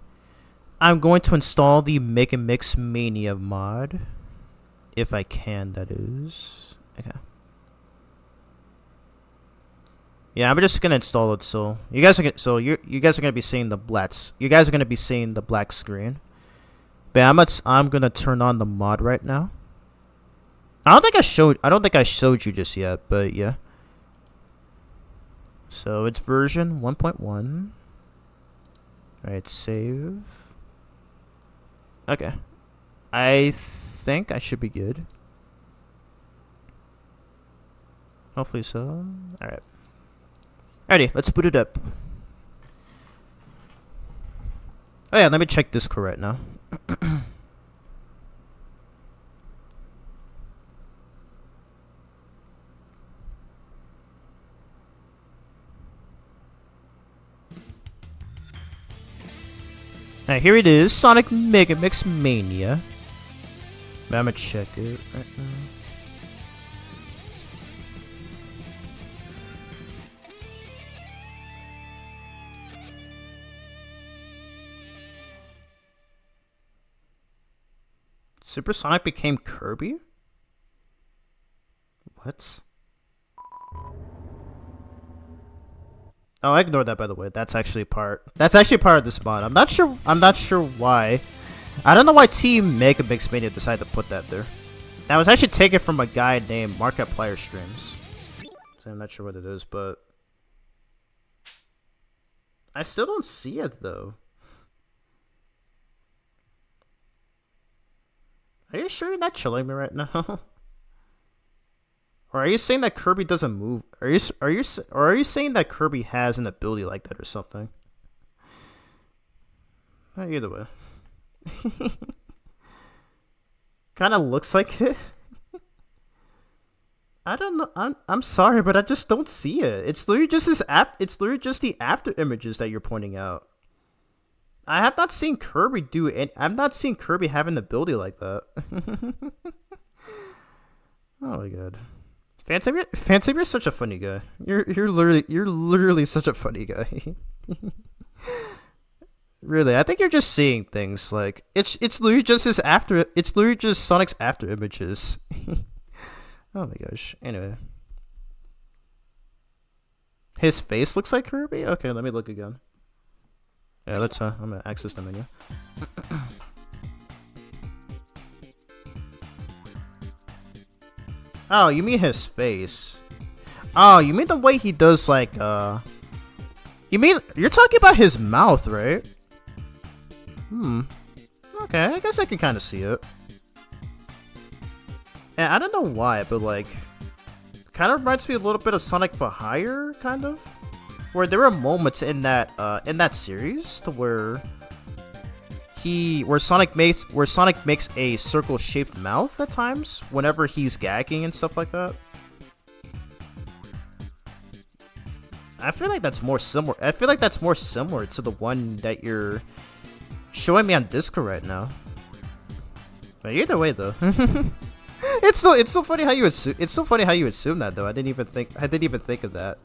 install the Megamix Mania mod, if I can. That is okay. Yeah, I'm just gonna install it. So you guys are gonna be seeing the blacks. You guys are gonna be seeing the black screen. But I'm gonna turn on the mod right now. I don't think I showed you just yet, but yeah. So it's version 1.1. Alright, save. Okay. I think I should be good. Hopefully so. Alright. Alrighty, let's boot it up. Oh yeah, let me check Discord right now. Alright, here it is, Sonic Megamix Mania. I'm gonna check it right now. Super Sonic became Kirby? What? Oh, I ignored that, by the way. That's actually part of this mod. I'm not sure why. I don't know why Team Megamix Mania decided to put that there. That was actually taken from a guy named Markiplier Streams. So I'm not sure what it is, but I still don't see it though. Are you sure you're not trolling me right now? Or are you saying that Kirby doesn't move? Are you saying that Kirby has an ability like that or something? Either way. Kind of looks like it. I don't know. I'm sorry, but I just don't see it. It's literally just the after images that you're pointing out. I have not seen Kirby do it. I've not seen Kirby have an ability like that. Oh my god. Fansaber's such a funny guy. You're literally such a funny guy. Really, I think you're just seeing things like it's literally just Sonic's after images. Oh my gosh. Anyway. His face looks like Kirby? Okay, let me look again. Yeah, I'm gonna access the menu. Oh, you mean his face? Oh, you mean the way he does like you're talking about his mouth, right? Okay, I guess I can kind of see it. And I don't know why, but like kind of reminds me a little bit of Sonic for Hire, kind of. where there were moments in that series to where Sonic makes a circle-shaped mouth at times whenever he's gagging and stuff like that. I feel like that's more similar. I feel like that's more similar to the one that you're showing me on Discord right now. But either way, though, it's so funny how you assume that though. I didn't even think of that.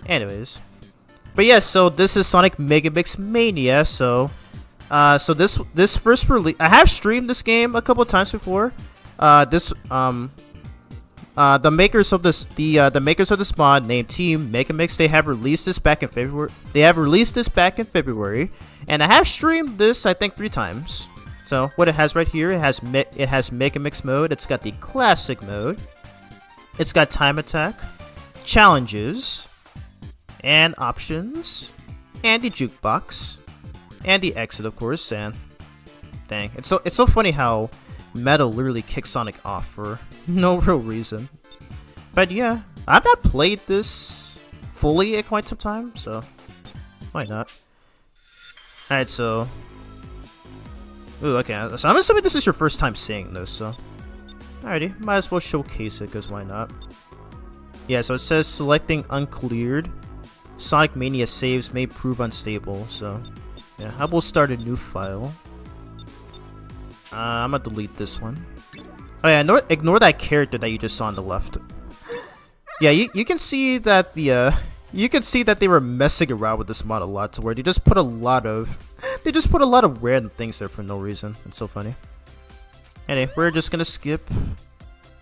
Anyways, but yeah, so this is Sonic Megamix Mania. So this first release, I have streamed this game a couple of times before. The makers of this mod named Team Megamix, they have released this back in February. And I have streamed this I think 3 times. So what it has right here, it has Megamix mode. It's got the classic mode. It's got time attack, challenges, and options, and the jukebox, and the exit, of course. And dang, it's so funny how Metal literally kicks Sonic off for no real reason. But yeah, I've not played this fully in quite some time, so why not? Alright, so ooh, okay, so I'm assuming this is your first time seeing this, so alrighty, might as well showcase it, cause why not? Yeah, so it says selecting uncleared. Sonic Mania saves may prove unstable, so yeah, I will start a new file. I'm gonna delete this one. Oh yeah, ignore that character that you just saw on the left. Yeah, you can see that they were messing around with this mod a lot, to where they just put a lot of random things there for no reason. It's so funny. Anyway, we're just gonna skip.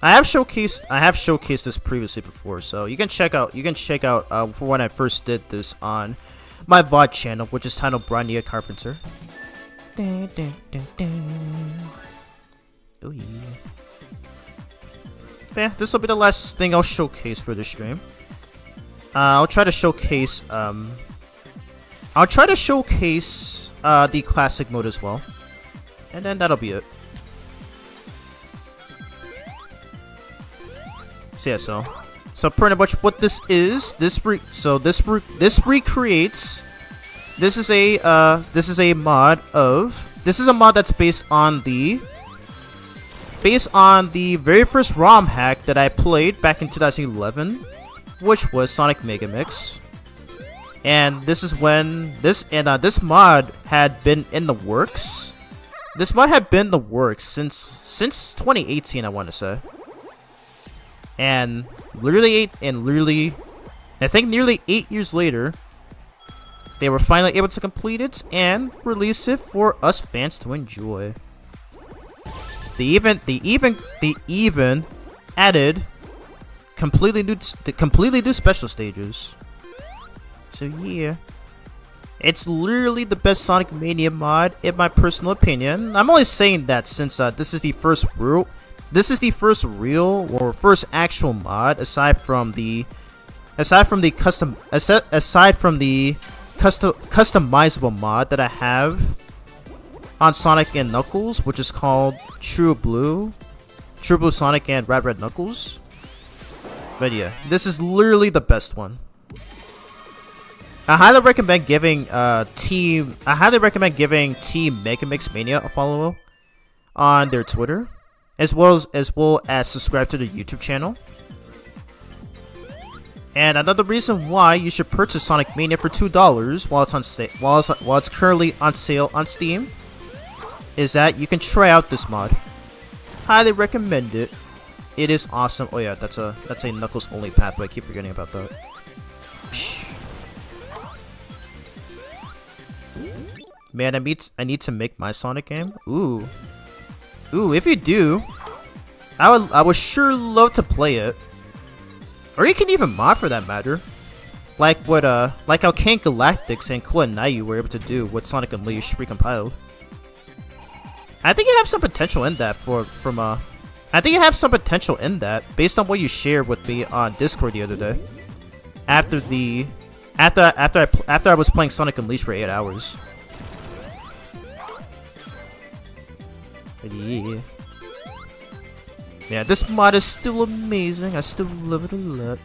I have showcased this previously before, so you can check out for when I first did this on my VOD channel, which is titled Brania Carpenter. Oh yeah. Yeah, this will be the last thing I'll showcase for the stream. I'll try to showcase the classic mode as well, and then that'll be it. So yeah, so pretty much what this is, this recreates. This is a mod that's based on the very first ROM hack that I played back in 2011, which was Sonic Megamix. And this is when this mod had been in the works. This mod had been in the works since 2018, I want to say. And I think nearly 8 years later, they were finally able to complete it and release it for us fans to enjoy. They even added completely new special stages. So yeah, it's literally the best Sonic Mania mod in my personal opinion. I'm only saying that since this is the first real or first actual mod aside from the customizable mod that I have on Sonic and Knuckles, which is called True Blue Sonic and Red Knuckles. But yeah, this is literally the best one. I highly recommend giving Team Megamix Mania a follow on their Twitter, as well as subscribe to the YouTube channel. And another reason why you should purchase Sonic Mania for $2 while it's currently on sale on Steam is that you can try out this mod. Highly recommend it. It is awesome. Oh yeah, that's a Knuckles only pathway. I keep forgetting about that. Man, I need to make my Sonic game. Ooh, if you do, I would sure love to play it. Or you can even mod for that matter. Like how King Galactics and Kuanayu were able to do with Sonic Unleashed recompiled. I think you have some potential in that based on what you shared with me on Discord the other day. After I was playing Sonic Unleashed for 8 hours. But yeah. Yeah, this mod is still amazing. I still love it a lot.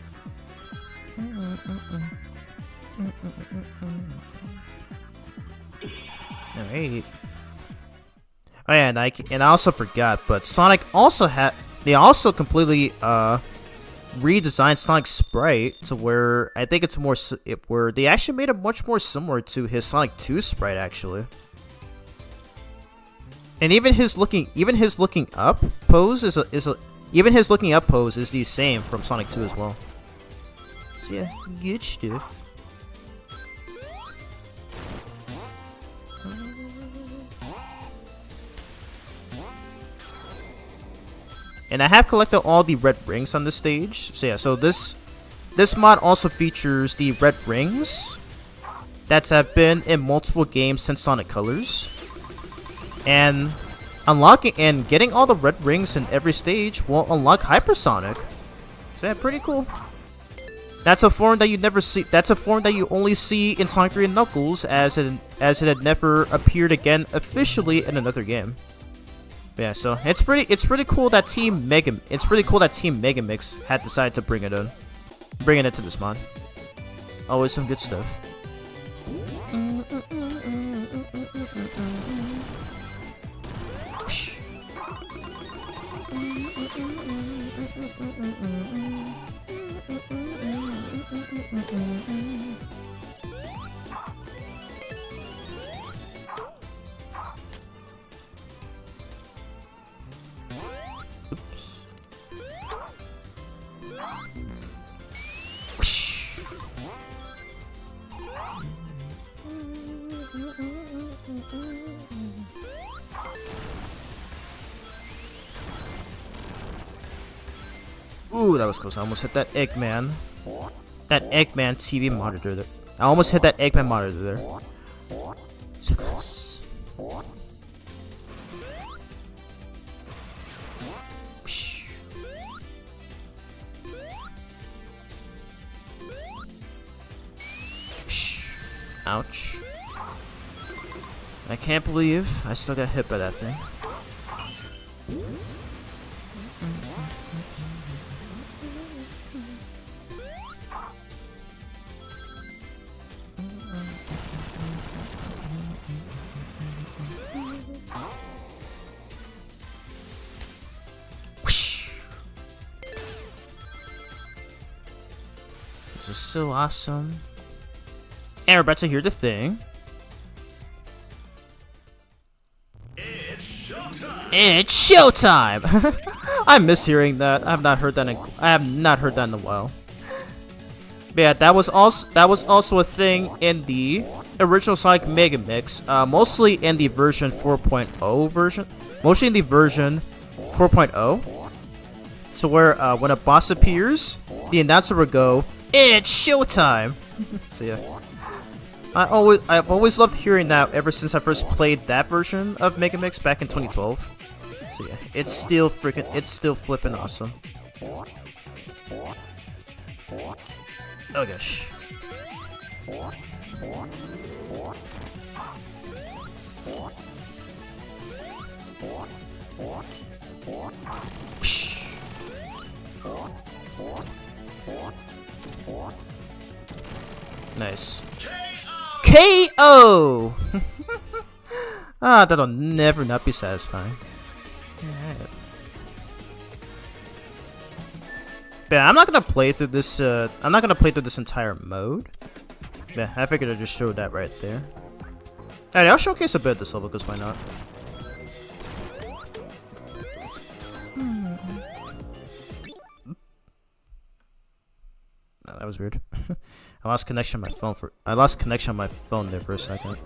Alright. Oh yeah, and I also forgot, but Sonic also they also completely redesigned Sonic's sprite to where I think it's more where they actually made it much more similar to his Sonic 2 sprite actually. And even his looking up pose is the same from Sonic 2 as well. So yeah, good stuff. And I have collected all the red rings on this stage. So yeah, so this mod also features the red rings that have been in multiple games since Sonic Colors. And unlocking and getting all the red rings in every stage will unlock Hypersonic. So yeah, pretty cool. That's a form that you never see. That's a form that you only see in Sonic 3 and Knuckles, as it had never appeared again officially in another game. Yeah, so it's pretty cool that Team Megamix had decided to bring it into this mod. Always some good stuff. Ooh, that was close. I almost hit that Eggman. That Eggman TV monitor there. I almost hit that Eggman monitor there. So close. Ouch. I can't believe I still got hit by that thing. This is so awesome. And we're about to hear the thing. It's showtime! I miss hearing that. I have not heard that in a while. But yeah, that was also a thing in the original Sonic Megamix, mostly in the version 4.0 version. Mostly in the version 4.0. So where when a boss appears, the announcer would go, "It's showtime!" So yeah. I've always loved hearing that ever since I first played that version of Megamix back in 2012. So yeah, it's still flipping awesome. Oh gosh. Nice. KO! Ah, that'll never not be satisfying. Alright. But I'm not gonna play through this. I'm not gonna play through this entire mode. Yeah, I figured I'd just show that right there. Alright, I'll showcase a bit of this level, because why not? No, that was weird. I lost connection on my phone there for a second.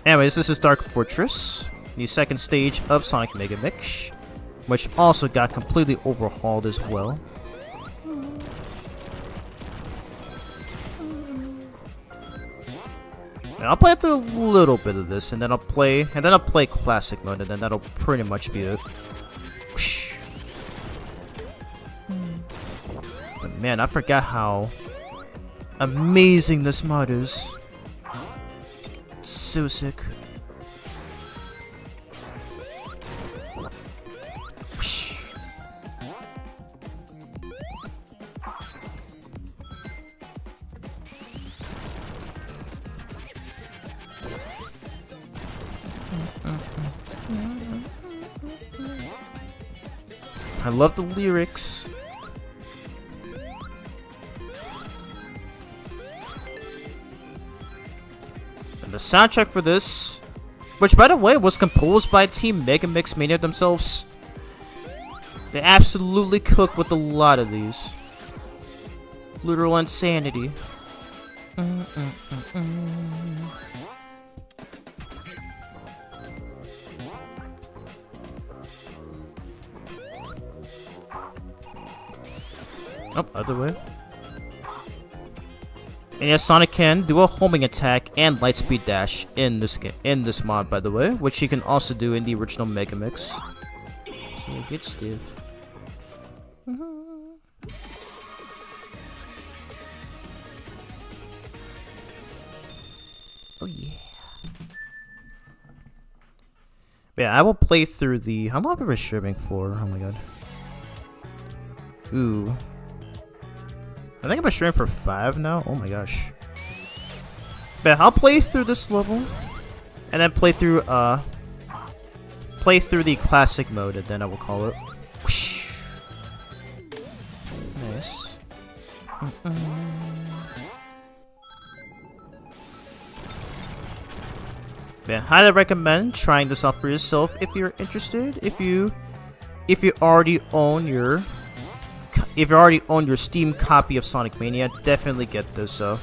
Anyways, this is Dark Fortress, the second stage of Sonic Megamix, which also got completely overhauled as well. And I'll play through a little bit of this, and then I'll play classic mode, and then that'll pretty much be it. But man, I forgot how amazing this mod is. So sick. I love the lyrics. And the soundtrack for this, which by the way was composed by Team Megamix Mania themselves. They absolutely cook with a lot of these. Literal insanity. Oh, other way. And yes, Sonic can do a homing attack and lightspeed dash in this mod, by the way, which he can also do in the original Megamix. So it gets stiff. Oh yeah. Yeah, I will play through the. How long have I been streaming for? Oh my god. Ooh. I think I've been streaming for 5 now. Oh my gosh. But I'll play through this level, and then play through the classic mode, and then I will call it. Whoosh. Nice. Yeah, highly recommend trying this out for yourself if you're interested. If you already own your Steam copy of Sonic Mania, definitely get this. So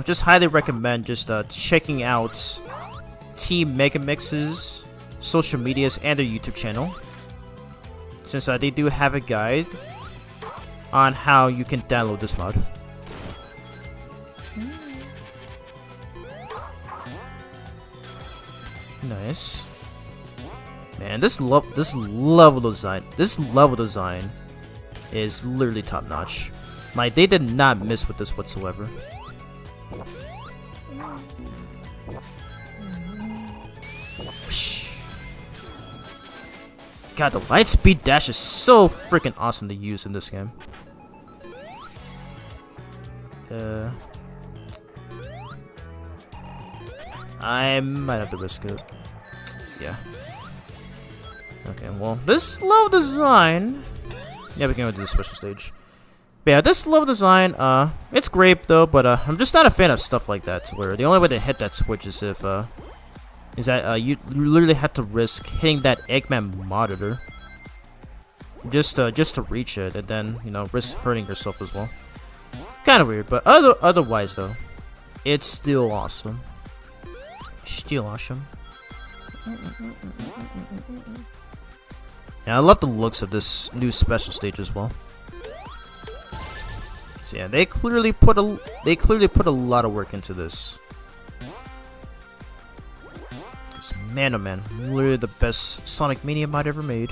just highly recommend just checking out Team Megamix's social medias and their YouTube channel, since they do have a guide on how you can download this mod. Nice. Man, this level design is literally top notch. Like, they did not miss with this whatsoever. God, the lightspeed dash is so freaking awesome to use in this game. I might have to risk it. Yeah. Okay, well, this level design... Yeah, we can go to the special stage. But yeah, this level design, it's great though, but I'm just not a fan of stuff like that, where the only way to hit that switch is if, you literally have to risk hitting that Eggman monitor. Just to reach it, and then, you know, risk hurting yourself as well. Kinda weird, but otherwise though, it's still awesome. Still awesome. Yeah, I love the looks of this new special stage as well. So yeah, they clearly put a lot of work into this. Cause man, oh man, literally the best Sonic Mania mod ever made.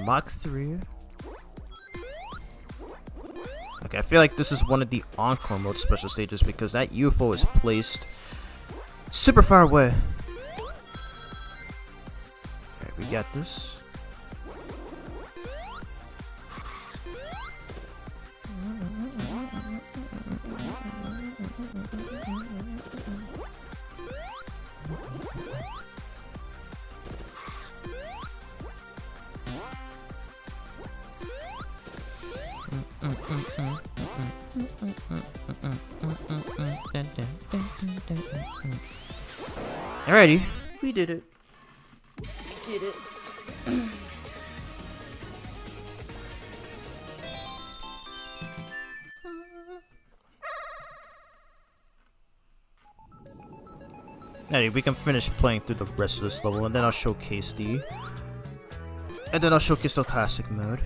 Mach 3. Okay, I feel like this is one of the Encore mode special stages because that UFO is placed super far away. Alright, we got this. Alrighty, we did it. Did it. Alrighty, we can finish playing through the rest of this level, and then I'll showcase the classic mode.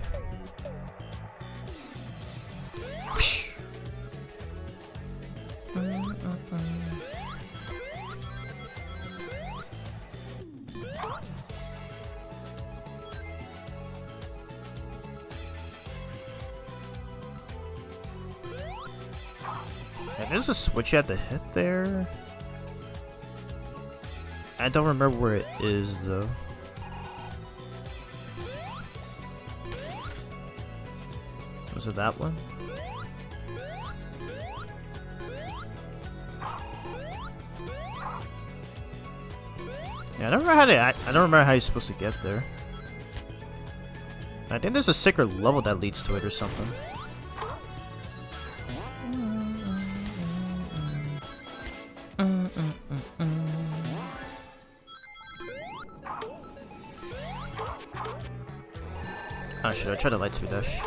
Yeah, there's a switch you have to hit there. I don't remember where it is though. Was it that one? Yeah, I don't remember how to. I don't remember how you're supposed to get there. I think there's a secret level that leads to it or something. Oh shit, I tried to light speed dash.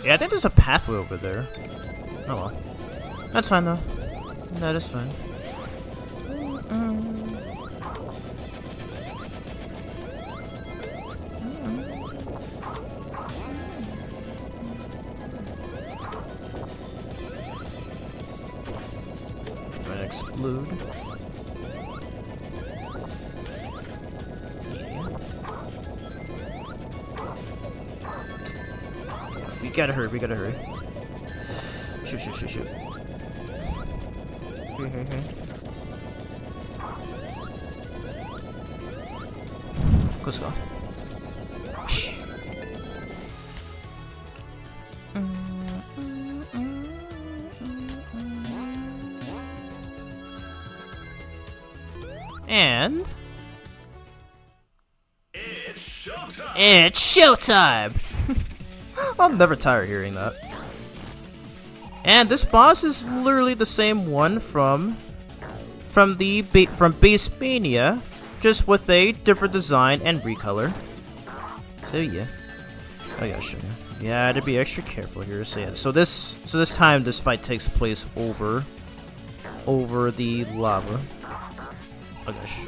Yeah, I think there's a pathway over there. Oh well. That's fine though. That is fine. Gonna explode. We gotta hurry, we gotta hurry. Shoot, shoot, shoot, shoot. Here. Let's go. And it's showtime! I'll never tire hearing that. And this boss is literally the same one from Base Mania, just with a different design and recolor. So yeah, I gotta show you. Yeah, I had to be extra careful here. So yeah, so this time this fight takes place over the lava. Oh gosh.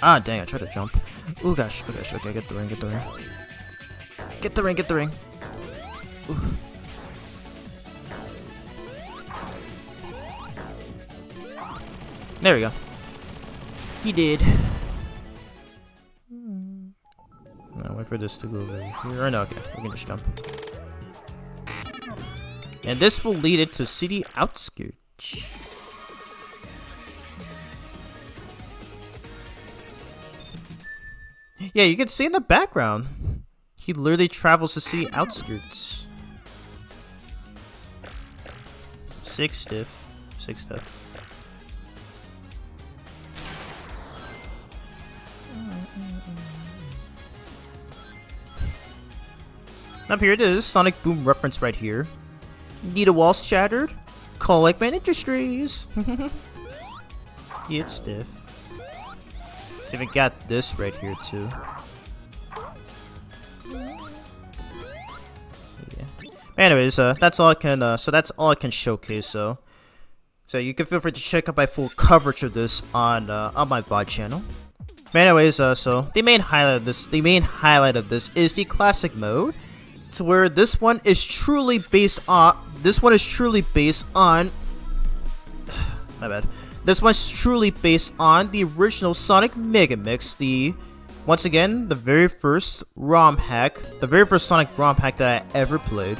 Ah, dang, I tried to jump. Oh gosh, okay, get the ring. Get the ring. Ooh. There we go. He did. Now wait for this to go over here. No, okay, we can just jump. And this will lead it to city outskirts. Yeah, you can see in the background. He literally travels to city outskirts. Sick stuff. Up here it is, Sonic Boom reference right here. Need a wall shattered? Call like Man Industries. Get stiff. It's even got this right here too. Yeah. Anyways, that's all I can. So that's all I can showcase. So you can feel free to check out my full coverage of this on my VOD channel. But anyways, so the main highlight of this is the classic mode, to where this one is truly based on. My bad. This one's truly based on the original Sonic Megamix, once again, the very first ROM hack, the very first Sonic ROM hack that I ever played.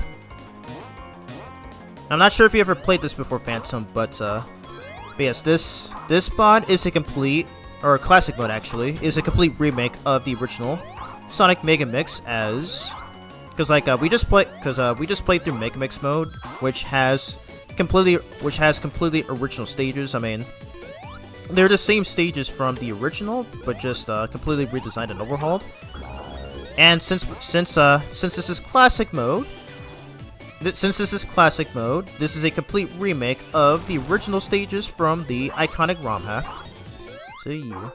I'm not sure if you ever played this before, Phantom, but yes, this mod is a complete, or classic mode actually, is a complete remake of the original Sonic Megamix, because we just played through Megamix mode, which has completely original stages. I mean, they're the same stages from the original, but just completely redesigned and overhauled. And since this is classic mode, this is a complete remake of the original stages from the iconic ROM hack. So yeah.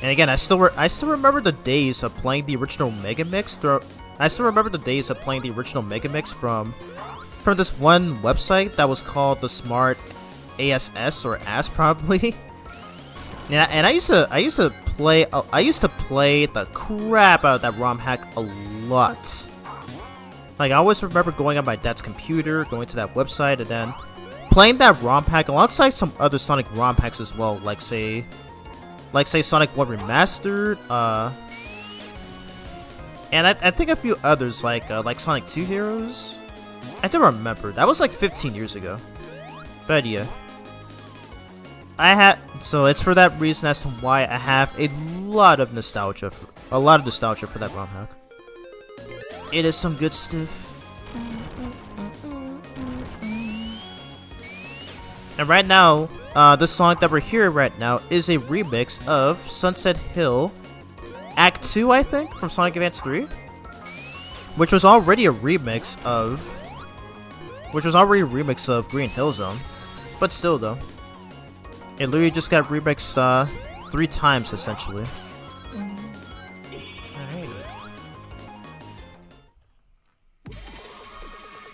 And again, I still remember the days of playing the original Megamix. From this one website that was called the Smart ASS or AS probably. Yeah, and I used to play the crap out of that ROM hack a lot. Like I always remember going on my dad's computer, going to that website, and then playing that ROM hack alongside some other Sonic ROM hacks as well, like say Sonic 1 Remastered, and I think a few others like Sonic 2 Heroes. I don't remember. That was like 15 years ago. But yeah. So it's for that reason as to why I have a lot of nostalgia for that ROM hack. It is some good stuff. And right now, the song that we're hearing right now is a remix of Sunset Hill Act 2, I think, from Sonic Advance 3, which was already a remix of Green Hill Zone, but still though. It literally just got remixed 3 times, essentially. Alright.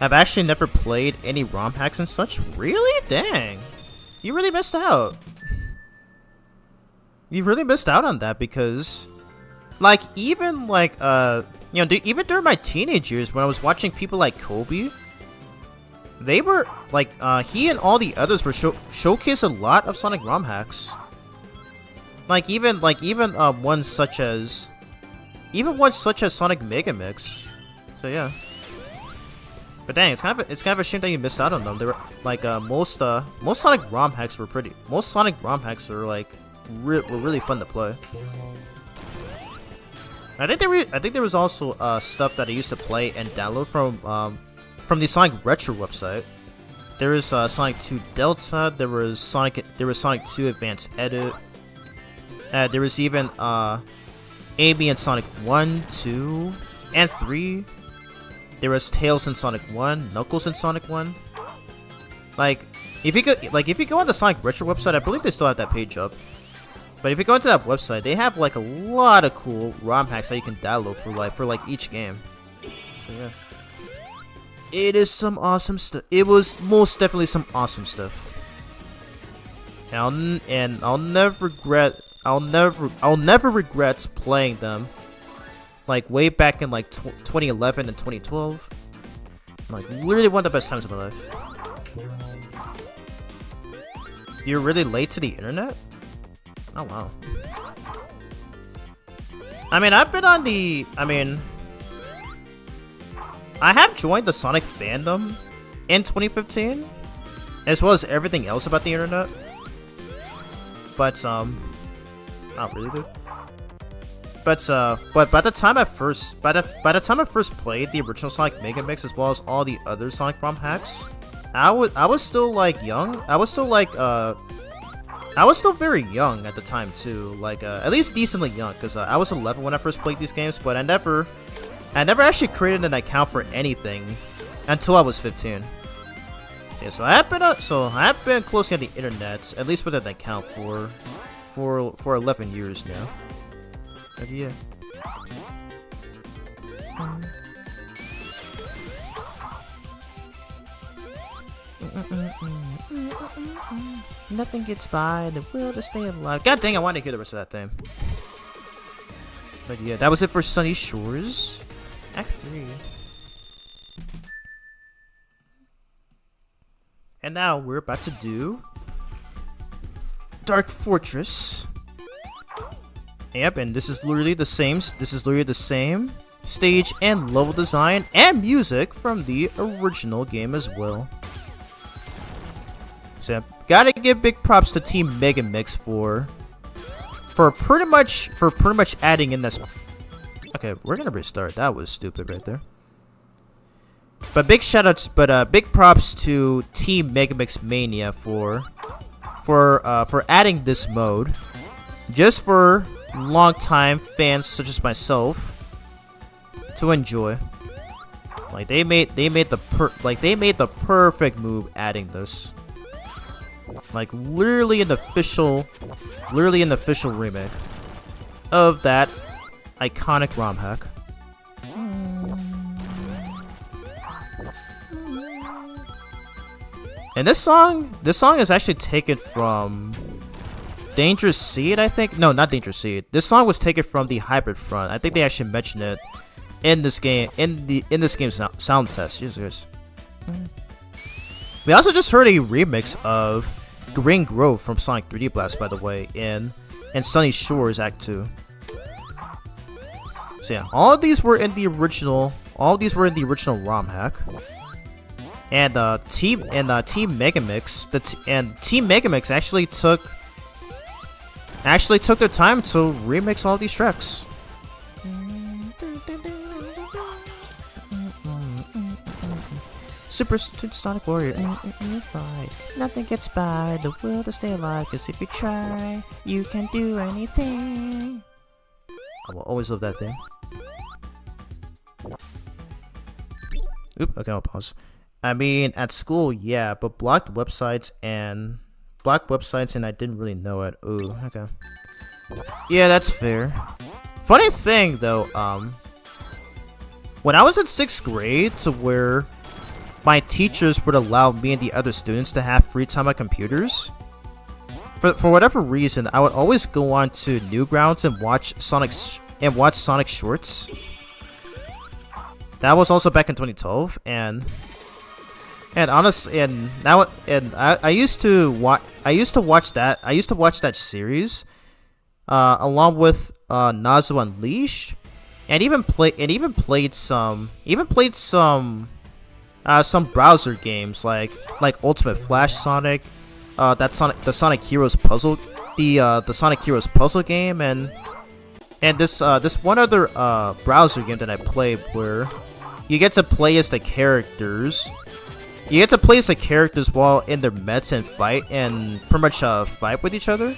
I've actually never played any ROM hacks and such. Really? Dang. You really missed out. You really missed out on that because, like, even like, you know, even during my teenage years when I was watching people like Kobe, they were like, he and all the others were showcased a lot of Sonic ROM hacks. Like even ones such as Sonic Megamix. So yeah. But dang, it's kind of a shame that you missed out on them. They were like most Sonic ROM hacks were pretty. Most Sonic ROM hacks are like were really fun to play. I think there was also stuff that I used to play and download from the Sonic Retro website. There was Sonic 2 Delta. There was Sonic 2 Advanced Edit. There was even Amy and Sonic 1, 2, and 3. There was Tails in Sonic 1, Knuckles in Sonic 1. Like, if you go on the Sonic Retro website, I believe they still have that page up. But if you go into that website, they have like a lot of cool ROM hacks that you can download for like each game. So yeah. It is some awesome stuff. It was most definitely some awesome stuff. And I'll never regret playing them. Like way back in like 2011 and 2012. Like literally one of the best times of my life. You're really late to the internet? Oh wow. I mean, I have joined the Sonic fandom in 2015, as well as everything else about the internet. But not really, dude. But by the time I first played the original Sonic Megamix as well as all the other Sonic ROM hacks, I was still like young. I was still very young at the time too, like at least decently young, because I was 11 when I first played these games, but I never actually created an account for anything until I was 15. Yeah, so I have been closely on the internet, at least with an account for 11 years now. But yeah. Nothing gets by the will to stay alive. God dang, I want to hear the rest of that thing. But yeah, that was it for Sunny Shores. Act 3. And now we're about to do Dark Fortress. Yep, and this is literally the same. Stage and level design and music from the original game as well. So gotta give big props to Team Megamix for pretty much adding in this. Okay, we're gonna restart. That was stupid right there. But big shoutouts, big props to Team Megamix Mania for adding this mode, just for longtime fans such as myself to enjoy. Like they made the perfect move adding this. Like literally an official remake of that iconic ROM hack. And this song is actually taken from Dangerous Seed, I think. No, not Dangerous Seed. This song was taken from the Hybrid Front. I think they actually mentioned it in this game, in this game's sound test. Jesus. We also just heard a remix of Green Grove from Sonic 3D Blast, by the way, in Sunny Shores Act 2. So yeah, all of these were in the original. All of these were in the original ROM hack. And Team Megamix, Team Megamix actually took their time to remix all these tracks. Super Sonic Warrior, fight. Nothing gets by the will to stay alive, cause if you try, you can do anything. I will always love that thing. Oop, okay, I'll pause. I mean, at school, yeah, but blocked websites and I didn't really know it. Ooh, okay. Yeah, that's fair. Funny thing though, when I was in 6th grade, to where my teachers would allow me and the other students to have free time on computers, for whatever reason, I would always go on to Newgrounds and watch Sonic Shorts. That was also back in 2012, and honestly, I used to watch that series, along with Nazo Unleashed, and even played some browser games like Ultimate Flash Sonic, the Sonic Heroes puzzle, the Sonic Heroes puzzle game, and this one other browser game that I played where you get to play as the characters. You get to play as the characters while in their mets and fight, and pretty much fight with each other.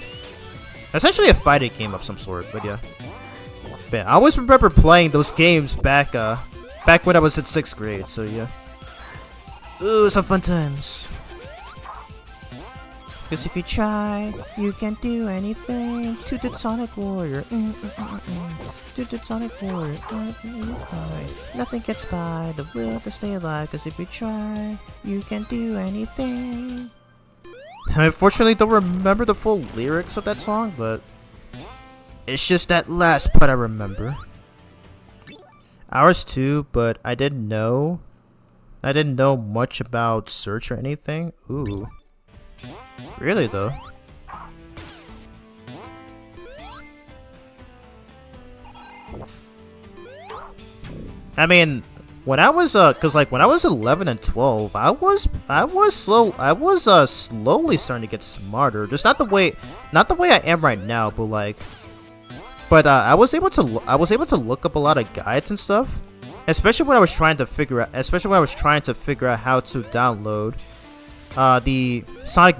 Essentially a fighting game of some sort, but yeah. Man, I always remember playing those games back when I was in 6th grade, so yeah. Ooh, some fun times. Cause if you try, you can do anything. Tooted Sonic Warrior. Tooted Sonic Warrior. Nothing gets by the will to stay alive. Cause if you try, you can do anything. I unfortunately don't remember the full lyrics of that song, but it's just that last part I remember. Ours too, but I didn't know much about Search or anything. Ooh. Really though? I mean, when I was when I was 11 and 12, I was slowly starting to get smarter. Just not the way I am right now, but I was able to look up a lot of guides and stuff, especially when I was trying to figure out how to download the Sonic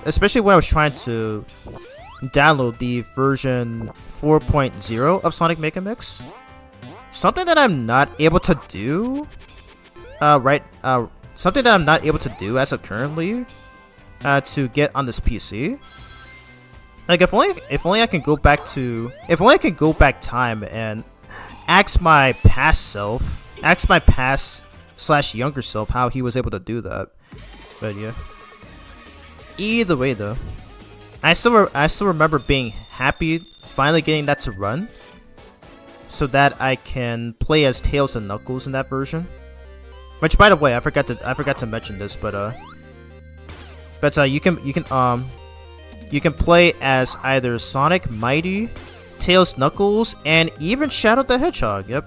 especially when I was trying to download the version 4.0 of Sonic Megamix. Something that I'm not able to do something that I'm not able to do as of currently to get on this PC. Like if only I can go back time and ask my past / younger self how he was able to do that. But yeah. Either way though, I still remember being happy finally getting that to run, so that I can play as Tails and Knuckles in that version. Which, by the way, I forgot to mention this, but you can play as either Sonic, Mighty, Tails, Knuckles, and even Shadow the Hedgehog. Yep.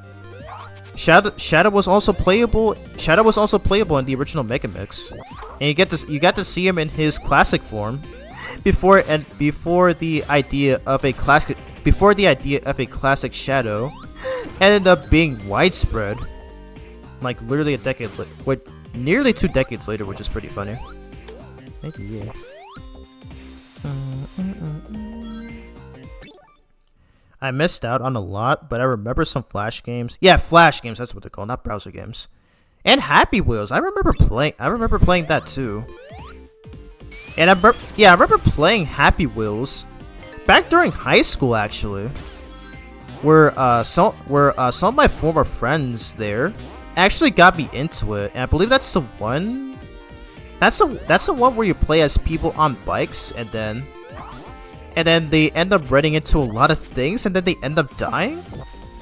Shadow was also playable. Shadow was also playable in the original Megamix, and you got to see him in his classic form before the idea of a classic Shadow ended up being widespread, like literally nearly 2 decades later, which is pretty funny. Thank you. Yeah. I missed out on a lot, but I remember some Flash games. Yeah, Flash games, that's what they're called, not browser games. And Happy Wheels, I remember playing that too. And I remember playing Happy Wheels back during high school actually. Where some of my former friends there actually got me into it, and I believe that's the one. That's the one where you play as people on bikes, and then and then they end up running into a lot of things, and then they end up dying?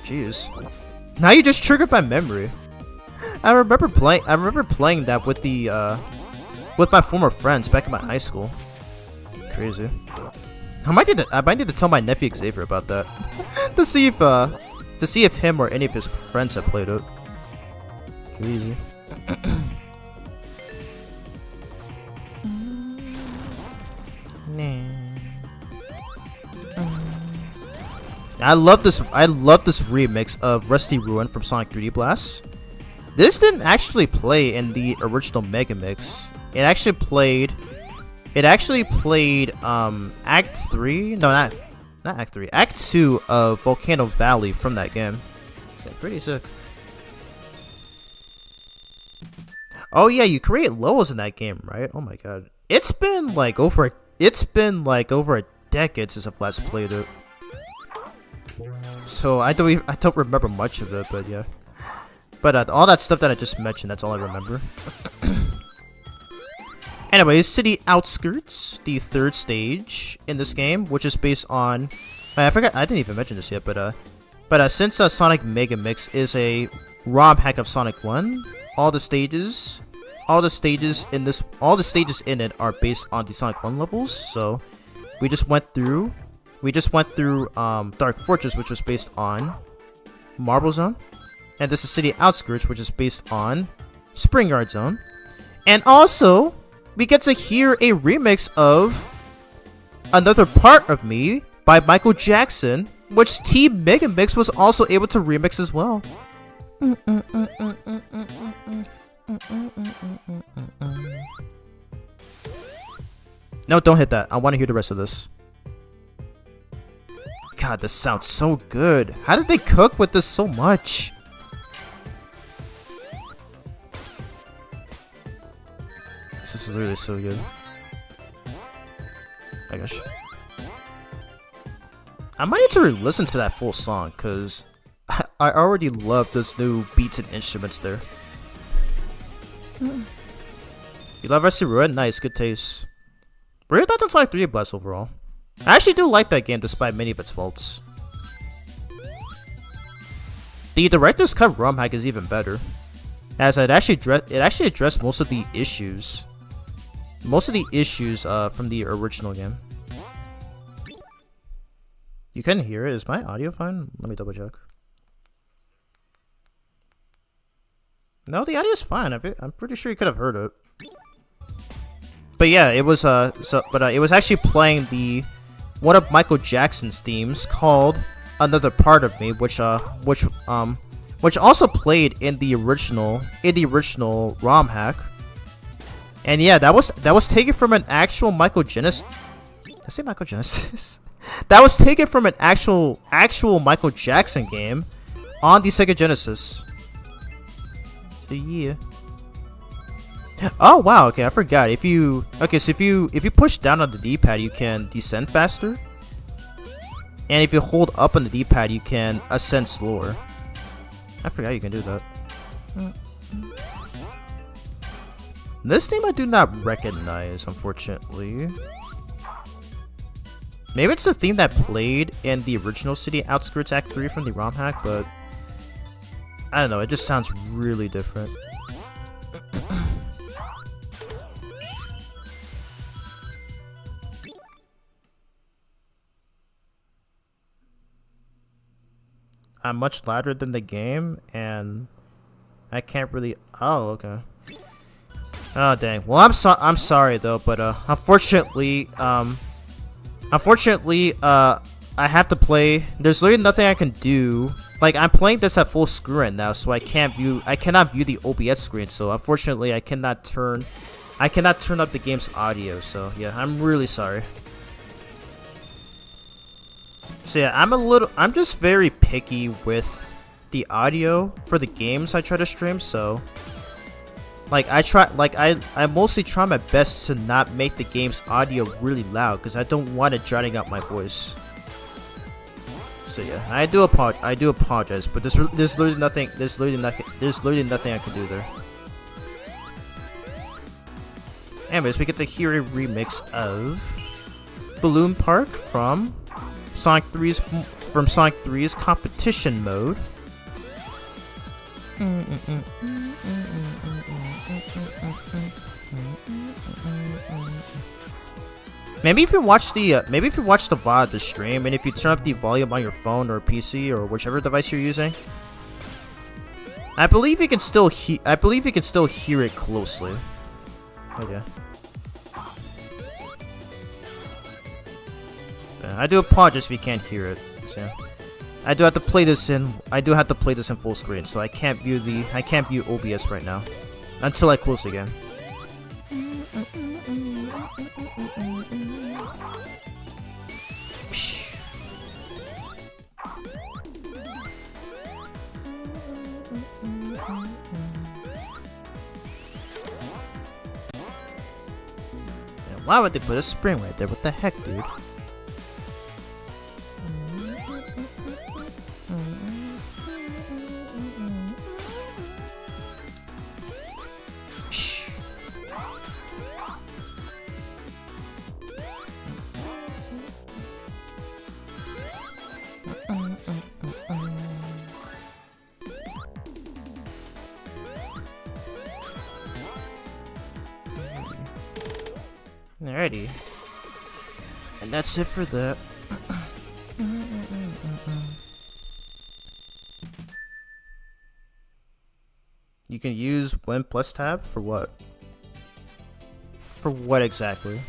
Jeez. Now you just triggered my memory. I remember playing that with the with my former friends back in my high school. Crazy. I might need to tell my nephew Xavier about that to see if him or any of his friends have played it. Crazy. I love this remix of Rusty Ruin from Sonic 3D Blast. This didn't actually play in the original Megamix. It actually played Act 3. No, not Act 3. Act 2 of Volcano Valley from that game. So pretty sick. Oh yeah, you create levels in that game, right? Oh my god. It's been like over a decade since I've last played it. So I don't remember much of it, but yeah. But all that stuff that I just mentioned, that's all I remember. Anyway, City Outskirts, the third stage in this game, which is based on... I forgot, I didn't even mention this yet, but since Sonic Megamix is a ROM hack of Sonic 1, all the stages in it are based on the Sonic 1 levels. So we just went through Dark Fortress, which was based on Marble Zone, and this is City Outskirts, which is based on Spring Yard Zone, and also we get to hear a remix of Another Part of Me by Michael Jackson, which Team Megamix was also able to remix as well. No, don't hit that. I want to hear the rest of this. God, this sounds so good. How did they cook with this so much? This is literally so good. I gosh. I might need to re-listen to that full song, because I already love this new beats and instruments there. You love Rusty Ruin? Nice, good taste. What are your thoughts on Sonic 3D Blast overall? I actually do like that game despite many of its faults. The director's cut ROM hack is even better, as it actually addressed most of the issues from the original game. You couldn't hear it? Is my audio fine? Let me double check. No, the audio is fine. I'm pretty sure you could have heard it. But yeah, it was it was actually playing one of Michael Jackson's themes called "Another Part of Me," which also played in the original ROM hack. And yeah, that was taken from an actual Michael Genesis. I say Michael Genesis. That was taken from an actual Michael Jackson game on the Sega Genesis. So yeah. Oh wow, okay, I forgot. If you push down on the D-pad, you can descend faster. And if you hold up on the D-pad, you can ascend slower. I forgot you can do that. This name I do not recognize, unfortunately. Maybe it's the theme that played in the original City Outskirts Act 3 from the ROM hack, but I don't know, it just sounds really different. I'm much louder than the game, and I can't really... Oh, okay. Oh, dang. Well, I'm sorry, though, but, unfortunately, I have to play... There's literally nothing I can do. Like, I'm playing this at full screen right now, so I cannot view the OBS screen, so unfortunately, I cannot turn up the game's audio, so, yeah, I'm really sorry. So yeah, I'm just very picky with the audio for the games I try to stream, so I mostly try my best to not make the game's audio really loud because I don't want it drowning out my voice. So yeah, I do apologize, but there's literally nothing I can do there. Anyways, we get to hear a remix of balloon park from Sonic 3's competition mode. Maybe if you watch the VOD of the stream, and if you turn up the volume on your phone or PC or whichever device you're using, I believe you can still hear it closely. Okay. I do apologize if you can't hear it. So I do have to play this in full screen, so I can't view OBS right now until I close again. Why would they put a spring right there? What the heck, dude? Alrighty. And that's it for that. You can use Win plus tab for what? For what exactly?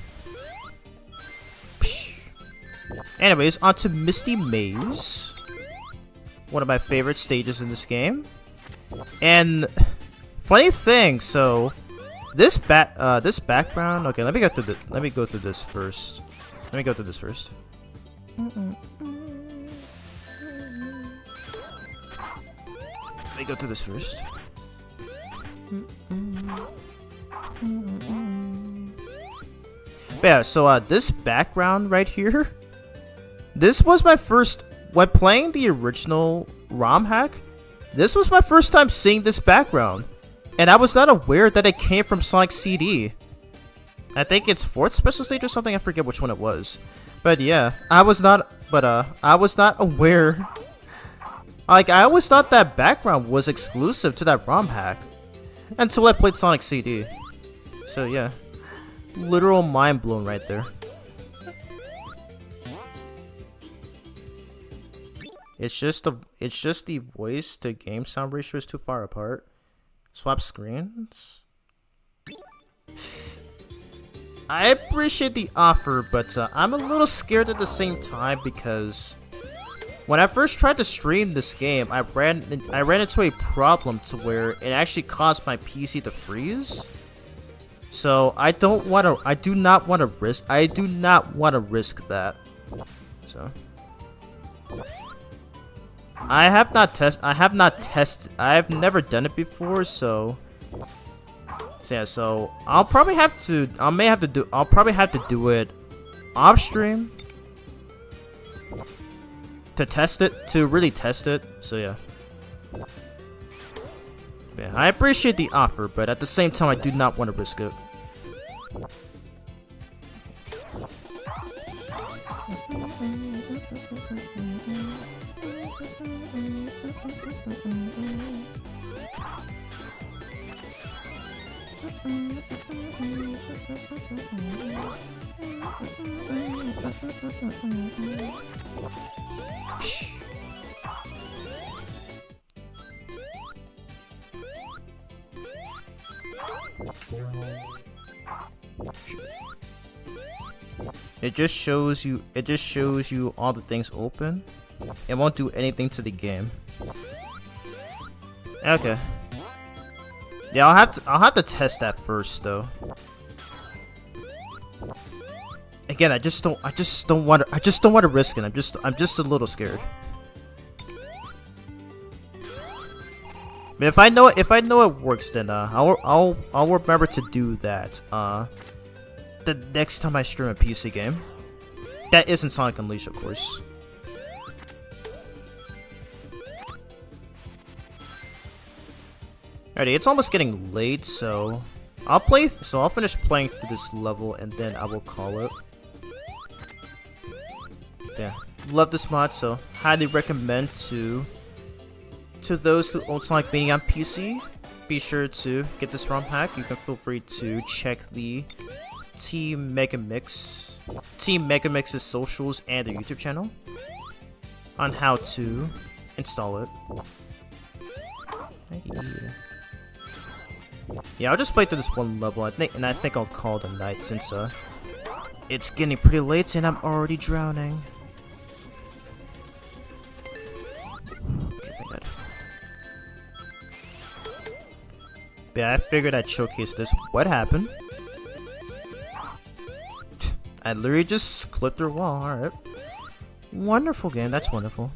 Anyways, on to Misty Maze. One of my favorite stages in this game. And funny thing, so this background. Okay, let me go through this first. Let me go through this first. Let me go through this first. But yeah, so this background right here. This was my first when playing the original ROM hack. This was my first time seeing this background. And I was not aware that it came from Sonic CD. I think it's 4th special stage or something. I forget which one it was. But yeah, I was not aware. Like, I always thought that background was exclusive to that ROM hack until I played Sonic CD. So yeah, literal mind blown right there. It's just the voice to game sound ratio is too far apart. Swap screens? I appreciate the offer, but I'm a little scared at the same time because when I first tried to stream this game, I ran into a problem to where it actually caused my PC to freeze. So I do not want to risk that. So I have never done it before, so yeah, so I'll probably have to do it off stream to really test it. So yeah. Yeah, I appreciate the offer, but at the same time I do not want to risk it. It just shows you all the things open. It won't do anything to the game. Okay. Yeah, I'll have to test that first though. Again, I just don't want to risk it. I'm just a little scared. But if I know it works, then I'll remember to do that the next time I stream a PC game. That isn't Sonic Unleashed, of course. Alrighty, it's almost getting late, so I'll finish playing through this level and then I will call it. yeah, love this mod, so highly recommend to those who own Sonic Mania on PC. Be sure to get this ROM hack. You can feel free to check the Team Megamix's socials and their YouTube channel on how to install it. Yeah, I'll just play through this one level, I think I'll call it a night since it's getting pretty late and I'm already drowning. Okay, thank God. Yeah, I figured I'd showcase this. What happened? I literally just clipped their wall. Alright. Wonderful game. That's wonderful.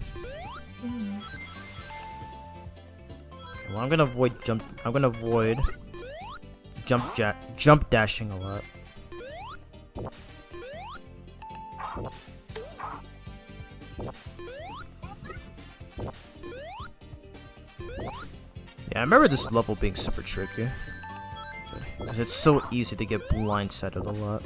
Well, I'm gonna avoid jump dashing a lot. Yeah, I remember this level being super tricky. Because it's so easy to get blindsided a lot.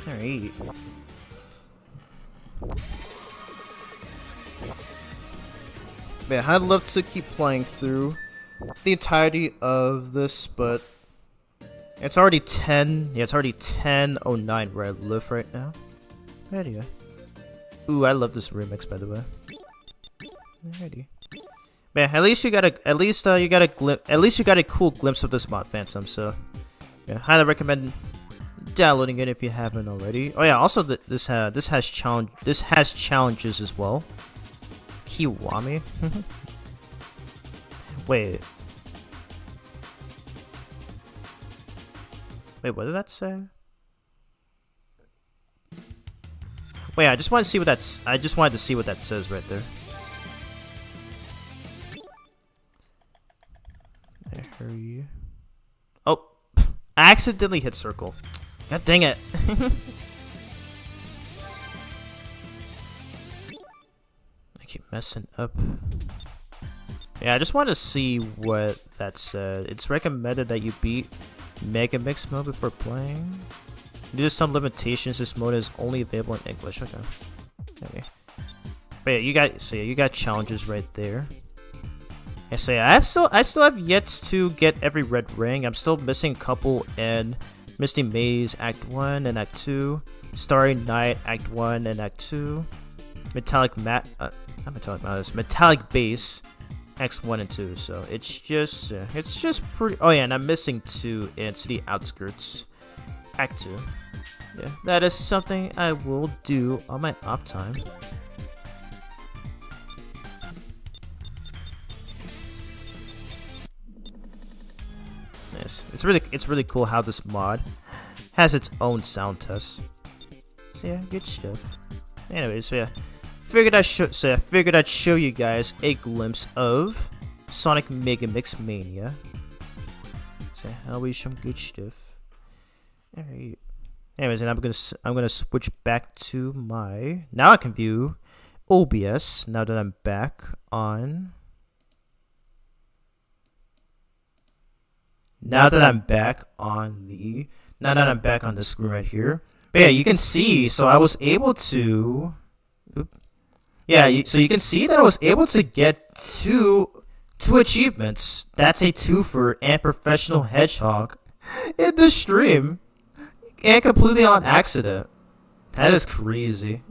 Alright. Man, I'd love to keep playing through the entirety of this, but it's already 10. Yeah, it's already 10:09 where I live right now. Anyway. Ooh, I love this remix, by the way. Alrighty. Man, at least you got a cool glimpse of this mod, Phantom. So, yeah, highly recommend downloading it if you haven't already. Oh yeah, also this has challenges as well. Kiwami. Wait, what did that say? Wait, I just wanted to see what that says right there. Hurry. Oh, I accidentally hit circle. God dang it. I keep messing up. Yeah, I just want to see what that said. It's recommended that you beat Megamix mode before playing. Due to some limitations, this mode is only available in English. Okay. But yeah, you got challenges right there. And so yeah, I still have yet to get every red ring. I'm still missing a couple in Misty Maze Act 1 and Act 2, Starry Night Act 1 and Act 2, Metallic Base Acts 1 and 2. So it's just pretty. Oh yeah, and I'm missing 2 in City Outskirts Act 2. Yeah, that is something I will do on my off time. Yes, it's really cool how this mod has its own sound test. So yeah, good stuff. Anyways, so yeah, figured I'd show you guys a glimpse of Sonic Megamix Mania. So I'll be some good stuff. Alright. Anyways, and I'm gonna switch back to my. Now I can view OBS. Now that I'm back on. Now that I'm back on the screen right here. But yeah, you can see. So I was able to. So you can see that I was able to get two achievements. That's a twofer and Professional Hedgehog in the stream. And completely on accident. That is crazy.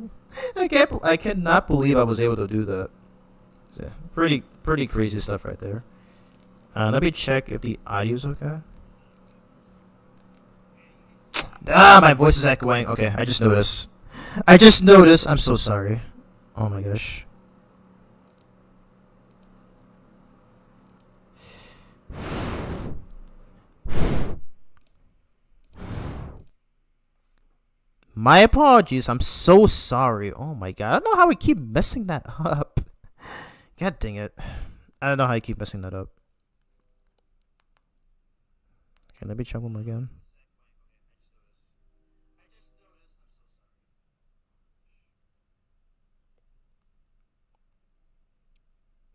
I cannot believe I was able to do that. Yeah, pretty crazy stuff right there. Let me check if the audio's okay. My voice is echoing. Okay, I just noticed. I'm so sorry. Oh my gosh. My apologies. I'm so sorry. Oh my god. I don't know how we keep messing that up. God dang it. I don't know how I keep messing that up. Okay, let me check one more again.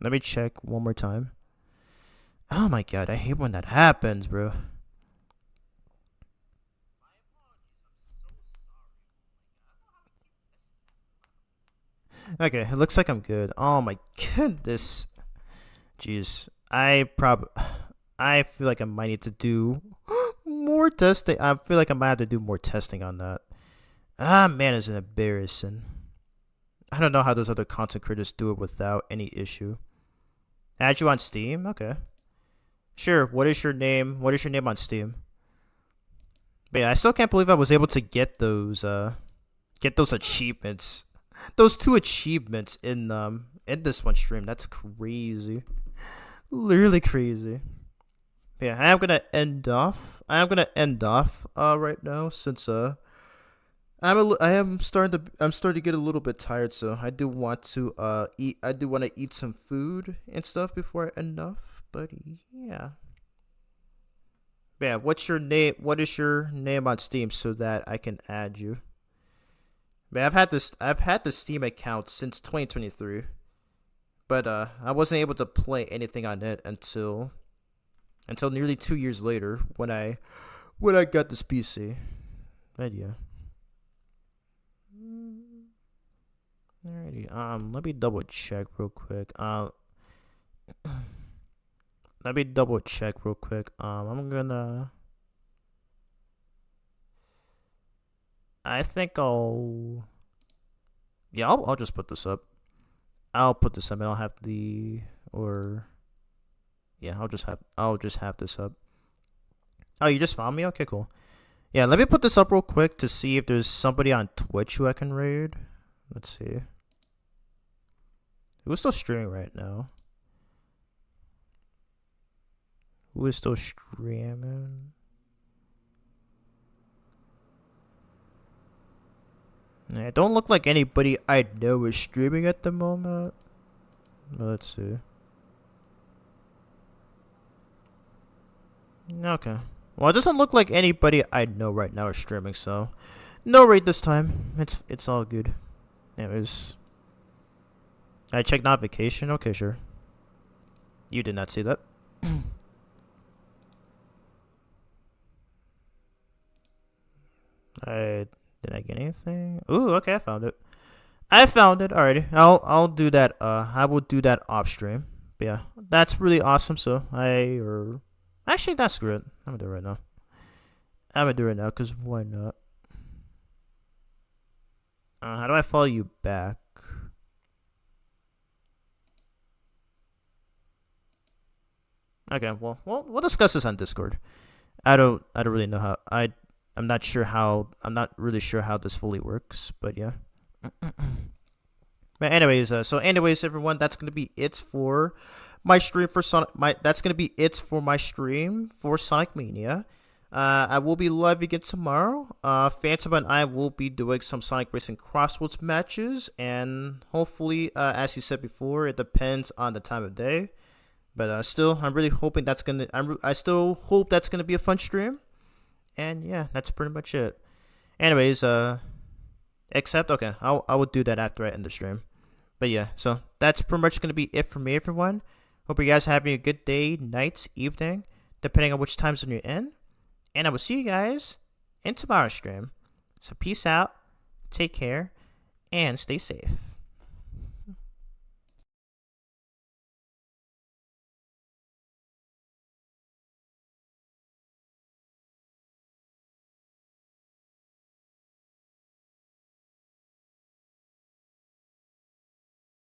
Let me check one more time. Oh my god, I hate when that happens, bro. Okay, it looks like I'm good. Oh my goodness. Jeez. I feel like I might need to do more testing. I feel like I might have to do more testing on that. Ah, man, it's embarrassing. I don't know how those other content creators do it without any issue. Add you on Steam? Okay. Sure, what is your name? What is your name on Steam? But yeah, I still can't believe I was able to get those achievements. Those 2 achievements in this one stream. That's crazy. Literally crazy. But yeah, I am gonna end off right now since I'm starting to get a little bit tired, so I do want to eat some food and stuff before I end off. But yeah. Yeah, what's your name? What is your name on Steam so that I can add you? Man, I've had the Steam account since 2023. But I wasn't able to play anything on it until nearly 2 years later when I got this PC. But yeah. Alrighty. Let me double check real quick. Let me double check real quick. I'm gonna. I think I'll. Yeah, I'll just put this up. I'll put this up. And I'll have the or. Yeah, I'll just have this up. Oh, you just found me? Okay, cool. Yeah, let me put this up real quick to see if there's somebody on Twitch who I can raid. Let's see. Who's still streaming right now? Who is still streaming? It don't look like anybody I know is streaming at the moment. Let's see. Okay. Well, it doesn't look like anybody I know right now is streaming, so no raid this time. It's all good. Anyways, I checked notification. Okay, sure. You did not see that. Did I get anything? Ooh, okay, I found it. Alrighty, I'll do that. I will do that off stream. But yeah, that's really awesome. So actually, that's good. I'm gonna do it right now. Cause why not? How do I follow you back? Okay, well, we'll discuss this on Discord. I don't really know how. I'm not really sure how this fully works, but yeah. But anyways, everyone, that's gonna be it for my stream for Sonic Mania. I will be live again tomorrow. Phantom and I will be doing some Sonic Racing Crossroads matches, and hopefully, as you said before, it depends on the time of day. But still, I'm really hoping I still hope that's gonna be a fun stream. And yeah, that's pretty much it. Anyways, except okay, I will do that after I end the stream. But yeah, so that's pretty much gonna be it for me, everyone. Hope you guys are having a good day, night, evening, depending on which time zone you're in. And I will see you guys in tomorrow's stream. So peace out, take care, and stay safe.